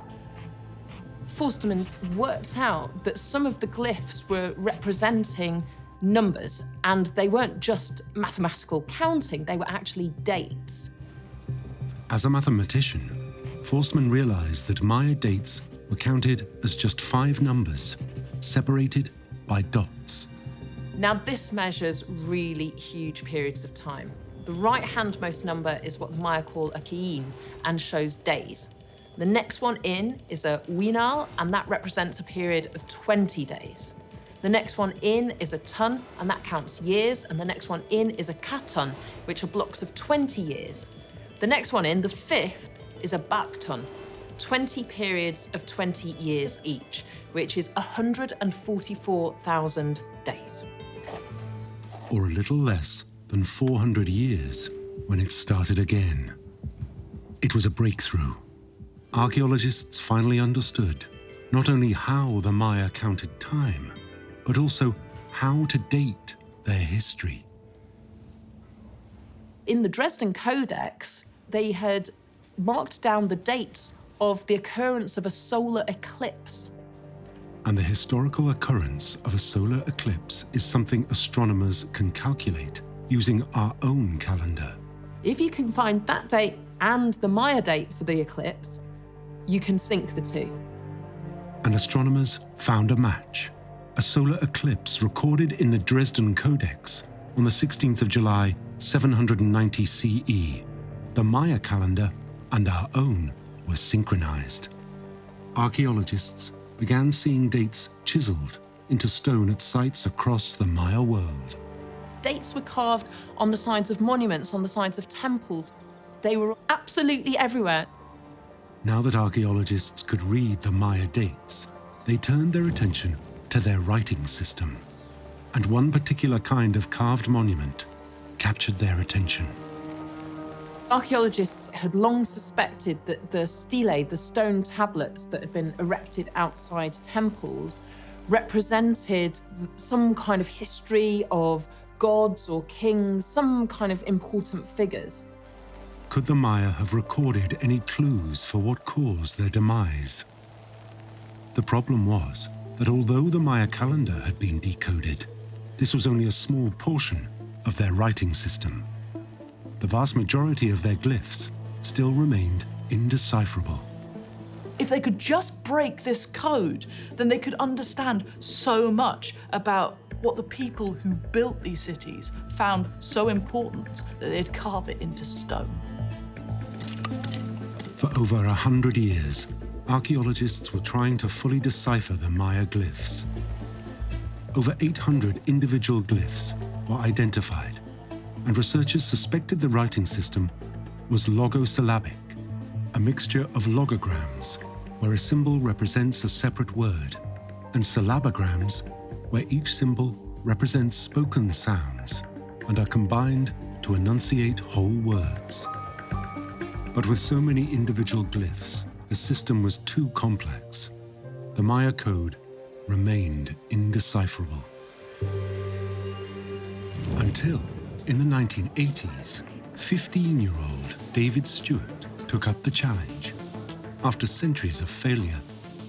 Forstermann worked out that some of the glyphs were representing numbers, and they weren't just mathematical counting, they were actually dates. As a mathematician, Forstermann realized that Maya dates were counted as just 5 numbers, separated by dots. Now this measures really huge periods of time. The right-handmost number is what the Maya call a ki'in and shows days. The next one in is a winal, and that represents a period of 20 days. The next one in is a ton, and that counts years, and the next one in is a katon, which are blocks of 20 years. The next one in, the 5th, is a bakton, 20 periods of 20 years each, which is 144,000 days. Or a little less than 400 years when it started again. It was a breakthrough. Archaeologists finally understood not only how the Maya counted time, but also how to date their history. In the Dresden Codex, they had marked down the dates of the occurrence of a solar eclipse. And the historical occurrence of a solar eclipse is something astronomers can calculate using our own calendar. If you can find that date and the Maya date for the eclipse, you can sync the two. And astronomers found a match. A solar eclipse recorded in the Dresden Codex on the 16th of July, 790 CE. The Maya calendar and our own were synchronized. Archaeologists began seeing dates chiseled into stone at sites across the Maya world. Dates were carved on the sides of monuments, on the sides of temples. They were absolutely everywhere. Now that archaeologists could read the Maya dates, they turned their attention to their writing system. And one particular kind of carved monument captured their attention. Archaeologists had long suspected that the stelae, the stone tablets that had been erected outside temples, represented some kind of history of gods or kings, some kind of important figures. Could the Maya have recorded any clues for what caused their demise? The problem was that although the Maya calendar had been decoded, this was only a small portion of their writing system. The vast majority of their glyphs still remained indecipherable. If they could just break this code, then they could understand so much about what the people who built these cities found so important that they'd carve it into stone. For over 100 years, archaeologists were trying to fully decipher the Maya glyphs. Over 800 individual glyphs were identified, and researchers suspected the writing system was logosyllabic, a mixture of logograms, where a symbol represents a separate word, and syllabograms, where each symbol represents spoken sounds and are combined to enunciate whole words. But with so many individual glyphs, the system was too complex. The Maya code remained indecipherable. Until, in the 1980s, 15-year-old David Stewart took up the challenge. After centuries of failure,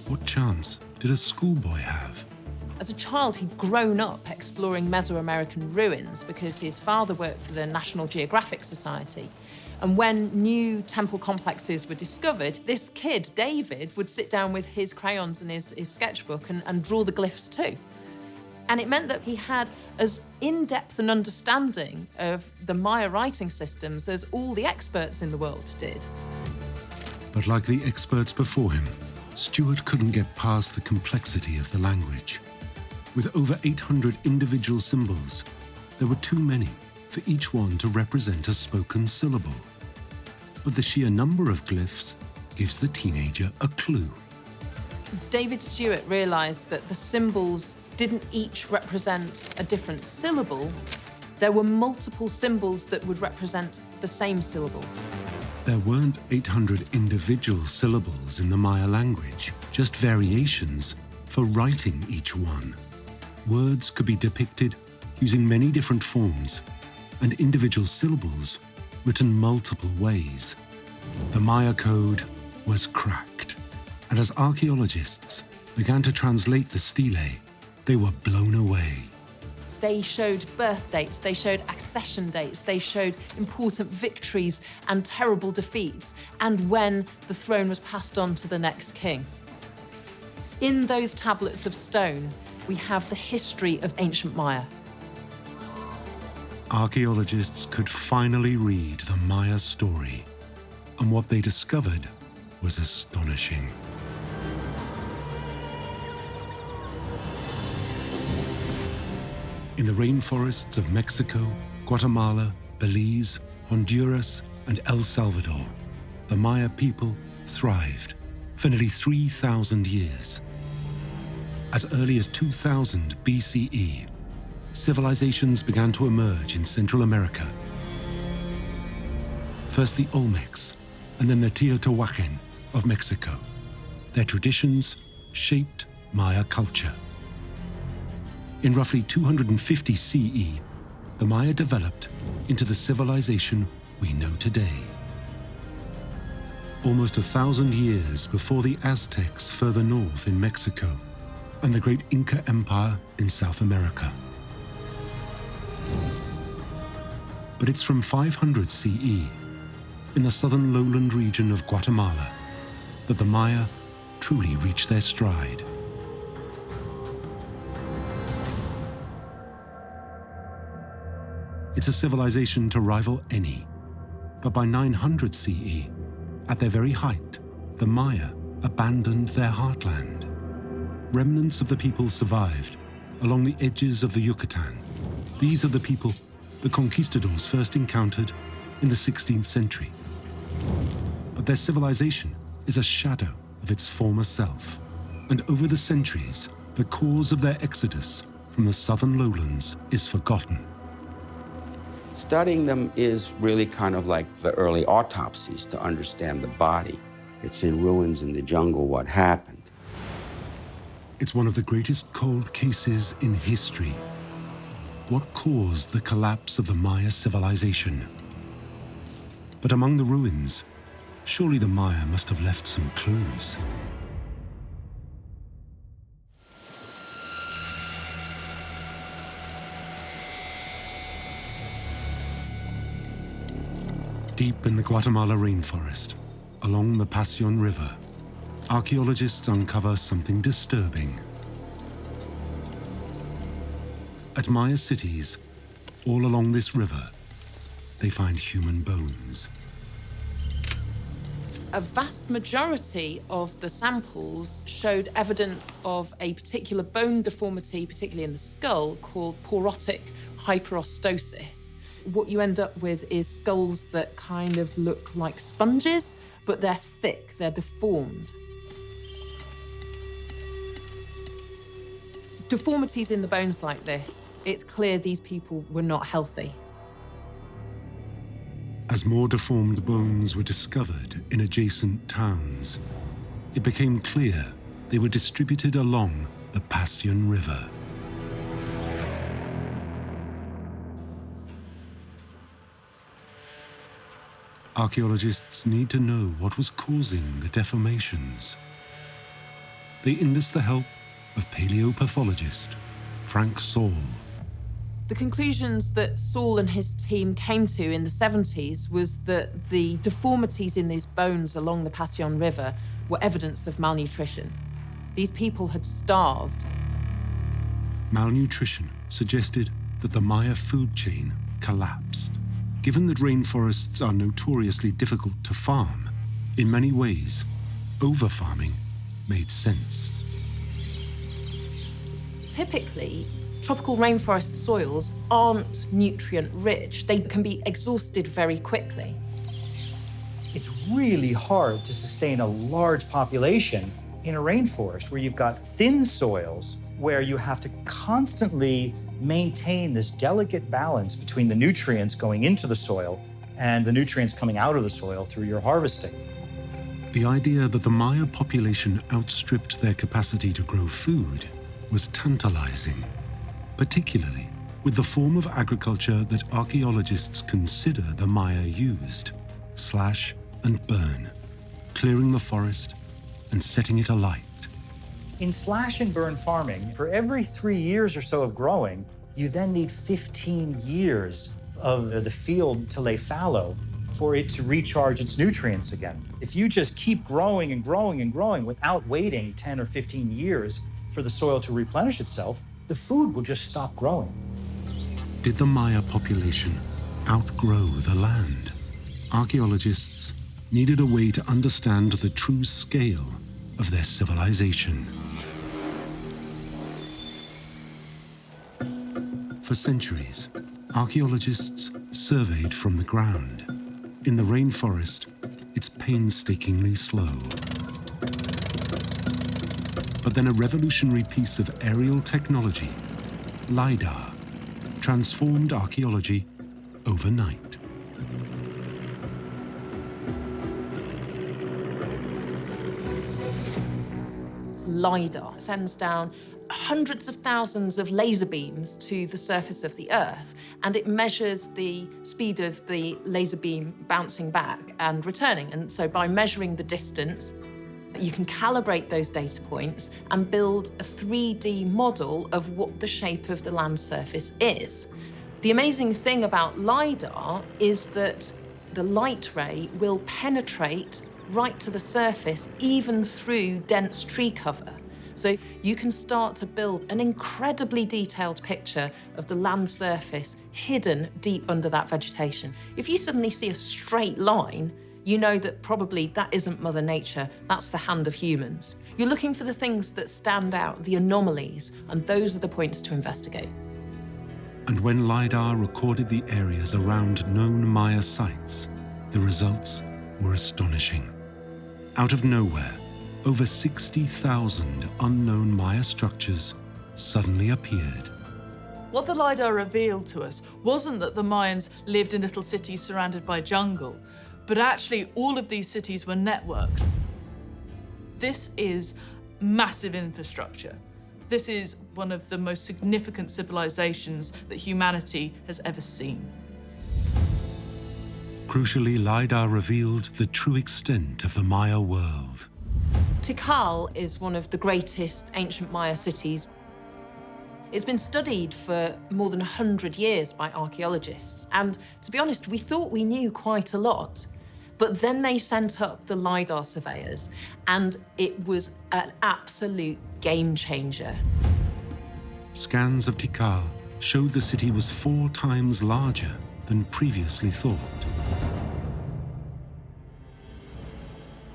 what chance did a schoolboy have? As a child, he'd grown up exploring Mesoamerican ruins because his father worked for the National Geographic Society. And when new temple complexes were discovered, this kid, David, would sit down with his crayons and his sketchbook and draw the glyphs too. And it meant that he had as in-depth an understanding of the Maya writing systems as all the experts in the world did. But like the experts before him, Stewart couldn't get past the complexity of the language. With over 800 individual symbols, there were too many for each one to represent a spoken syllable. But the sheer number of glyphs gives the teenager a clue. David Stewart realised that the symbols didn't each represent a different syllable. There were multiple symbols that would represent the same syllable. There weren't 800 individual syllables in the Maya language, just variations for writing each one. Words could be depicted using many different forms, and individual syllables written multiple ways. The Maya code was cracked, and as archaeologists began to translate the stelae, they were blown away. They showed birth dates, they showed accession dates, they showed important victories and terrible defeats, and when the throne was passed on to the next king. In those tablets of stone, we have the history of ancient Maya. Archaeologists could finally read the Maya story, and what they discovered was astonishing. In the rainforests of Mexico, Guatemala, Belize, Honduras, and El Salvador, the Maya people thrived for nearly 3,000 years. As early as 2000 BCE, civilizations began to emerge in Central America. First the Olmecs, and then the Teotihuacan of Mexico. Their traditions shaped Maya culture. In roughly 250 CE, the Maya developed into the civilization we know today. almost 1,000 years before the Aztecs further north in Mexico and the great Inca Empire in South America. But it's from 500 CE, in the southern lowland region of Guatemala, that the Maya truly reached their stride. It's a civilization to rival any, but by 900 CE, at their very height, the Maya abandoned their heartland. Remnants of the people survived along the edges of the Yucatan. These are the people the conquistadors first encountered in the 16th century. But their civilization is a shadow of its former self. And over the centuries, the cause of their exodus from the southern lowlands is forgotten. Studying them is really kind of like the early autopsies to understand the body. It's in ruins in the jungle, what happened. It's one of the greatest cold cases in history. What caused the collapse of the Maya civilization? But among the ruins, surely the Maya must have left some clues. Deep in the Guatemala rainforest, along the Pasión River, archaeologists uncover something disturbing. At Maya cities, all along this river, they find human bones. A vast majority of the samples showed evidence of a particular bone deformity, particularly in the skull, called porotic hyperostosis. What you end up with is skulls that kind of look like sponges, but they're thick, they're deformed. Deformities in the bones like this, it's clear these people were not healthy. As more deformed bones were discovered in adjacent towns, it became clear they were distributed along the Pasión River. Archaeologists need to know what was causing the deformations. They enlist the help of paleopathologist Frank Saul. The conclusions that Saul and his team came to in the 70s was that the deformities in these bones along the Pasión River were evidence of malnutrition. These people had starved. Malnutrition suggested that the Maya food chain collapsed. Given that rainforests are notoriously difficult to farm, in many ways, over-farming made sense. Typically, tropical rainforest soils aren't nutrient-rich. They can be exhausted very quickly. It's really hard to sustain a large population in a rainforest where you've got thin soils, where you have to constantly maintain this delicate balance between the nutrients going into the soil and the nutrients coming out of the soil through your harvesting. The idea that the Maya population outstripped their capacity to grow food was tantalizing, particularly with the form of agriculture that archaeologists consider the Maya used: slash and burn, clearing the forest and setting it alight. In slash and burn farming, for every 3 years or so of growing, you then need 15 years of the field to lay fallow for it to recharge its nutrients again. If you just keep growing and growing and growing without waiting 10 or 15 years for the soil to replenish itself, the food will just stop growing. Did the Maya population outgrow the land? Archaeologists needed a way to understand the true scale of their civilization. For centuries, archaeologists surveyed from the ground. In the rainforest, it's painstakingly slow. But then a revolutionary piece of aerial technology, LiDAR, transformed archaeology overnight. LiDAR sends down hundreds of thousands of laser beams to the surface of the Earth, and it measures the speed of the laser beam bouncing back and returning. And so by measuring the distance, you can calibrate those data points and build a 3D model of what the shape of the land surface is. The amazing thing about LiDAR is that the light ray will penetrate right to the surface, even through dense tree cover. So you can start to build an incredibly detailed picture of the land surface hidden deep under that vegetation. If you suddenly see a straight line, you know that probably that isn't Mother Nature, that's the hand of humans. You're looking for the things that stand out, the anomalies, and those are the points to investigate. And when LiDAR recorded the areas around known Maya sites, the results were astonishing. Out of nowhere, over 60,000 unknown Maya structures suddenly appeared. What the LiDAR revealed to us wasn't that the Mayans lived in little cities surrounded by jungle, but actually all of these cities were networked. This is massive infrastructure. This is one of the most significant civilizations that humanity has ever seen. Crucially, LiDAR revealed the true extent of the Maya world. Tikal is one of the greatest ancient Maya cities. It's been studied for more than 100 years by archaeologists, and to be honest, we thought we knew quite a lot. But then they sent up the LiDAR surveyors, and it was an absolute game changer. Scans of Tikal showed the city was 4 times larger than previously thought.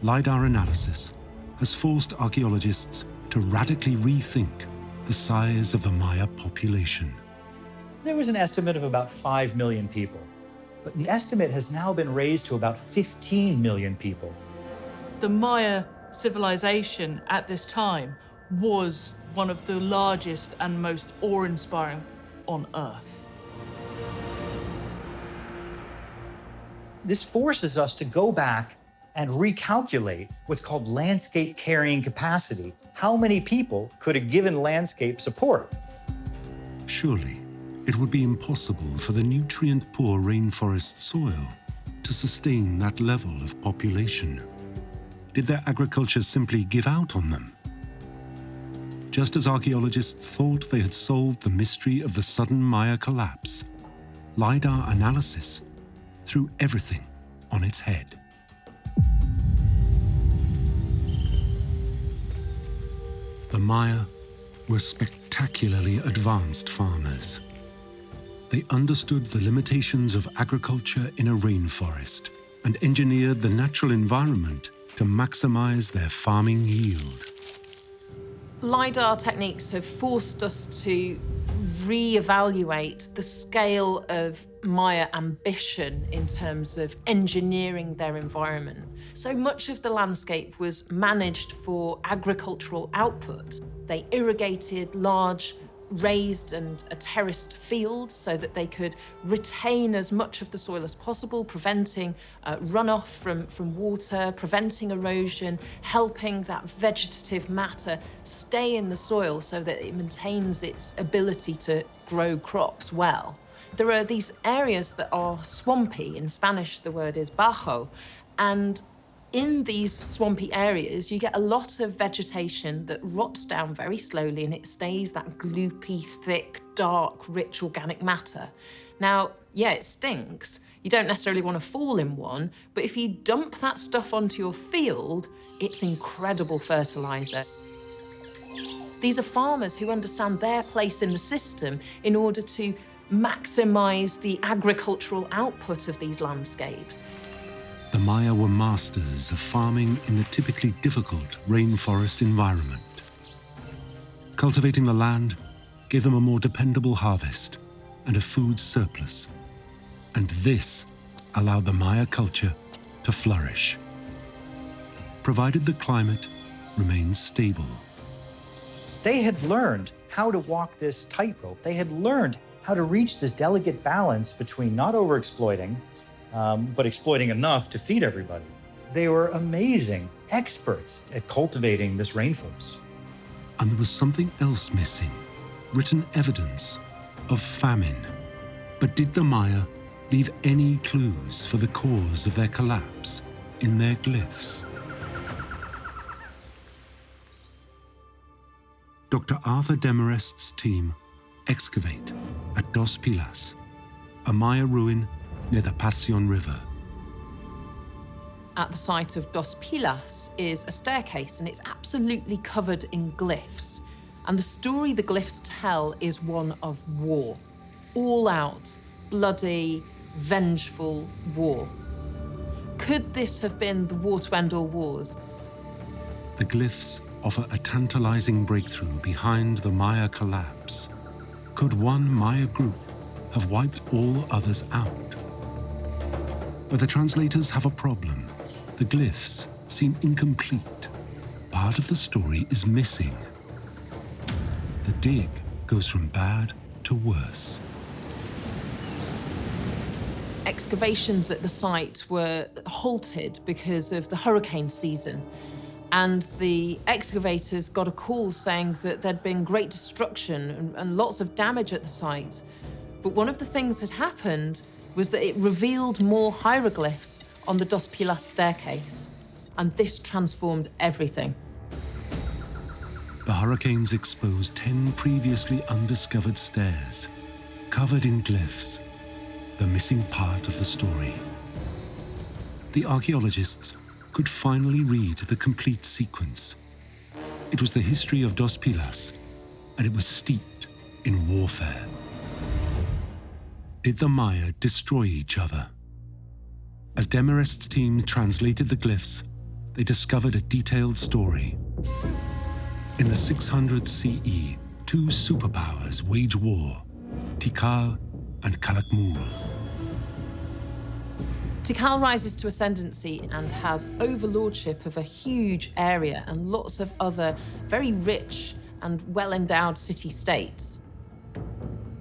LiDAR analysis has forced archaeologists to radically rethink the size of the Maya population. There was an estimate of about 5 million people, but the estimate has now been raised to about 15 million people. The Maya civilization at this time was one of the largest and most awe-inspiring on Earth. This forces us to go back and recalculate what's called landscape carrying capacity. How many people could a given landscape support? Surely, it would be impossible for the nutrient-poor rainforest soil to sustain that level of population. Did their agriculture simply give out on them? Just as archaeologists thought they had solved the mystery of the sudden Maya collapse, LiDAR analysis threw everything on its head. The Maya were spectacularly advanced farmers. They understood the limitations of agriculture in a rainforest and engineered the natural environment to maximize their farming yield. LiDAR techniques have forced us to re-evaluate the scale of Maya ambition in terms of engineering their environment. So much of the landscape was managed for agricultural output. They irrigated large raised and terraced fields so that they could retain as much of the soil as possible, preventing runoff from water, preventing erosion, helping that vegetative matter stay in the soil so that it maintains its ability to grow crops well. There are these areas that are swampy. In Spanish, the word is bajo, and in these swampy areas, you get a lot of vegetation that rots down very slowly and it stays that gloopy, thick, dark, rich organic matter. Now, yeah, it stinks. You don't necessarily want to fall in one, but if you dump that stuff onto your field, it's incredible fertilizer. These are farmers who understand their place in the system in order to maximize the agricultural output of these landscapes. The Maya were masters of farming in the typically difficult rainforest environment. Cultivating the land gave them a more dependable harvest and a food surplus. And this allowed the Maya culture to flourish, provided the climate remains stable. They had learned how to walk this tightrope. They had learned how to reach this delicate balance between not overexploiting, but exploiting enough to feed everybody. They were amazing experts at cultivating this rainforest. And there was something else missing, written evidence of famine. But did the Maya leave any clues for the cause of their collapse in their glyphs? Dr. Arthur Demarest's team excavate at Dos Pilas, a Maya ruin near the Passion River. At the site of Dos Pilas is a staircase, and it's absolutely covered in glyphs. And the story the glyphs tell is one of war. All out, bloody, vengeful war. Could this have been the war to end all wars? The glyphs offer a tantalizing breakthrough behind the Maya collapse. Could one Maya group have wiped all others out? But the translators have a problem. The glyphs seem incomplete. Part of the story is missing. The dig goes from bad to worse. Excavations at the site were halted because of the hurricane season. And the excavators got a call saying that there'd been great destruction and lots of damage at the site. But one of the things that happened was that it revealed more hieroglyphs on the Dos Pilas staircase. And this transformed everything. The hurricanes exposed 10 previously undiscovered stairs, covered in glyphs, the missing part of the story. The archaeologists could finally read the complete sequence. It was the history of Dos Pilas, and it was steeped in warfare. Did the Maya destroy each other? As Demarest's team translated the glyphs, they discovered a detailed story. In the 600 CE, two superpowers wage war, Tikal and Calakmul. Tikal rises to ascendancy and has overlordship of a huge area and lots of other very rich and well-endowed city-states.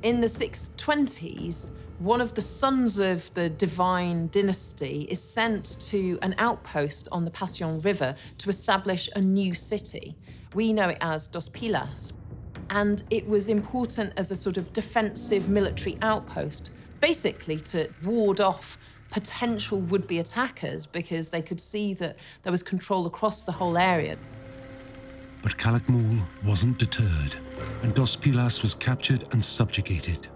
In the 620s, one of the sons of the divine dynasty is sent to an outpost on the Passion River to establish a new city. We know it as Dos Pilas. And it was important as a sort of defensive military outpost, basically to ward off potential would-be attackers because they could see that there was control across the whole area. But Calakmul wasn't deterred, and Dos Pilas was captured and subjugated.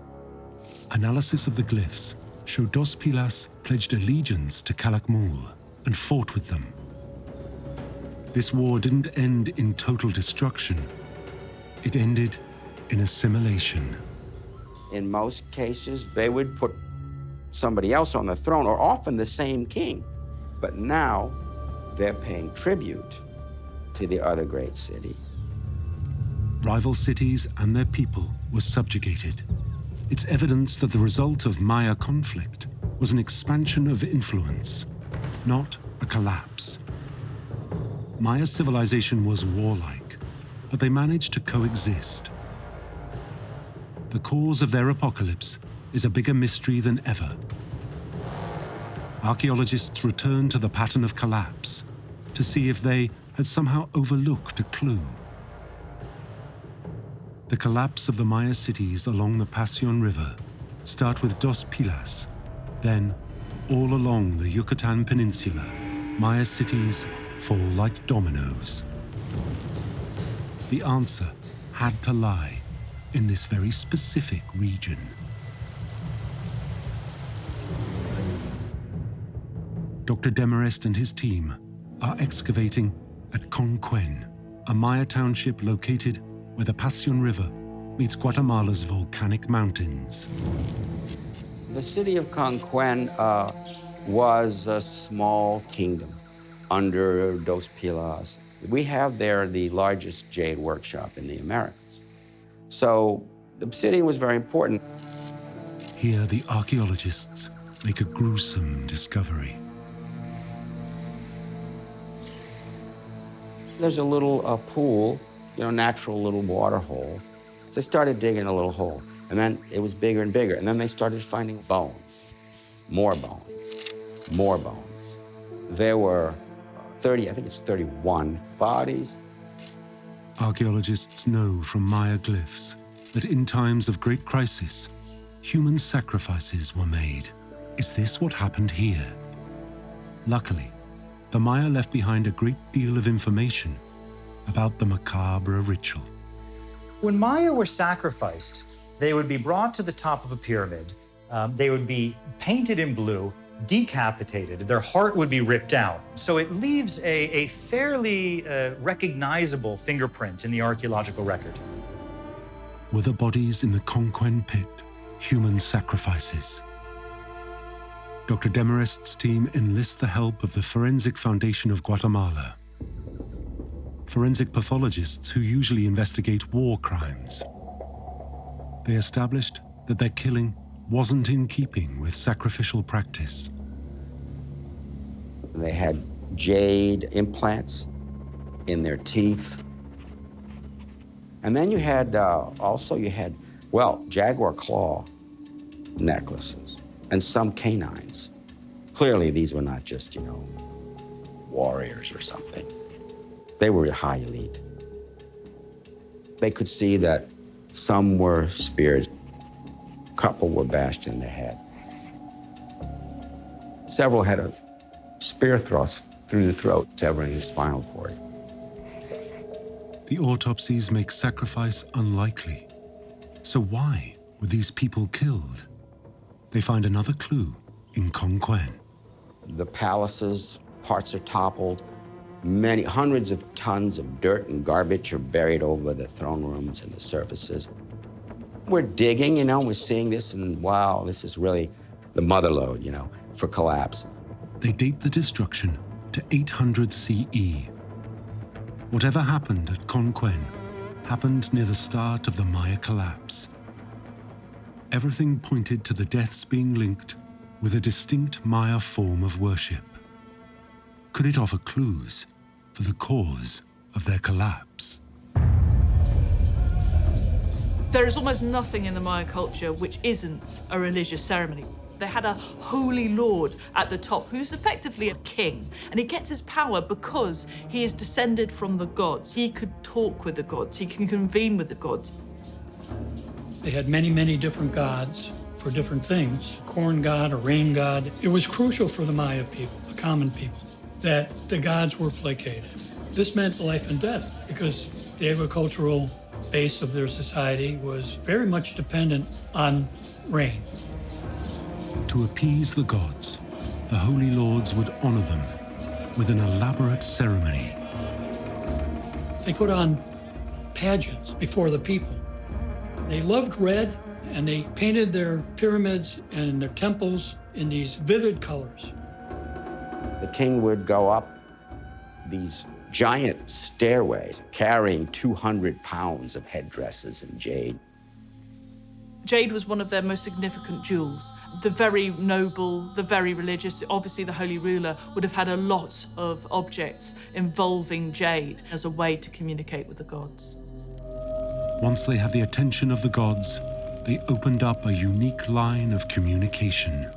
Analysis of the glyphs showed Dos Pilas pledged allegiance to Calakmul and fought with them. This war didn't end in total destruction. It ended in assimilation. In most cases, they would put somebody else on the throne, or often the same king. But now, they're paying tribute to the other great city. Rival cities and their people were subjugated. It's evidence that the result of Maya conflict was an expansion of influence, not a collapse. Maya civilization was warlike, but they managed to coexist. The cause of their apocalypse is a bigger mystery than ever. Archaeologists return to the pattern of collapse to see if they had somehow overlooked a clue. The collapse of the Maya cities along the Passion River start with Dos Pilas. Then, all along the Yucatan Peninsula, Maya cities fall like dominoes. The answer had to lie in this very specific region. Dr. Demarest and his team are excavating at Conquen, a Maya township located where the Passion River meets Guatemala's volcanic mountains. The city of Conquen was a small kingdom under Dos Pilas. We have there the largest jade workshop in the Americas. So the city was very important. Here, the archaeologists make a gruesome discovery. There's a little pool, natural little water hole. So they started digging a little hole, and then it was bigger and bigger, and then they started finding bones, more bones, more bones. There were 31 bodies. Archaeologists know from Maya glyphs that in times of great crisis, human sacrifices were made. Is this what happened here? Luckily, the Maya left behind a great deal of information about the macabre ritual. When Maya were sacrificed, they would be brought to the top of a pyramid. They would be painted in blue, decapitated. Their heart would be ripped out. So it leaves a fairly recognizable fingerprint in the archaeological record. Were the bodies in the Conquen pit human sacrifices? Dr. Demarest's team enlists the help of the Forensic Foundation of Guatemala, forensic pathologists who usually investigate war crimes. They established that their killing wasn't in keeping with sacrificial practice. They had jade implants in their teeth. And then you had, jaguar claw necklaces and some canines. Clearly, these were not just, warriors or something. They were high elite. They could see that some were speared, a couple were bashed in the head. Several had a spear thrust through the throat, severing his spinal cord. The autopsies make sacrifice unlikely. So why were these people killed? They find another clue in Conquen. The palaces, parts are toppled. Hundreds of tons of dirt and garbage are buried over the throne rooms and the surfaces. We're digging, we're seeing this, and wow, this is really the mother lode, for collapse. They date the destruction to 800 CE. Whatever happened at Conquen happened near the start of the Maya collapse. Everything pointed to the deaths being linked with a distinct Maya form of worship. Could it offer clues for the cause of their collapse? There is almost nothing in the Maya culture which isn't a religious ceremony. They had a holy lord at the top who's effectively a king, and he gets his power because he is descended from the gods. He could talk with the gods, he can convene with the gods. They had many, many different gods for different things. Corn god, a rain god. It was crucial for the Maya people, the common people, that the gods were placated. This meant life and death because the agricultural base of their society was very much dependent on rain. To appease the gods, the holy lords would honor them with an elaborate ceremony. They put on pageants before the people. They loved red, and they painted their pyramids and their temples in these vivid colors. The king would go up these giant stairways carrying 200 pounds of headdresses and jade. Jade was one of their most significant jewels. The very noble, the very religious, obviously the holy ruler would have had a lot of objects involving jade as a way to communicate with the gods. Once they had the attention of the gods, they opened up a unique line of communication.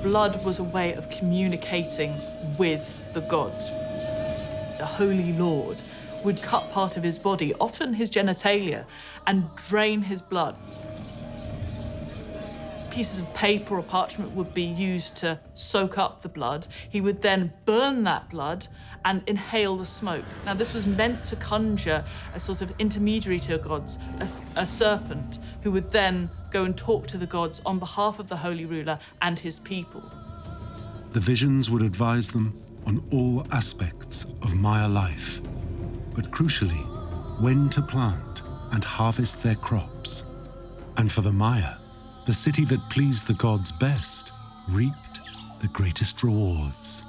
Blood was a way of communicating with the gods. The holy lord would cut part of his body, often his genitalia, and drain his blood. Pieces of paper or parchment would be used to soak up the blood. He would then burn that blood and inhale the smoke. Now, this was meant to conjure a sort of intermediary to gods, a serpent, who would then go and talk to the gods on behalf of the holy ruler and his people. The visions would advise them on all aspects of Maya life, but crucially, when to plant and harvest their crops. And for the Maya, the city that pleased the gods best reaped the greatest rewards.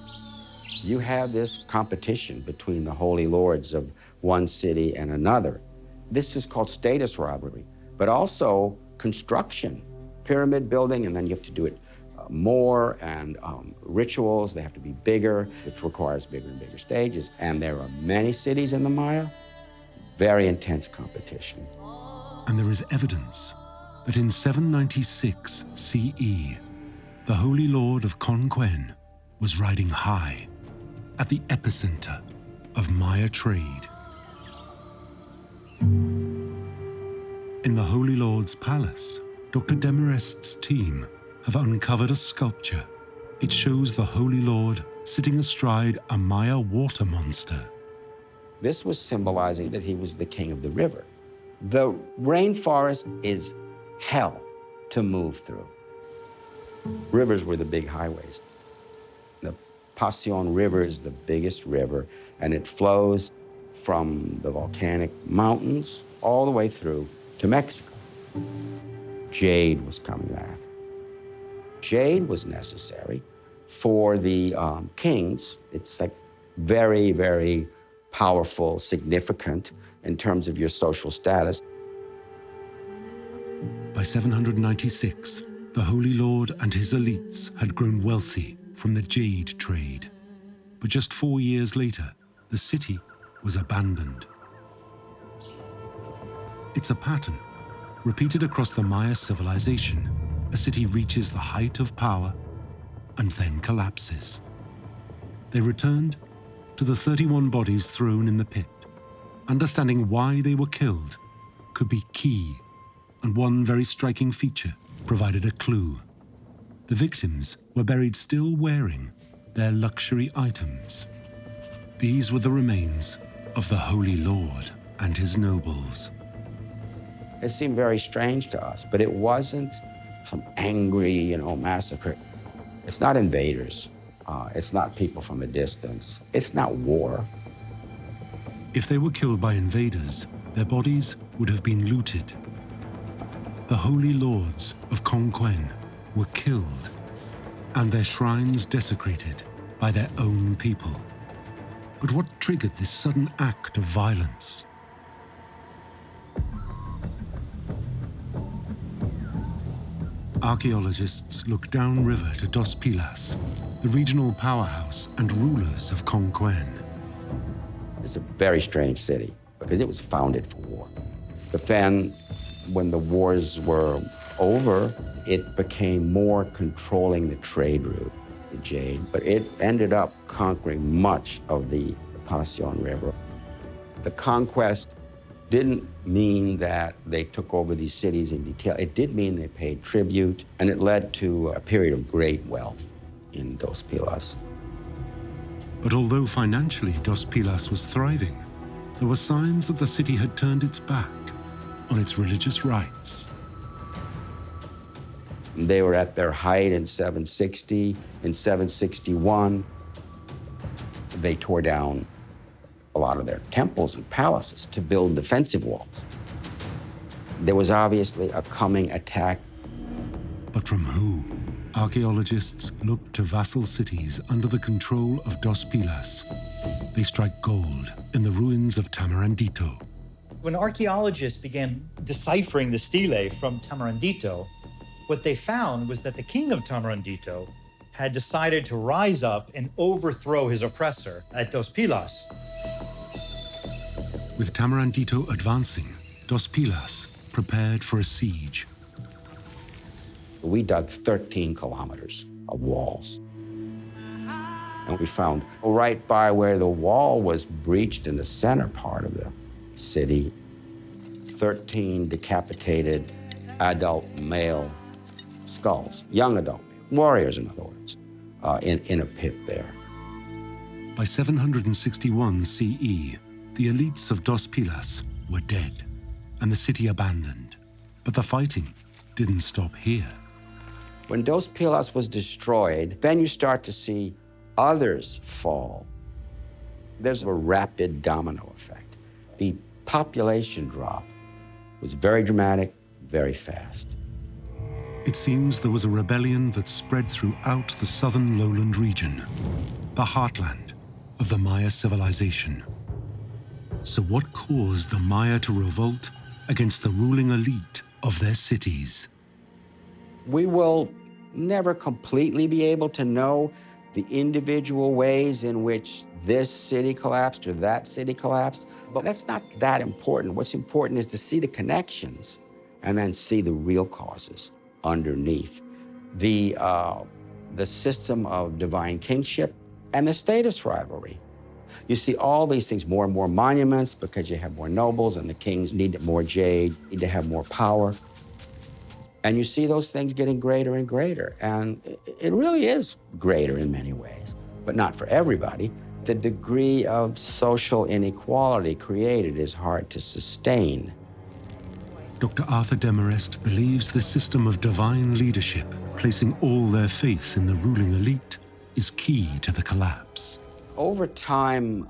You have this competition between the holy lords of one city and another. This is called status robbery, but also construction, pyramid building, and then you have to do it more, and rituals, they have to be bigger, which requires bigger and bigger stages. And there are many cities in the Maya, very intense competition. And there is evidence that in 796 CE, the Holy Lord of Conquen was riding high at the epicenter of Maya trade. In the Holy Lord's palace, Dr. Demarest's team have uncovered a sculpture. It shows the Holy Lord sitting astride a Maya water monster. This was symbolizing that he was the king of the river. The rainforest is hell to move through. Rivers were the big highways. The Passion River is the biggest river, and it flows from the volcanic mountains all the way through to Mexico. Jade was coming back. Jade was necessary for the kings. It's like very, very powerful, significant in terms of your social status. By 796, the Holy Lord and his elites had grown wealthy from the jade trade. But just 4 years later, the city was abandoned. It's a pattern repeated across the Maya civilization. A city reaches the height of power and then collapses. They returned to the 31 bodies thrown in the pit. Understanding why they were killed could be key, and one very striking feature provided a clue. The victims were buried still wearing their luxury items. These were the remains of the Holy Lord and his nobles. It seemed very strange to us, but it wasn't some angry, massacre. It's not invaders. It's not people from a distance. It's not war. If they were killed by invaders, their bodies would have been looted. The Holy Lords of Conquen were killed, and their shrines desecrated by their own people. But what triggered this sudden act of violence? Archaeologists look downriver to Dos Pilas, the regional powerhouse and rulers of Conquen. It's a very strange city because it was founded for war. But then, when the wars were over, it became more controlling the trade route, the jade. But it ended up conquering much of the Passion River. The conquest didn't mean that they took over these cities in detail. It did mean they paid tribute, and it led to a period of great wealth in Dos Pilas. But although financially Dos Pilas was thriving, there were signs that the city had turned its back on its religious rites. They were at their height in 760. In 761, they tore down a lot of their temples and palaces to build defensive walls. There was obviously a coming attack. But from who? Archaeologists look to vassal cities under the control of Dos Pilas. They strike gold in the ruins of Tamarandito. When archaeologists began deciphering the stele from Tamarandito, what they found was that the king of Tamarandito had decided to rise up and overthrow his oppressor at Dos Pilas. With Tamarandito advancing, Dos Pilas prepared for a siege. We dug 13 kilometers of walls. And we found right by where the wall was breached in the center part of the city, 13 decapitated adult male skulls, young adult warriors, in other words, in a pit there. By 761 CE, the elites of Dos Pilas were dead and the city abandoned. But the fighting didn't stop here. When Dos Pilas was destroyed, then you start to see others fall. There's a rapid domino effect. The population drop was very dramatic, very fast. It seems there was a rebellion that spread throughout the southern lowland region, the heartland of the Maya civilization. So what caused the Maya to revolt against the ruling elite of their cities? We will never completely be able to know the individual ways in which this city collapsed or that city collapsed, but that's not that important. What's important is to see the connections and then see the real causes underneath. The system of divine kingship and the status rivalry You see all these things, more and more monuments because you have more nobles and the kings need more jade, need to have more power. And you see those things getting greater and greater. And it really is greater in many ways, but not for everybody. The degree of social inequality created is hard to sustain. Dr. Arthur Demarest believes the system of divine leadership, placing all their faith in the ruling elite, is key to the collapse. Over time,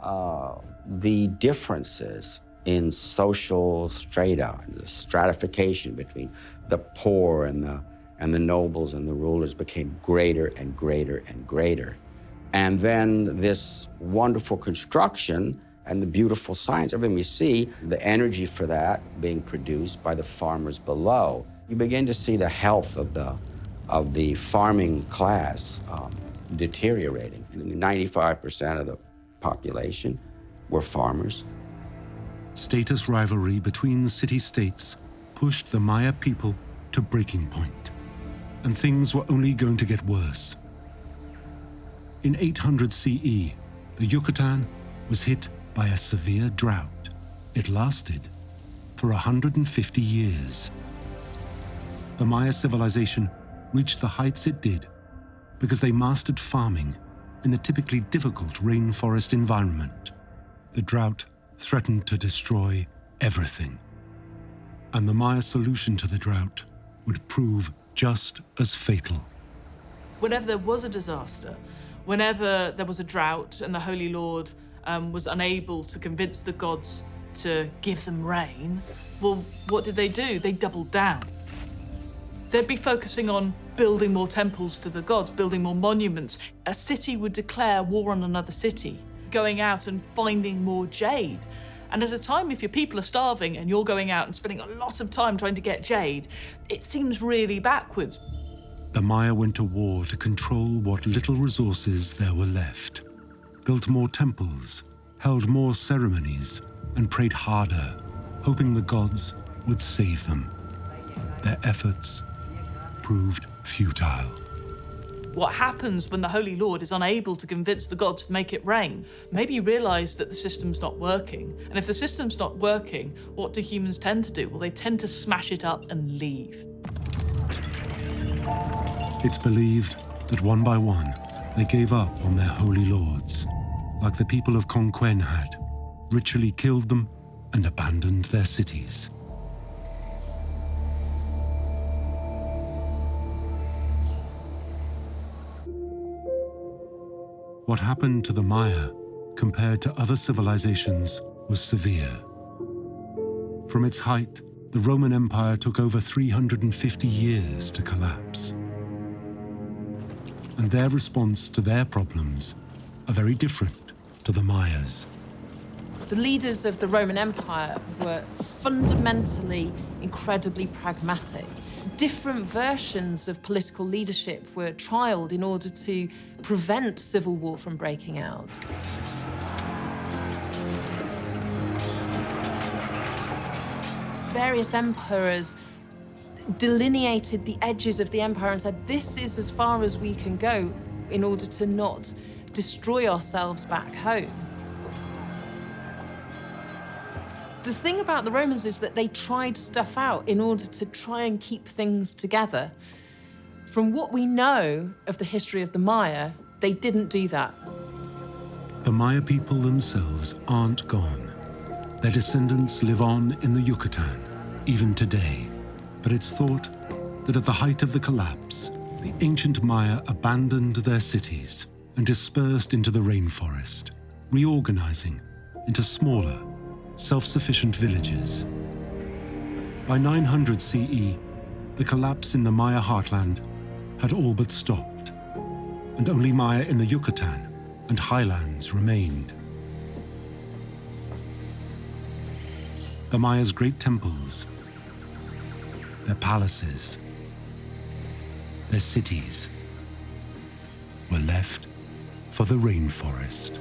the differences in social strata, the stratification between the poor and the nobles and the rulers became greater and greater and greater. And then this wonderful construction and the beautiful science, everything we see, the energy for that being produced by the farmers below. You begin to see the health of the farming class deteriorating. 95% of the population were farmers. Status rivalry between city-states pushed the Maya people to breaking point, and things were only going to get worse. In 800 CE, the Yucatan was hit by a severe drought. It lasted for 150 years. The Maya civilization reached the heights it did because they mastered farming in the typically difficult rainforest environment. The drought threatened to destroy everything, and the Maya solution to the drought would prove just as fatal. Whenever there was a disaster, whenever there was a drought and the Holy Lord was unable to convince the gods to give them rain, well, what did? They doubled down. They'd be focusing on building more temples to the gods, building more monuments. A city would declare war on another city, going out and finding more jade. And at a time, if your people are starving and you're going out and spending a lot of time trying to get jade, it seems really backwards. The Maya went to war to control what little resources there were left, built more temples, held more ceremonies, and prayed harder, hoping the gods would save them. Their efforts proved futile. What happens when the Holy Lord is unable to convince the gods to make it rain? Maybe you realise that the system's not working. And if the system's not working, what do humans tend to do? Well, they tend to smash it up and leave. It's believed that one by one, they gave up on their holy lords, like the people of Conquén had, ritually killed them and abandoned their cities. What happened to the Maya, compared to other civilizations, was severe. From its height, the Roman Empire took over 350 years to collapse. And their response to their problems are very different to the Mayas. The leaders of the Roman Empire were fundamentally incredibly pragmatic. Different versions of political leadership were trialled in order to prevent civil war from breaking out. Various emperors delineated the edges of the empire and said, this is as far as we can go in order to not destroy ourselves back home. The thing about the Romans is that they tried stuff out in order to try and keep things together. From what we know of the history of the Maya, they didn't do that. The Maya people themselves aren't gone. Their descendants live on in the Yucatan, even today. But it's thought that at the height of the collapse, the ancient Maya abandoned their cities and dispersed into the rainforest, reorganizing into smaller, self-sufficient villages. By 900 CE, the collapse in the Maya heartland had all but stopped, and only Maya in the Yucatan and highlands remained. The Maya's great temples, their palaces, their cities were left for the rainforest.